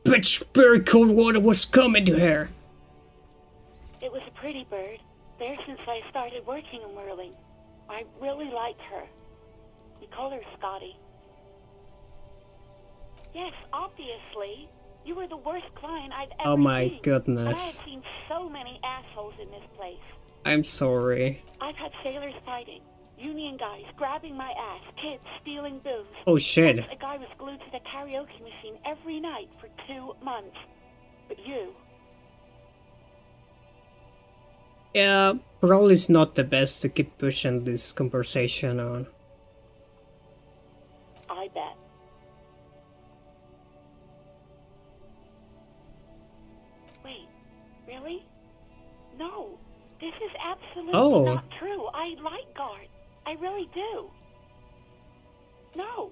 Bitch, very cold water was coming to her. It was a pretty bird, there since I started working in Whirling. I really liked her. We call her Scotty. Yes, obviously. You were the worst client I've ever Oh my seen. goodness. And I have seen so many assholes in this place. I'm sorry. I've had sailors fighting, union guys grabbing my ass, kids stealing booze. Oh shit. Once a guy was glued to the karaoke machine every night for 2 months. But you, Yeah, probably it's not the best to keep pushing this conversation on. I bet. Wait, really? No, this is absolutely Oh. not true. I like Guard. I really do. No,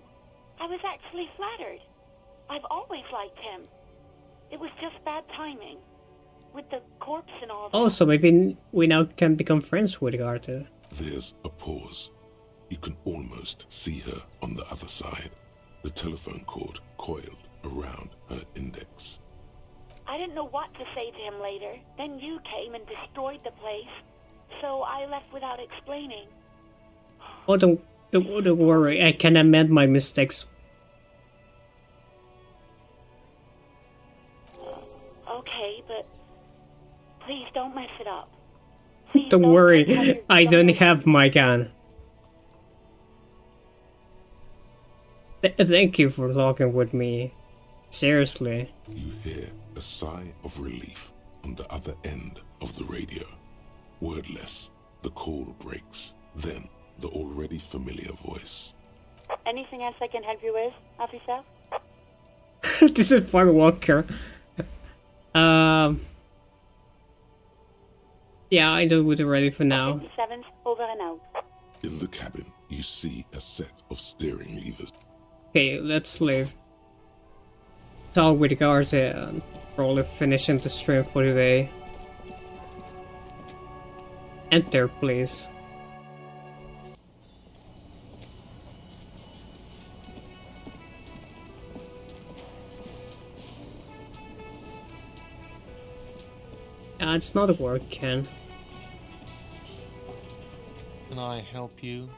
I was actually flattered. I've always liked him. It was just bad timing. With the corpse and all that. Oh, so maybe we now can become friends with Garter. There's a pause. You can almost see her on the other side, the telephone cord coiled around her index. I didn't know what to say to him later. Then you came and destroyed the place. So I left without explaining. Oh, don't worry, I can amend my mistakes. Okay, but please don't mess it up. Don't worry, I don't have my gun. Thank you for talking with me. Seriously. You hear a sigh of relief on the other end of the radio. Wordless, the call breaks. Then the already familiar voice. Anything else I can help you with, officer? This is Far Walker. Yeah, I know we're ready for now. 57's over and out. In the cabin, you see a set of steering levers. Okay, let's leave. Talk with Garter and probably finishing the stream for today. Enter, please. It's not working. Can I help you?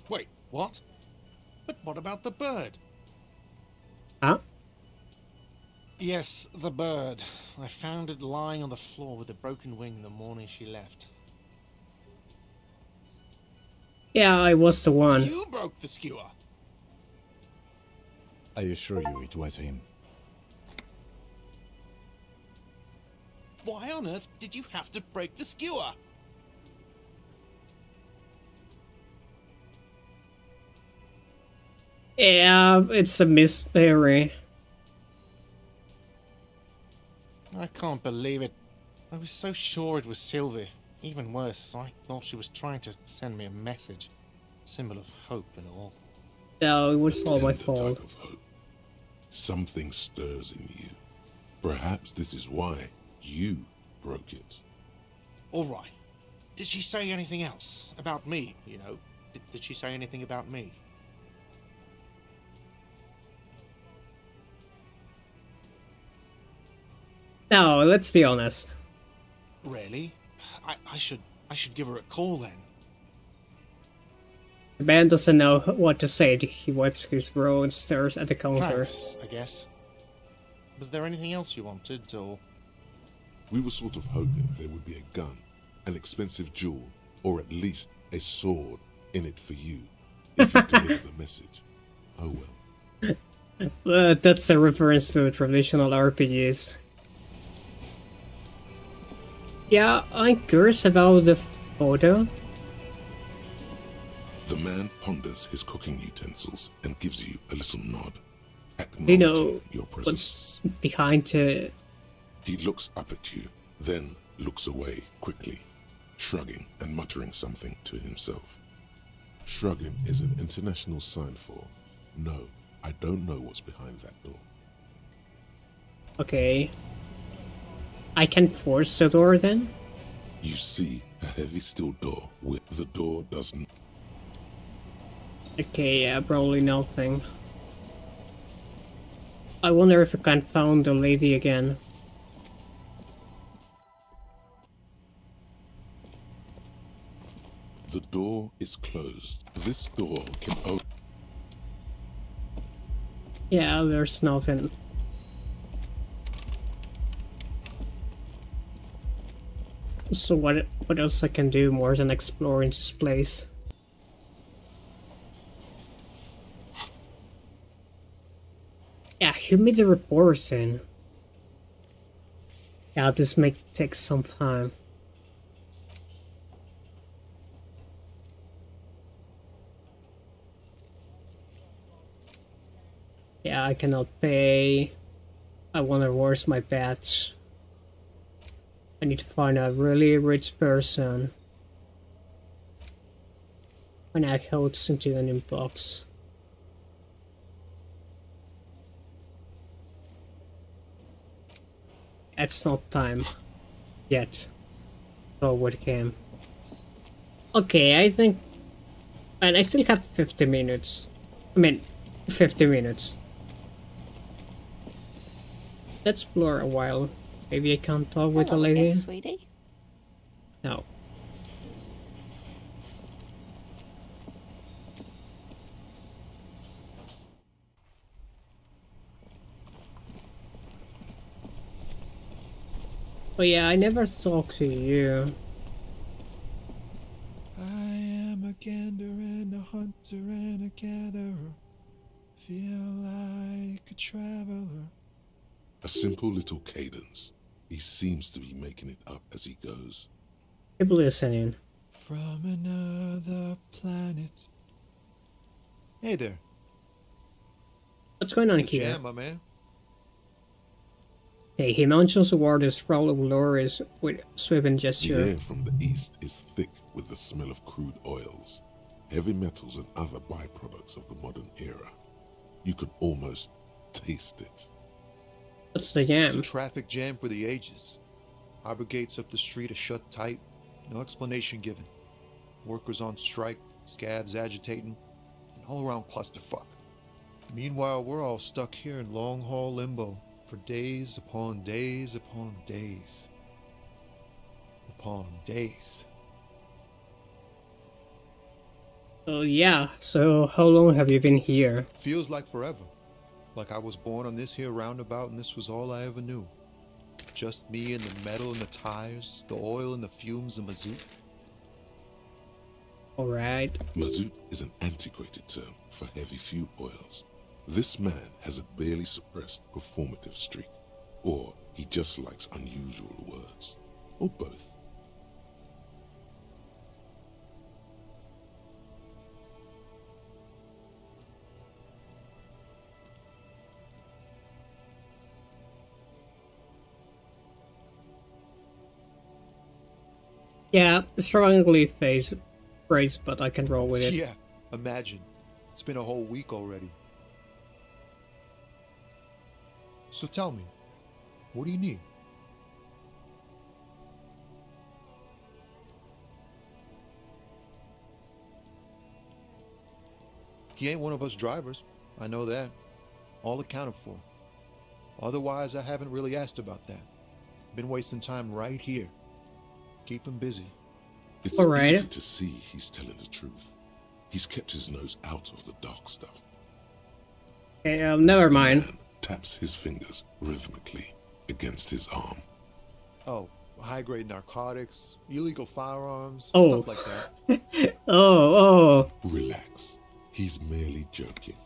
Wait, what? But what about the bird? Huh? Yes, the bird. I found it lying on the floor with a broken wing the morning she left. Yeah, I was the one. You broke the skewer! I assure you it was him. Why on earth did you have to break the skewer? Yeah, it's a mystery. I can't believe it. I was so sure it was Sylvie. Even worse, I thought she was trying to send me a message. Symbol of hope and all. No, it was A all my tender fault. tug of hope. Something stirs in you. Perhaps this is why you broke it. All right. Did she say anything else about me, you know? Did she say anything about me? Now, let's be honest. Really? I should give her a call then. The man doesn't know what to say. He wipes his brow and stares at the counter. Thanks, I guess. Was there anything else you wanted, or...? We were sort of hoping there would be a gun, an expensive jewel, or at least a sword in it for you, if you deliver the message. Oh well. That's a reference to traditional RPGs. Yeah, I'm curious about the photo. The man ponders his cooking utensils and gives you a little nod, You know acknowledging your presence. what's behind it? He looks up at you, then looks away quickly, shrugging and muttering something to himself. Shrugging is an international sign for, no, I don't know what's behind that door. Okay. I can force the door then? You see a heavy steel door with the door doesn't. Okay, yeah, probably nothing. I wonder if I can find the lady again. The door is closed. This door can open. Yeah, there's nothing. So what else I can do more than exploring this place? Yeah, who made the report then? Yeah, this may take some time. Yeah, I cannot pay. I wonder where's my badge. I need to find a really rich person. When I hold into an inbox. It's not time yet. Oh, what came? Okay, I think. And I still have 50 minutes. I mean, 50 minutes. Let's explore a while. Maybe I can talk with a Hello lady. again, sweetie. No. Oh yeah, I never talked to you. I am a gander and a hunter and a gatherer. Feel like a traveler. A simple little cadence. He seems to be making it up as he goes. Keep listening. From another planet. Hey there. What's going on The here? jam, my man. Hey, he mentions the word is rolling glorious with sweeping gesture. The air from the east is thick with the smell of crude oils, heavy metals and other byproducts of the modern era. You can almost taste it. What's the It's a jam? traffic jam for the ages. Harbor gates up the street are shut tight. No explanation given. Workers on strike, scabs agitating, an all-around clusterfuck. Meanwhile, we're all stuck here in long-haul limbo for days upon days upon days. Upon days. Oh yeah, so how long have you been here? Feels like forever. Like I was born on this here roundabout and this was all I ever knew. Just me and the metal and the tires, the oil and the fumes of mazout. Alright. Mazout is an antiquated term for heavy fuel oils. This man has a barely suppressed performative streak, or he just likes unusual words, or both. Yeah, strongly phrase, but I can roll with it. Yeah, imagine. It's been a whole week already. So tell me, what do you need? He ain't one of us drivers. I know that. All accounted for. Otherwise, I haven't really asked about that. Been wasting time right here. Keep him busy. It's easy to see he's telling the truth. He's kept his nose out of the dark stuff. Okay, never mind. The man taps his fingers rhythmically against his arm. Oh, high-grade narcotics, illegal firearms, stuff like that. Oh. Relax. He's merely joking.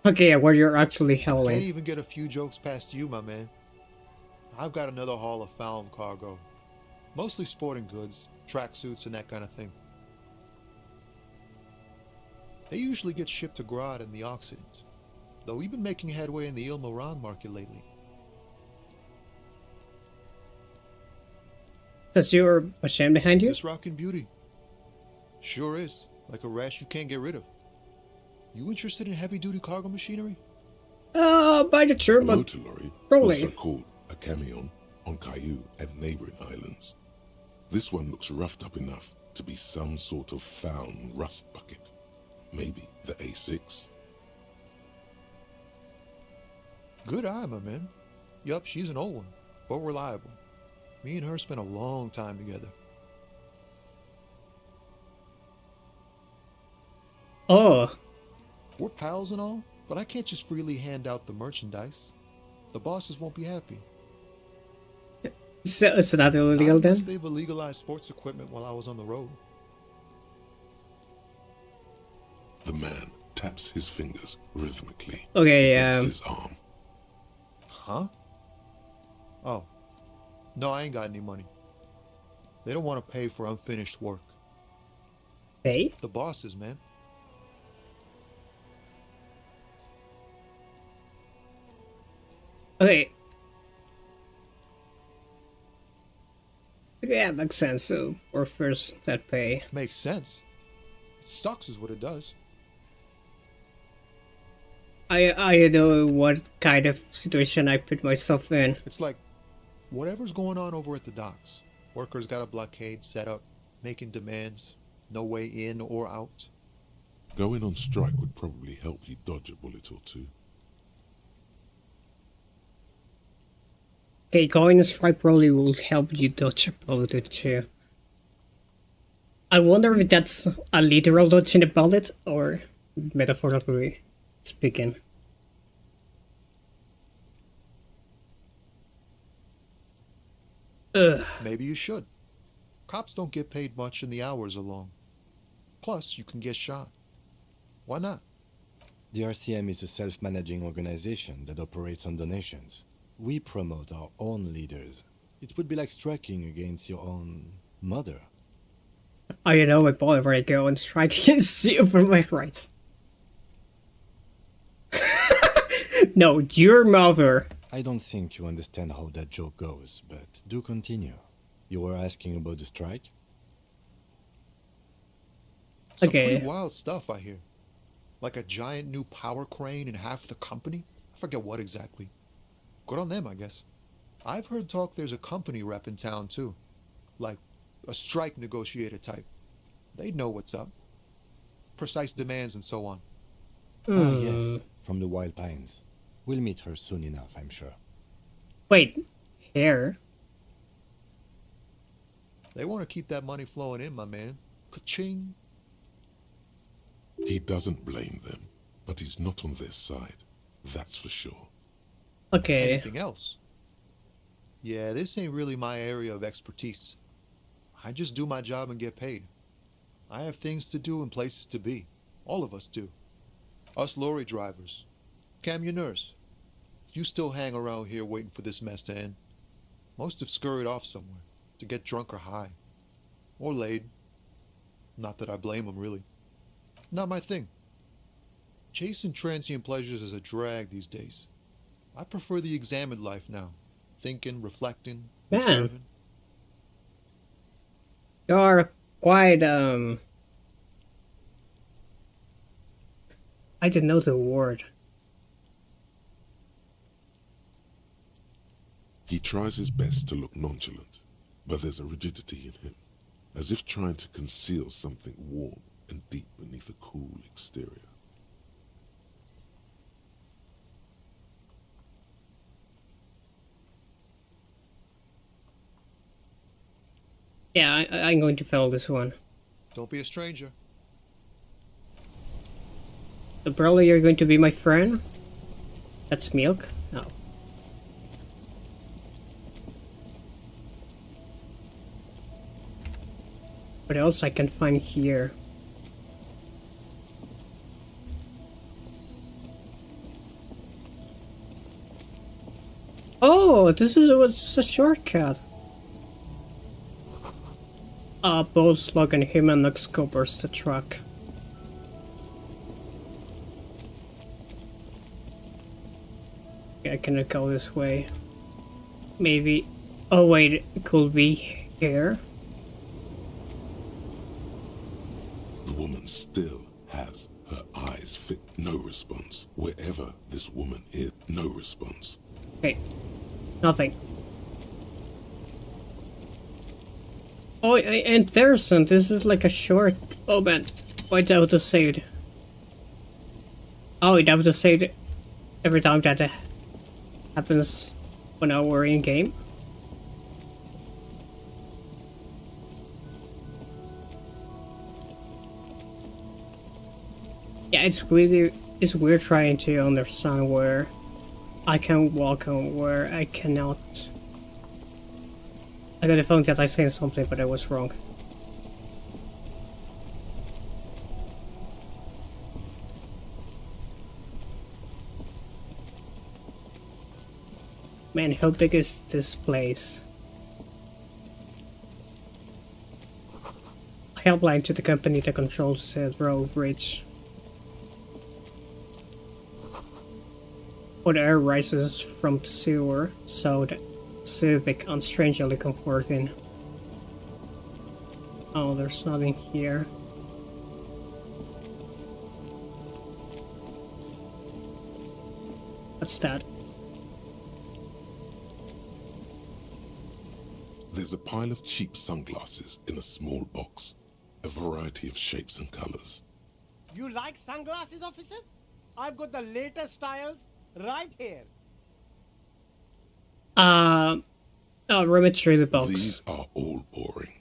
Okay, where you're actually howling. Can't even get a few jokes past you, my man. I've got another haul of found cargo. Mostly sporting goods, tracksuits, and that kind of thing. They usually get shipped to Grad in the Occident, though we've been making headway in the Il-Moran market lately. That's your machine behind you? This rockin' beauty. Sure is. Like a rash you can't get rid of. You interested in heavy-duty cargo machinery? By the term, but motor lorry, probably. also called a camion, on Caillou and neighboring islands. This one looks roughed up enough to be some sort of found rust bucket. Maybe the A6. Good eye, my man. Yup, she's an old one, but reliable. Me and her spent a long time together. Oh. We're pals and all, but I can't just freely hand out the merchandise. The bosses won't be happy. So that illegal then? Unless they've illegalized sports equipment while I was on the road. The man taps his fingers rhythmically against his arm. Huh? Oh. No, I ain't got any money. They don't want to pay for unfinished work. Hey? The bosses, man. Okay. Yeah, makes sense. So, or first that pay. Makes sense. It sucks is what it does. I know what kind of situation I put myself in. It's like whatever's going on over at the docks. Workers got a blockade set up, making demands, no way in or out. Going on strike would probably help you dodge a bullet or two. Okay, going on strike probably will help you dodge a bullet too. I wonder if that's a literal dodging a bullet or metaphorically speaking. Ugh. Maybe you should. Cops don't get paid much and the hours are long. Plus, you can get shot. Why not? The RCM is a self-managing organization that operates on donations. We promote our own leaders. It would be like striking against your own mother. Oh, you know my boy where I go and strike against you for my rights. No, your mother. I don't think you understand how that joke goes, but do continue. You were asking about the strike? Some pretty wild stuff, I hear. Like a giant new power crane in half the company? I forget what exactly. Good on them, I guess. I've heard talk there's a company rep in town, too. Like a strike negotiator type. They'd know what's up. Precise demands and so on. Ah, yes, from the Wild Pines. We'll meet her soon enough, I'm sure. Wait, here? They want to keep that money flowing in, my man. Ka-ching. He doesn't blame them, but he's not on their side. That's for sure. Okay. Anything else? Yeah, this ain't really my area of expertise. I just do my job and get paid. I have things to do and places to be. All of us do. Us lorry drivers. Camionneurs. You still hang around here waiting for this mess to end. Most have scurried off somewhere to get drunk or high. Or laid. Not that I blame them, really. Not my thing. Chasing transient pleasures is a drag these days. I prefer the examined life now. thinking, reflecting, Man. observing. You're quite, I didn't know the word. He tries his best to look nonchalant, but there's a rigidity in him, as if trying to conceal something warm and deep beneath a cool exterior. Yeah, I'm going to follow this one. Don't be a stranger. So probably you're going to be my friend? That's milk? No. What else I can find here? Oh, this is a shortcut. Bull slug and human excovers the truck. Okay, I cannot go this way. Maybe. Oh wait, it could be here. The woman still has her eyes fit. No response. Wherever this woman is, no response. Okay, nothing. Oh, interesting. This is like a short. Oh man, why do I have to say it? Oh, I have to say it every time that happens when we're in game. Yeah, it's weird trying to understand where I can walk and where I cannot. I got the feeling that I said something, but I was wrong. Man, how big is this place? I helpline to the company that controls the road bridge. Or the air rises from the sewer, so the acidic and strangely comforting. Oh, there's nothing here. What's that? There's a pile of cheap sunglasses in a small box, a variety of shapes and colors. You like sunglasses, officer? I've got the latest styles right here. Rummage through the box. These are all boring.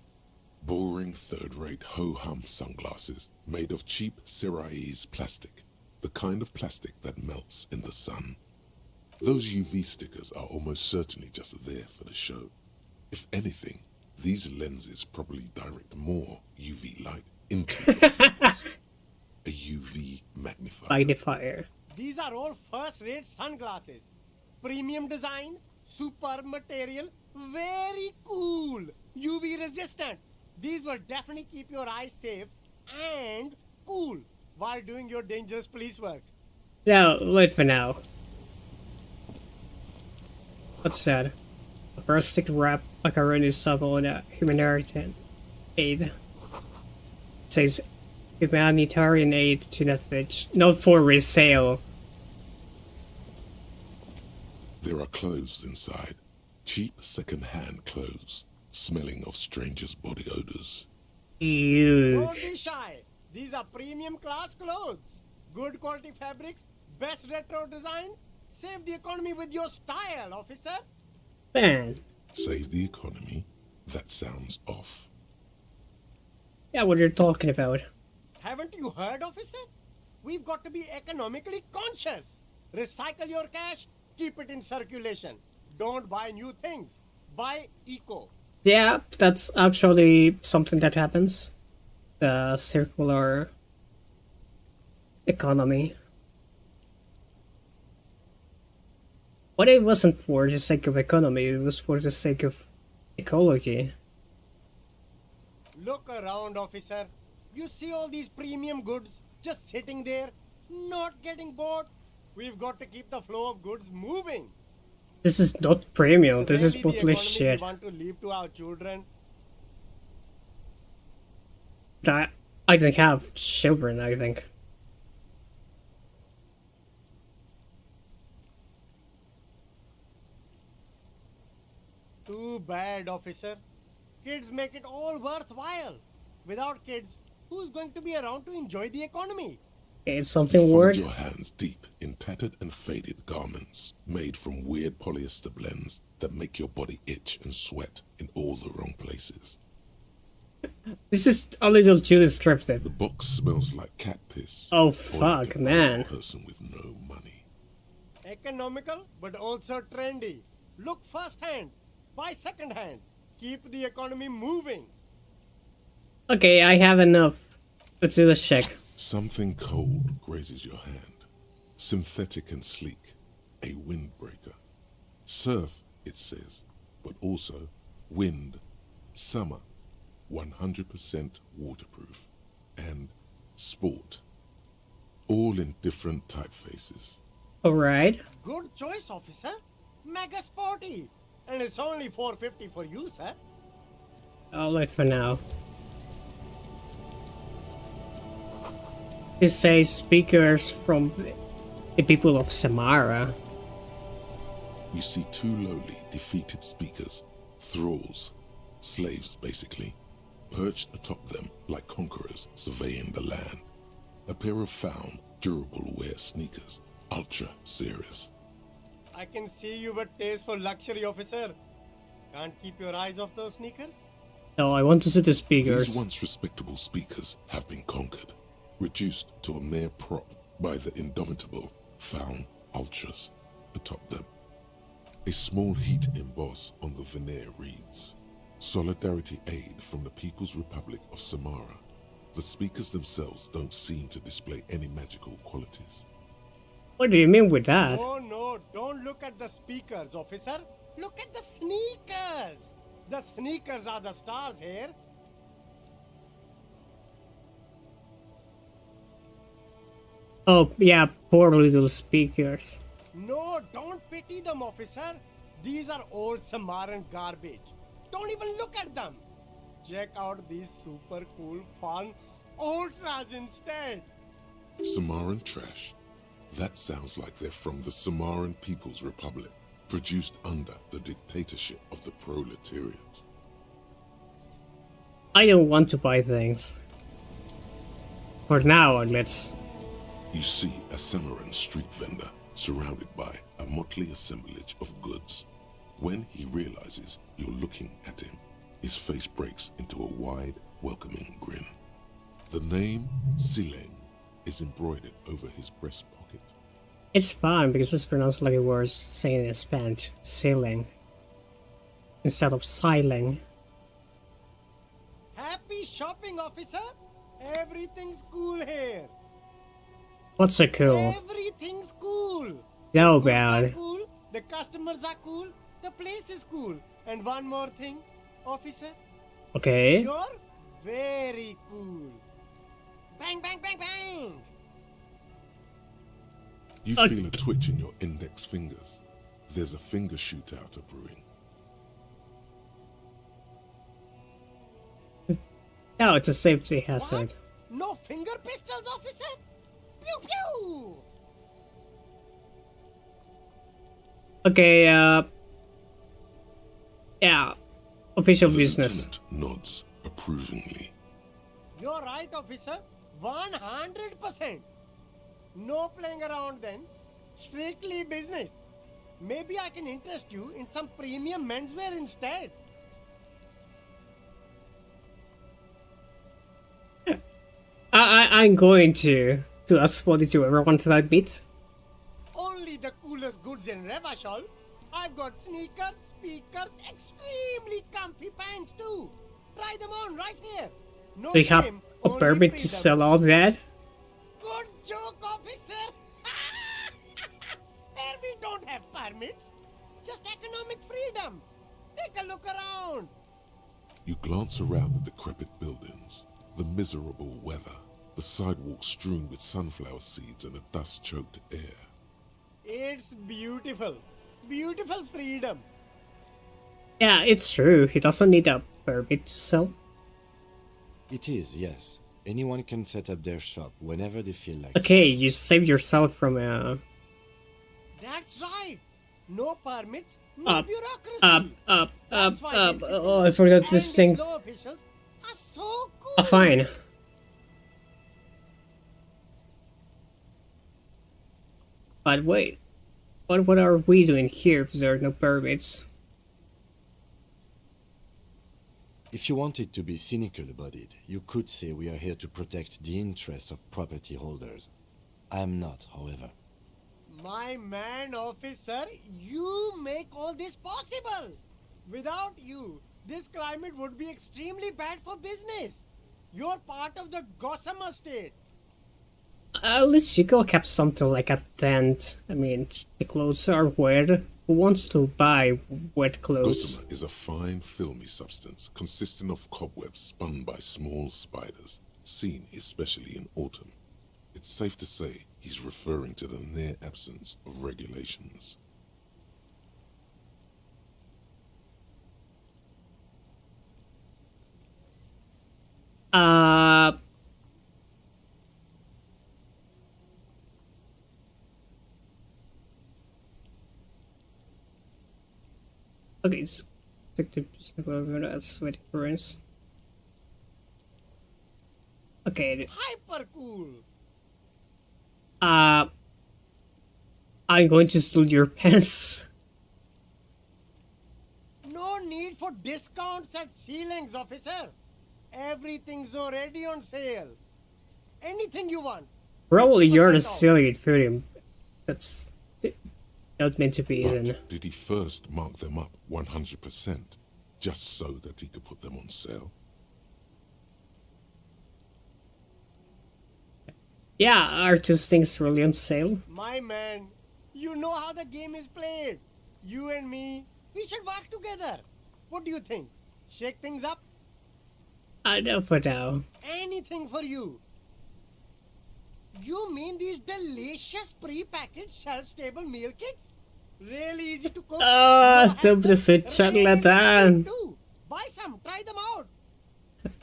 Boring third-rate ho-hum sunglasses made of cheap Syrahese plastic, the kind of plastic that melts in the sun. Those UV stickers are almost certainly just there for the show. If anything, these lenses probably direct more UV light into the pupils. A UV magnifier. These are all first-rate sunglasses. Premium design, superb material, very cool, UV resistant. These will definitely keep your eyes safe and cool while doing your dangerous police work. Yeah, wait for now. What's that? A plastic wrap macaroni sample in a humanitarian aid. It says humanitarian aid to Netflix, not for resale. There are clothes inside. Cheap second-hand clothes, smelling of strangers' body odors. Don't be shy. These are premium class clothes. Good quality fabrics, best retro design. Save the economy with your style, officer. Man. Save the economy? That sounds off. Yeah, what you're talking about. Haven't you heard, officer? We've got to be economically conscious. Recycle your cash, keep it in circulation. Don't buy new things. Buy eco. Yeah, that's actually something that happens. The circular economy. But it wasn't for the sake of economy, it was for the sake of ecology. Look around, officer. You see all these premium goods just sitting there, not getting bought? We've got to keep the flow of goods moving. This is not premium. This is Really the bootleg economy shit. we want to leave to our children. That I don't have children. I think. Too bad, officer. Kids make it all worthwhile. Without kids, who's going to be around to enjoy the economy? It's something Find weird. your hands deep in tattered and faded garments made from weird polyester blends that make your body itch and sweat in all the wrong places. This is a little too descriptive. The box smells like cat piss. Oh or fuck, like a man. person with no money. Economical, but also trendy. Look firsthand, buy secondhand. Keep the economy moving. Okay, I have enough. Let's do this check. Something cold grazes your hand. Synthetic and sleek. A windbreaker. Surf, it says, but also wind, summer, 100% waterproof, and sport. All in different typefaces. Alright. Good choice, officer. Mega sporty. And it's only $4.50 for you, sir. I'll wait for now. This says speakers from the people of Samara. You see two lowly, defeated speakers, thralls, slaves basically, perched atop them like conquerors surveying the land. A pair of found, durable wear sneakers, ultra serious. I can see you've a taste for luxury, officer. Can't keep your eyes off those sneakers? No, I want to see the speakers. These once respectable speakers have been conquered, reduced to a mere prop by the indomitable found ultras atop them. A small heat emboss on the veneer reads, Solidarity Aid from the People's Republic of Samara. The speakers themselves don't seem to display any magical qualities. What do you mean with that? Oh no, don't look at the speakers, officer. Look at the sneakers. The sneakers are the stars here. Oh, yeah, poor little speakers. No, don't pity them, officer. These are old Samaran garbage. Don't even look at them. Check out these super cool, fun ultras instead. Samaran trash. That sounds like they're from the Samaran People's Republic, produced under the dictatorship of the proletariat. I don't want to buy things. For now, let's... You see a Samaran street vendor surrounded by a motley assemblage of goods. When he realizes you're looking at him, his face breaks into a wide, welcoming grin. The name Sileng is embroidered over his breast pocket. It's fine because it's pronounced like it was saying in Spanish, ceiling, instead of siling. Happy shopping, officer. Everything's cool here. What's so cool? Everything's cool. So Goods bad. are cool. The customers are cool. The place is cool. And one more thing, officer. Okay. You're very cool. Bang, bang, bang, bang. You feel a twitch in your index fingers. There's a finger shootout a brewing. No, it's a safety hazard. No finger pistols, officer. Pew pew. Okay, yeah. Official The business. lieutenant nods approvingly. You're right, officer. 100%. No playing around then. Strictly business. Maybe I can interest you in some premium menswear instead. I'm going to ask what to everyone that I meet. Only the coolest goods in Revachol. I've got sneakers, speakers, extremely comfy pants too. Try them on right here. No They have shame, a only permit to freedom. sell all that. Good joke, officer. Here we don't have permits. Just economic freedom. Take a look around. You glance around the decrepit buildings, the miserable weather, the sidewalks strewn with sunflower seeds and a dust-choked air. It's beautiful. Beautiful freedom. Yeah, it's true. He doesn't need a permit to sell. It is, yes. Anyone can set up their shop whenever they feel like Okay, you saved yourself from a... That's right. No permits, no bureaucracy. Oh, I forgot this thing. Law officials are so cool. Oh, fine. But wait, what are we doing here if there are no permits? If you wanted to be cynical about it, you could say we are here to protect the interests of property holders. I am not, however. My man, officer, you make all this possible. Without you, this climate would be extremely bad for business. You're part of the Gossamer state. At least you could have kept something like a tent. I mean, the clothes are wet. Who wants to buy wet clothes? Gossamer is a fine, filmy substance consisting of cobwebs spun by small spiders, seen especially in autumn. It's safe to say he's referring to the near absence of regulations. Okay, it's sweaty currents. Okay. Hyper cool. I'm going to steal your pants. No need for discounts at ceilings, officer. Everything's already on sale. Anything you want. Probably you're the 50% off. silly food. That's not meant to be then. But did he first mark them up 100%, just so that he could put them on sale? Yeah, are those things really on sale? My man, you know how the game is played. You and me, we should work together. What do you think? Shake things up? I know for now. Anything for you. You mean these delicious pre-packaged shelf-stable meal kits? Really easy to cook. Stop the sweet chocolate on. Buy some, try them out.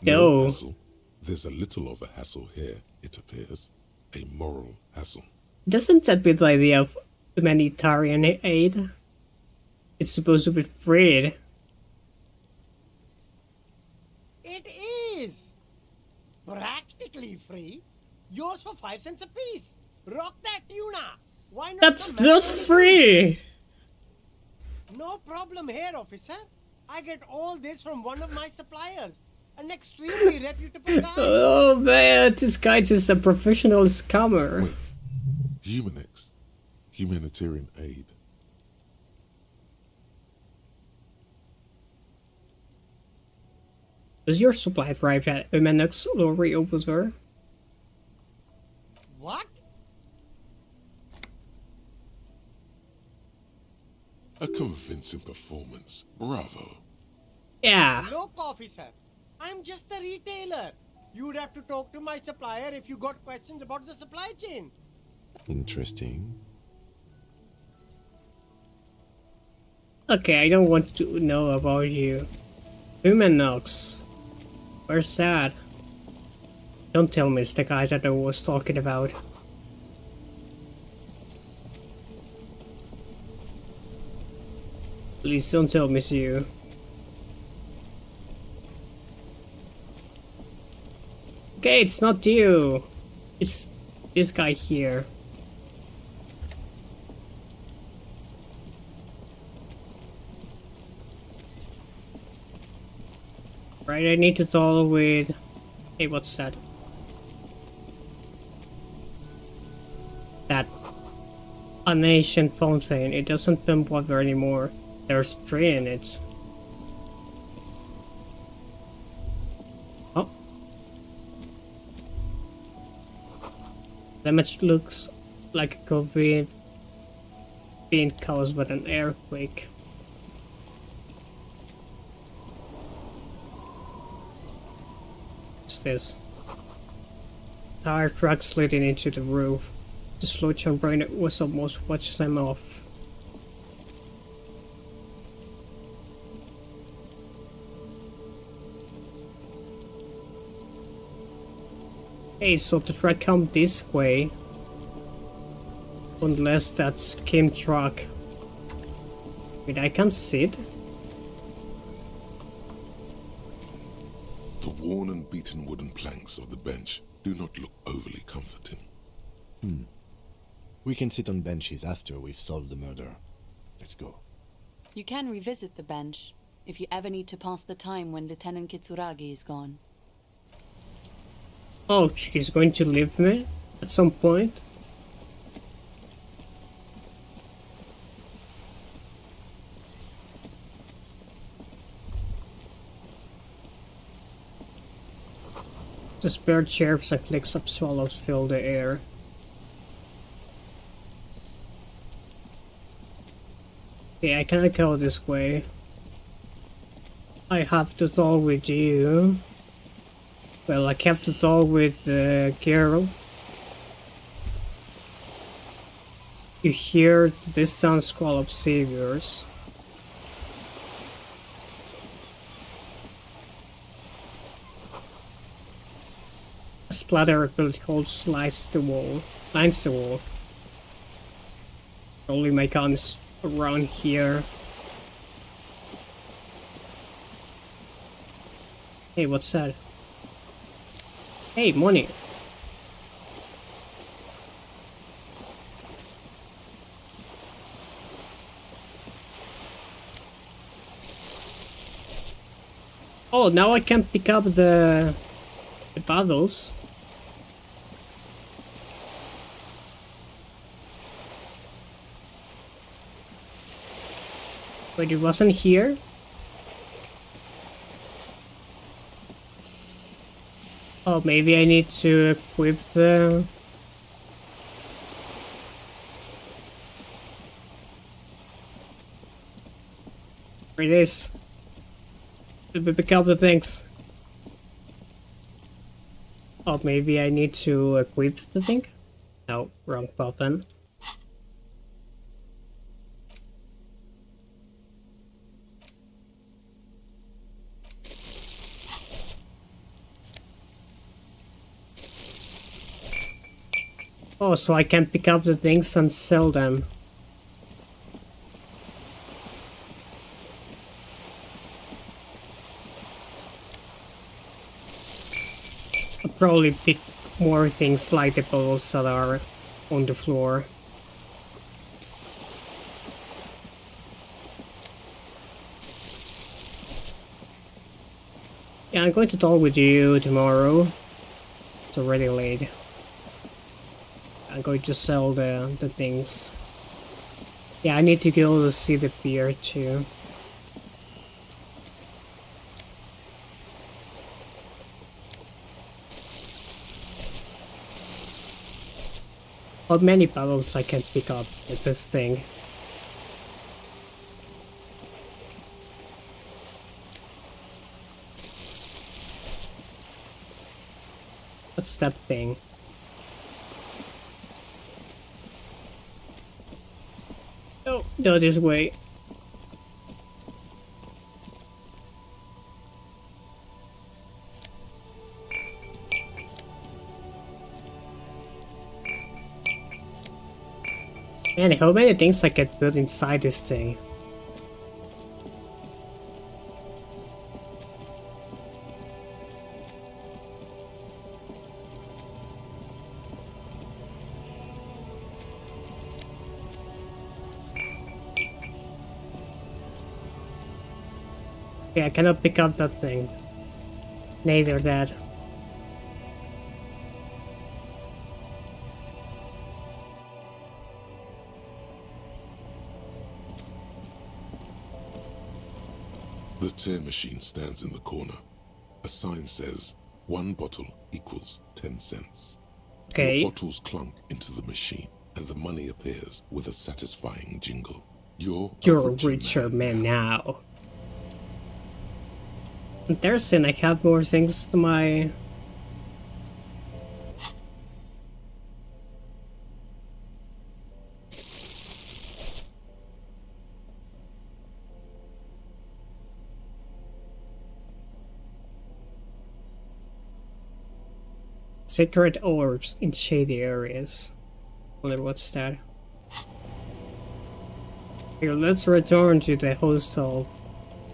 No. hassle. There's a little of a hassle here, it appears. A moral hassle. Doesn't that be the idea of humanitarian aid? It's supposed to be free. It is. Practically free. Yours for 5 cents a piece. Rock that tuna. Why not? That's some not macaroni? free! No problem here, officer. I get all this from one of my suppliers. An extremely reputable guy. Oh man, this guy is a professional scammer. Humanix. Humanitarian aid. Does your supply arrive at Humanix lorry over there? What? A convincing performance. Bravo. Yeah. Look, officer. I'm just a retailer. You'd have to talk to my supplier if you got questions about the supply chain. Interesting. Okay, I don't want to know about you. Humanix. Where's that? Don't tell me it's the guy that I was talking about. Please don't tell me it's you. Okay, it's not you. It's this guy here. Right, I need to talk with... Hey, what's that? That... An ancient fountain. It doesn't pump water anymore. There's 3 in it. Oh. Damage looks like it could be being caused by an earthquake. What's this? Tire tracks leading into the roof. The slow chamber was almost watched them off. Hey, so the truck come this way. Unless that's Kim truck. Wait, I can't sit? The worn and beaten wooden planks of the bench do not look overly comforting. We can sit on benches after we've solved the murder. Let's go. You can revisit the bench if you ever need to pass the time when Lieutenant Kitsuragi is gone. Oh, she's going to leave me at some point? The spare chirps and clicks of swallows fill the air. Yeah, I cannot go this way. I have to talk with you. Well, I kept to talk with the girl. You hear the distant squall of saviors. A splatter of bullet holes lines the wall. Only my gun is around here. Hey, what's that? Hey, morning. Oh, now I can pick up the bottles. Wait, it wasn't here? Oh, maybe I need to equip the... Where it is. Let me pick up the things. Oh, maybe I need to equip the thing? No, wrong button. Oh, so I can pick up the things and sell them. I'll probably pick more things like the bottles that are on the floor. Yeah, I'm going to talk with you tomorrow. It's already late. I'm going to sell the things. Yeah, I need to go to see the beer too. How many bottles I can pick up with this thing? What's that thing? Oh, no, this way. Man, how many things I can put inside this thing? Yeah, I cannot pick up that thing. Neither that. The tear machine stands in the corner. A sign says, 1 bottle equals 10 cents. Okay. Your bottles clunk into the machine, and the money appears with a satisfying jingle. You're a richer man now. Interesting, I have more things to my... Secret orbs in shady areas. Wonder what's that? Here, let's return to the hostel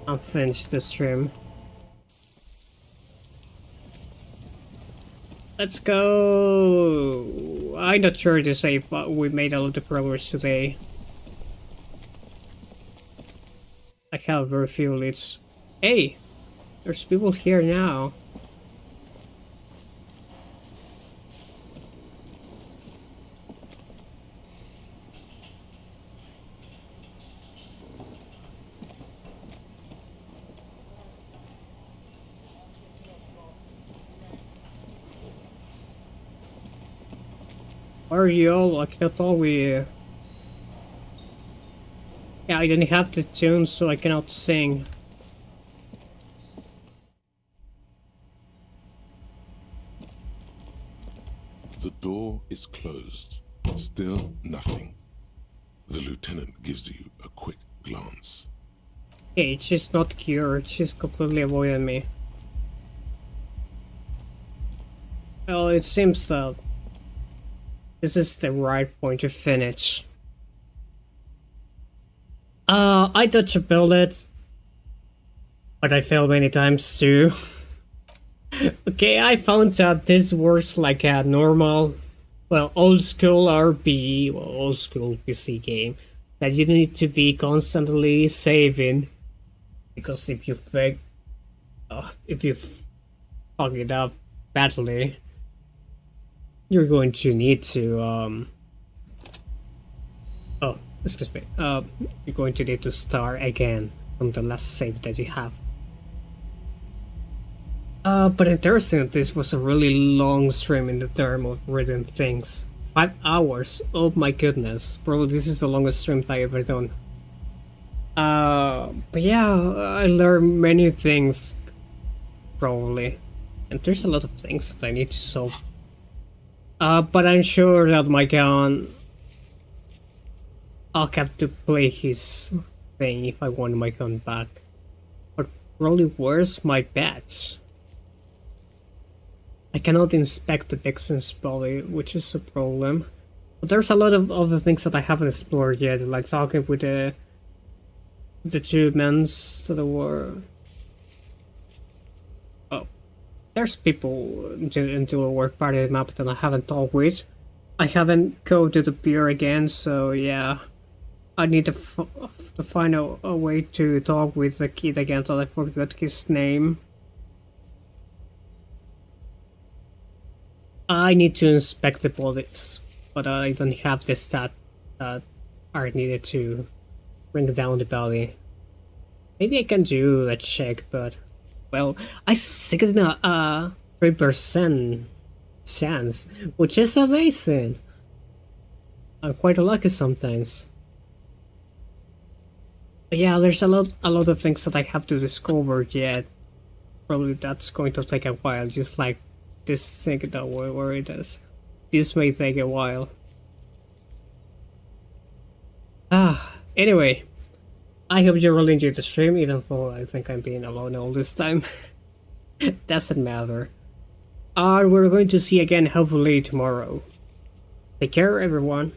and finish the stream. Let's go! I'm not sure to say, but we made a lot of progress today. I have very few leads. Hey! There's people here now. Why are you all? I cannot talk with you. Yeah, I didn't have the tune, so I cannot sing. The door is closed. Still nothing. The lieutenant gives you a quick glance. Hey, she's not cured. She's completely avoiding me. Well, it seems that this is the right point to finish. I dodged a bullet, but I failed many times too. Okay, I found that this works like a normal, well, old school RP, well, old school PC game, that you need to be constantly saving, because if you fuck it up badly, you're going to need to oh, excuse me, you're going to need to start again from the last save that you have. But interesting, this was a really long stream in the term of written things. 5 hours, oh my goodness, probably this is the longest stream that I've ever done. But yeah, I learned many things, probably, and there's a lot of things that I need to solve. But I'm sure that my gun, I'll have to play his thing if I want my gun back. But probably where's my badge? I cannot inspect the Vixen's body, which is a problem. But there's a lot of other things that I haven't explored yet, like talking with the two men that were... Oh, there's people into a work party map that I haven't talked with. I haven't go to the pier again, so yeah. I need to find a way to talk with the kid again, so I forgot his name. I need to inspect the bodies, but I don't have the stat that are needed to bring down the body. Maybe I can do a check, but well, I saw 3% chance, which is amazing. I'm quite lucky sometimes. But yeah, there's a lot of things that I have to discover yet. Probably that's going to take a while, just like this thing that where it is. This may take a while. Anyway, I hope you really enjoyed the stream, even though I think I'm being alone all this time. Doesn't matter. We're going to see again hopefully tomorrow. Take care, everyone.